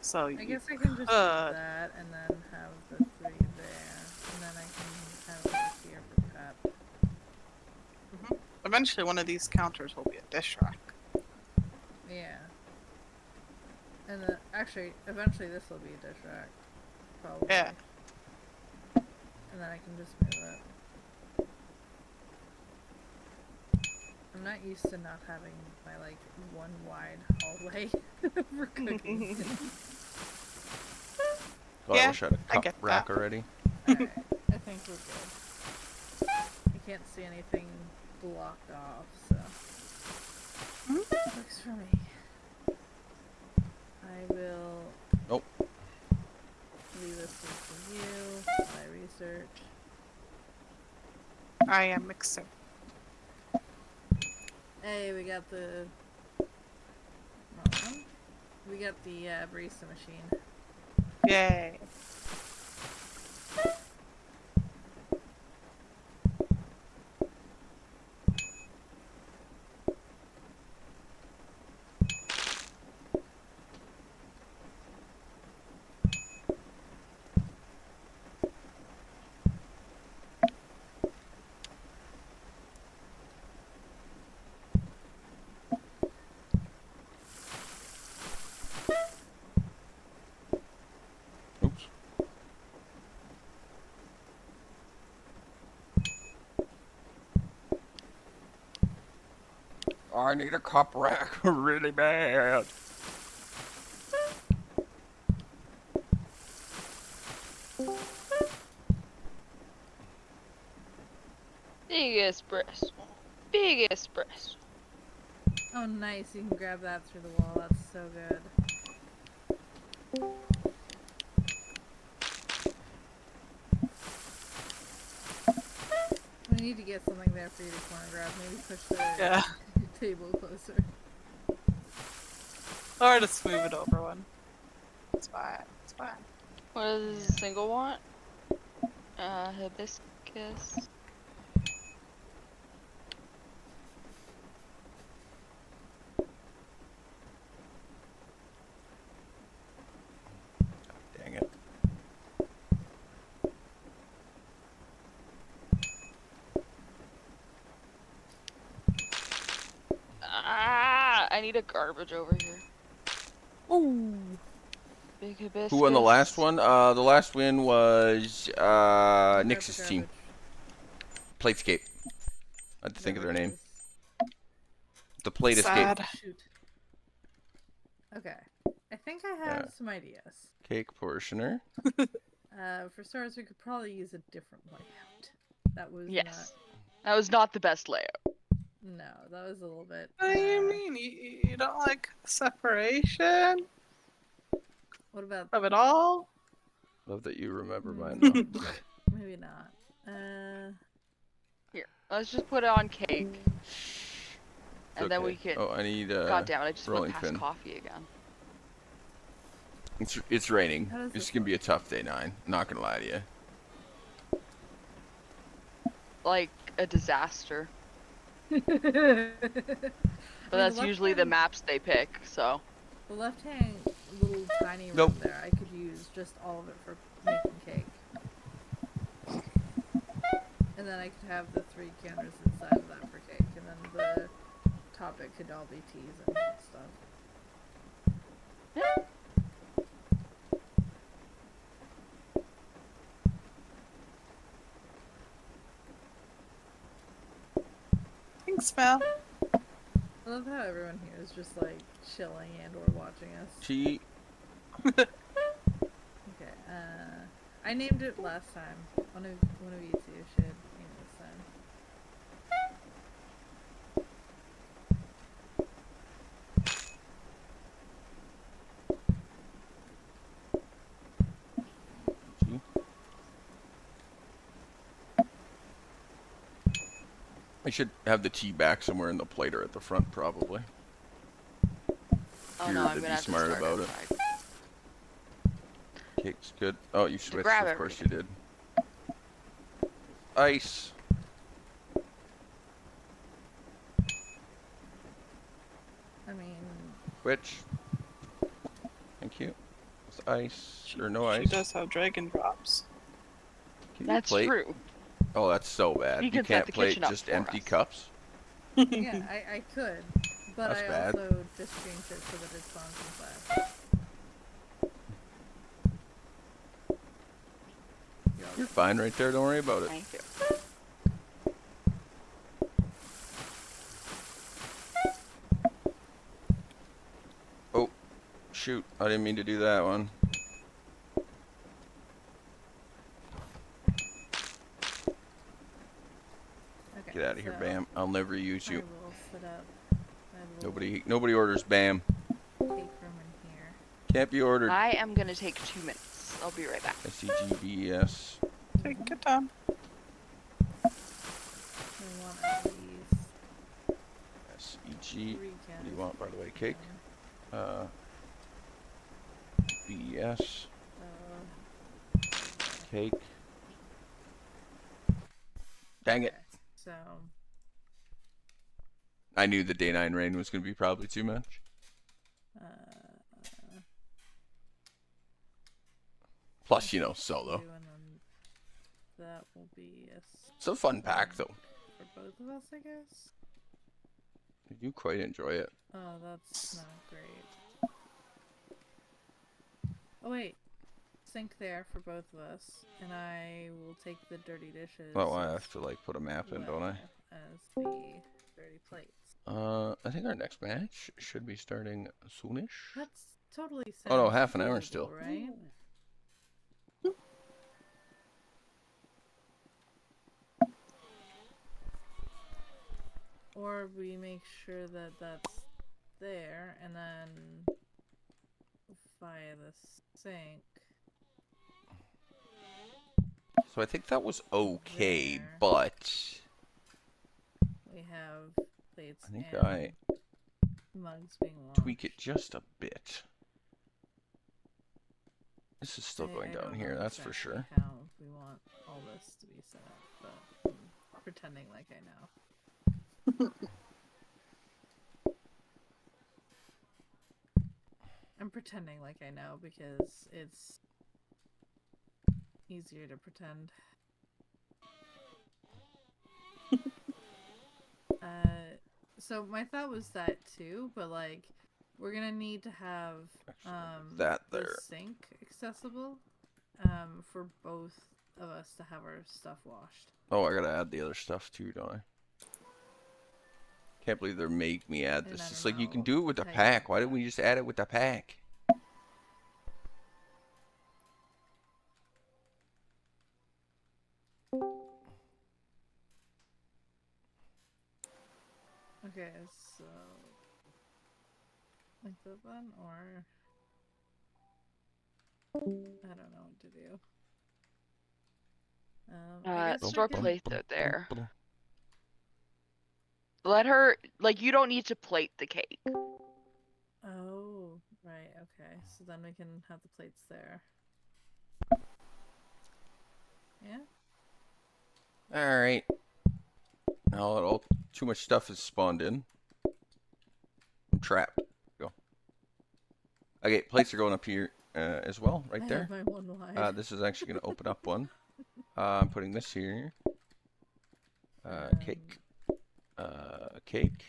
[SPEAKER 13] So
[SPEAKER 2] I guess I can just do that and then have the 3 there, and then I can have it here for Pep.
[SPEAKER 13] Eventually, one of these counters will be a dish rack.
[SPEAKER 2] Yeah. And actually, eventually this will be a dish rack. Probably.
[SPEAKER 13] Yeah.
[SPEAKER 2] And then I can just move it. I'm not used to not having my, like, one wide hallway for cooking.
[SPEAKER 3] Oh, I wish I had a cup rack already.
[SPEAKER 2] Alright, I think we're good. I can't see anything blocked off, so. Works for me. I will.
[SPEAKER 3] Nope.
[SPEAKER 2] Leave this for you. My research.
[SPEAKER 13] I am mixing.
[SPEAKER 2] Hey, we got the. Wrong one. We got the barista machine.
[SPEAKER 13] Yay.
[SPEAKER 3] Oops. I need a cup rack really bad.
[SPEAKER 10] Big espresso. Big espresso.
[SPEAKER 2] Oh, nice. You can grab that through the wall. That's so good. We need to get something there for you to corner grab. Maybe push the table closer.
[SPEAKER 13] Or just move it over one. It's fine. It's fine.
[SPEAKER 10] What does a single want? Hibiscus.
[SPEAKER 3] Dang it.
[SPEAKER 10] Ah, I need a garbage over here. Ooh. Big hibiscus.
[SPEAKER 3] Who won the last one? The last win was Nix's team. Platescape. I had to think of their name. The Plate Escape.
[SPEAKER 2] Shoot. Okay. I think I have some ideas.
[SPEAKER 3] Cake portioner.
[SPEAKER 2] For starters, we could probably use a different layout. That was
[SPEAKER 10] That was not the best layout.
[SPEAKER 2] No, that was a little bit.
[SPEAKER 13] What do you mean? You don't like separation?
[SPEAKER 2] What about
[SPEAKER 13] of it all?
[SPEAKER 3] Love that you remember mine though.
[SPEAKER 2] maybe not?
[SPEAKER 10] Here, let's just put it on cake. And then
[SPEAKER 3] okay.
[SPEAKER 10] we can.
[SPEAKER 3] Oh, I need
[SPEAKER 10] God damn it! I just went
[SPEAKER 3] rolling
[SPEAKER 10] past
[SPEAKER 3] pin.
[SPEAKER 10] coffee again.
[SPEAKER 3] It's raining.
[SPEAKER 2] How does
[SPEAKER 3] It's
[SPEAKER 2] this
[SPEAKER 3] gonna be a tough day 9. Not gonna lie to you.
[SPEAKER 10] Like a disaster. But that's usually the maps they pick, so.
[SPEAKER 2] The left-hand little tiny room
[SPEAKER 3] Nope.
[SPEAKER 2] there, I could use just all of it for making cake. And then I could have the 3 counters inside of that for cake, and then the topic could all be teas and stuff.
[SPEAKER 13] Thanks, Val.
[SPEAKER 2] I love how everyone here is just like chilling and or watching us.
[SPEAKER 3] Tea.
[SPEAKER 2] Okay, I named it last time. One of you two should name it this time.
[SPEAKER 3] Tea. I should have the tea back somewhere in the plate or at the front, probably.
[SPEAKER 10] Oh
[SPEAKER 3] You're
[SPEAKER 10] no, I'm
[SPEAKER 3] to
[SPEAKER 10] gonna
[SPEAKER 3] be
[SPEAKER 10] have to
[SPEAKER 3] smart
[SPEAKER 10] start
[SPEAKER 3] about it.
[SPEAKER 10] outside.
[SPEAKER 3] Cake's good. Oh, you switched.
[SPEAKER 10] grab
[SPEAKER 3] Of course you did. Ice.
[SPEAKER 2] I mean,
[SPEAKER 3] Which? Thank you. With ice or no
[SPEAKER 13] She
[SPEAKER 3] ice?
[SPEAKER 13] does have dragon drops.
[SPEAKER 3] Can you
[SPEAKER 10] That's
[SPEAKER 3] plate?
[SPEAKER 10] true.
[SPEAKER 3] Oh, that's so bad.
[SPEAKER 10] You
[SPEAKER 3] You
[SPEAKER 10] can set
[SPEAKER 3] can't
[SPEAKER 10] the
[SPEAKER 3] plate
[SPEAKER 10] kitchen up
[SPEAKER 3] just
[SPEAKER 10] for
[SPEAKER 3] empty
[SPEAKER 10] us.
[SPEAKER 3] cups.
[SPEAKER 2] yeah, I could, but
[SPEAKER 3] That's
[SPEAKER 2] I
[SPEAKER 3] bad.
[SPEAKER 2] also just changed it so that it spawns inside.
[SPEAKER 3] You're fine right there. Don't worry about it.
[SPEAKER 10] Thank you.
[SPEAKER 3] Oh, shoot. I didn't mean to do that one.
[SPEAKER 2] Okay,
[SPEAKER 3] Get out of here,
[SPEAKER 2] so
[SPEAKER 3] Bam. I'll never use
[SPEAKER 2] I
[SPEAKER 3] you.
[SPEAKER 2] will set up my little
[SPEAKER 3] Nobody orders Bam.
[SPEAKER 2] cake room in here.
[SPEAKER 3] Can't be ordered.
[SPEAKER 10] I am gonna take 2 minutes. I'll be right back.
[SPEAKER 3] SCGBES.
[SPEAKER 13] Take your time.
[SPEAKER 2] We want at least
[SPEAKER 3] SEG.
[SPEAKER 2] 3
[SPEAKER 3] What do you
[SPEAKER 2] cans.
[SPEAKER 3] want, by the way? Cake? BS. Cake. Dang it.
[SPEAKER 2] So
[SPEAKER 3] I knew the day 9 rain was going to be probably too much. Plus, you know, solo.
[SPEAKER 2] and then that will be
[SPEAKER 3] It's a fun pack, though.
[SPEAKER 2] for both of us, I guess.
[SPEAKER 3] I do quite enjoy it.
[SPEAKER 2] Oh, that's not great. Oh wait, sink there for both of us, and I will take the dirty dishes.
[SPEAKER 3] Oh, I have to, like, put a map in, don't I?
[SPEAKER 2] As the dirty plates.
[SPEAKER 3] I think our next match should be starting soonish.
[SPEAKER 2] That's totally sounds
[SPEAKER 3] Oh no, half an hour
[SPEAKER 2] doable,
[SPEAKER 3] still.
[SPEAKER 2] right? Or we make sure that that's there, and then via the sink.
[SPEAKER 3] So I think that was okay, but
[SPEAKER 2] We have plates
[SPEAKER 3] I think
[SPEAKER 2] and
[SPEAKER 3] I
[SPEAKER 2] mugs being washed.
[SPEAKER 3] tweak it just a bit. This is still going
[SPEAKER 2] I
[SPEAKER 3] down
[SPEAKER 2] don't
[SPEAKER 3] here,
[SPEAKER 2] know
[SPEAKER 3] that's for
[SPEAKER 2] exactly
[SPEAKER 3] sure.
[SPEAKER 2] How we want all this to be set up, but I'm pretending like I know. I'm pretending like I know because it's easier to pretend. So my thought was that too, but like we're gonna need to have
[SPEAKER 3] that
[SPEAKER 2] the
[SPEAKER 3] there.
[SPEAKER 2] sink accessible for both of us to have our stuff washed.
[SPEAKER 3] Oh, I gotta add the other stuff too, don't I? Can't believe they're making me add this. It's like you can do it with the pack. Why didn't we just add it with the pack?
[SPEAKER 2] Okay, so like that one or I don't know what to do. I guess
[SPEAKER 10] Store
[SPEAKER 2] we can...
[SPEAKER 10] plates out there. Let her, like, you don't need to plate the cake.
[SPEAKER 2] Oh, right, okay. So then we can have the plates there. Yeah?
[SPEAKER 3] Alright. Now all too much stuff is spawned in. I'm trapped. Go. Okay, plates are going up here as well, right
[SPEAKER 2] I
[SPEAKER 3] there.
[SPEAKER 2] have my one wide.
[SPEAKER 3] This is actually going to open up one. I'm putting this here. Cake. Cake.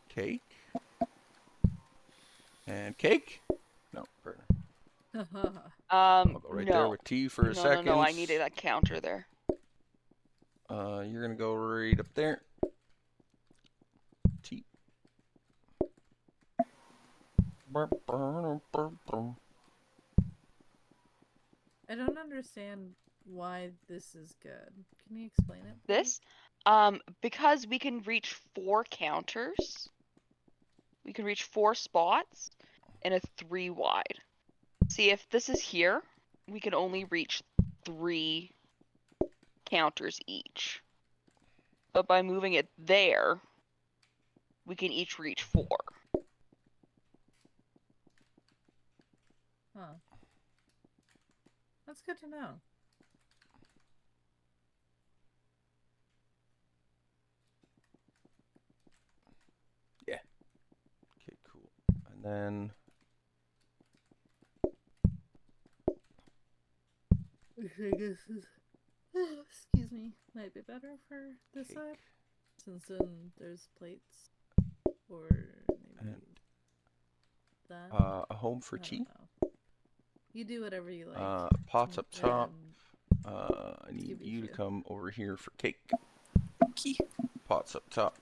[SPEAKER 3] Cake. And cake? No, burner. I'll go right there with tea for a second.
[SPEAKER 10] No, I needed that counter there.
[SPEAKER 3] You're gonna go right up there. Tea.
[SPEAKER 2] I don't understand why this is good. Can you explain it, please?
[SPEAKER 10] This? Because we can reach 4 counters. We can reach 4 spots in a 3 wide. See, if this is here, we can only reach 3 counters each. But by moving it there, we can each reach 4.
[SPEAKER 2] Huh. That's good to know.
[SPEAKER 3] Yeah. Okay, cool. And then
[SPEAKER 2] I guess this, excuse me, might be better for this side, since then there's plates, or maybe that.
[SPEAKER 3] a home for tea.
[SPEAKER 2] You do whatever you like.
[SPEAKER 3] Pots up top. I need you to come over here for cake.
[SPEAKER 13] Okay.
[SPEAKER 3] Pots up top.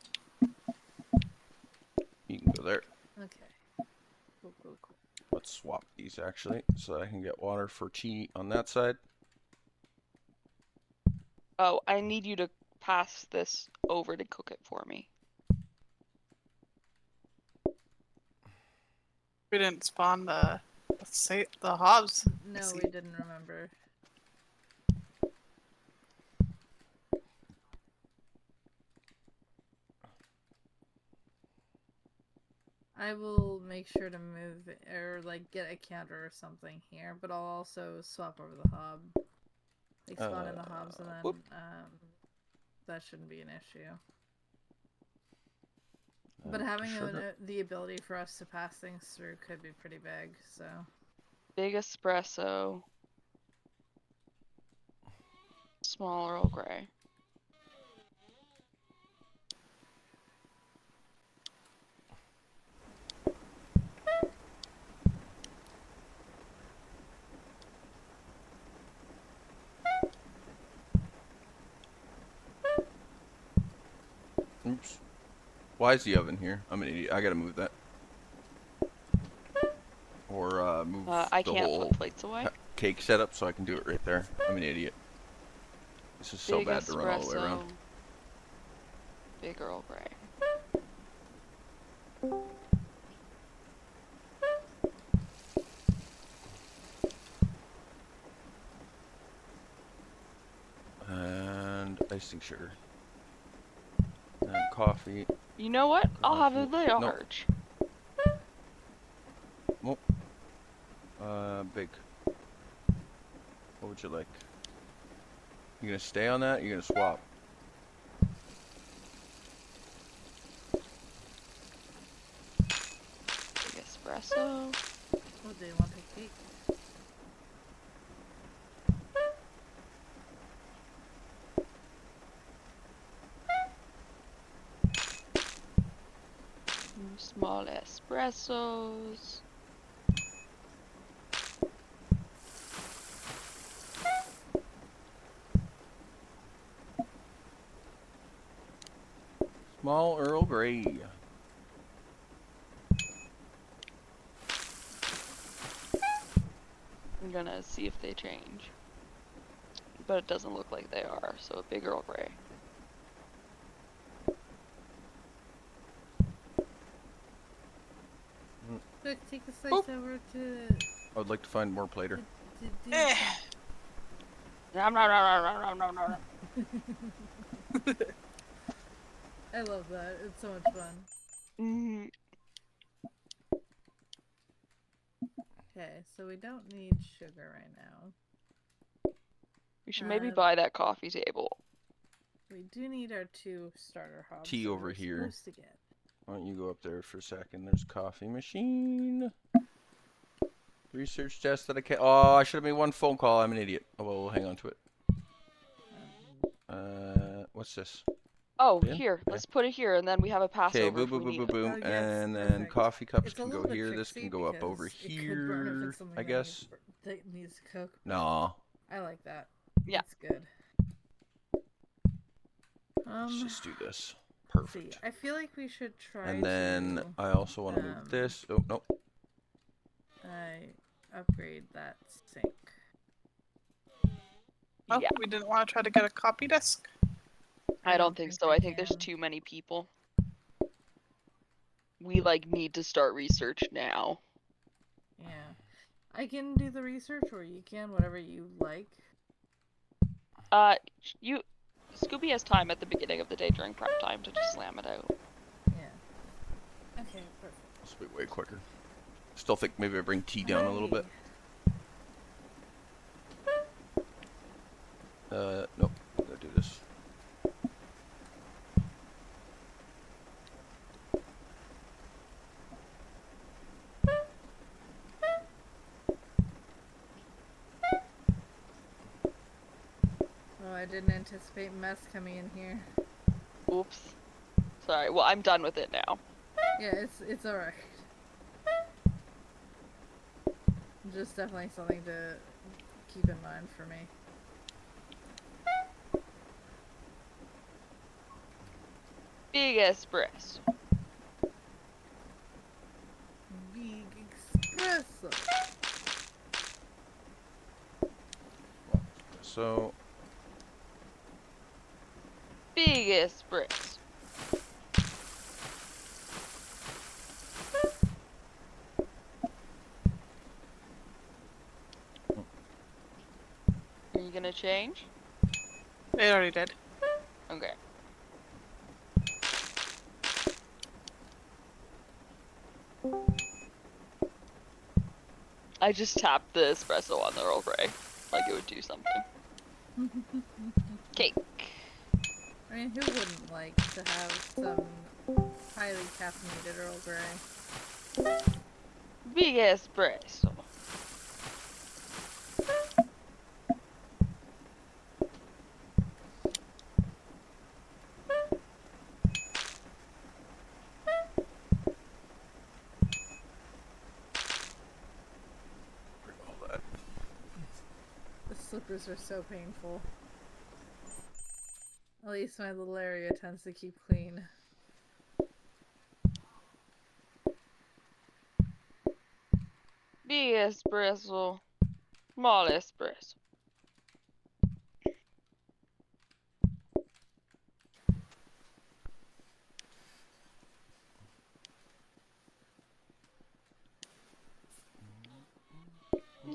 [SPEAKER 3] You can go there.
[SPEAKER 2] Okay. Cool, cool, cool.
[SPEAKER 3] Let's swap these actually, so that I can get water for tea on that side.
[SPEAKER 10] Oh, I need you to pass this over to cook it for me.
[SPEAKER 13] We didn't spawn the hobs.
[SPEAKER 2] No, we didn't remember. I will make sure to move or like get a counter or something here, but I'll also swap over the hob. Like spawn in the hobs and then that shouldn't be an issue. But having the ability for us to pass things through could be pretty big, so.
[SPEAKER 10] Big espresso. Small Earl Grey.
[SPEAKER 3] Oops. Why is the oven here? I'm an idiot. I gotta move that. Or move
[SPEAKER 10] I
[SPEAKER 3] the
[SPEAKER 10] can't
[SPEAKER 3] whole
[SPEAKER 10] put plates away.
[SPEAKER 3] Cake setup so I can do it right there. I'm an idiot. This is so
[SPEAKER 10] Big
[SPEAKER 3] bad to run all the way around.
[SPEAKER 10] espresso. Big Earl Grey.
[SPEAKER 3] And icing sugar. And coffee.
[SPEAKER 10] You know what? I'll have a
[SPEAKER 3] No.
[SPEAKER 10] large.
[SPEAKER 3] Nope. Big. What would you like? You gonna stay on that? Or you gonna swap?
[SPEAKER 10] Big espresso.
[SPEAKER 2] Oh, do you want a cake?
[SPEAKER 10] Small espressos.
[SPEAKER 3] Small Earl Grey.
[SPEAKER 10] I'm gonna see if they change. But it doesn't look like they are, so a big Earl Grey.
[SPEAKER 2] Quick, take the slice over to
[SPEAKER 3] I would like to find more plater.
[SPEAKER 10] Nom, nom, nom, nom, nom, nom, nom.
[SPEAKER 2] I love that. It's so much fun. Okay, so we don't need sugar right now.
[SPEAKER 10] We should maybe buy that coffee table.
[SPEAKER 2] We do need our 2 starter hobs.
[SPEAKER 3] Tea
[SPEAKER 2] that
[SPEAKER 3] over
[SPEAKER 2] we're
[SPEAKER 3] here.
[SPEAKER 2] supposed to get.
[SPEAKER 3] Why don't you go up there for a second? There's coffee machine. Research desk that I can't. Oh, I should have made one phone call. I'm an idiot. Oh well, we'll hang on to it. What's this?
[SPEAKER 10] Oh,
[SPEAKER 3] Bin?
[SPEAKER 10] here.
[SPEAKER 3] Okay.
[SPEAKER 10] Let's put it here, and then we have a
[SPEAKER 3] Okay,
[SPEAKER 10] passover
[SPEAKER 3] boom,
[SPEAKER 10] if we
[SPEAKER 3] boom, boom,
[SPEAKER 10] need
[SPEAKER 3] boom,
[SPEAKER 10] it.
[SPEAKER 3] boom,
[SPEAKER 2] Oh, yes,
[SPEAKER 3] and then
[SPEAKER 2] perfect.
[SPEAKER 3] coffee cups
[SPEAKER 2] It's a
[SPEAKER 3] can
[SPEAKER 2] little
[SPEAKER 3] go
[SPEAKER 2] bit
[SPEAKER 3] here. This
[SPEAKER 2] tricksy
[SPEAKER 3] can go up over
[SPEAKER 2] because it could burn if
[SPEAKER 3] here.
[SPEAKER 2] it's something
[SPEAKER 3] I
[SPEAKER 2] that
[SPEAKER 3] guess.
[SPEAKER 2] that needs to cook.
[SPEAKER 3] No.
[SPEAKER 2] I like that.
[SPEAKER 10] Yeah.
[SPEAKER 2] It's good.
[SPEAKER 3] Let's just do this.
[SPEAKER 2] Let's
[SPEAKER 3] Perfect.
[SPEAKER 2] see. I feel like we should try
[SPEAKER 3] And then
[SPEAKER 2] to,
[SPEAKER 3] I also want to move this. Oh no.
[SPEAKER 2] I upgrade that sink.
[SPEAKER 13] Oh, we didn't want to try to get a copy desk?
[SPEAKER 10] I don't think so. I think there's too many people. We like need to start research now.
[SPEAKER 2] Yeah. I can do the research or you can, whatever you like.
[SPEAKER 10] Scooby has time at the beginning of the day during prep time to just slam it out.
[SPEAKER 2] Yeah. Okay, perfect.
[SPEAKER 3] This will be way quicker. Still think maybe I bring tea down a little bit. Nope. I'm gonna do this.
[SPEAKER 2] Oh, I didn't anticipate mess coming in here.
[SPEAKER 10] Oops. Sorry. Well, I'm done with it now.
[SPEAKER 2] Yeah, it's alright. Just definitely something to keep in mind for me.
[SPEAKER 10] Big espresso.
[SPEAKER 2] Big espresso.
[SPEAKER 3] So.
[SPEAKER 10] Big espresso. Are you gonna change?
[SPEAKER 13] They already did.
[SPEAKER 10] Okay. I just tapped the espresso on the Earl Grey, like it would do something. Cake.
[SPEAKER 2] I mean, who wouldn't like to have some highly caffeinated Earl Grey?
[SPEAKER 10] Big espresso.
[SPEAKER 2] The slippers are so painful. At least my little area tends to keep clean.
[SPEAKER 10] Big espresso. Small espresso.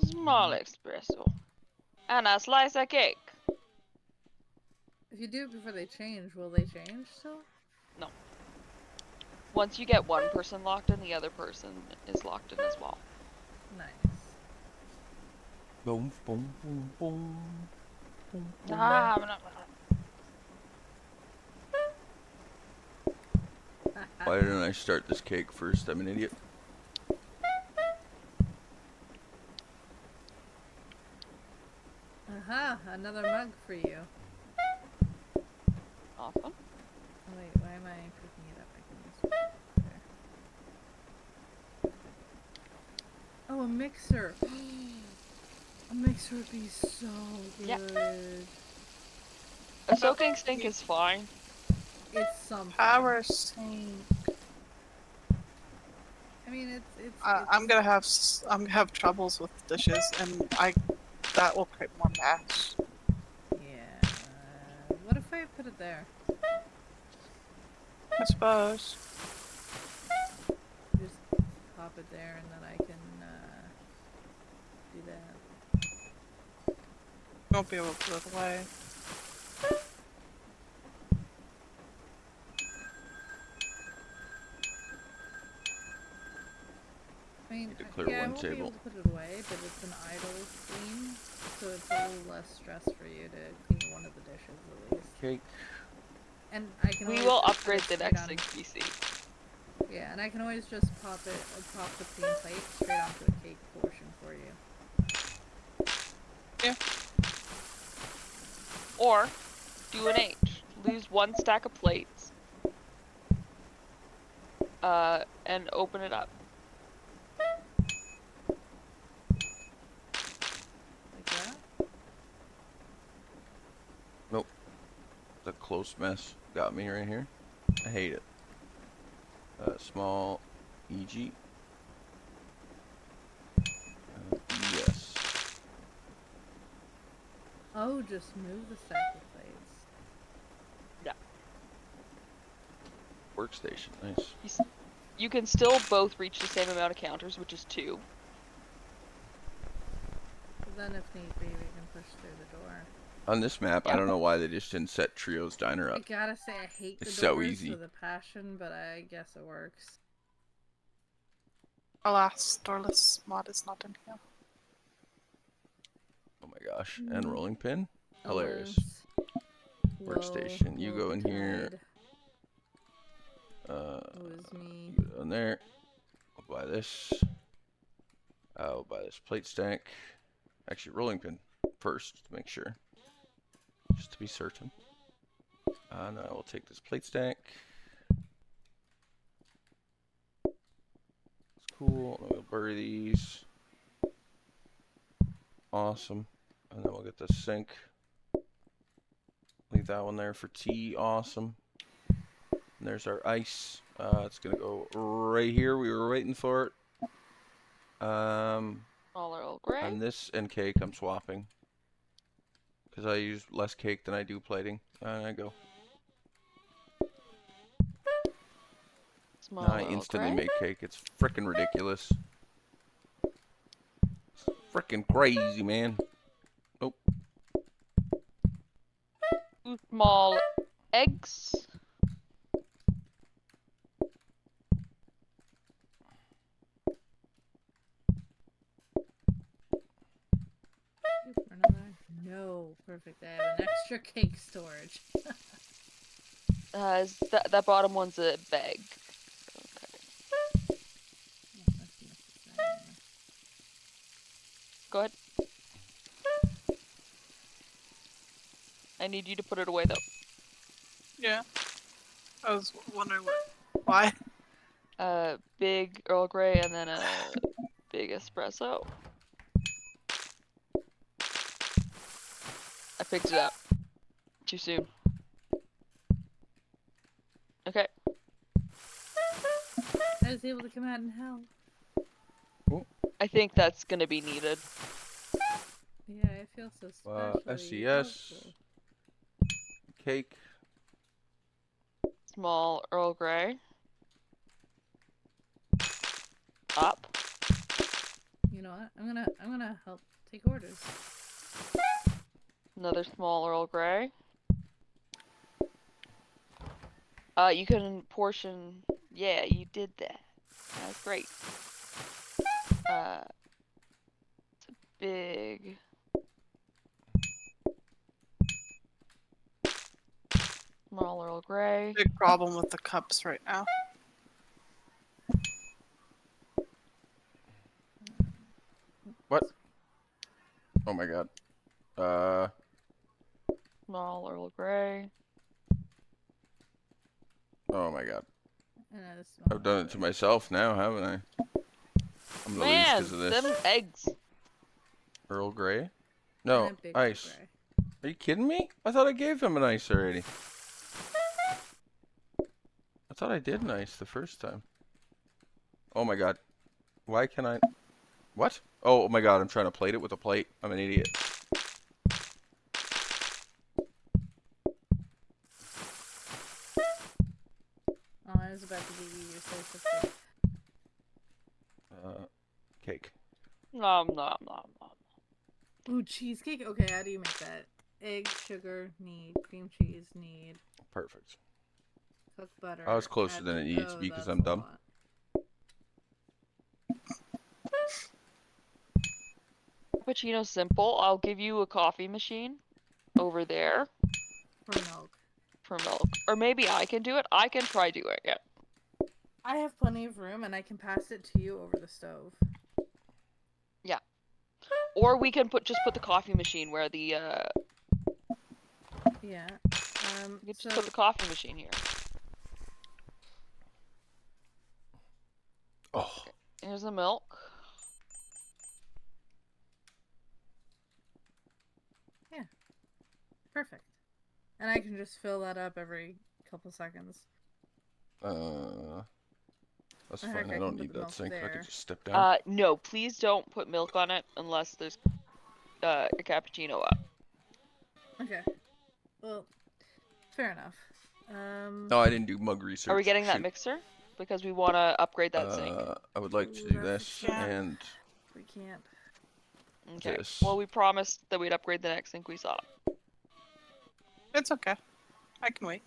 [SPEAKER 10] Small espresso. And a slice of cake.
[SPEAKER 2] If you do it before they change, will they change still?
[SPEAKER 10] No. Once you get one person locked in, the other person is locked in as well.
[SPEAKER 2] Nice.
[SPEAKER 3] Boom, boom, boom, boom. Boom, boom. Why didn't I start this cake first? I'm an idiot.
[SPEAKER 2] Aha, another mug for you.
[SPEAKER 10] Awesome.
[SPEAKER 2] Oh, wait, why am I picking it up? I can use it there. Oh, a mixer. A mixer would be so good.
[SPEAKER 10] Yeah. A soaking sink is fine.
[SPEAKER 2] It's something.
[SPEAKER 13] Power sink.
[SPEAKER 2] I mean, it's
[SPEAKER 13] I'm gonna have troubles with dishes, and that will create more mess.
[SPEAKER 2] Yeah. What if I put it there?
[SPEAKER 13] I suppose.
[SPEAKER 2] Just pop it there, and then I can do that.
[SPEAKER 13] Won't be able to put it away.
[SPEAKER 2] I mean,
[SPEAKER 3] Need to clear
[SPEAKER 2] yeah, I
[SPEAKER 3] one
[SPEAKER 2] won't be
[SPEAKER 3] table.
[SPEAKER 2] able to put it away, but it's an idle theme, so it's a little less stress for you to clean one of the dishes at least.
[SPEAKER 3] Cake.
[SPEAKER 2] And I can
[SPEAKER 10] We
[SPEAKER 2] always
[SPEAKER 10] will
[SPEAKER 2] just put
[SPEAKER 10] upgrade
[SPEAKER 2] it
[SPEAKER 10] the
[SPEAKER 2] straight
[SPEAKER 10] next
[SPEAKER 2] on.
[SPEAKER 10] thing PC.
[SPEAKER 2] Yeah, and I can always just pop the clean plate straight onto a cake portion for you.
[SPEAKER 13] Yeah.
[SPEAKER 10] Or do an H. Lose one stack of plates. And open it up.
[SPEAKER 2] Like that?
[SPEAKER 3] Nope. The close mess got me right here. I hate it. Small EG. Yes.
[SPEAKER 2] Oh, just move the stack of plates.
[SPEAKER 10] Yeah.
[SPEAKER 3] Workstation. Nice.
[SPEAKER 10] You can still both reach the same amount of counters, which is 2.
[SPEAKER 2] But then if need be, we can push through the door.
[SPEAKER 3] On this map, I don't know why they just didn't set Trio's Diner
[SPEAKER 2] I
[SPEAKER 3] up.
[SPEAKER 2] gotta say, I hate the
[SPEAKER 3] It's
[SPEAKER 2] doors
[SPEAKER 3] so easy.
[SPEAKER 2] with a passion, but I guess it works.
[SPEAKER 13] Alas, doorless mod is not in here.
[SPEAKER 3] Oh my gosh. And rolling pin? Hilarious. Workstation. You go in here.
[SPEAKER 2] Was me.
[SPEAKER 3] You go in there. I'll buy this. I'll buy this plate stack. Actually, rolling pin first to make sure. Just to be certain. And I will take this plate stack. It's cool. And we'll bury these. Awesome. And then we'll get the sink. Leave that one there for tea. Awesome. And there's our ice. It's gonna go right here. We were waiting for it.
[SPEAKER 10] All Earl Grey.
[SPEAKER 3] And this and cake I'm swapping. Because I use less cake than I do plating. And I go.
[SPEAKER 10] Small
[SPEAKER 3] Now I
[SPEAKER 10] Earl
[SPEAKER 3] instantly
[SPEAKER 10] Grey.
[SPEAKER 3] make cake. It's freaking ridiculous. It's freaking crazy, man. Nope.
[SPEAKER 10] 2 small eggs.
[SPEAKER 2] No, perfect. I have an extra cake storage.
[SPEAKER 10] That bottom one's a bag. Okay. Go ahead. I need you to put it away though.
[SPEAKER 13] Yeah. I was wondering why.
[SPEAKER 10] Big Earl Grey and then a big espresso. I picked it up. Too soon. Okay.
[SPEAKER 2] I was able to come out and help.
[SPEAKER 10] I think that's gonna be needed.
[SPEAKER 2] Yeah, I feel so special.
[SPEAKER 3] SES. Cake.
[SPEAKER 10] Small Earl Grey. Up.
[SPEAKER 2] You know what? I'm gonna help take orders.
[SPEAKER 10] Another small Earl Grey. You can portion. Yeah, you did that. That's great. It's a big. Small Earl Grey.
[SPEAKER 13] Big problem with the cups right now.
[SPEAKER 3] What? Oh my god.
[SPEAKER 10] Small Earl Grey.
[SPEAKER 3] Oh my god.
[SPEAKER 2] Another
[SPEAKER 3] I've done it to myself now, haven't I? I'm gonna lose
[SPEAKER 10] Man,
[SPEAKER 3] because of this.
[SPEAKER 10] them eggs.
[SPEAKER 3] Earl Grey? No,
[SPEAKER 2] And a big
[SPEAKER 3] ice.
[SPEAKER 2] Grey.
[SPEAKER 3] Are you kidding me? I thought I gave him an ice already. I thought I did an ice the first time. Oh my god. Why can I... What? Oh my god, I'm trying to plate it with a plate. I'm an idiot.
[SPEAKER 2] Oh, I was about to give you your slice of cake.
[SPEAKER 3] Cake.
[SPEAKER 10] Nom nom nom nom.
[SPEAKER 2] Ooh, cheesecake. Okay, how do you make that? Egg, sugar, need cream cheese, need
[SPEAKER 3] Perfect.
[SPEAKER 2] cooked butter.
[SPEAKER 3] I was closer
[SPEAKER 2] add
[SPEAKER 3] than it needed to
[SPEAKER 2] oh,
[SPEAKER 3] be because
[SPEAKER 2] that's
[SPEAKER 3] I'm
[SPEAKER 2] a
[SPEAKER 3] dumb.
[SPEAKER 2] lot.
[SPEAKER 10] Cappuccino simple. I'll give you a coffee machine over there.
[SPEAKER 2] For milk.
[SPEAKER 10] For milk. Or maybe I can do it. I can try doing it.
[SPEAKER 2] I have plenty of room, and I can pass it to you over the stove.
[SPEAKER 10] Yeah. Or we can just put the coffee machine where the
[SPEAKER 2] Yeah.
[SPEAKER 10] You can just put the coffee machine here.
[SPEAKER 3] Oh.
[SPEAKER 10] Okay. Here's the milk.
[SPEAKER 2] Yeah. Perfect. And I can just fill that up every couple seconds.
[SPEAKER 3] That's
[SPEAKER 2] Heck,
[SPEAKER 3] fine. I
[SPEAKER 2] I
[SPEAKER 3] don't
[SPEAKER 2] can put
[SPEAKER 3] need
[SPEAKER 2] the
[SPEAKER 3] that
[SPEAKER 2] milk
[SPEAKER 3] sink. I
[SPEAKER 2] there.
[SPEAKER 3] can just step down.
[SPEAKER 10] No, please don't put milk on it unless there's a cappuccino up.
[SPEAKER 2] Okay. Well, fair enough.
[SPEAKER 3] No, I didn't do mug research.
[SPEAKER 10] Are we getting that
[SPEAKER 3] Shoot.
[SPEAKER 10] mixer? Because we want to upgrade that sink.
[SPEAKER 3] I would like to
[SPEAKER 2] Ooh,
[SPEAKER 3] do
[SPEAKER 2] that's
[SPEAKER 3] this
[SPEAKER 2] a shame.
[SPEAKER 3] and
[SPEAKER 2] We can't.
[SPEAKER 10] Okay.
[SPEAKER 3] this.
[SPEAKER 10] Well, we promised that we'd upgrade the next sink we saw.
[SPEAKER 13] It's okay. I can wait.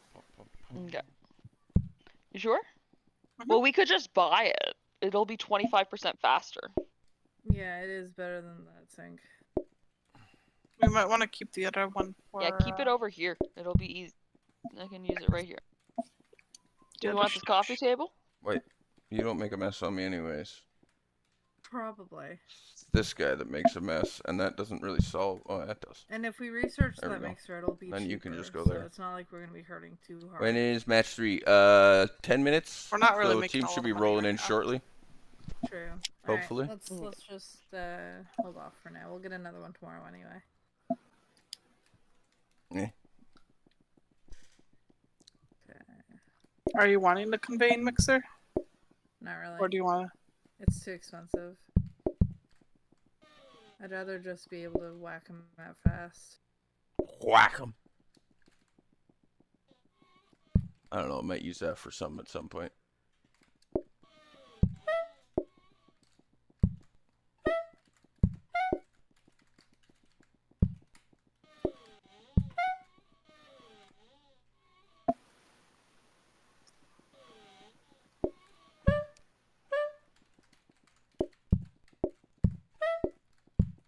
[SPEAKER 10] Okay. You sure? Well, we could just buy it. It'll be 25% faster.
[SPEAKER 2] Yeah, it is better than that sink.
[SPEAKER 13] We might want to keep the other one for...
[SPEAKER 10] Yeah, keep it over here. It'll be easy. I can use it right here. Do you want this coffee table?
[SPEAKER 3] Wait, you don't make a mess on me anyways.
[SPEAKER 2] Probably.
[SPEAKER 3] It's this guy that makes a mess, and that doesn't really solve. Oh, that does.
[SPEAKER 2] And if we research
[SPEAKER 3] There we
[SPEAKER 2] that
[SPEAKER 3] go.
[SPEAKER 2] mixer, it'll be
[SPEAKER 3] Then
[SPEAKER 2] cheaper.
[SPEAKER 3] you can just go
[SPEAKER 2] so
[SPEAKER 3] there.
[SPEAKER 2] it's not like we're gonna be hurting too hard.
[SPEAKER 3] When is match 3? 10 minutes.
[SPEAKER 13] We're not really
[SPEAKER 3] so
[SPEAKER 13] making
[SPEAKER 3] team
[SPEAKER 13] a
[SPEAKER 3] should
[SPEAKER 13] lot
[SPEAKER 3] be
[SPEAKER 13] of money
[SPEAKER 3] rolling
[SPEAKER 13] right
[SPEAKER 3] in
[SPEAKER 13] now.
[SPEAKER 3] shortly.
[SPEAKER 2] True.
[SPEAKER 3] Hopefully.
[SPEAKER 2] Alright, let's just hold off for now. We'll get another one tomorrow anyway.
[SPEAKER 3] Yeah.
[SPEAKER 13] Are you wanting the conveying mixer?
[SPEAKER 2] Not really.
[SPEAKER 13] Or do you want to...
[SPEAKER 2] It's too expensive. I'd rather just be able to whack them out fast.
[SPEAKER 3] Whack 'em. I don't know. I might use that for something at some point.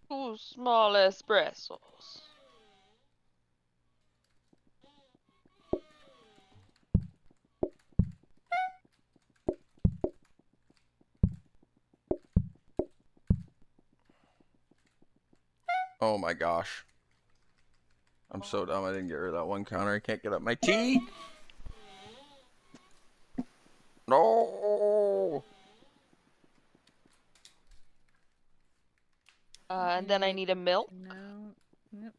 [SPEAKER 10] Two small espressos.
[SPEAKER 3] Oh my gosh. I'm so dumb. I didn't get rid of that one counter. I can't get up my tea. No.
[SPEAKER 10] And then I need a milk.
[SPEAKER 2] No. Yep.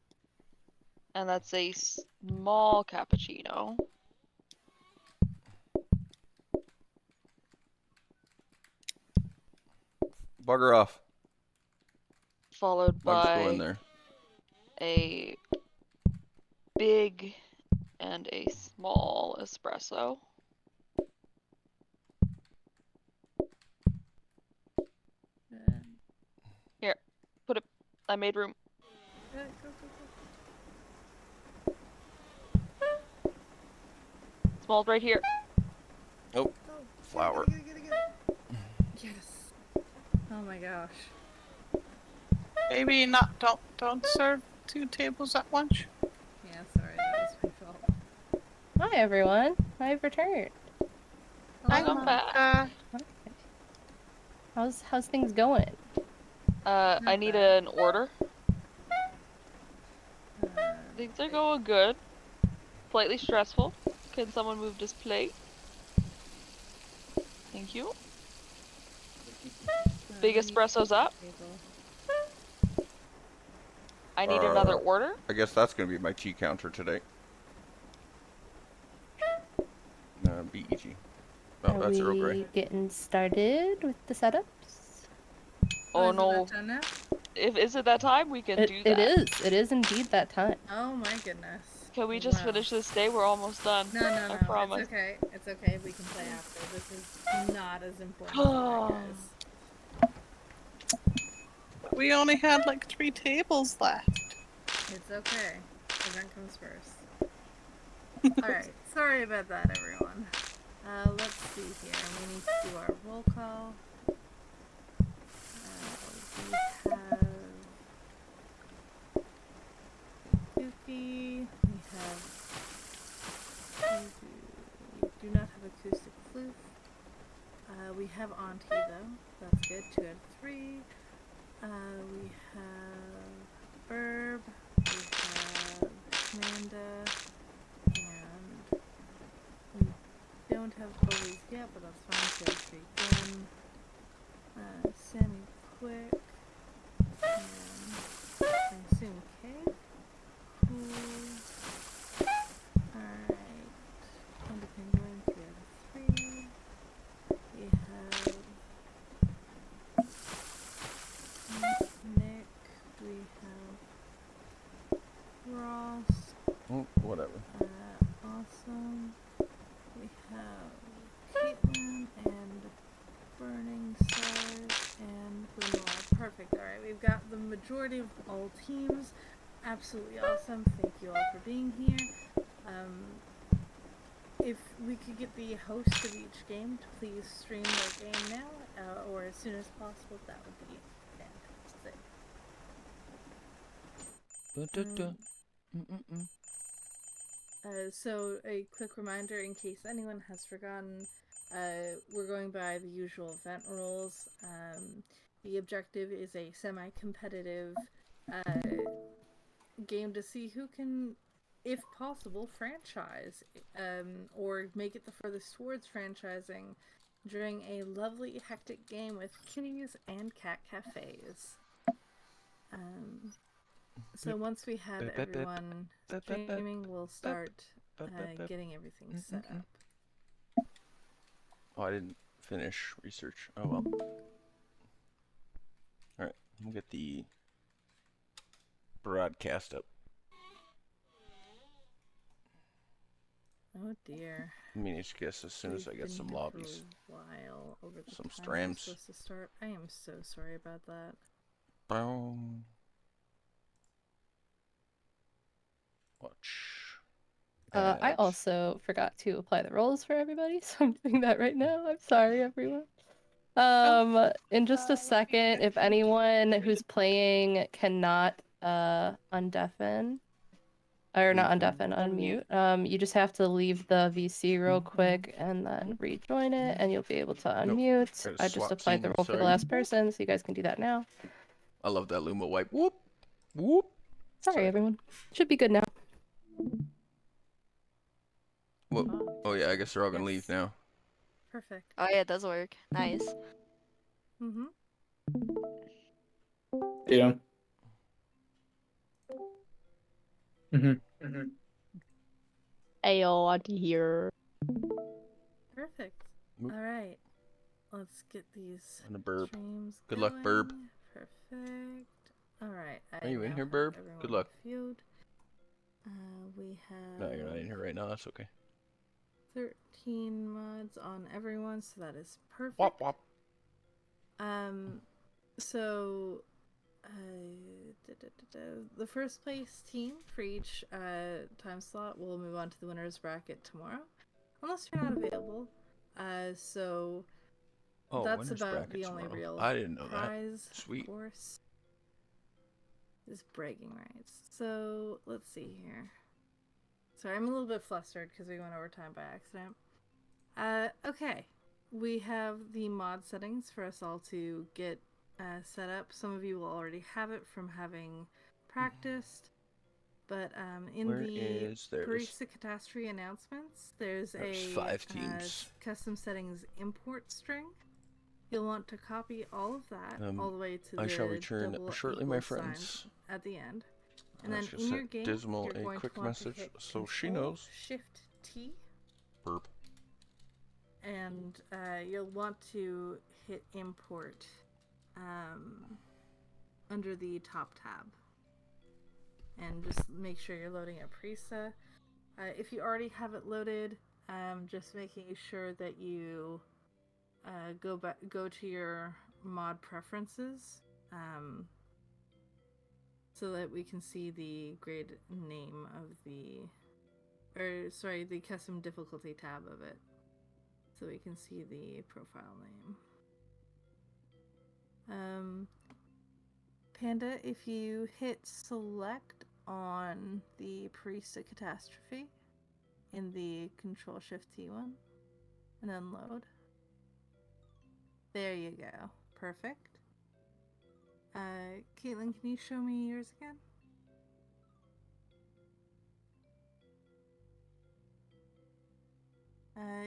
[SPEAKER 10] And that's a small cappuccino.
[SPEAKER 3] Bugger off.
[SPEAKER 10] Followed
[SPEAKER 3] Bugs
[SPEAKER 10] by
[SPEAKER 3] go in there.
[SPEAKER 10] a big and a small espresso. Here, put it. I made room. Small's right here.
[SPEAKER 3] Oh, flour.
[SPEAKER 2] Yes. Oh my gosh.
[SPEAKER 13] Maybe not. Don't serve 2 tables at once.
[SPEAKER 2] Yeah, sorry, that was my fault.
[SPEAKER 1] Hi everyone. I've returned.
[SPEAKER 10] Welcome back.
[SPEAKER 1] How's things going?
[SPEAKER 10] I need an order. Things are going good. Slightly stressful. Can someone move this plate? Thank you. Big espresso's up. I need another order.
[SPEAKER 3] I guess that's going to be my tea counter today. BEG. Oh,
[SPEAKER 1] Are
[SPEAKER 3] that's
[SPEAKER 1] we
[SPEAKER 3] Earl Grey.
[SPEAKER 1] getting started with the setups?
[SPEAKER 10] Oh
[SPEAKER 2] is it
[SPEAKER 10] no.
[SPEAKER 2] that time now?
[SPEAKER 10] Is it that time? We can do that.
[SPEAKER 1] It is. It is indeed that time.
[SPEAKER 2] Oh my goodness.
[SPEAKER 10] Can we just finish this day? We're almost done.
[SPEAKER 2] No,
[SPEAKER 10] I promise.
[SPEAKER 2] It's okay. It's okay. We can play after. This is not as important as that, guys.
[SPEAKER 13] we only had like 3 tables left.
[SPEAKER 2] It's okay. Event comes first. Alright, sorry about that, everyone. Let's see here. We need to do our roll call. We have Goofy. We have. We do not have acoustic flute. We have Auntie though. That's good. 2 out of 3. We have Burb. We have Amanda. And we don't have Bullies yet, but that's fine. 2 out of 3 again. Sammy Quick. And I assume Kay. Alright. And the Penguin, 2 out of 3. We have Nick. We have Ross.
[SPEAKER 3] Oh, whatever.
[SPEAKER 2] Awesome. We have Caitlin and Burning Stars and Glenora. Perfect. Alright, we've got the majority of all teams. Absolutely awesome. Thank you all for being here. If we could get the host of each game to please stream their game now, or as soon as possible, that would be fantastic. So a quick reminder in case anyone has forgotten, we're going by the usual event rules. The objective is a semi-competitive game to see who can, if possible, franchise, or make it the furthest towards franchising during a lovely, hectic game with kitties and cat cafes. So once we have everyone streaming, we'll start getting everything set up.
[SPEAKER 3] Oh, I didn't finish research. Oh well. Alright, we'll get the broadcast up.
[SPEAKER 2] Oh dear.
[SPEAKER 3] I mean, I guess as soon as I get some lobbies. Some strams.
[SPEAKER 2] Supposed to start. I am so sorry about that.
[SPEAKER 3] Boom. Watch.
[SPEAKER 1] I also forgot to apply the roles for everybody, so I'm doing that right now. I'm sorry, everyone. In just a second, if anyone who's playing cannot undeafen, or not undeafen, unmute, you just have to leave the VC real quick and then rejoin it, and you'll be able to unmute. I just applied the role for the last person, so you guys can do that now.
[SPEAKER 3] I love that Luma wipe. Whoop! Whoop!
[SPEAKER 1] Sorry, everyone. Should be good now.
[SPEAKER 3] Whoop. Oh yeah, I guess they're all gonna leave now.
[SPEAKER 2] Perfect.
[SPEAKER 10] Oh yeah, it does work. Nice.
[SPEAKER 2] Mm-hmm.
[SPEAKER 16] Yeah.
[SPEAKER 17] Ayo, Auntie here.
[SPEAKER 2] Perfect. Alright. Let's get these
[SPEAKER 3] And a burb.
[SPEAKER 2] streams
[SPEAKER 3] Good luck,
[SPEAKER 2] going.
[SPEAKER 3] burb.
[SPEAKER 2] Perfect. Alright.
[SPEAKER 3] Are you in here, burb? Good luck.
[SPEAKER 2] Field. We have
[SPEAKER 3] No, you're not in here right now. That's okay.
[SPEAKER 2] 13 mods on everyone, so that is perfect.
[SPEAKER 3] Wop wop.
[SPEAKER 2] So the first place team for each time slot will move on to the winner's bracket tomorrow, unless you're not available. So that's
[SPEAKER 3] winner's
[SPEAKER 2] about
[SPEAKER 3] bracket
[SPEAKER 2] the only
[SPEAKER 3] tomorrow.
[SPEAKER 2] real
[SPEAKER 3] I didn't know
[SPEAKER 2] prize,
[SPEAKER 3] that. Sweet.
[SPEAKER 2] Of course. Is bragging rights. So let's see here. Sorry, I'm a little bit flustered because we went over time by accident. Okay. We have the mod settings for us all to get set up. Some of you will already have it from having practiced. But in the Purrista Catastrophe announcements, there's a
[SPEAKER 3] 5 teams.
[SPEAKER 2] Custom settings import string. You'll want to copy all of that all the way to the
[SPEAKER 3] I shall return
[SPEAKER 2] double
[SPEAKER 3] shortly,
[SPEAKER 2] equal
[SPEAKER 3] my
[SPEAKER 2] sign
[SPEAKER 3] friends.
[SPEAKER 2] At the end.
[SPEAKER 3] And
[SPEAKER 2] And
[SPEAKER 3] let's
[SPEAKER 2] then
[SPEAKER 3] just
[SPEAKER 2] in your
[SPEAKER 3] set
[SPEAKER 2] game,
[SPEAKER 3] Dismal
[SPEAKER 2] you're
[SPEAKER 3] a
[SPEAKER 2] going
[SPEAKER 3] quick
[SPEAKER 2] to want
[SPEAKER 3] message
[SPEAKER 2] to hit
[SPEAKER 3] so she
[SPEAKER 2] Control,
[SPEAKER 3] knows.
[SPEAKER 2] Shift T,
[SPEAKER 3] Burp.
[SPEAKER 2] and you'll want to hit import under the top tab. And just make sure you're loading a Purrista. If you already have it loaded, just making sure that you go to your mod preferences so that we can see the grade name of the, or sorry, the custom difficulty tab of it, so we can see the profile name. Panda, if you hit select on the Purrista Catastrophe in the Control-Shift-T1 and then load. There you go. Perfect. Caitlin, can you show me yours again?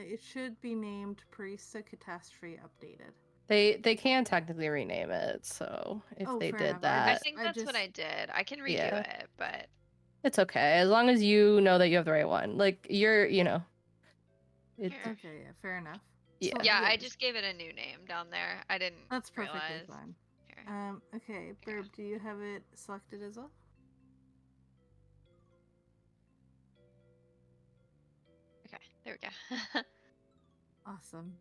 [SPEAKER 2] It should be named Purrista Catastrophe Updated.
[SPEAKER 1] They can technically rename it, so if they
[SPEAKER 2] fair
[SPEAKER 1] did
[SPEAKER 2] enough.
[SPEAKER 1] that,
[SPEAKER 15] I think that's what I did. I can redo
[SPEAKER 1] Yeah.
[SPEAKER 15] it, but
[SPEAKER 1] it's okay as long as you know that you have the right one. Like you're, you know.
[SPEAKER 15] Here.
[SPEAKER 2] Okay, yeah, fair enough.
[SPEAKER 1] Yeah.
[SPEAKER 15] Yeah, I just gave it a new name down there. I didn't
[SPEAKER 2] That's perfectly
[SPEAKER 15] realize.
[SPEAKER 2] fine.
[SPEAKER 15] Here.
[SPEAKER 2] Okay, Burb, do you have it selected as well?
[SPEAKER 15] Okay, there we go.
[SPEAKER 2] Awesome.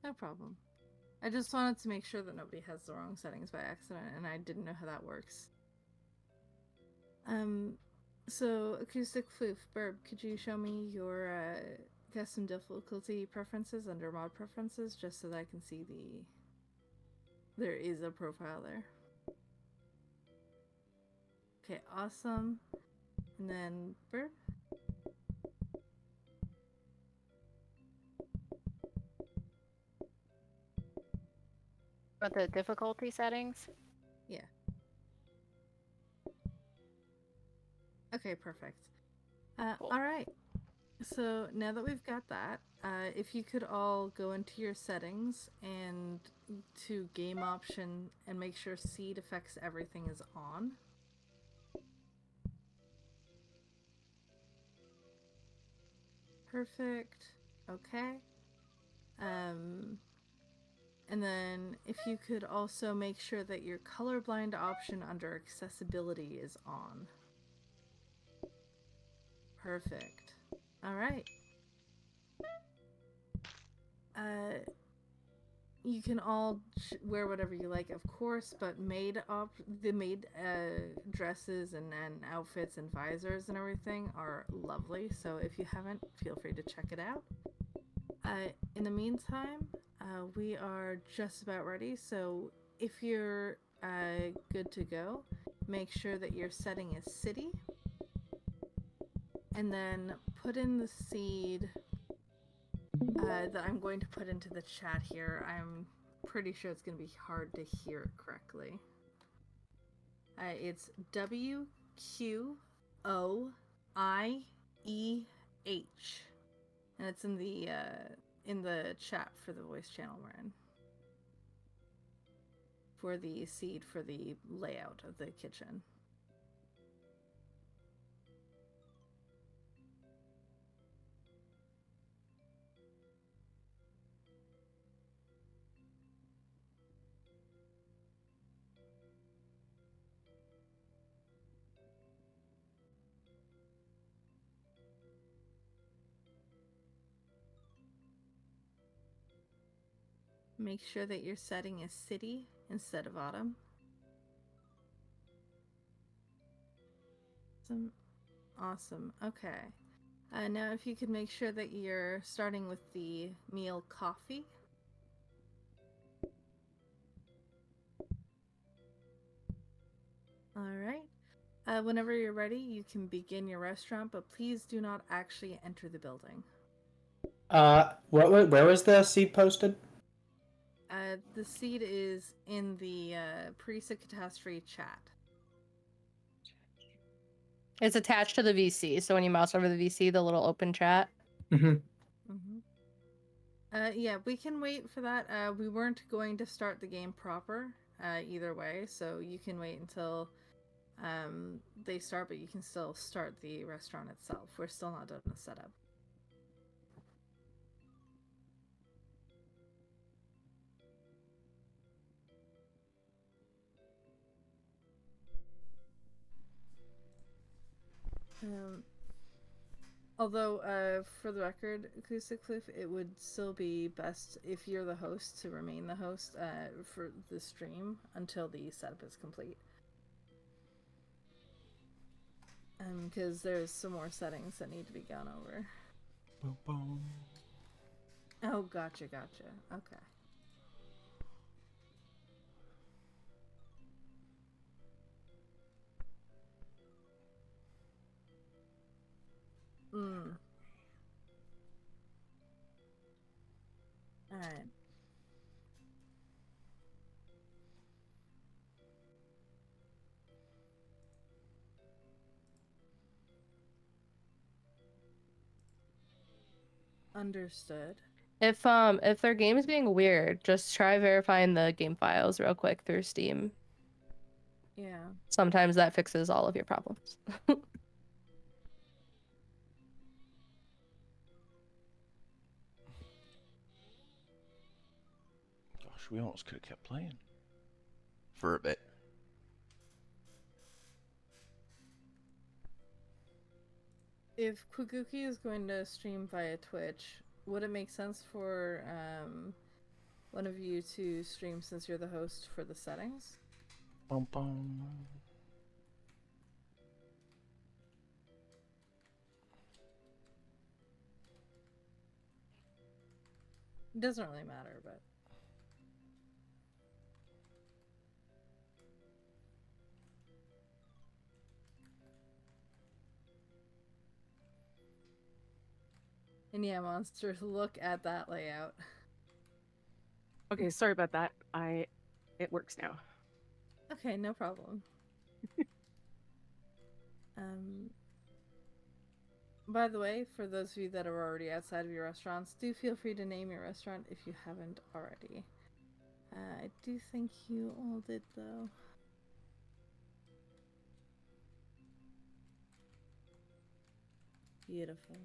[SPEAKER 2] No problem. I just wanted to make sure that nobody has the wrong settings by accident, and I didn't know how that works. So Acoustic Floof, Burb, could you show me your custom difficulty preferences under mod preferences, just so that I can see there is a profile there. Okay, awesome. And then Burb.
[SPEAKER 16] About the difficulty settings?
[SPEAKER 2] Yeah. Okay, perfect.
[SPEAKER 16] Cool.
[SPEAKER 2] Alright. So now that we've got that, if you could all go into your settings and to game option and make sure seed affects everything is on. Perfect. Okay. And then if you could also make sure that your colorblind option under accessibility is on. Perfect. Alright. You can all wear whatever you like, of course, but the maid dresses and outfits and visors and everything are lovely, so if you haven't, feel free to check it out. In the meantime, we are just about ready, so if you're good to go, make sure that your setting is city, and then put in the seed that I'm going to put into the chat here. I'm pretty sure it's going to be hard to hear it correctly. It's WQOIEH, and it's in the chat for the voice channel we're in. For the seed for the layout of the kitchen. Make sure that your setting is city instead of autumn. Awesome. Okay. Now if you could make sure that you're starting with the meal coffee. Alright. Whenever you're ready, you can begin your restaurant, but please do not actually enter the building.
[SPEAKER 17] Where was the seed posted?
[SPEAKER 2] The seed is in the Purrista Catastrophe chat.
[SPEAKER 1] It's attached to the VC, so when you mouse over the VC, the little open chat.
[SPEAKER 2] Yeah, we can wait for that. We weren't going to start the game proper either way, so you can wait until they start, but you can still start the restaurant itself. We're still not done the setup. Although, for the record, Acoustic Cliff, it would still be best if you're the host to remain the host for the stream until the setup is complete. Because there's some more settings that need to be gone over.
[SPEAKER 3] Boom, boom.
[SPEAKER 2] Oh, gotcha. Okay. Alright. Understood.
[SPEAKER 1] If their game is being weird, just try verifying the game files real quick through Steam.
[SPEAKER 2] Yeah.
[SPEAKER 1] Sometimes that fixes all of your problems.
[SPEAKER 3] Gosh, we almost could have kept playing for a bit.
[SPEAKER 2] If Kuguki is going to stream via Twitch, would it make sense for one of you to stream since you're the host for the settings?
[SPEAKER 3] Bum, bum.
[SPEAKER 2] It doesn't really matter, but... And yeah, monsters, look at that layout.
[SPEAKER 17] Okay, sorry about that. It works now.
[SPEAKER 2] Okay, no problem. By the way, for those of you that are already outside of your restaurants, do feel free to name your restaurant if you haven't already. I do think you all did, though. Beautiful.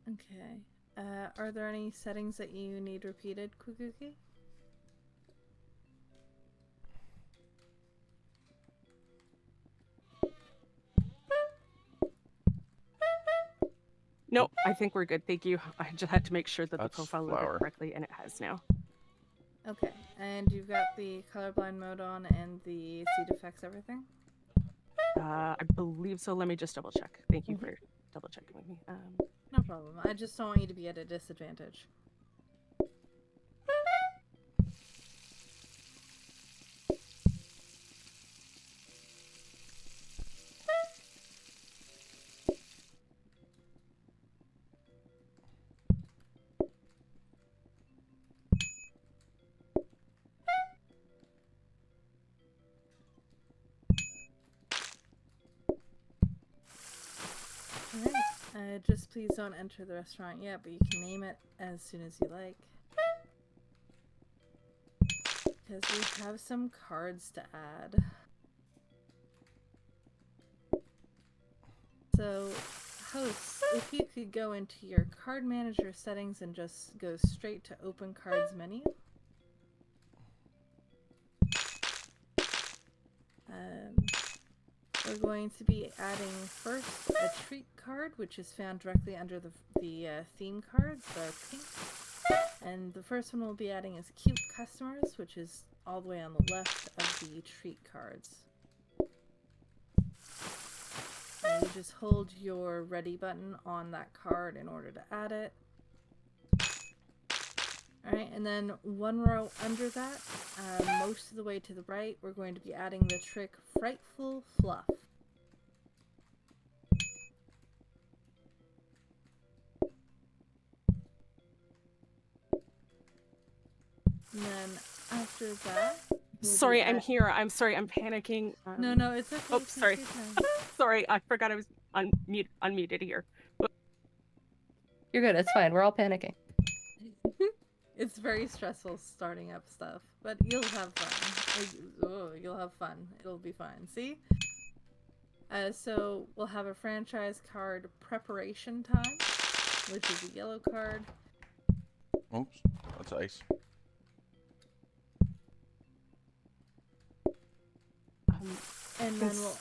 [SPEAKER 2] Okay. Are there any settings that you need repeated, Kuguki?
[SPEAKER 17] No, I think we're good. Thank you. I just had to make sure that the
[SPEAKER 3] That's
[SPEAKER 17] profile
[SPEAKER 3] flour.
[SPEAKER 17] loaded correctly, and it has now.
[SPEAKER 2] Okay, and you've got the colorblind mode on and the seed effects, everything?
[SPEAKER 17] I believe so. Let me just double check. Thank you for double checking with me.
[SPEAKER 2] No problem. I just don't want you to be at a disadvantage. Alright, just please don't enter the restaurant yet, but you can name it as soon as you like. Because we have some cards to add. So, hosts, if you could go into your card manager settings and just go straight to open cards menu. We're going to be adding first a treat card, which is found directly under the theme cards, the pink. And the first one we'll be adding is cute customers, which is all the way on the left of the treat cards. And you just hold your ready button on that card in order to add it. Alright, and then one row under that, most of the way to the right, we're going to be adding the trick Frightful Fluff. And then after that...
[SPEAKER 17] Sorry, I'm here. I'm sorry, I'm panicking.
[SPEAKER 2] No, it's okay.
[SPEAKER 17] Oh, sorry. Sorry, I forgot I was unmuted here.
[SPEAKER 1] You're good. It's fine. We're all panicking.
[SPEAKER 2] It's very stressful starting up stuff, but you'll have fun. You'll have fun. It'll be fine. See? So we'll have a franchise card preparation time, which is a yellow card.
[SPEAKER 3] Oops, that's ice.
[SPEAKER 2] And then we'll...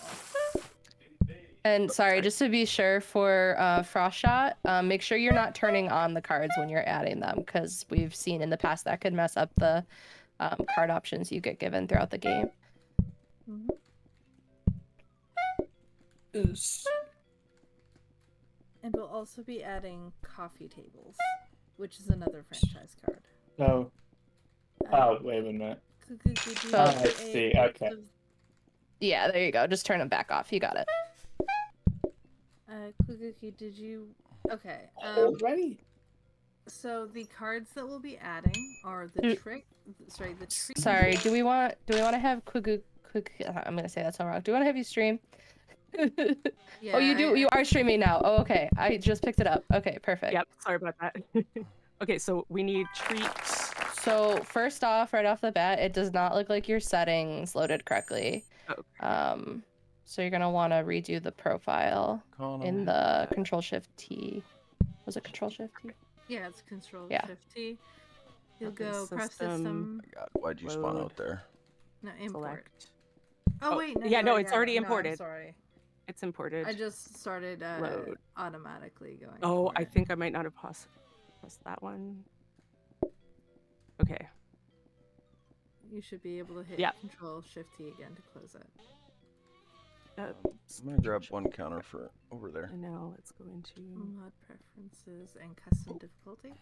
[SPEAKER 1] And sorry, just to be sure for Frost Shot, make sure you're not turning on the cards when you're adding them, because we've seen in the past that could mess up the card options you get given throughout the game.
[SPEAKER 2] And we'll also be adding coffee tables, which is another franchise card.
[SPEAKER 18] Oh. Oh, wait a minute. I see. Okay.
[SPEAKER 1] Yeah, there you go. Just turn them back off. You got it.
[SPEAKER 2] Kuguki, did you? Okay.
[SPEAKER 18] Ready?
[SPEAKER 2] So the cards that we'll be adding are the trick. Sorry, the treat.
[SPEAKER 1] Sorry. Do we want to have I'm gonna say that's all wrong. Do we want to have you stream?
[SPEAKER 2] Yeah,
[SPEAKER 1] oh, you do. You are streaming now. Oh, okay. I just picked it up. Okay, perfect.
[SPEAKER 17] Yep. Sorry about that. Okay, so we need treats.
[SPEAKER 1] So first off, right off the bat, it does not look like your settings loaded correctly.
[SPEAKER 17] Okay.
[SPEAKER 1] So you're gonna want to redo the profile in the Control Shift T. Was it Control Shift T?
[SPEAKER 2] Yeah, it's Control
[SPEAKER 1] Yeah.
[SPEAKER 2] Shift T. You'll
[SPEAKER 17] Okay,
[SPEAKER 2] go press system.
[SPEAKER 3] Oh my God, why'd you spawn out there?
[SPEAKER 2] No, import.
[SPEAKER 17] Select.
[SPEAKER 2] Oh wait, no.
[SPEAKER 17] Yeah, no, it's already
[SPEAKER 2] no, I'm
[SPEAKER 17] imported.
[SPEAKER 2] sorry.
[SPEAKER 17] It's imported.
[SPEAKER 2] I just started
[SPEAKER 17] Load.
[SPEAKER 2] automatically going.
[SPEAKER 17] Oh,
[SPEAKER 2] for
[SPEAKER 17] I
[SPEAKER 2] it.
[SPEAKER 17] think I might not have pressed that one. Okay.
[SPEAKER 2] You should be able to hit
[SPEAKER 17] Yeah.
[SPEAKER 2] Control Shift T again to close it.
[SPEAKER 3] I'm gonna grab one counter for over there.
[SPEAKER 17] And now let's go into
[SPEAKER 2] Mod preferences and custom difficulty.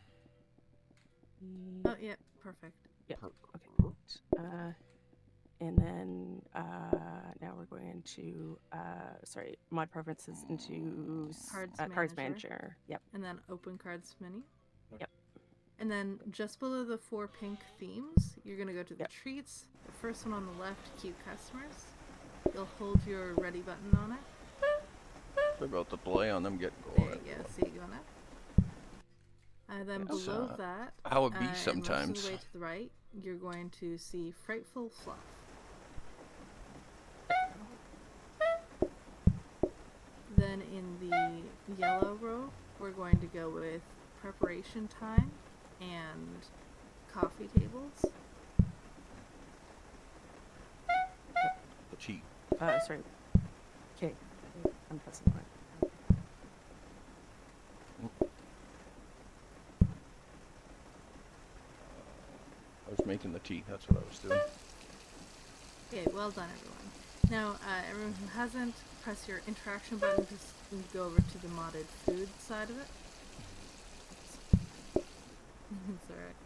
[SPEAKER 2] Oh yeah, perfect.
[SPEAKER 17] Yeah. Okay. And then now we're going into mod preferences into cards manager. Yep.
[SPEAKER 2] And then open cards menu.
[SPEAKER 17] Yep.
[SPEAKER 2] And then just below the 4 pink themes, you're gonna go to the treats. The first one on the left, queue customers. You'll hold your ready button on it.
[SPEAKER 3] Sorry about the delay on them getting
[SPEAKER 2] There
[SPEAKER 3] going.
[SPEAKER 2] you go. See it going up. Then
[SPEAKER 3] That's,
[SPEAKER 2] below that,
[SPEAKER 3] how it be
[SPEAKER 2] and most of
[SPEAKER 3] sometimes.
[SPEAKER 2] the way to the right, you're going to see Frightful Fluff. Then in the yellow row, we're going to go with Preparation Time and Coffee Tables.
[SPEAKER 3] The cheat.
[SPEAKER 17] Sorry. Okay. I'm pressing one.
[SPEAKER 3] I was making the tea. That's what I was doing.
[SPEAKER 2] Okay, well done, everyone. Now, everyone who hasn't, press your interaction button to go over to the modded food side of it. It's alright.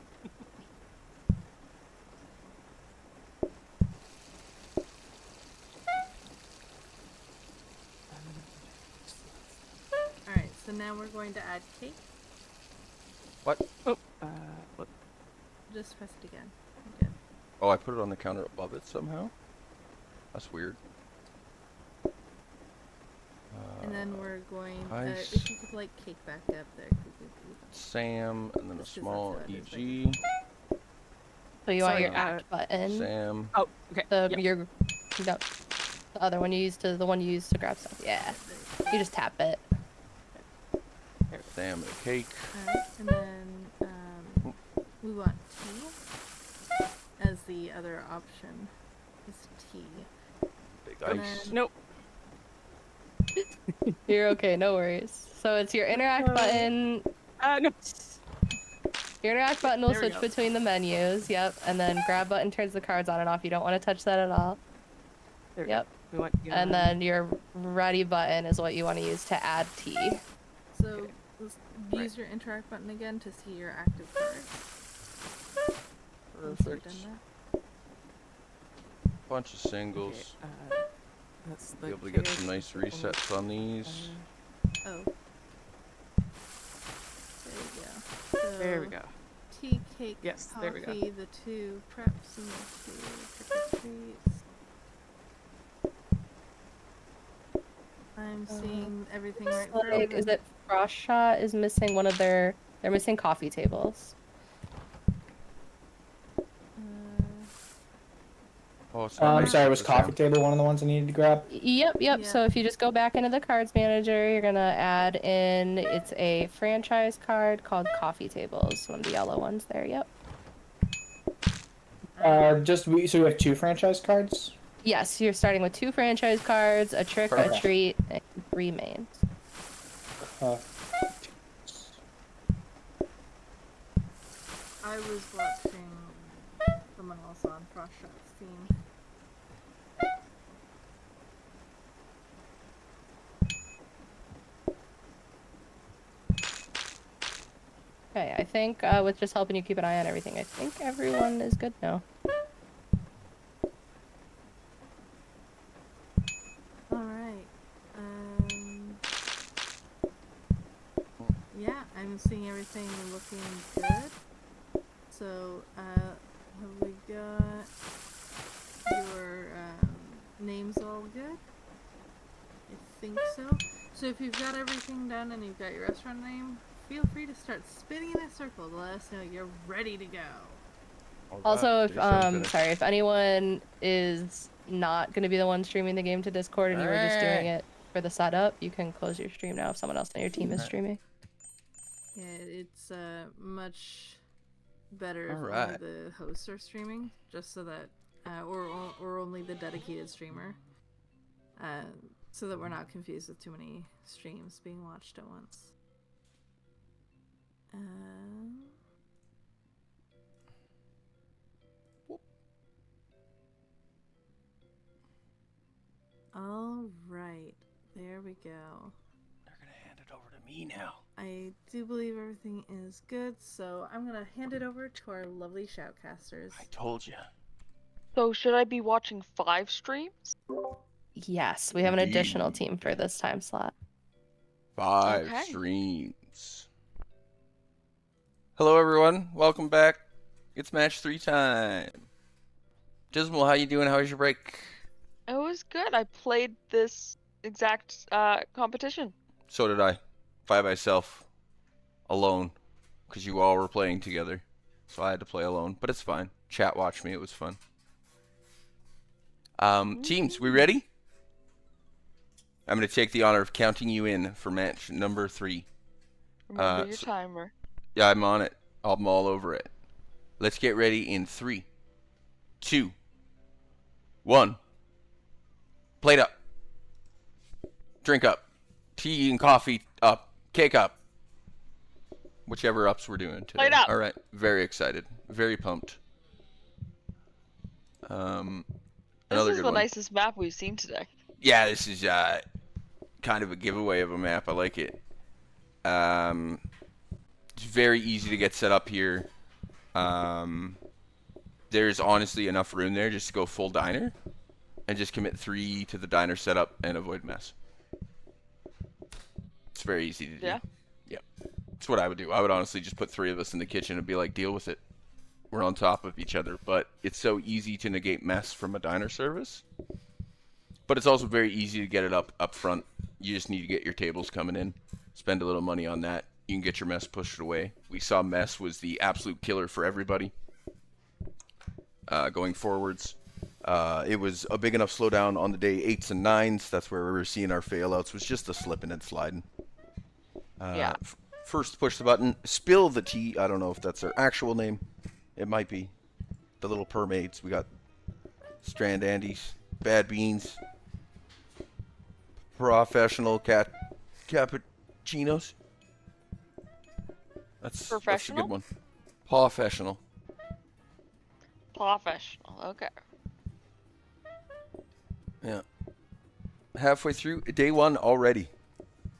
[SPEAKER 2] Alright, so now we're going to add cake.
[SPEAKER 3] What?
[SPEAKER 17] Oh, what?
[SPEAKER 2] Just press it again. Good.
[SPEAKER 3] Oh, I put it on the counter above it somehow? That's weird.
[SPEAKER 2] And then we're going,
[SPEAKER 3] ice.
[SPEAKER 2] if you could like cake back up there.
[SPEAKER 3] Sam, and then a
[SPEAKER 2] Just 'cause
[SPEAKER 3] small
[SPEAKER 2] that's what it
[SPEAKER 3] EG.
[SPEAKER 1] So you want your act button.
[SPEAKER 3] Sam.
[SPEAKER 17] Oh, okay.
[SPEAKER 1] The other one you used to grab stuff. Yeah. You just tap it.
[SPEAKER 3] Sam and a cake.
[SPEAKER 2] Alright, and then we want tea as the other option. Is tea.
[SPEAKER 3] Big
[SPEAKER 2] And
[SPEAKER 3] ice.
[SPEAKER 2] then-
[SPEAKER 17] Nope.
[SPEAKER 1] You're okay, no worries. So it's your interact button.
[SPEAKER 17] No.
[SPEAKER 1] Your interact button will
[SPEAKER 17] There we
[SPEAKER 1] switch
[SPEAKER 17] go.
[SPEAKER 1] between the menus. Yep. And then grab button turns the cards on and off. You don't want to touch that at all.
[SPEAKER 17] There
[SPEAKER 1] Yep.
[SPEAKER 17] We want,
[SPEAKER 1] And then your ready button is what you want to use to add tea.
[SPEAKER 2] So let's use your interact button again to see your active cards. Once you've
[SPEAKER 3] Perfect.
[SPEAKER 2] done that.
[SPEAKER 3] Bunch of singles.
[SPEAKER 17] That's
[SPEAKER 3] Be able to get some nice resets on these.
[SPEAKER 2] Oh. There we go. So
[SPEAKER 17] There we go.
[SPEAKER 2] Tea, cake,
[SPEAKER 17] Yes,
[SPEAKER 2] coffee,
[SPEAKER 17] there we go.
[SPEAKER 2] the 2 preps, and the 2 trick-or-treats. I'm seeing everything right for
[SPEAKER 1] Like, is it Frost Shot is missing one of they're missing coffee tables.
[SPEAKER 3] Oh,
[SPEAKER 18] I'm sorry, was coffee table one of the ones I needed to grab?
[SPEAKER 1] Yep. So if you just go back into the cards manager, you're gonna add in, it's a franchise card called Coffee Tables, one of the yellow ones there. Yep.
[SPEAKER 18] So we have 2 franchise cards?
[SPEAKER 1] Yes, you're starting with 2 franchise cards, a trick, a
[SPEAKER 18] Okay.
[SPEAKER 1] treat, and 3 mains.
[SPEAKER 2] I was watching someone else on Frostshot's team.
[SPEAKER 1] Okay, I think with just helping you keep an eye on everything, I think everyone is good now.
[SPEAKER 2] Alright. Yeah, I'm seeing everything looking good. So, have we got your names all good? I think so. So if you've got everything done and you've got your restaurant name, feel free to start spinning in a circle to let us know you're ready to go.
[SPEAKER 1] Also, if sorry, if anyone is not going to be the one streaming the game to Discord and you were just doing it for the setup, you can close your stream now if someone else on your team is streaming.
[SPEAKER 2] Yeah, it's much better if
[SPEAKER 3] Alright.
[SPEAKER 2] only the hosts are streaming, just so that, or only the dedicated streamer, so that we're not confused with too many streams being watched at once. All right, there we go.
[SPEAKER 3] They're gonna hand it over to me now.
[SPEAKER 2] I do believe everything is good, so I'm gonna hand it over to our lovely shoutcasters.
[SPEAKER 3] I told you.
[SPEAKER 10] So should I be watching 5 streams?
[SPEAKER 1] Yes, we have an additional team for this time slot.
[SPEAKER 3] 5
[SPEAKER 10] Okay.
[SPEAKER 3] streams. Hello, everyone. Welcome back. It's match 3 time. Dismal, how you doing? How was your break?
[SPEAKER 10] It was good. I played this exact competition.
[SPEAKER 3] So did I. By myself. Alone. Because you all were playing together. So I had to play alone. But it's fine. Chat watched me. It was fun. Teams, we ready? I'm going to take the honor of counting you in for match number 3.
[SPEAKER 10] Remember your timer.
[SPEAKER 3] Yeah, I'm on it. I'm all over it. Let's get ready in 3, 2, 1. Plate up. Drink up. Tea and coffee up. Cake up. Whichever ups we're doing today.
[SPEAKER 10] Plate up.
[SPEAKER 3] All right. Very excited. Very pumped.
[SPEAKER 10] This
[SPEAKER 3] Another
[SPEAKER 10] is
[SPEAKER 3] good
[SPEAKER 10] the
[SPEAKER 3] one.
[SPEAKER 10] nicest map we've seen today.
[SPEAKER 3] Yeah, this is kind of a giveaway of a map. I like it. It's very easy to get set up here. There's honestly enough room there just to go full diner and just commit 3 to the diner setup and avoid mess. It's very easy to do.
[SPEAKER 10] Yeah.
[SPEAKER 3] Yep. That's what I would do. I would honestly just put 3 of us in the kitchen and be like, deal with it. We're on top of each other. But it's so easy to negate mess from a diner service. But it's also very easy to get it up front. You just need to get your tables coming in. Spend a little money on that. You can get your mess pushed away. We saw mess was the absolute killer for everybody. Going forwards. It was a big enough slowdown on the day 8s and 9s. That's where we were seeing our failouts. Was just the slipping and sliding.
[SPEAKER 10] Yeah.
[SPEAKER 3] First, push the button. Spill the tea. I don't know if that's their actual name. It might be. The little permaids. We got Strand Andes. Bad Beans. Professional cappuccinos. That's a good one. Professional.
[SPEAKER 10] Professional. Okay.
[SPEAKER 3] Yeah. Halfway through day 1 already.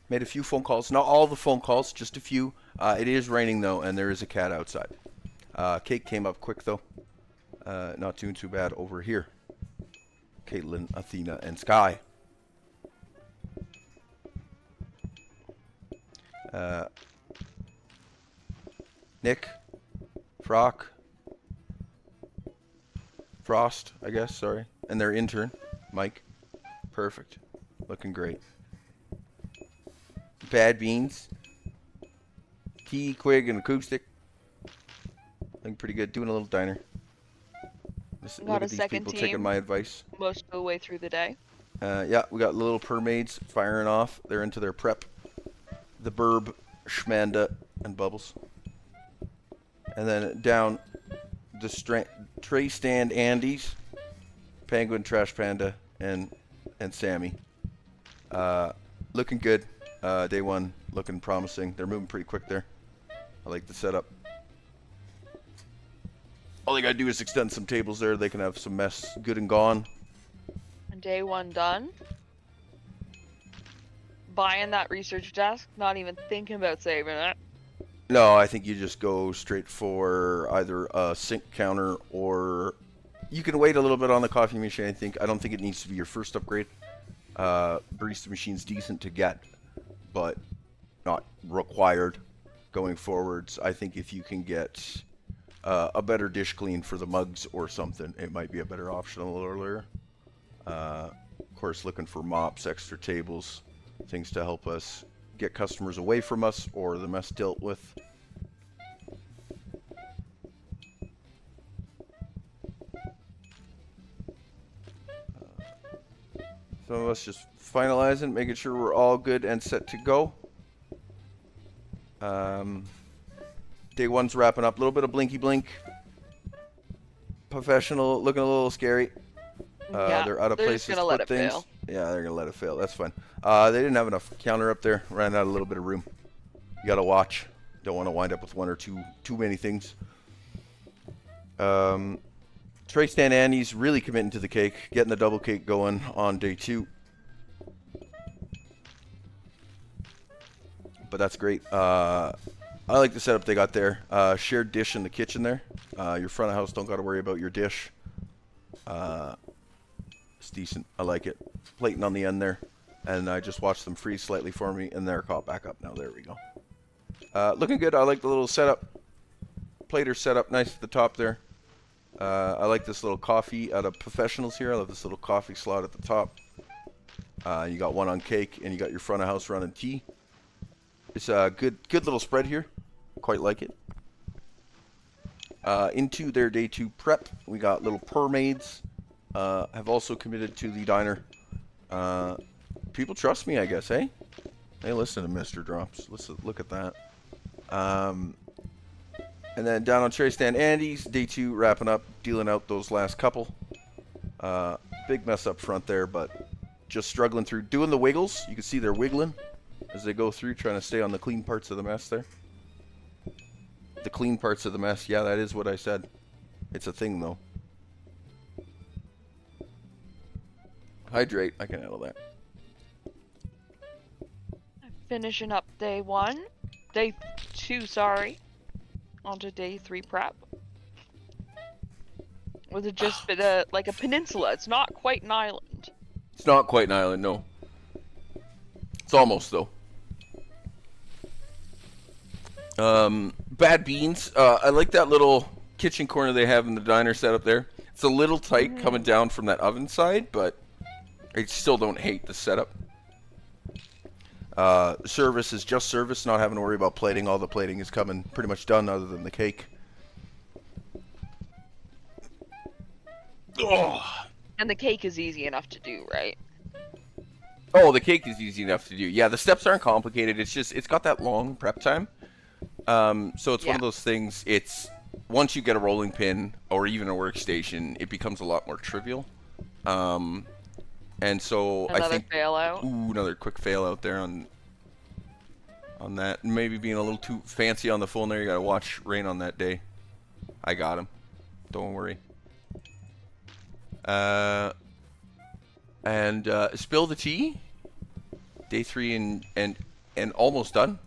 [SPEAKER 3] Made a few phone calls. Not all the phone calls, just a few. It is raining though, and there is a cat outside. Cake came up quick though. Not doing too bad over here. Caitlin, Athena, and Sky. Nick, Frost, I guess, sorry. And their intern, Mike. Perfect. Looking great. Bad Beans. Key, Quig, and Acoustic. Looking pretty good. Doing a little diner.
[SPEAKER 10] Got a second
[SPEAKER 3] people
[SPEAKER 10] team.
[SPEAKER 3] taking my advice.
[SPEAKER 10] Most of the way through the day.
[SPEAKER 3] Yeah, we got little permaids firing off. They're into their prep. The Burb, Schmanda, and Bubbles. And then down the tray stand Andes. Penguin, Trash Panda, and Sammy. Looking good. Day one looking promising. They're moving pretty quick there. I like the setup. All they gotta do is extend some tables there. They can have some mess good and gone.
[SPEAKER 10] Day one done. Buying that research desk, not even thinking about saving it.
[SPEAKER 3] No, I think you just go straight for either a sink counter or you can wait a little bit on the coffee machine. I don't think it needs to be your first upgrade. Barista machine's decent to get, but not required going forwards. I think if you can get a better dish clean for the mugs or something, it might be a better option a little earlier. Of course, looking for mops, extra tables, things to help us get customers away from us or the mess dealt with. Some of us just finalizing, making sure we're all good and set to go. Day one's wrapping up. A little bit of blinky blink. Professional, looking a little scary. They're out of places to put things. Fail. Yeah, they're gonna let it fail. That's fine. They didn't have enough counter up there. Ran out a little bit of room. You gotta watch. Don't want to wind up with one or too many things. Trey Stan Andy's really committing to the cake, getting the double cake going on day two. But that's great. I like the setup they got there. Shared dish in the kitchen there. Your front of house don't got to worry about your dish. It's decent. I like it. Plating on the end there. And I just watched them freeze slightly for me, and they're caught back up now. There we go. Looking good. I like the little setup. Plater setup, nice at the top there. I like this little coffee out of Professionals here. I love this little coffee slot at the top. You got one on cake, and you got your front of house running tea. It's a good little spread here. Quite like it. Into their day two prep, we got little Purmaids. Have also committed to the diner. People trust me, I guess, eh? They listen to Mr. Drops. Look at that. And then down on Trey Stand Andy's, day two wrapping up, dealing out those last couple. Big mess up front there, but just struggling through. Doing the wiggles. You can see they're wiggling as they go through, trying to stay on the clean parts of the mess there. The clean parts of the mess. Yeah, that is what I said. It's a thing, though. Hydrate. I can handle that.
[SPEAKER 10] Finishing up day one. Day two, sorry. Onto day three prep. With it just been like a peninsula. It's not quite an island.
[SPEAKER 3] It's not quite an island, no. It's almost, though. Bad beans. I like that little kitchen corner they have in the diner set up there. It's a little tight coming down from that oven side, but I still don't hate the setup. Service is just service, not having to worry about plating. All the plating is coming pretty much done other than the cake. Oh.
[SPEAKER 10] And the cake is easy enough to do, right?
[SPEAKER 3] Oh, the cake is easy enough to do. Yeah, the steps aren't complicated. It's just, it's got that long prep time. So it's one of those things, it's, once you get a rolling pin or even a workstation, it becomes a lot more trivial. And so
[SPEAKER 10] another
[SPEAKER 3] I think
[SPEAKER 10] fail out.
[SPEAKER 3] Ooh, another quick fail out there on that. Maybe being a little too fancy on the phone there. You gotta watch Rain on that day. I got him. Don't worry. And spill the tea. Day three and almost done.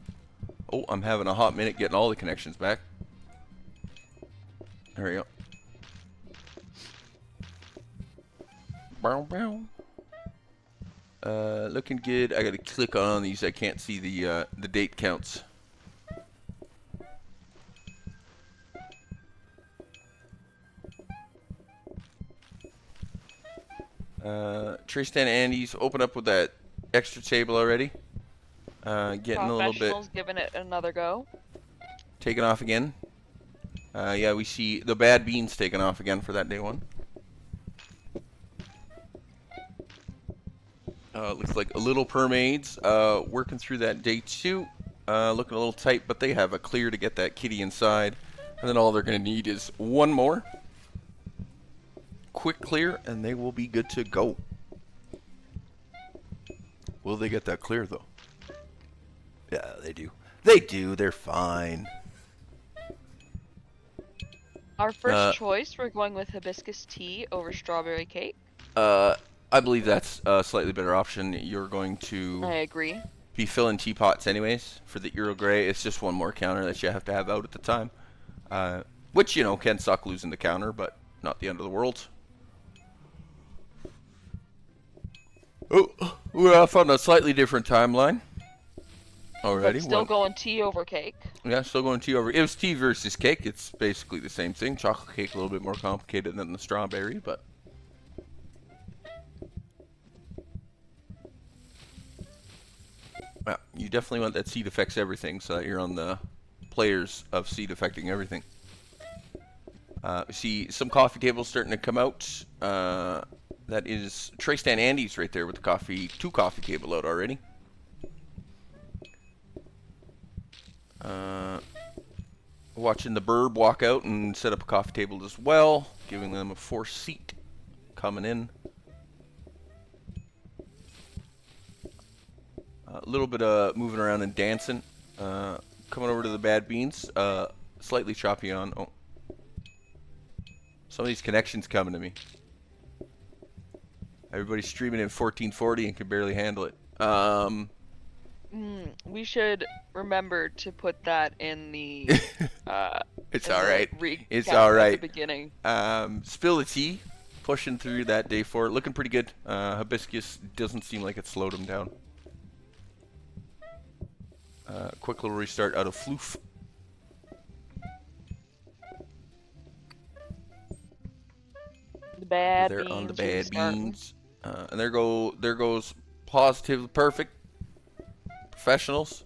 [SPEAKER 3] Oh, I'm having a hot minute getting all the connections back. There we go. Bow, bow. Looking good. I gotta click on these. I can't see the date counts. Tristan Andy's open up with that extra table already. Getting a little bit.
[SPEAKER 10] Giving it another go.
[SPEAKER 3] Taking off again. Yeah, we see the bad beans taking off again for that day one. Looks like a little Purmaids working through that day two. Looking a little tight, but they have a clear to get that kitty inside. And then all they're going to need is one more. quick clear, and they will be good to go. Will they get that clear, though? Yeah, they do. They do. They're fine.
[SPEAKER 10] Our first choice, we're going with hibiscus tea over strawberry cake.
[SPEAKER 3] I believe that's a slightly better option. You're going to...
[SPEAKER 10] I agree.
[SPEAKER 3] Be filling teapots anyways for the Earl Grey. It's just one more counter that you have to have out at the time. Which, you know, can suck losing the counter, but not the end of the world. Oh, we're off on a slightly different timeline already.
[SPEAKER 10] But still going tea over cake.
[SPEAKER 3] Yeah, still going tea over. It was tea versus cake. It's basically the same thing. Chocolate cake a little bit more complicated than the strawberry, but... Yeah, you definitely want that seed affects everything, so that you're on the players of seed affecting everything. See some coffee tables starting to come out. That is Tray Stand Andy's right there with the coffee, 2 coffee table out already. Watching the Burb walk out and set up a coffee table as well, giving them a 4th seat coming in. A little bit of moving around and dancing. Coming over to the Bad Beans. Slightly choppy on. Oh. Some of these connections coming to me. Everybody's streaming in 1440 and can barely handle it.
[SPEAKER 10] We should remember to put that in the.
[SPEAKER 3] It's alright. It's
[SPEAKER 10] At
[SPEAKER 3] alright.
[SPEAKER 10] the beginning.
[SPEAKER 3] Spill the tea. Pushing through that day 4. Looking pretty good. Hibiscus doesn't seem like it slowed him down. Quick little restart out of Floof.
[SPEAKER 10] The Bad
[SPEAKER 3] They're
[SPEAKER 10] Beans.
[SPEAKER 3] on the Bad Beans. And there goes Positive Perfect Professionals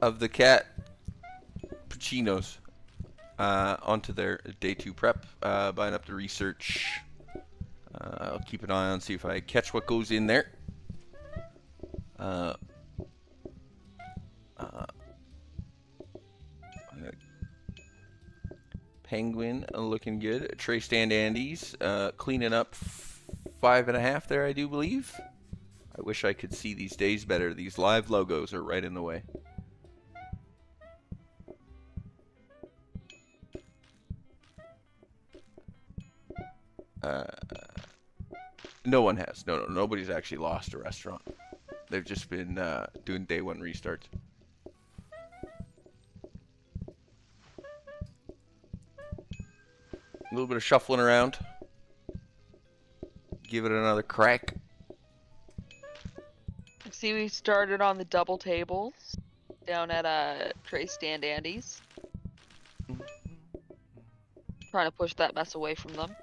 [SPEAKER 3] of the Cat Puccinos onto their day 2 prep. Buying up the research. I'll keep an eye on, see if I catch what goes in there. Penguin looking good. Tray Stand Andy's cleaning up 5.5 there, I do believe. I wish I could see these days better. These live logos are right in the way. No one has. No, nobody's actually lost a restaurant. They've just been doing day 1 restarts. A little bit of shuffling around. Give it another crack.
[SPEAKER 10] See, we started on the double tables down at Tray Stand Andy's. Trying to push that mess away from them.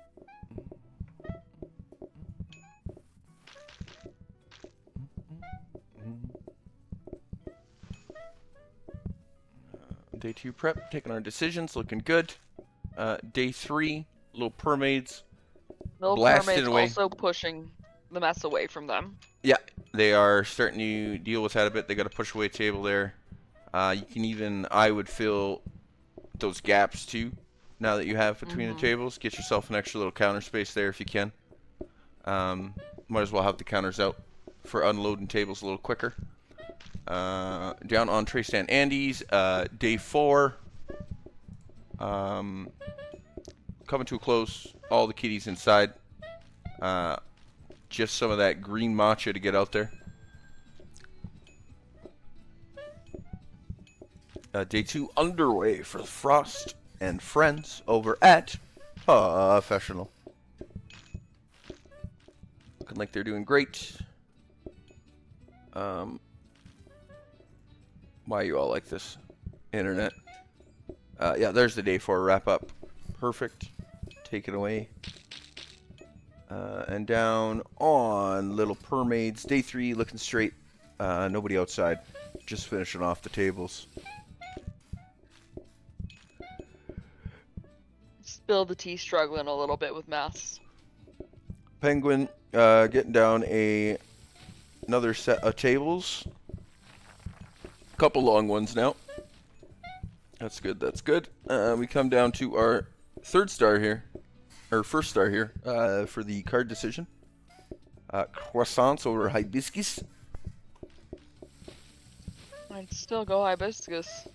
[SPEAKER 3] Day 2 prep, taking our decisions, looking good. Day 3, little Permaids.
[SPEAKER 10] Little
[SPEAKER 3] blasting
[SPEAKER 10] Permaids
[SPEAKER 3] away.
[SPEAKER 10] also pushing the mess away from them.
[SPEAKER 3] Yeah, they are starting to deal with that a bit. They got a push away table there. You can even, I would fill those gaps too. Now that you have between the tables, get yourself an extra little counter space there if you can. Might as well have the counters out for unloading tables a little quicker. Down on Tray Stand Andy's, day 4. Coming to a close. All the kitties inside. Just some of that green matcha to get out there. Day 2 underway for Frost and friends over at Professional. Looking like they're doing great. Why you all like this? Internet. Yeah, there's the day 4 wrap up. Perfect. Take it away. And down on Little Permaids. Day 3 looking straight. Nobody outside. Just finishing off the tables.
[SPEAKER 10] Spill the tea struggling a little bit with maths.
[SPEAKER 3] Penguin getting down another set of tables. Couple long ones now. That's good, that's good. We come down to our 3rd star here. or first star here for the card decision. Croissants over hibiscus.
[SPEAKER 10] I'd still go hibiscus.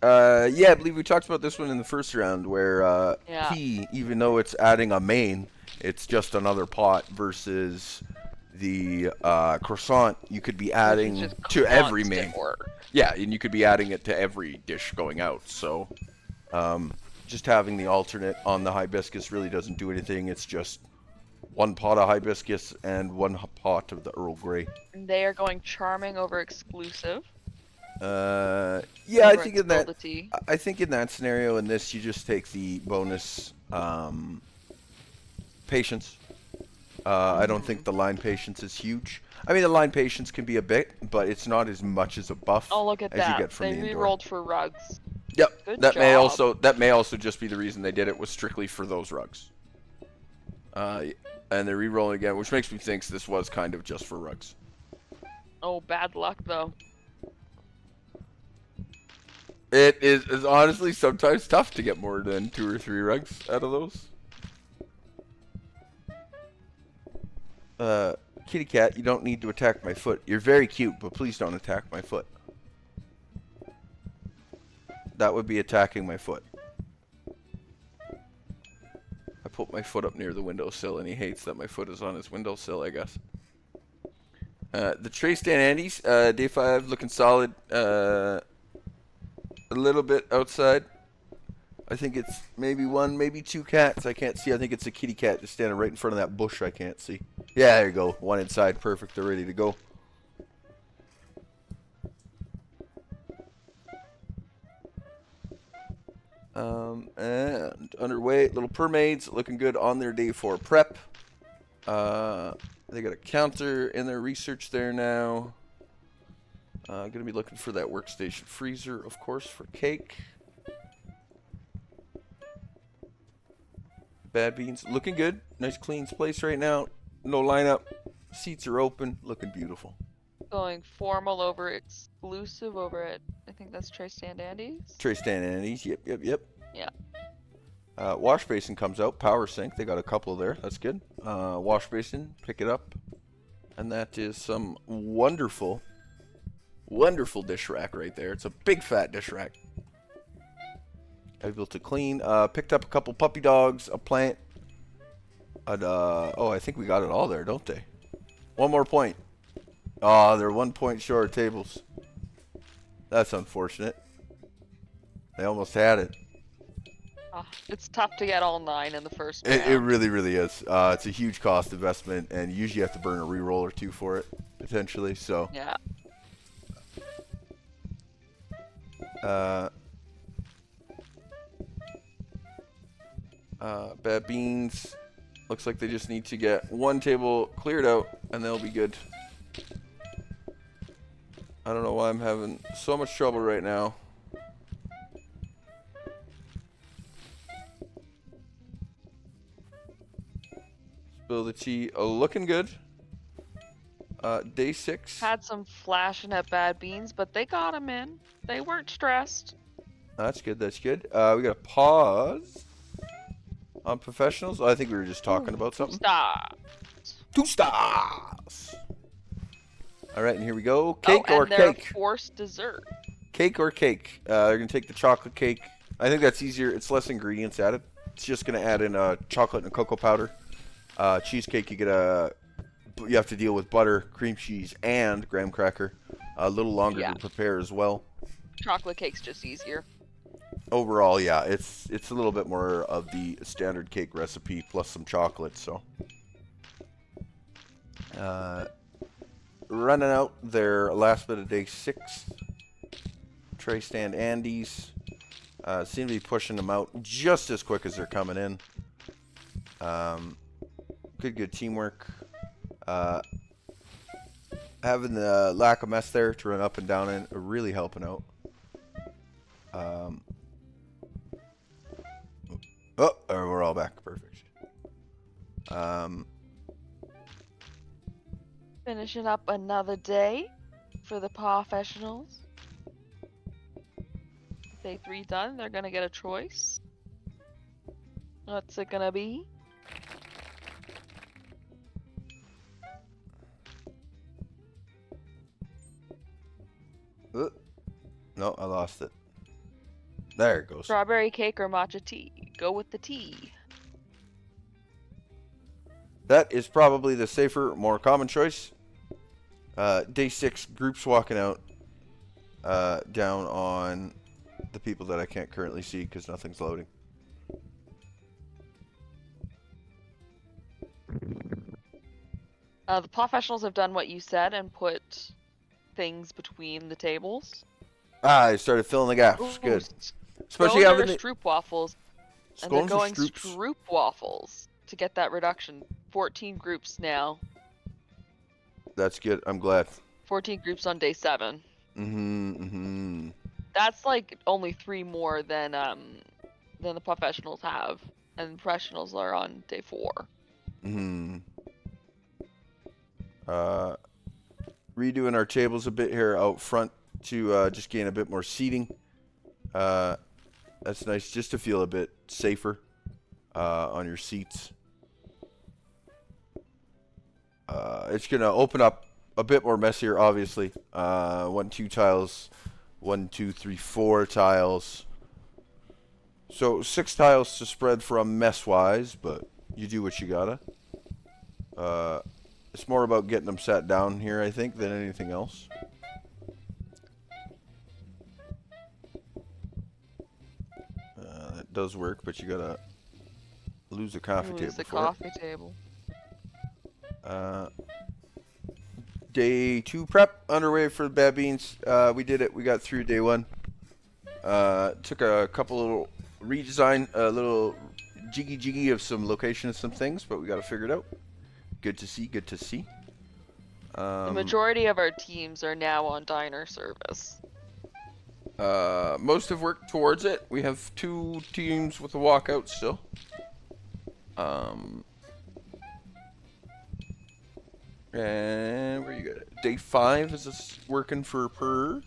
[SPEAKER 3] Yeah, I believe we talked about this one in the first round, where
[SPEAKER 10] Yeah.
[SPEAKER 3] pea, even though it's adding a main, it's just another pot versus the croissant. You could be adding
[SPEAKER 10] just
[SPEAKER 3] to every
[SPEAKER 10] constant
[SPEAKER 3] main.
[SPEAKER 10] work.
[SPEAKER 3] Yeah, and you could be adding it to every dish going out. So, just having the alternate on the hibiscus really doesn't do anything. It's just one pot of hibiscus and one pot of the Earl Grey.
[SPEAKER 10] And they are going charming over exclusive.
[SPEAKER 3] Yeah, I
[SPEAKER 10] Over
[SPEAKER 3] think in that.
[SPEAKER 10] Explodity.
[SPEAKER 3] I think in that scenario, in this, you just take the bonus patience. I don't think the line patience is huge. I mean, the line patience can be a bit, but it's not as much as a buff
[SPEAKER 10] Oh, look at
[SPEAKER 3] as
[SPEAKER 10] that.
[SPEAKER 3] you get from
[SPEAKER 10] They
[SPEAKER 3] the indoor.
[SPEAKER 10] re-rolled for rugs.
[SPEAKER 3] Yep,
[SPEAKER 10] Good
[SPEAKER 3] that
[SPEAKER 10] job.
[SPEAKER 3] may also just be the reason they did it was strictly for those rugs. And they're re-rolling again, which makes me think this was kind of just for rugs.
[SPEAKER 10] Oh, bad luck though.
[SPEAKER 3] It is honestly sometimes tough to get more than 2 or 3 rugs out of those. Kitty cat, you don't need to attack my foot. You're very cute, but please don't attack my foot. That would be attacking my foot. I put my foot up near the windowsill, and he hates that my foot is on his windowsill, I guess. The tray stand Andes, day 5, looking solid. A little bit outside. I think it's maybe 1, maybe 2 cats. I can't see. I think it's a kitty cat just standing right in front of that bush I can't see. Yeah, there you go. 1 inside. Perfect. They're ready to go. And underway. Little Permaids looking good on their day 4 prep. They got a counter in their research there now. Going to be looking for that workstation freezer, of course, for cake. Bad beans, looking good. Nice clean place right now. No lineup. Seats are open. Looking beautiful.
[SPEAKER 10] Going formal over exclusive over at, I think that's Tray Stand Andy's.
[SPEAKER 3] Tray stand Andes. Yep.
[SPEAKER 10] Yeah.
[SPEAKER 3] Wash basin comes out. Power sink. They got a couple there. That's good. Wash basin. Pick it up. And that is some wonderful dish rack right there. It's a big fat dish rack. Able to clean. Picked up a couple puppy dogs, a plant. And, oh, I think we got it all there, don't they? 1 more point. Oh, they're 1 point short tables. That's unfortunate. They almost had it.
[SPEAKER 10] It's tough to get all 9 in the first
[SPEAKER 3] It
[SPEAKER 10] round.
[SPEAKER 3] really, really is. It's a huge cost investment, and usually you have to burn a reroll or 2 for it, potentially. So.
[SPEAKER 10] Yeah.
[SPEAKER 3] Bad beans. Looks like they just need to get 1 table cleared out, and they'll be good. I don't know why I'm having so much trouble right now. Spill the tea. Oh, looking good. Day 6.
[SPEAKER 10] Had some flashing at bad beans, but they got them in. They weren't stressed.
[SPEAKER 3] That's good. That's good. We got to pause on professionals. I think we were just talking about something. 2 stars. All right, and here we go. Cake or
[SPEAKER 10] they're
[SPEAKER 3] cake?
[SPEAKER 10] A forced dessert.
[SPEAKER 3] Cake or cake? They're gonna take the chocolate cake. I think that's easier. It's less ingredients added. It's just gonna add in chocolate and cocoa powder. Cheesecake, you have to deal with butter, cream cheese, and graham cracker. A little longer to prepare as well.
[SPEAKER 10] Chocolate cake's just easier.
[SPEAKER 3] Overall, yeah, it's a little bit more of the standard cake recipe plus some chocolate. So, running out their last bit of day 6. Tray stand Andes. Seem to be pushing them out just as quick as they're coming in. Good teamwork. Having the lack of mess there to run up and down in, really helping out. We're all back. Perfect.
[SPEAKER 10] Finishing up another day for the professionals. Day 3 done. They're gonna get a choice. What's it gonna be?
[SPEAKER 3] No, I lost it. There it goes.
[SPEAKER 10] Strawberry cake or matcha tea? Go with the tea.
[SPEAKER 3] That is probably the safer, more common choice. Day 6, groups walking out. Down on the people that I can't currently see because nothing's loading.
[SPEAKER 10] The professionals have done what you said and put things between the tables.
[SPEAKER 3] I started filling the gaps. Good. Especially
[SPEAKER 10] Scones
[SPEAKER 3] having
[SPEAKER 10] or
[SPEAKER 3] the
[SPEAKER 10] stroop waffles. And they're
[SPEAKER 3] scones or
[SPEAKER 10] going
[SPEAKER 3] stroops.
[SPEAKER 10] stroop waffles to get that reduction. 14 groups now.
[SPEAKER 3] That's good. I'm glad.
[SPEAKER 10] 14 groups on day 7. That's like only 3 more than the professionals have, and the professionals are on day 4.
[SPEAKER 3] Redoing our tables a bit here out front to just gain a bit more seating. That's nice, just to feel a bit safer on your seats. It's gonna open up a bit more messier, obviously. 1, 2 tiles, 1, 2, 3, 4 tiles. So 6 tiles to spread from mess-wise, but you do what you gotta. It's more about getting them sat down here, I think, than anything else. That does work, but you gotta lose a coffee table.
[SPEAKER 10] Lose the
[SPEAKER 3] for
[SPEAKER 10] coffee
[SPEAKER 3] it.
[SPEAKER 10] table.
[SPEAKER 3] Day 2 prep underway for the bad beans. We did it. We got through day 1. Took a couple little redesign, a little jiggy of some location of some things, but we got to figure it out. Good to see. Good to see.
[SPEAKER 10] The majority of our teams are now on diner service.
[SPEAKER 3] Most have worked towards it. We have 2 teams with a walkout still. And where you got day 5 is this working for per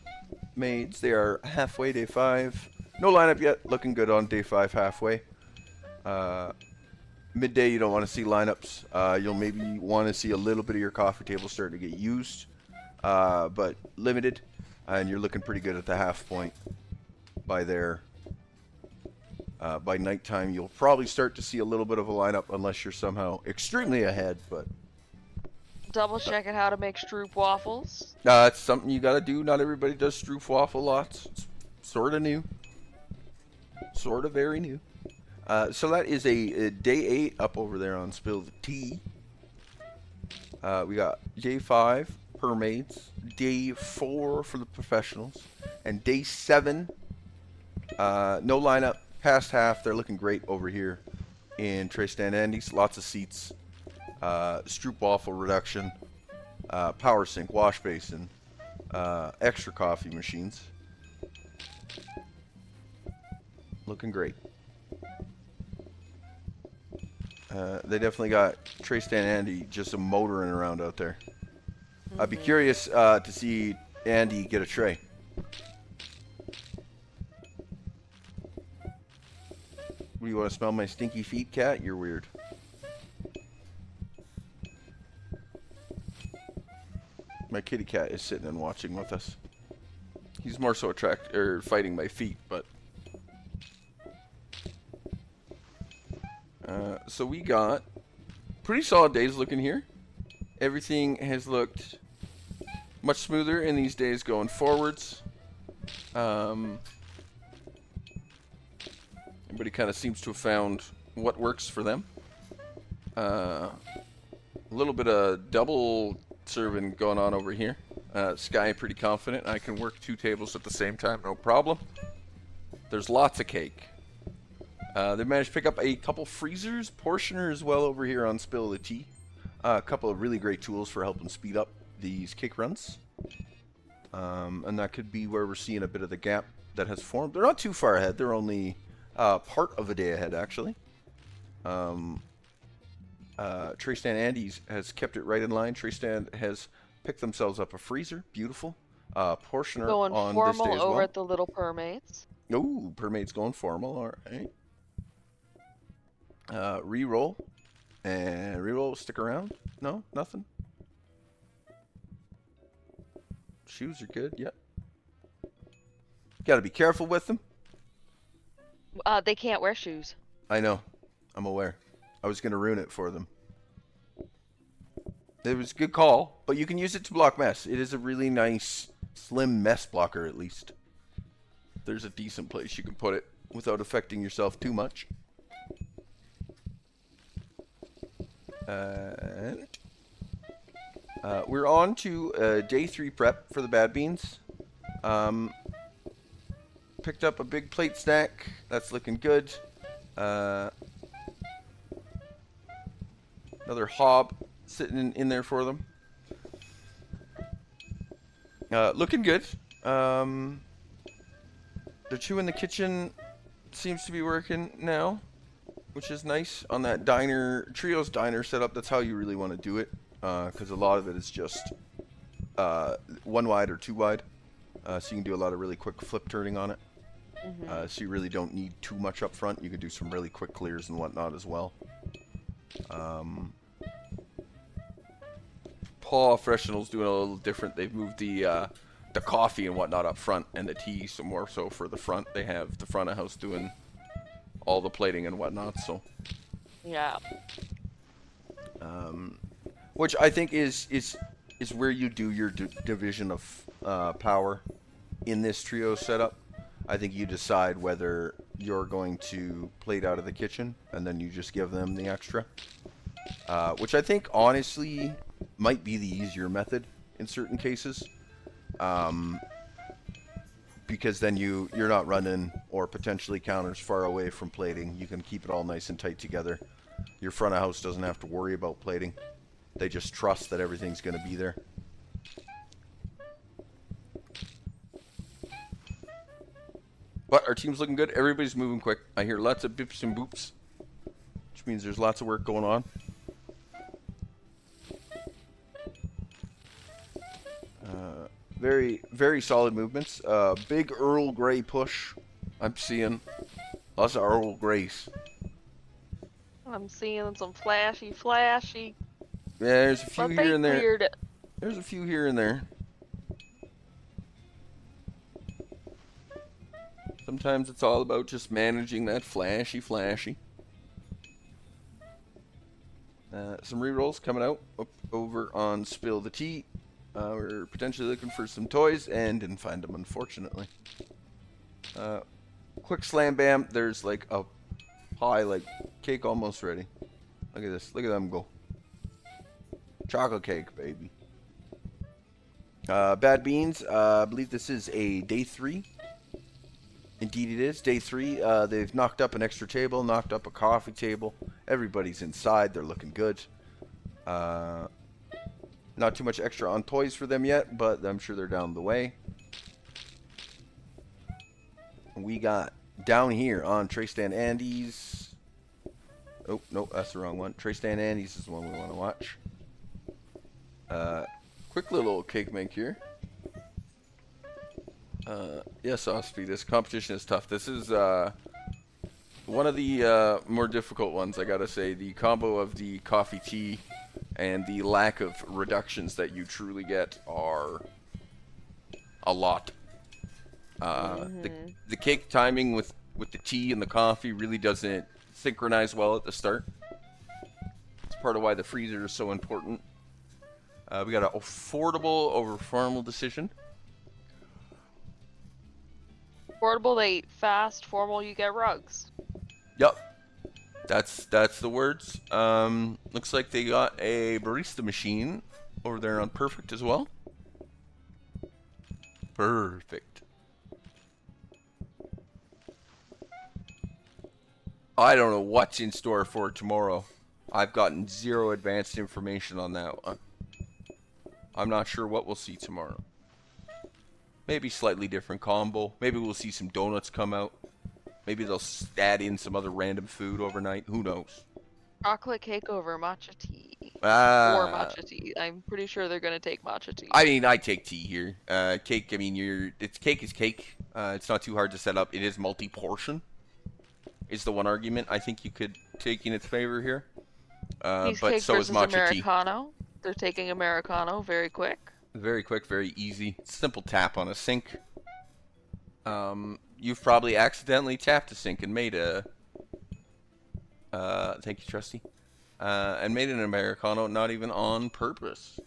[SPEAKER 3] maids. They are halfway day 5. No lineup yet. Looking good on day 5 halfway. Midday you don't want to see lineups. You'll maybe want to see a little bit of your coffee table starting to get used, but limited. And you're looking pretty good at the half point by there. By nighttime you'll probably start to see a little bit of a lineup unless you're somehow extremely ahead, but
[SPEAKER 10] Double checking how to make stroop waffles.
[SPEAKER 3] it's something you gotta do. Not everybody does stroop waffle lots. It's sort of new. Sort of very new. So that is a day 8 up over there on Spill the Tea. We got day 5 per maids, day 4 for the professionals, and day 7 no lineup past half. They're looking great over here in Tray Stand Andy's. Lots of seats. Stroop waffle reduction, power sink, wash basin, extra coffee machines. Looking great. They definitely got Tray Stand Andy just motoring around out there. I'd be curious to see Andy get a tray. What, do you want to smell my stinky feet, cat? You're weird. My kitty cat is sitting and watching with us. He's more so fighting my feet, but so we got pretty solid days looking here. Everything has looked much smoother in these days going forwards. Everybody kind of seems to have found what works for them. A little bit of double serving going on over here. Sky pretty confident I can work 2 tables at the same time, no problem. There's lots of cake. They managed to pick up a couple freezers, portioner as well over here on Spill the Tea. A couple of really great tools for helping speed up these cake runs. And that could be where we're seeing a bit of the gap that has formed. They're not too far ahead. They're only part of a day ahead, actually. Tray Stand Andy's has kept it right in line. Tray Stand has picked themselves up a freezer. Beautiful. Portioner
[SPEAKER 10] Going
[SPEAKER 3] on
[SPEAKER 10] formal
[SPEAKER 3] this day as
[SPEAKER 10] over
[SPEAKER 3] well.
[SPEAKER 10] at the Little Permates.
[SPEAKER 3] Ooh, Permate's going formal. All right. Reroll. And reroll, stick around. No, nothing. Shoes are good, yep. Gotta be careful with them.
[SPEAKER 10] They can't wear shoes.
[SPEAKER 3] I know. I'm aware. I was gonna ruin it for them. It was a good call, but you can use it to block mess. It is a really nice, slim mess blocker, at least. There's a decent place you can put it without affecting yourself too much. And we're on to day 3 prep for the bad beans. Picked up a big plate snack. That's looking good. Another hob sitting in there for them. Looking good. The 2 in the kitchen seems to be working now, which is nice. On that trios diner setup, that's how you really want to do it, because a lot of it is just 1 wide or 2 wide, so you can do a lot of really quick flip turning on it. So you really don't need too much up front. You can do some really quick clears and whatnot as well. Paw Freshnel's doing a little different. They've moved the coffee and whatnot up front, and the tea some more so for the front. They have the front of house doing all the plating and whatnot. So
[SPEAKER 10] yeah,
[SPEAKER 3] which I think is where you do your division of power in this trio setup. I think you decide whether you're going to plate out of the kitchen, and then you just give them the extra. Which I think, honestly, might be the easier method in certain cases. Because then you're not running or potentially counters far away from plating. You can keep it all nice and tight together. Your front of house doesn't have to worry about plating. They just trust that everything's going to be there. But our team's looking good. Everybody's moving quick. I hear lots of bips and boops, which means there's lots of work going on. Very, very solid movements. Big Earl Grey push. I'm seeing lots of Earl Greys.
[SPEAKER 10] I'm seeing some flashy.
[SPEAKER 3] Yeah, there's a few
[SPEAKER 10] But
[SPEAKER 3] here and there.
[SPEAKER 10] cleared it.
[SPEAKER 3] There's a few here and there. Sometimes it's all about just managing that flashy. Some rerolls coming out up over on Spill the Tea. We're potentially looking for some toys and didn't find them, unfortunately. Quick slam bam. There's like a pie, like cake almost ready. Look at this. Look at them go. Chocolate cake, baby. Bad beans. I believe this is a day 3. Indeed it is. Day 3. They've knocked up an extra table, knocked up a coffee table. Everybody's inside. They're looking good. Not too much extra on toys for them yet, but I'm sure they're down the way. We got down here on Tristan Andy's. Oh, no, that's the wrong one. Tristan Andy's is the one we want to watch. Quick little cake make here. Yes, Osby, this competition is tough. This is one of the more difficult ones, I gotta say. The combo of the coffee tea and the lack of reductions that you truly get are a lot. The cake timing with the tea and the coffee really doesn't synchronize well at the start. It's part of why the freezer is so important. We got an affordable over formal decision.
[SPEAKER 10] Affordable, they eat fast. Formal, you get rugs.
[SPEAKER 3] Yep. That's the words. Looks like they got a barista machine over there on Perfect as well. Perfect. I don't know what's in store for tomorrow. I've gotten zero advanced information on that one. I'm not sure what we'll see tomorrow. Maybe slightly different combo. Maybe we'll see some donuts come out. Maybe they'll add in some other random food overnight. Who knows?
[SPEAKER 10] Chocolate cake over matcha tea. Or matcha tea. I'm pretty sure they're gonna take matcha tea.
[SPEAKER 3] I mean, I take tea here. Cake, I mean, cake is cake. It's not too hard to set up. It is multi-portion. is the one argument I think you could take in its favor here. But
[SPEAKER 10] Cheesecake
[SPEAKER 3] so is
[SPEAKER 10] versus
[SPEAKER 3] matcha tea.
[SPEAKER 10] Americano. They're taking Americano very quick.
[SPEAKER 3] Very quick, very easy. Simple tap on a sink. You've probably accidentally tapped a sink and made a... thank you, Trusty. And made an Americano, not even on purpose.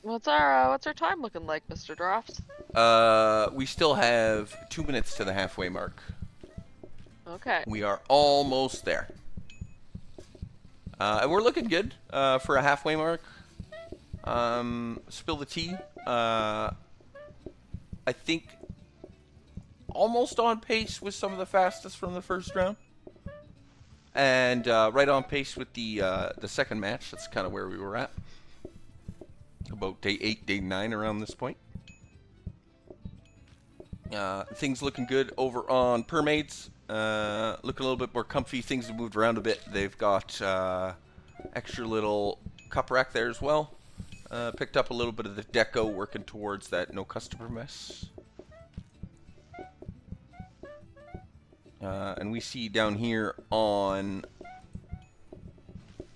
[SPEAKER 10] What's our time looking like, Mr. Drofts?
[SPEAKER 3] We still have 2 minutes to the halfway mark.
[SPEAKER 10] Okay.
[SPEAKER 3] We are almost there. And we're looking good for a halfway mark. Spill the tea. I think almost on pace with some of the fastest from the first round. And right on pace with the second match. That's kind of where we were at. About day 8, day 9 around this point. Things looking good over on Permades. Looking a little bit more comfy. Things have moved around a bit. They've got extra little cup rack there as well. Picked up a little bit of the deco, working towards that no customer mess. And we see down here on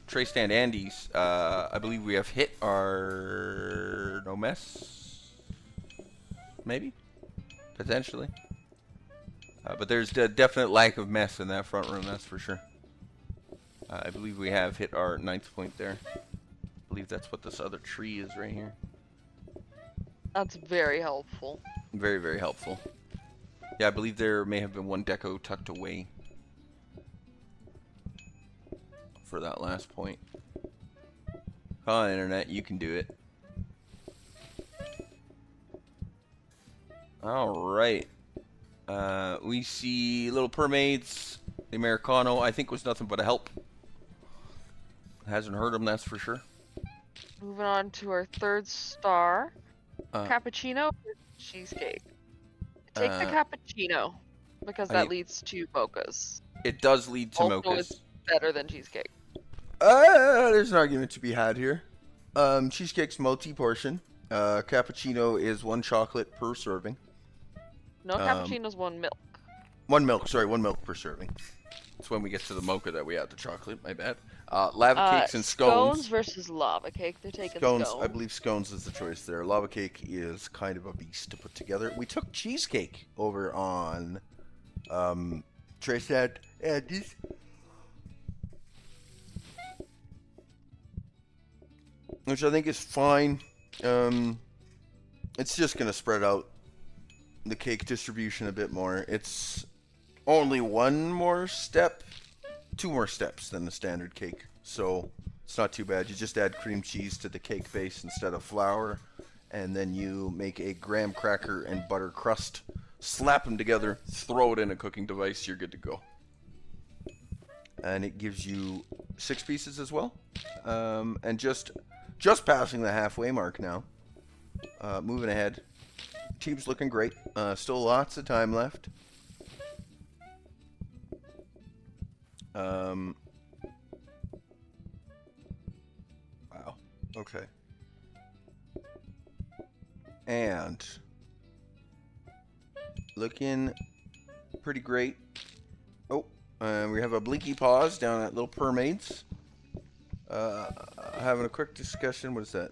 [SPEAKER 3] Tray Stand Andy's, I believe we have hit our no mess, maybe, potentially. But there's a definite lack of mess in that front room, that's for sure. I believe we have hit our 9th point there. I believe that's what this other tree is right here.
[SPEAKER 10] That's very helpful.
[SPEAKER 3] Very, very helpful. Yeah, I believe there may have been one deco tucked away for that last point. Come on, Internet, you can do it. Alright. We see Little Permades. The Americano, I think, was nothing but a help. Hasn't hurt him, that's for sure.
[SPEAKER 10] Moving on to our 3rd star. Cappuccino or cheesecake? Take the cappuccino, because that leads to mochas.
[SPEAKER 3] It does lead to
[SPEAKER 10] also
[SPEAKER 3] mochas.
[SPEAKER 10] It's better than cheesecake.
[SPEAKER 3] There's an argument to be had here. Cheesecake's multi-portion. Cappuccino is 1 chocolate per serving.
[SPEAKER 10] No, cappuccino's 1 milk.
[SPEAKER 3] 1 milk, sorry, 1 milk per serving. It's when we get to the mocha that we add the chocolate, my bad. Lava cakes and scones.
[SPEAKER 10] Scones versus lava cake. They're taking
[SPEAKER 3] scones.
[SPEAKER 10] scone.
[SPEAKER 3] I believe scones is the choice there. Lava cake is kind of a beast to put together. We took cheesecake over on Tray Stand Andy's. Which I think is fine. It's just going to spread out the cake distribution a bit more. It's only 1 more step, 2 more steps than the standard cake. So it's not too bad. You just add cream cheese to the cake base instead of flour. And then you make a graham cracker and butter crust. Slap them together, throw it in a cooking device, you're good to go. And it gives you 6 pieces as well. And just passing the halfway mark now. Moving ahead. Team's looking great. Still lots of time left. Wow. Okay. And looking pretty great. Oh, we have a blinky pause down at Little Permades. Having a quick discussion. What is that?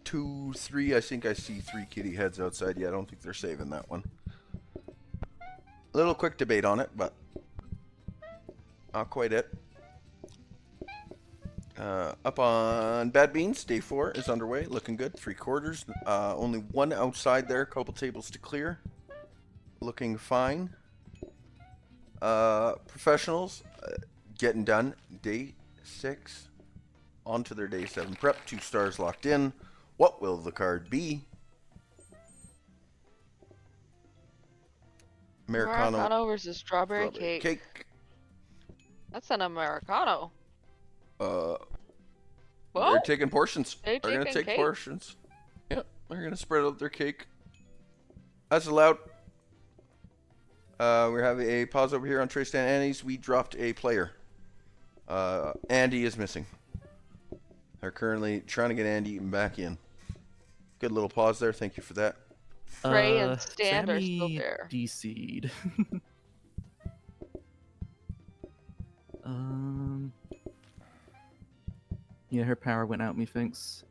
[SPEAKER 3] 2, 3. I think I see 3 kitty heads outside. Yeah, I don't think they're saving that one. A little quick debate on it, but not quite it. Up on Bad Beans, day 4 is underway. Looking good. 3/4. Only 1 outside there. Couple tables to clear. Looking fine. Professionals getting done. Day 6. On to their day 7 prep. 2 stars locked in. What will the card be?
[SPEAKER 10] Americano versus strawberry cake. That's an Americano.
[SPEAKER 3] They're
[SPEAKER 10] Well,
[SPEAKER 3] taking portions.
[SPEAKER 10] They're
[SPEAKER 3] gonna
[SPEAKER 10] taking
[SPEAKER 3] take
[SPEAKER 10] cake.
[SPEAKER 3] portions. Yep, they're gonna spread out their cake. That's allowed. We have a pause over here on Tray Stand Andy's. We dropped a player. Andy is missing. They're currently trying to get Andy back in. Good little pause there. Thank you for that.
[SPEAKER 10] Trey and Stand are still
[SPEAKER 19] Sammy
[SPEAKER 10] there.
[SPEAKER 19] DC'd. Yeah, her power went out, methinks.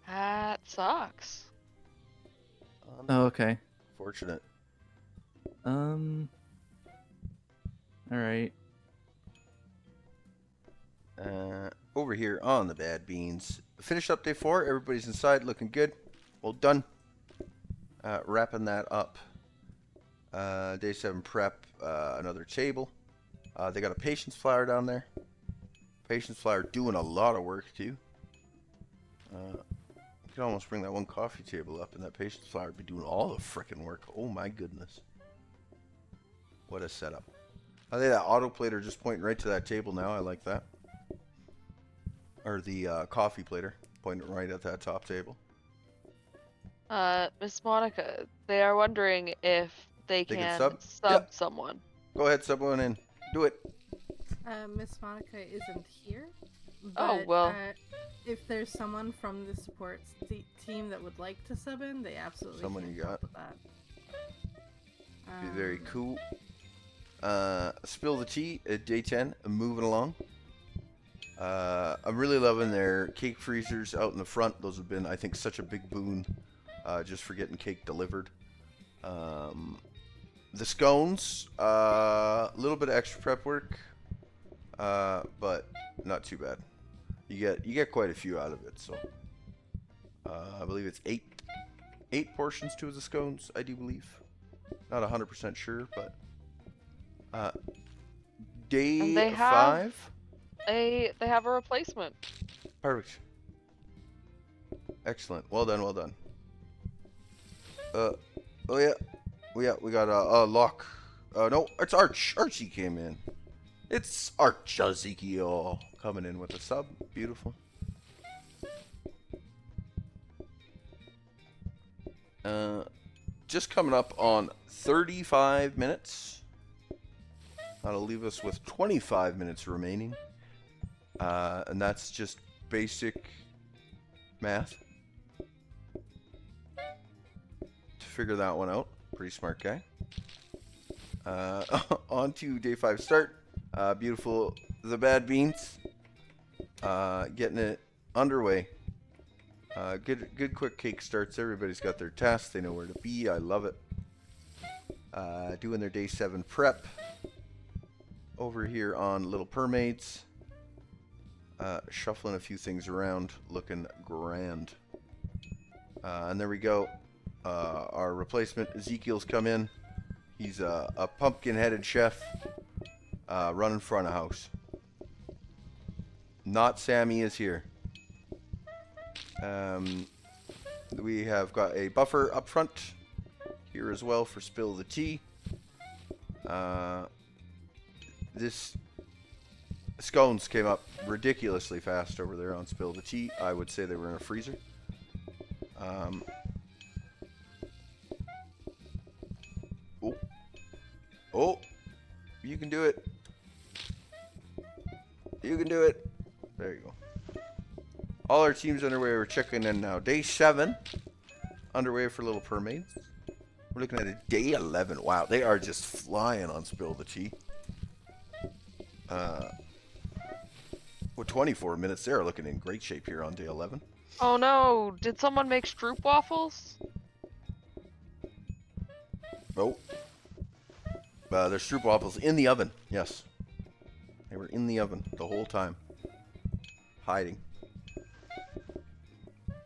[SPEAKER 10] That sucks.
[SPEAKER 19] Oh, okay.
[SPEAKER 3] Fortunate.
[SPEAKER 19] Alright.
[SPEAKER 3] Over here on the bad beans. Finished up day 4. Everybody's inside, looking good. Well done. Wrapping that up. Day 7 prep. Another table. They got a patience flower down there. Patience flower doing a lot of work too. You could almost bring that one coffee table up, and that patience flower would be doing all the frickin' work. Oh my goodness. What a setup. I think that autoplater just pointing right to that table now. I like that. Or the coffee plater pointing right at that top table.
[SPEAKER 10] Miss Monica, they are wondering if they can sub someone.
[SPEAKER 3] Go ahead, sub one in. Do it.
[SPEAKER 2] Miss Monica isn't here.
[SPEAKER 10] Oh,
[SPEAKER 2] But,
[SPEAKER 10] well.
[SPEAKER 2] if there's someone from the support team that would like to sub in, they absolutely
[SPEAKER 3] Someone
[SPEAKER 2] can
[SPEAKER 3] you got.
[SPEAKER 2] help with that.
[SPEAKER 3] Be very cool. Spill the tea at day 10. I'm moving along. I'm really loving their cake freezers out in the front. Those have been, I think, such a big boon just for getting cake delivered. The scones, a little bit of extra prep work, but not too bad. You get quite a few out of it. So I believe it's eight portions to the scones. I do believe. Not 100% sure, but day 5.
[SPEAKER 10] They have a replacement.
[SPEAKER 3] Perfect. Excellent. Well done. Well done. Oh yeah. We got a lock. No, it's Arch. Archie came in. It's Arch Ezekiel coming in with a sub. Beautiful. Just coming up on 35 minutes. That'll leave us with 25 minutes remaining. And that's just basic math. To figure that one out. Pretty smart guy. On to day 5 start. Beautiful. The bad beans. Getting it underway. Good quick cake starts. Everybody's got their tasks. They know where to be. I love it. Doing their day 7 prep. Over here on Little Permaids. Shuffling a few things around. Looking grand. And there we go. Our replacement Ezekiel's come in. He's a pumpkin-headed chef running front of house. Not Sammy is here. We have got a buffer up front here as well for spill the tea. This scones came up ridiculously fast over there on spill the tea. I would say they were in a freezer. Oh, you can do it. You can do it. There you go. All our teams underway. We're checking in now. Day 7 underway for Little Permaids. We're looking at a day 11. Wow, they are just flying on spill the tea. With 24 minutes, they're looking in great shape here on day 11.
[SPEAKER 10] Oh no! Did someone make stroop waffles?
[SPEAKER 3] Oh. There's stroop waffles in the oven. Yes. They were in the oven the whole time. Hiding.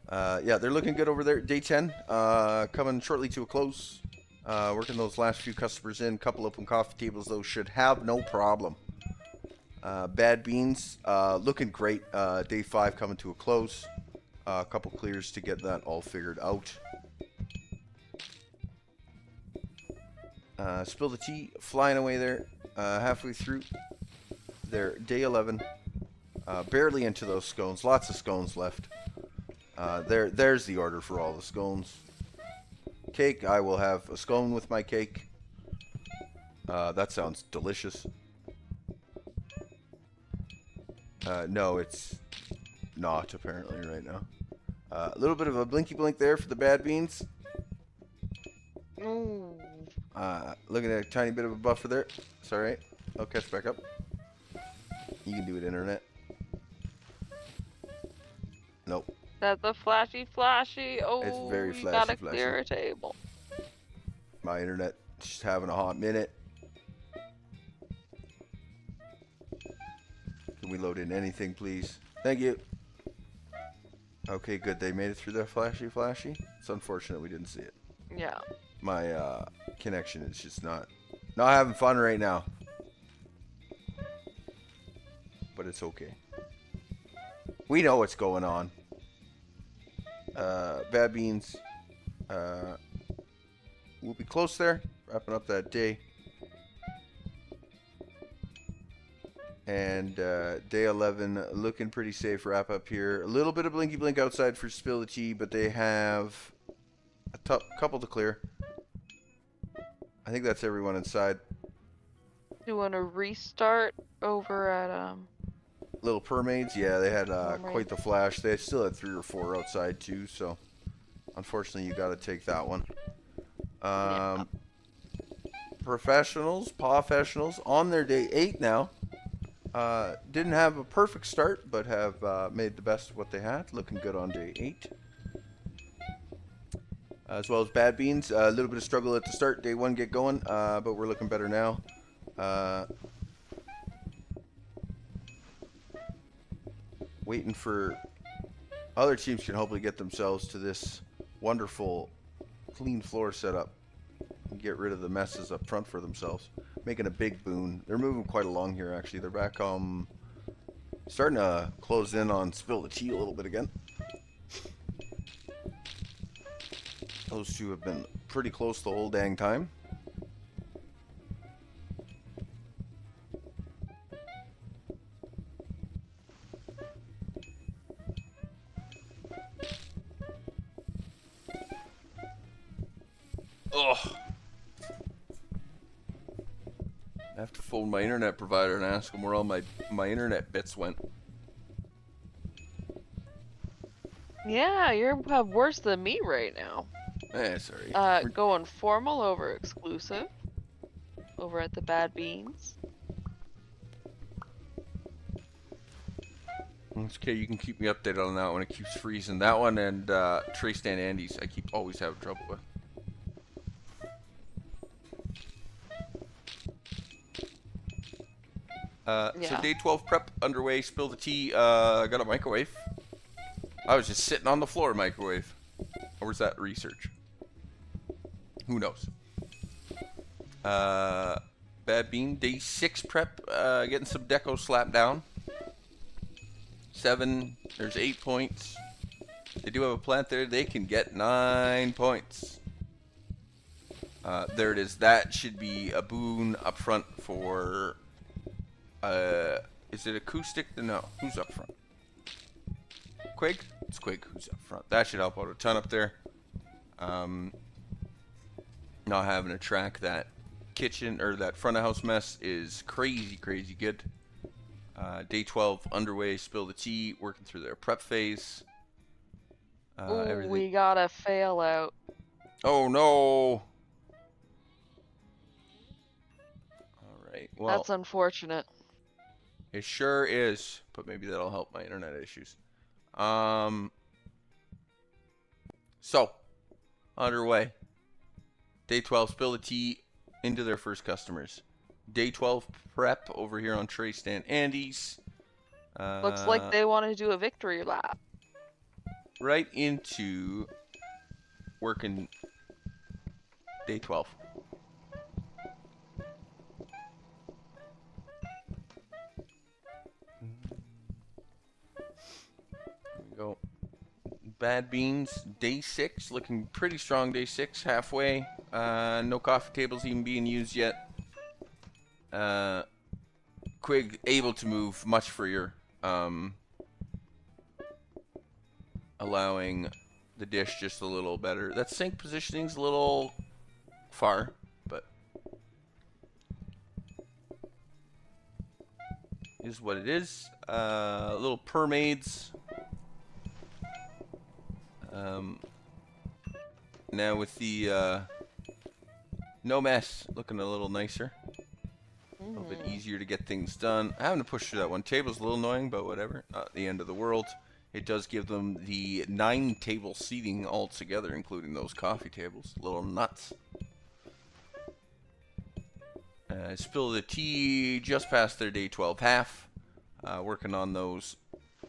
[SPEAKER 3] Yeah, they're looking good over there. Day 10. Coming shortly to a close. Working those last few customers in. Couple open coffee tables, though, should have no problem. Bad beans. Looking great. Day 5 coming to a close. A couple clears to get that all figured out. Spill the tea, flying away there, halfway through their day 11. Barely into those scones, lots of scones left. There's the order for all the scones. Cake, I will have a scone with my cake. That sounds delicious. No, it's not apparently right now. A little bit of a blinky blink there for the bad beans.
[SPEAKER 10] Ooh.
[SPEAKER 3] Looking at a tiny bit of a buffer there. It's alright. I'll catch back up. You can do it, internet. Nope.
[SPEAKER 10] That's a flashy. Oh,
[SPEAKER 3] It's very
[SPEAKER 10] you
[SPEAKER 3] flashy,
[SPEAKER 10] gotta clear a table.
[SPEAKER 3] My internet just having a hot minute. Can we load in anything, please? Thank you. Okay, good. They made it through the flashy. It's unfortunate we didn't see it.
[SPEAKER 10] Yeah.
[SPEAKER 3] My connection is just not having fun right now. But it's okay. We know what's going on. Bad Beans. We'll be close there. Wrapping up that day. And day 11 looking pretty safe. Wrap up here. A little bit of blinky blink outside for Spill the Tea, but they have a couple to clear. I think that's everyone inside.
[SPEAKER 10] Do you want to restart over at
[SPEAKER 3] Little Permaids, yeah, they had quite the flash. They still had 3 or 4 outside too, so unfortunately you got to take that one. Professionals on their day 8 now. Didn't have a perfect start, but have made the best of what they had. Looking good on day 8. As well as Bad Beans. A little bit of struggle at the start. Day 1 get going, but we're looking better now. Waiting for other teams can hopefully get themselves to this wonderful clean floor setup and get rid of the messes up front for themselves. Making a big boon. They're moving quite along here actually. They're back starting to close in on Spill the Tea a little bit again. Those two have been pretty close the whole dang time. Ugh. I have to phone my internet provider and ask them where all my internet bits went.
[SPEAKER 10] Yeah, you're worse than me right now.
[SPEAKER 3] Sorry.
[SPEAKER 10] Going formal over exclusive. Over at the Bad Beans.
[SPEAKER 3] It's okay, you can keep me updated on that one. It keeps freezing. That one and Trey Stan Andes, I always have trouble with. So day 12 prep underway. Spill the tea. I got a microwave. I was just sitting on the floor microwave. Or was that research? Who knows? Bad Bean. Day 6 prep. Getting some deco slapped down. 7. There's 8 points. They do have a plant there. They can get 9 points. There it is. That should be a boon up front for... is it Acoustic? No. Who's up front? Quig? It's Quig who's up front. That should help out a ton up there. Not having to track that kitchen or that front of house mess is crazy good. Day 12 underway. Spill the tea. Working through their prep phase.
[SPEAKER 10] Ooh, we got a fail out.
[SPEAKER 3] Oh no! Alright, well...
[SPEAKER 10] That's unfortunate.
[SPEAKER 3] It sure is, but maybe that'll help my internet issues. So, underway. Day 12, Spill the Tea into their first customers. Day 12 prep over here on Trey Stan Andes.
[SPEAKER 10] Looks like they want to do a victory lap.
[SPEAKER 3] Right into working day 12. Go. Bad Beans, day 6, looking pretty strong. Day 6, halfway. No coffee tables even being used yet. Quig able to move much freer, allowing the dish just a little better. That sink positioning's a little far, but is what it is. Little Permaids. Now with the no mess looking a little nicer, a little bit easier. easier to get things done. Having to push through that one table is a little annoying, but whatever. Not the end of the world. It does give them the 9-table seating altogether, including those coffee tables. A little nuts. Spill the tea just past their day 12 half. Working on those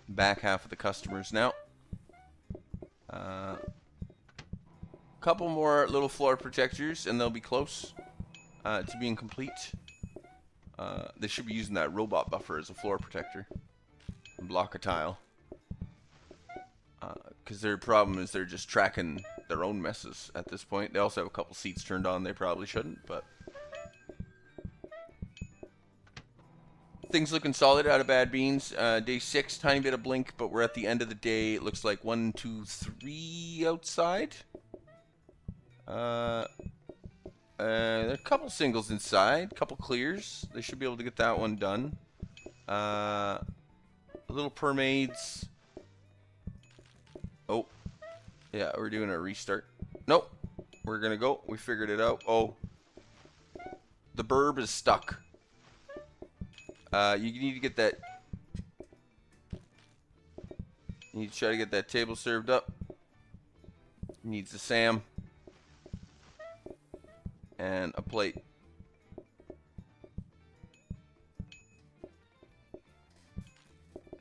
[SPEAKER 3] back half of the customers now. Couple more little floor protectors and they'll be close to being complete. They should be using that robot buffer as a floor protector and block a tile. Because their problem is they're just tracking their own messes at this point. They also have a couple seats turned on they probably shouldn't, but things looking solid out of Bad Beans. Day 6, tiny bit of blink, but we're at the end of the day. It looks like 1, 2, 3 outside. There are a couple singles inside, couple clears. They should be able to get that one done. Little permades. Oh, yeah, we're doing a restart. Nope, we're gonna go. We figured it out. Oh, the burb is stuck. You need to get that. You need to try to get that table served up. Needs a Sam and a plate.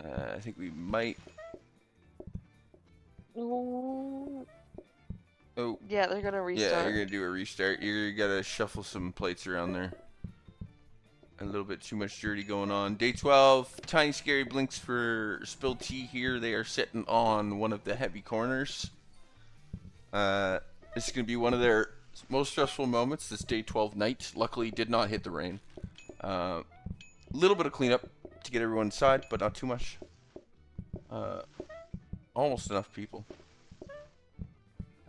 [SPEAKER 3] I think we might.
[SPEAKER 10] Oh.
[SPEAKER 3] Oh.
[SPEAKER 10] Yeah, they're gonna restart.
[SPEAKER 3] Yeah, you're gonna do a restart. You gotta shuffle some plates around there. A little bit too much dirty going on. Day 12, tiny scary blinks for spilled tea here. They are sitting on one of the heavy corners. This is gonna be one of their most stressful moments this day 12 night. Luckily, did not hit the rain. Little bit of cleanup to get everyone inside, but not too much. Almost enough people.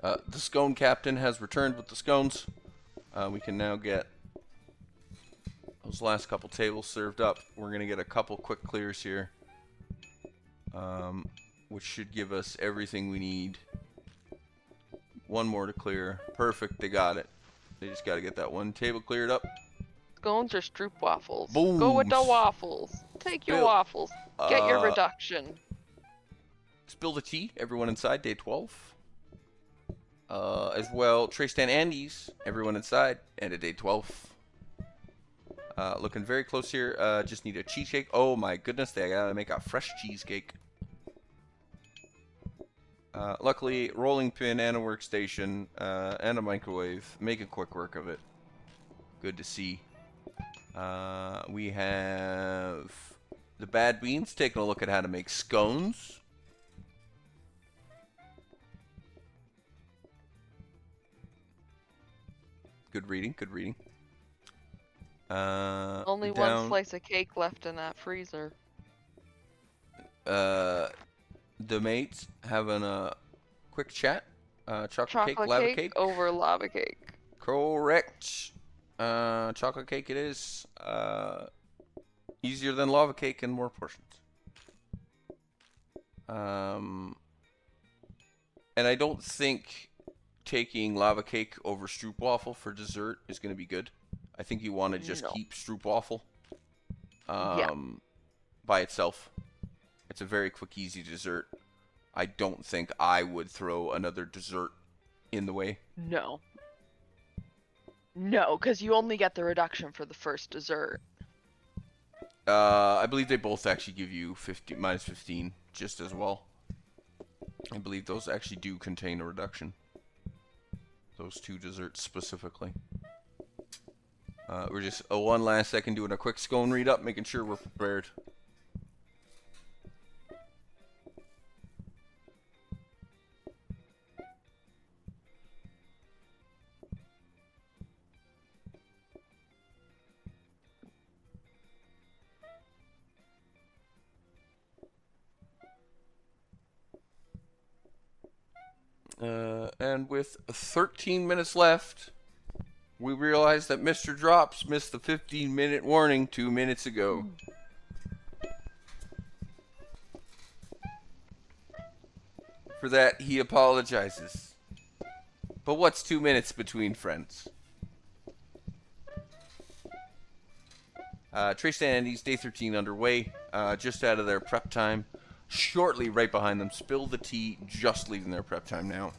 [SPEAKER 3] The scone captain has returned with the scones. We can now get those last couple tables served up. We're gonna get a couple quick clears here, which should give us everything we need. One more to clear. Perfect, they got it. They just got to get that one table cleared up.
[SPEAKER 10] Scones or stroop waffles?
[SPEAKER 3] Boom.
[SPEAKER 10] Go with the waffles. Take your waffles. Get your reduction.
[SPEAKER 3] Spill the tea. Everyone inside. Day 12. As well, Tristan Andes. Everyone inside. End of day 12. Looking very close here. Just need a cheesecake. Oh my goodness, they gotta make a fresh cheesecake. Luckily, rolling pin and a workstation and a microwave. Making quick work of it. Good to see. We have the Bad Beans taking a look at how to make scones. Good reading, good reading.
[SPEAKER 10] Only one slice of cake left in that freezer.
[SPEAKER 3] The mates having a quick chat. Chocolate cake, lava cake.
[SPEAKER 10] Over lava cake.
[SPEAKER 3] Correct. Chocolate cake it is. Easier than lava cake and more portions. And I don't think taking lava cake over stroopwafel for dessert is going to be good. I think you want to just keep stroopwafel by itself. It's a very quick, easy dessert. I don't think I would throw another dessert in the way.
[SPEAKER 10] No. No, because you only get the reduction for the first dessert.
[SPEAKER 3] I believe they both actually give you minus 15 just as well. I believe those actually do contain a reduction. Those two desserts specifically. We're just one last second doing a quick scone read up, making sure we're prepared. And with 13 minutes left, we realize that Mr. Drops missed the 15-minute warning 2 minutes ago. For that, he apologizes. But what's 2 minutes between friends? Trace and Andy's day 13 underway. Just out of their prep time. Shortly right behind them. Spill the Tea, just leaving their prep time now.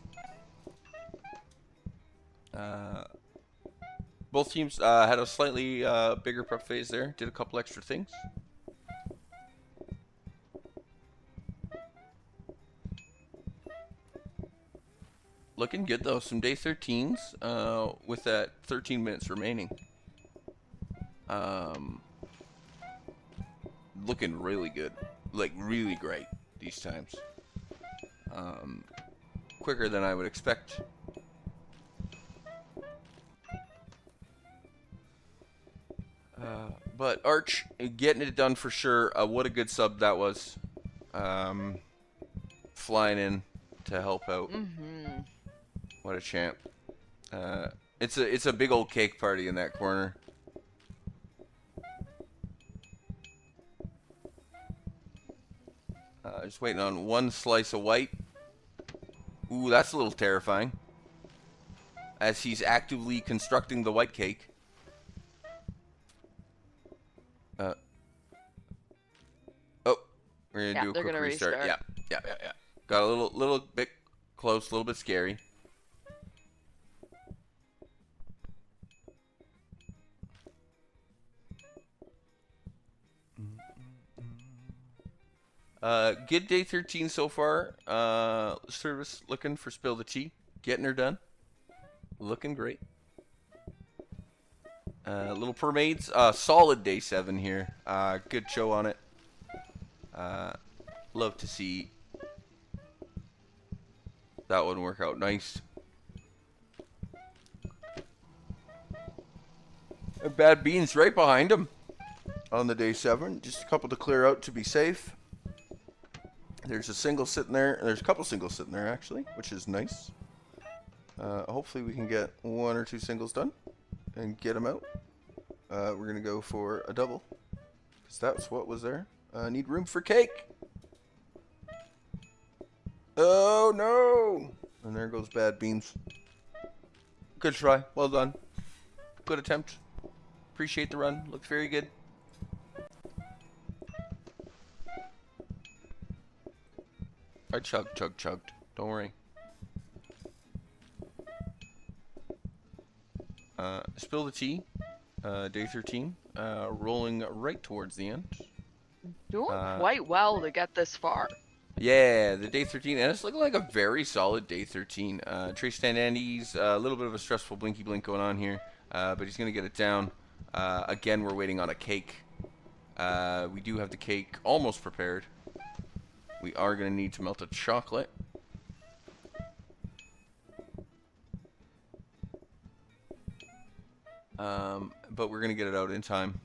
[SPEAKER 3] Both teams had a slightly bigger prep phase there. Did a couple extra things. Looking good though. Some day 13s with that 13 minutes remaining. Looking really good. Like really great these times. Quicker than I would expect. But Arch getting it done for sure. What a good sub that was. Flying in to help out. What a champ. It's a big old cake party in that corner. Just waiting on one slice of white. Ooh, that's a little terrifying. As he's actively constructing the white cake. Oh, we're gonna do a quick restart. Yeah. Got a little bit close, a little bit scary. Good day 13 so far. Service looking for Spill the Tea. Getting her done. Looking great. Little Mermaids. Solid day 7 here. Good show on it. Love to see that one work out nice. And Bad Beans right behind him on the day 7. Just a couple to clear out to be safe. There's a single sitting there. There's a couple singles sitting there, actually, which is nice. Hopefully we can get 1 or 2 singles done and get them out. We're going to go for a double, because that's what was there. Need room for cake. Oh, no. And there goes Bad Beans. Good try. Well done. Good attempt. Appreciate the run. Looks very good. I chugged. Don't worry. Spill the Tea. Day 13. Rolling right towards the end.
[SPEAKER 10] Doing quite well to get this far.
[SPEAKER 3] Yeah, the day 13, and it's looking like a very solid day 13. Trace and Andy's a little bit of a stressful blinky blink going on here, but he's going to get it down. Again, we're waiting on a cake. We do have the cake almost prepared. We are going to need to melt a chocolate. But we're going to get it out in time.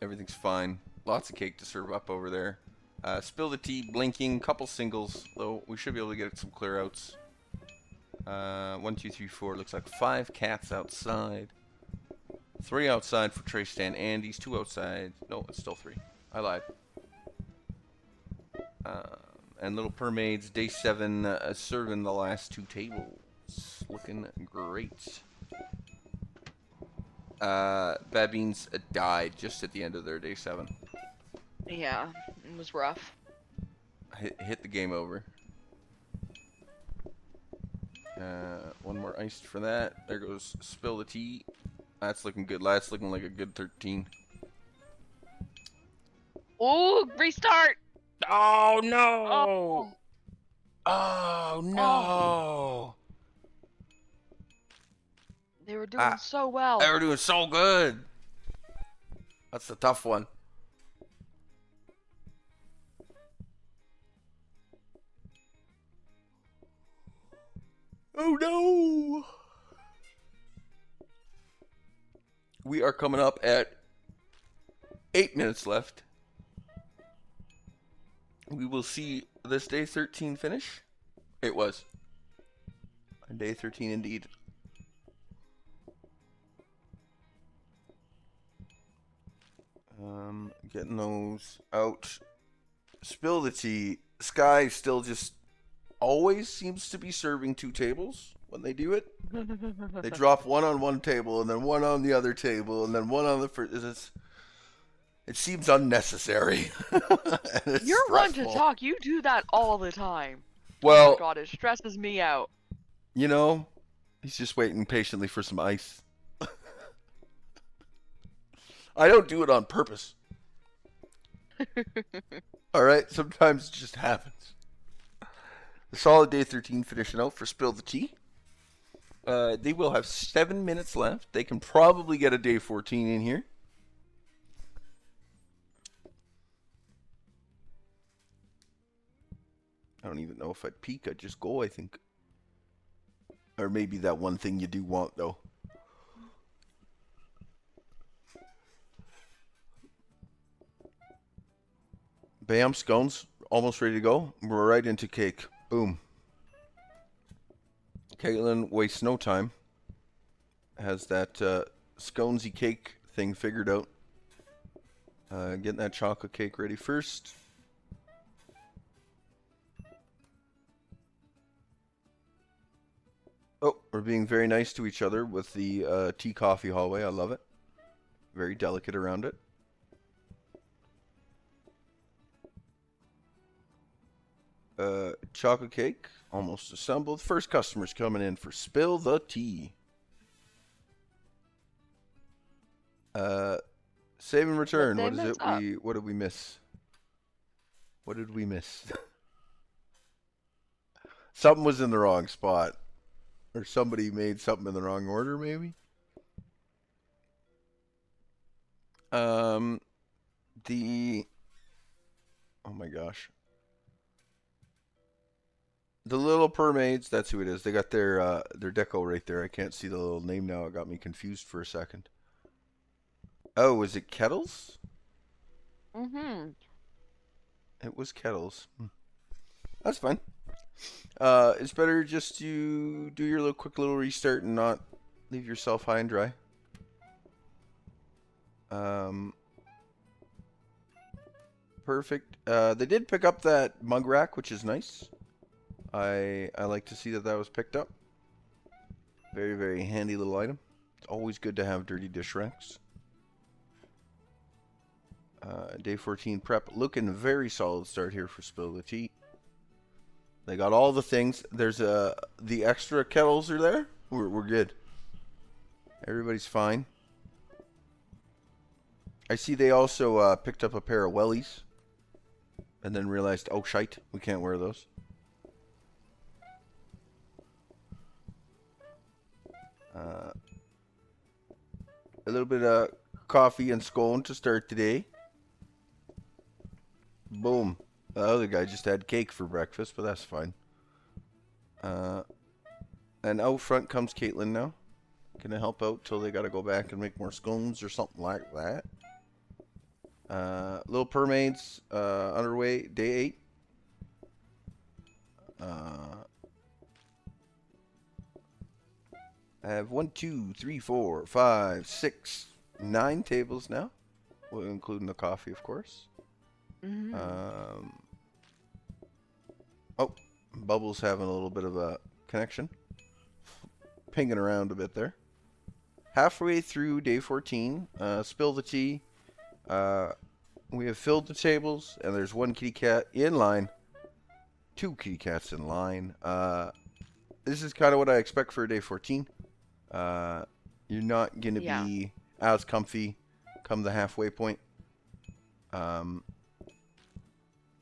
[SPEAKER 3] Everything's fine. Lots of cake to serve up over there. Spill the Tea, blinking, couple singles, though we should be able to get some clear outs. 1, 2, 3, 4. Looks like 5 cats outside. 3 outside for Trace and Andy's. 2 outside. No, it's still 3. I lied. And Little Mermaids, day 7, serving the last 2 tables. Looking great. Bad Beans died just at the end of their day 7.
[SPEAKER 10] Yeah, it was rough.
[SPEAKER 3] Hit the game over. 1 more iced for that. There goes Spill the Tea. That's looking good. That's looking like a good 13.
[SPEAKER 10] Ooh, restart!
[SPEAKER 3] Oh no! Oh no!
[SPEAKER 10] They were doing so well.
[SPEAKER 3] They were doing so good. That's the tough one. Oh no! We are coming up at 8 minutes left. We will see this day 13 finish. It was. A day 13 indeed. Getting those out. Spill the Tea. Sky still just always seems to be serving 2 tables when they do it. They drop 1 on one table and then 1 on the other table and then 1 on the first. It seems unnecessary. It's
[SPEAKER 10] You're one to
[SPEAKER 3] stressful.
[SPEAKER 10] talk. You do that all the time.
[SPEAKER 3] Well,
[SPEAKER 10] oh my god, it stresses me out.
[SPEAKER 3] You know, he's just waiting patiently for some ice. I don't do it on purpose. All right, sometimes it just happens. The solid day 13 finishing out for Spill the Tea. They will have 7 minutes left. They can probably get a day 14 in here. I don't even know if I'd peek. I'd just go, I think. Or maybe that one thing you do want, though. Bam, scones, almost ready to go. We're right into cake. Boom. Caitlin wastes no time. Has that sconesy cake thing figured out. Getting that chocolate cake ready first. Oh, we're being very nice to each other with the tea coffee hallway. I love it. Very delicate around it. Chocolate cake, almost assembled. First customer's coming in for Spill the Tea. Save and return. What is it? What did we miss? What did we miss? Something was in the wrong spot. Or somebody made something in the wrong order, maybe? Oh my gosh. The Little Mermaids, that's who it is. They got their deco right there. I can't see the little name now. It got me confused for a second. Oh, is it Kettles?
[SPEAKER 10] Mm-hmm.
[SPEAKER 3] It was Kettles. That's fine. It's better just to do your quick little restart and not leave yourself high and dry. Perfect. They did pick up that mug rack, which is nice. I like to see that was picked up. Very, very handy little item. It's always good to have dirty dish racks. Day 14 prep. Looking very solid start here for Spill the Tea. They got all the things. There's the extra kettles are there. We're good. Everybody's fine. I see they also picked up a pair of wellies. And then realized, oh shite, we can't wear those. A little bit of coffee and scone to start today. Boom. The other guy just had cake for breakfast, but that's fine. And out front comes Caitlin now. Gonna help out till they gotta go back and make more scones or something like that. Little Mermaids underway, day 8. I have 1, 2, 3, 4, 5, 6, 9 tables now, well, including the coffee, of course.
[SPEAKER 10] Mm-hmm.
[SPEAKER 3] Oh, Bubbles having a little bit of a connection, pinging around a bit there. Halfway through day 14, Spill the Tea. We have filled the tables, and there's 1 kitty cat in line. 2 kitty cats in line. This is kind of what I expect for day 14. You're not going to be as comfy come the halfway point.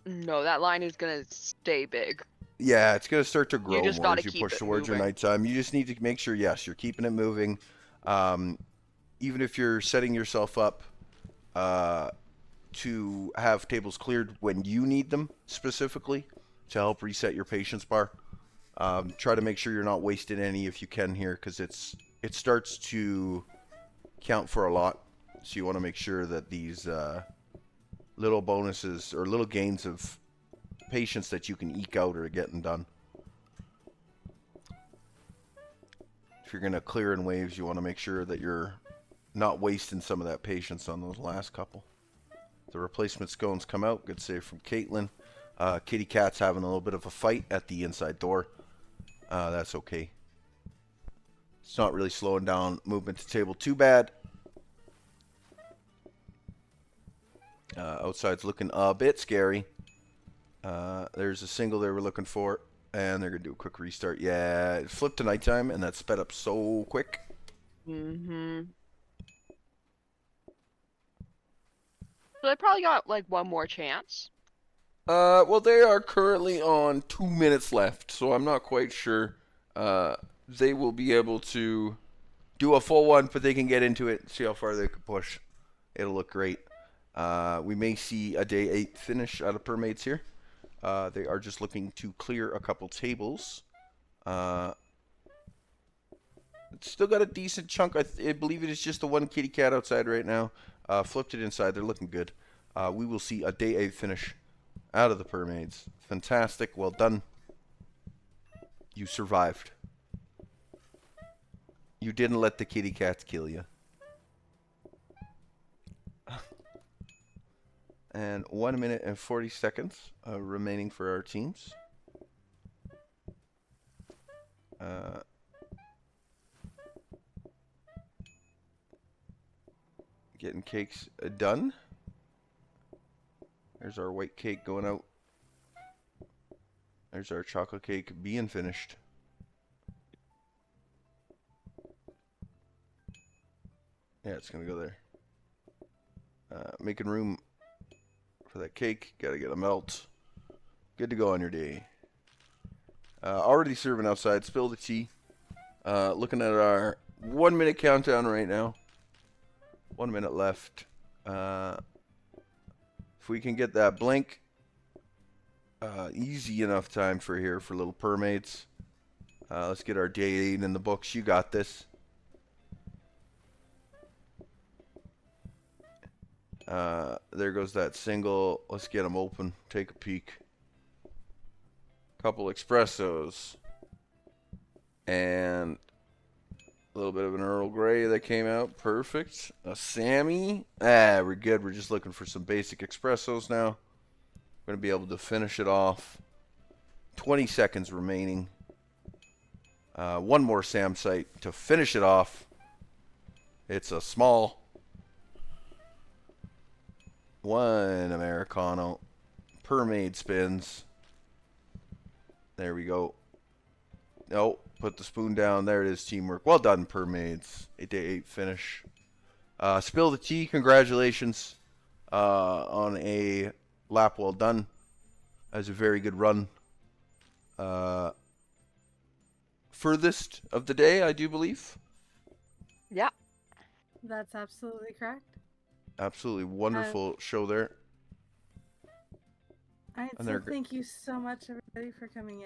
[SPEAKER 10] No, that line is going to stay big.
[SPEAKER 3] Yeah, it's going to start to grow
[SPEAKER 10] just
[SPEAKER 3] more
[SPEAKER 10] gotta
[SPEAKER 3] as you
[SPEAKER 10] keep
[SPEAKER 3] push
[SPEAKER 10] it
[SPEAKER 3] towards your
[SPEAKER 10] moving.
[SPEAKER 3] nighttime. You just need to make sure, yes, you're keeping it moving. Even if you're setting yourself up to have tables cleared when you need them specifically to help reset your patience bar. Try to make sure you're not wasting any if you can here, because it starts to count for a lot. So you want to make sure that these little bonuses or little gains of patience that you can eke out are getting done. If you're going to clear in waves, you want to make sure that you're not wasting some of that patience on those last couple. The replacement scones come out. Good save from Caitlin. Kitty Cat's having a little bit of a fight at the inside door. That's okay. It's not really slowing down movement to table too bad. Outside's looking a bit scary. There's a single they were looking for, and they're gonna do a quick restart. Yeah, it flipped to nighttime, and that sped up so quick.
[SPEAKER 10] Mm-hmm. So they probably got like one more chance.
[SPEAKER 3] Well, they are currently on 2 minutes left, so I'm not quite sure. They will be able to do a full one, but they can get into it, see how far they can push. It'll look great. We may see a day 8 finish out of Permades here. They are just looking to clear a couple tables. It's still got a decent chunk. I believe it is just the one kitty cat outside right now. Flipped it inside. They're looking good. We will see a day 8 finish out of the Permades. Fantastic. Well done. You survived. You didn't let the kitty cats kill you. And 1 minute and 40 seconds remaining for our teams. Getting cakes done. There's our white cake going out. There's our chocolate cake being finished. Yeah, it's gonna go there. Making room for that cake. Gotta get a melt. Good to go on your day. Already serving outside. Spill the tea. Looking at our 1 minute countdown right now. 1 minute left. If we can get that blank, easy enough time for here for little Permades. Let's get our day 8 in the books. You got this. There goes that single. Let's get them open. Take a peek. Couple espressos. And a little bit of an Earl Grey that came out. Perfect. A Sammy. We're good. We're just looking for some basic espressos now. We're going to be able to finish it off. 20 seconds remaining. One more Sam site to finish it off. It's a small. One Americano. Permade spins. There we go. No, put the spoon down. There it is, teamwork. Well done, Permades. 8 day 8 finish. Spill the tea. Congratulations on a lap well done. That was a very good run. Furthest of the day, I do believe.
[SPEAKER 10] Yeah.
[SPEAKER 2] That's absolutely correct.
[SPEAKER 3] Absolutely wonderful show there.
[SPEAKER 2] Alright, so thank you so much, everybody, for coming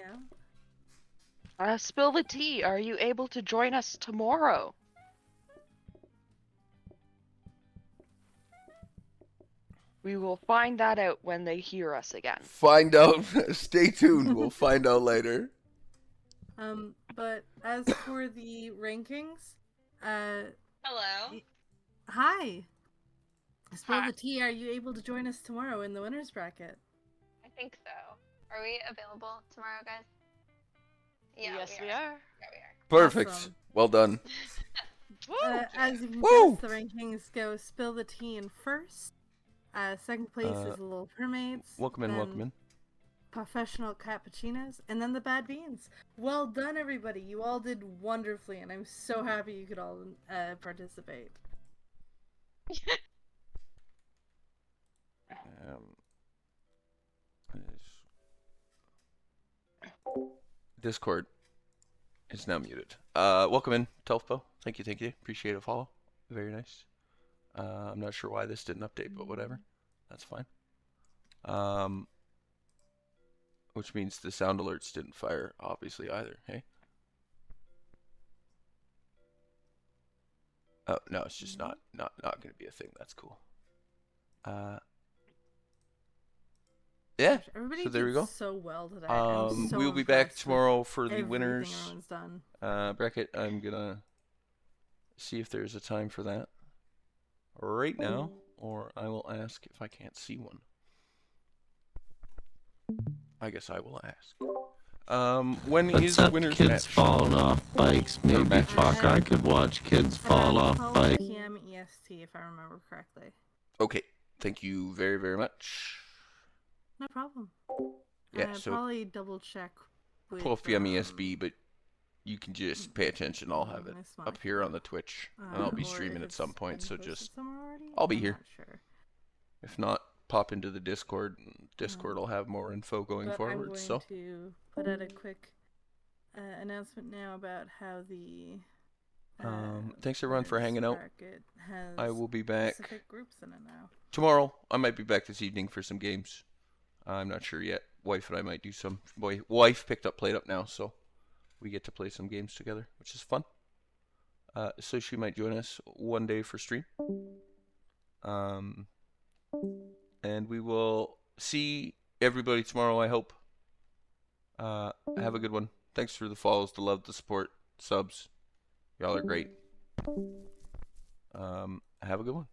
[SPEAKER 2] out.
[SPEAKER 10] Spill the tea. Are you able to join us tomorrow? We will find that out when they hear us again.
[SPEAKER 3] Find out. Stay tuned. We'll find out later.
[SPEAKER 2] But as for the rankings,
[SPEAKER 15] Hello.
[SPEAKER 2] Hi. Spill the tea. Are you able to join us tomorrow in the winners bracket?
[SPEAKER 15] I think so. Are we available tomorrow, guys? Yeah,
[SPEAKER 10] yes, we are.
[SPEAKER 15] Yeah, we are.
[SPEAKER 3] Perfect.
[SPEAKER 2] Awesome.
[SPEAKER 3] Well done.
[SPEAKER 2] As you can
[SPEAKER 3] Woo!
[SPEAKER 2] guess, the rankings go Spill the Tea in first. Second place is the Little Permades.
[SPEAKER 3] Welcome in,
[SPEAKER 2] then
[SPEAKER 3] welcome in.
[SPEAKER 2] Professional Cappuccinos, and then the Bad Beans. Well done, everybody. You all did wonderfully, and I'm so happy you could all participate.
[SPEAKER 3] Discord is now muted. Welcome in, Telfpo. Thank you, thank you. Appreciate it, follow. Very nice. I'm not sure why this didn't update, but whatever. That's fine. Which means the sound alerts didn't fire, obviously, either, hey? Oh, no, it's just not going to be a thing. That's cool. Yeah,
[SPEAKER 2] Everybody
[SPEAKER 3] so there we go.
[SPEAKER 2] so well today. I'm so
[SPEAKER 3] we'll be back
[SPEAKER 2] impressed with
[SPEAKER 3] tomorrow for the
[SPEAKER 2] everything
[SPEAKER 3] winners.
[SPEAKER 2] everyone's done.
[SPEAKER 3] Bracket, I'm going to see if there's a time for that right now, or I will ask if I can't see one. I guess I will ask. When is winners
[SPEAKER 11] kids
[SPEAKER 3] match?
[SPEAKER 11] falling off bikes. Maybe fuck, I could watch kids fall off
[SPEAKER 2] 12
[SPEAKER 11] bikes.
[SPEAKER 2] p.m. EST, if I remember correctly.
[SPEAKER 3] Okay, thank you very, very much.
[SPEAKER 2] No problem.
[SPEAKER 3] Yeah, so
[SPEAKER 2] probably double check with
[SPEAKER 3] pull up the MESB, but you can just pay attention. I'll have it up here on the Twitch, and I'll be
[SPEAKER 2] or
[SPEAKER 3] streaming
[SPEAKER 2] if
[SPEAKER 3] at some
[SPEAKER 2] it's
[SPEAKER 3] point.
[SPEAKER 2] been
[SPEAKER 3] So
[SPEAKER 2] posted
[SPEAKER 3] just,
[SPEAKER 2] somewhere already?
[SPEAKER 3] I'll be
[SPEAKER 2] I'm
[SPEAKER 3] here.
[SPEAKER 2] not sure.
[SPEAKER 3] If not, pop into the Discord. Discord will have more info going
[SPEAKER 2] But
[SPEAKER 3] forward.
[SPEAKER 2] I'm going
[SPEAKER 3] So
[SPEAKER 2] to put out a quick announcement now about how the
[SPEAKER 3] thanks everyone for hanging out.
[SPEAKER 2] bracket has
[SPEAKER 3] I will be back
[SPEAKER 2] specific groups in it now.
[SPEAKER 3] tomorrow. I might be back this evening for some games. I'm not sure yet. Wife and I might do some. Wife picked up Played Up now, so we get to play some games together, which is fun. So she might join us one day for stream. And we will see everybody tomorrow, I hope. Have a good one. Thanks for the follows, the love, the support, subs. Y'all are great. Have a good one.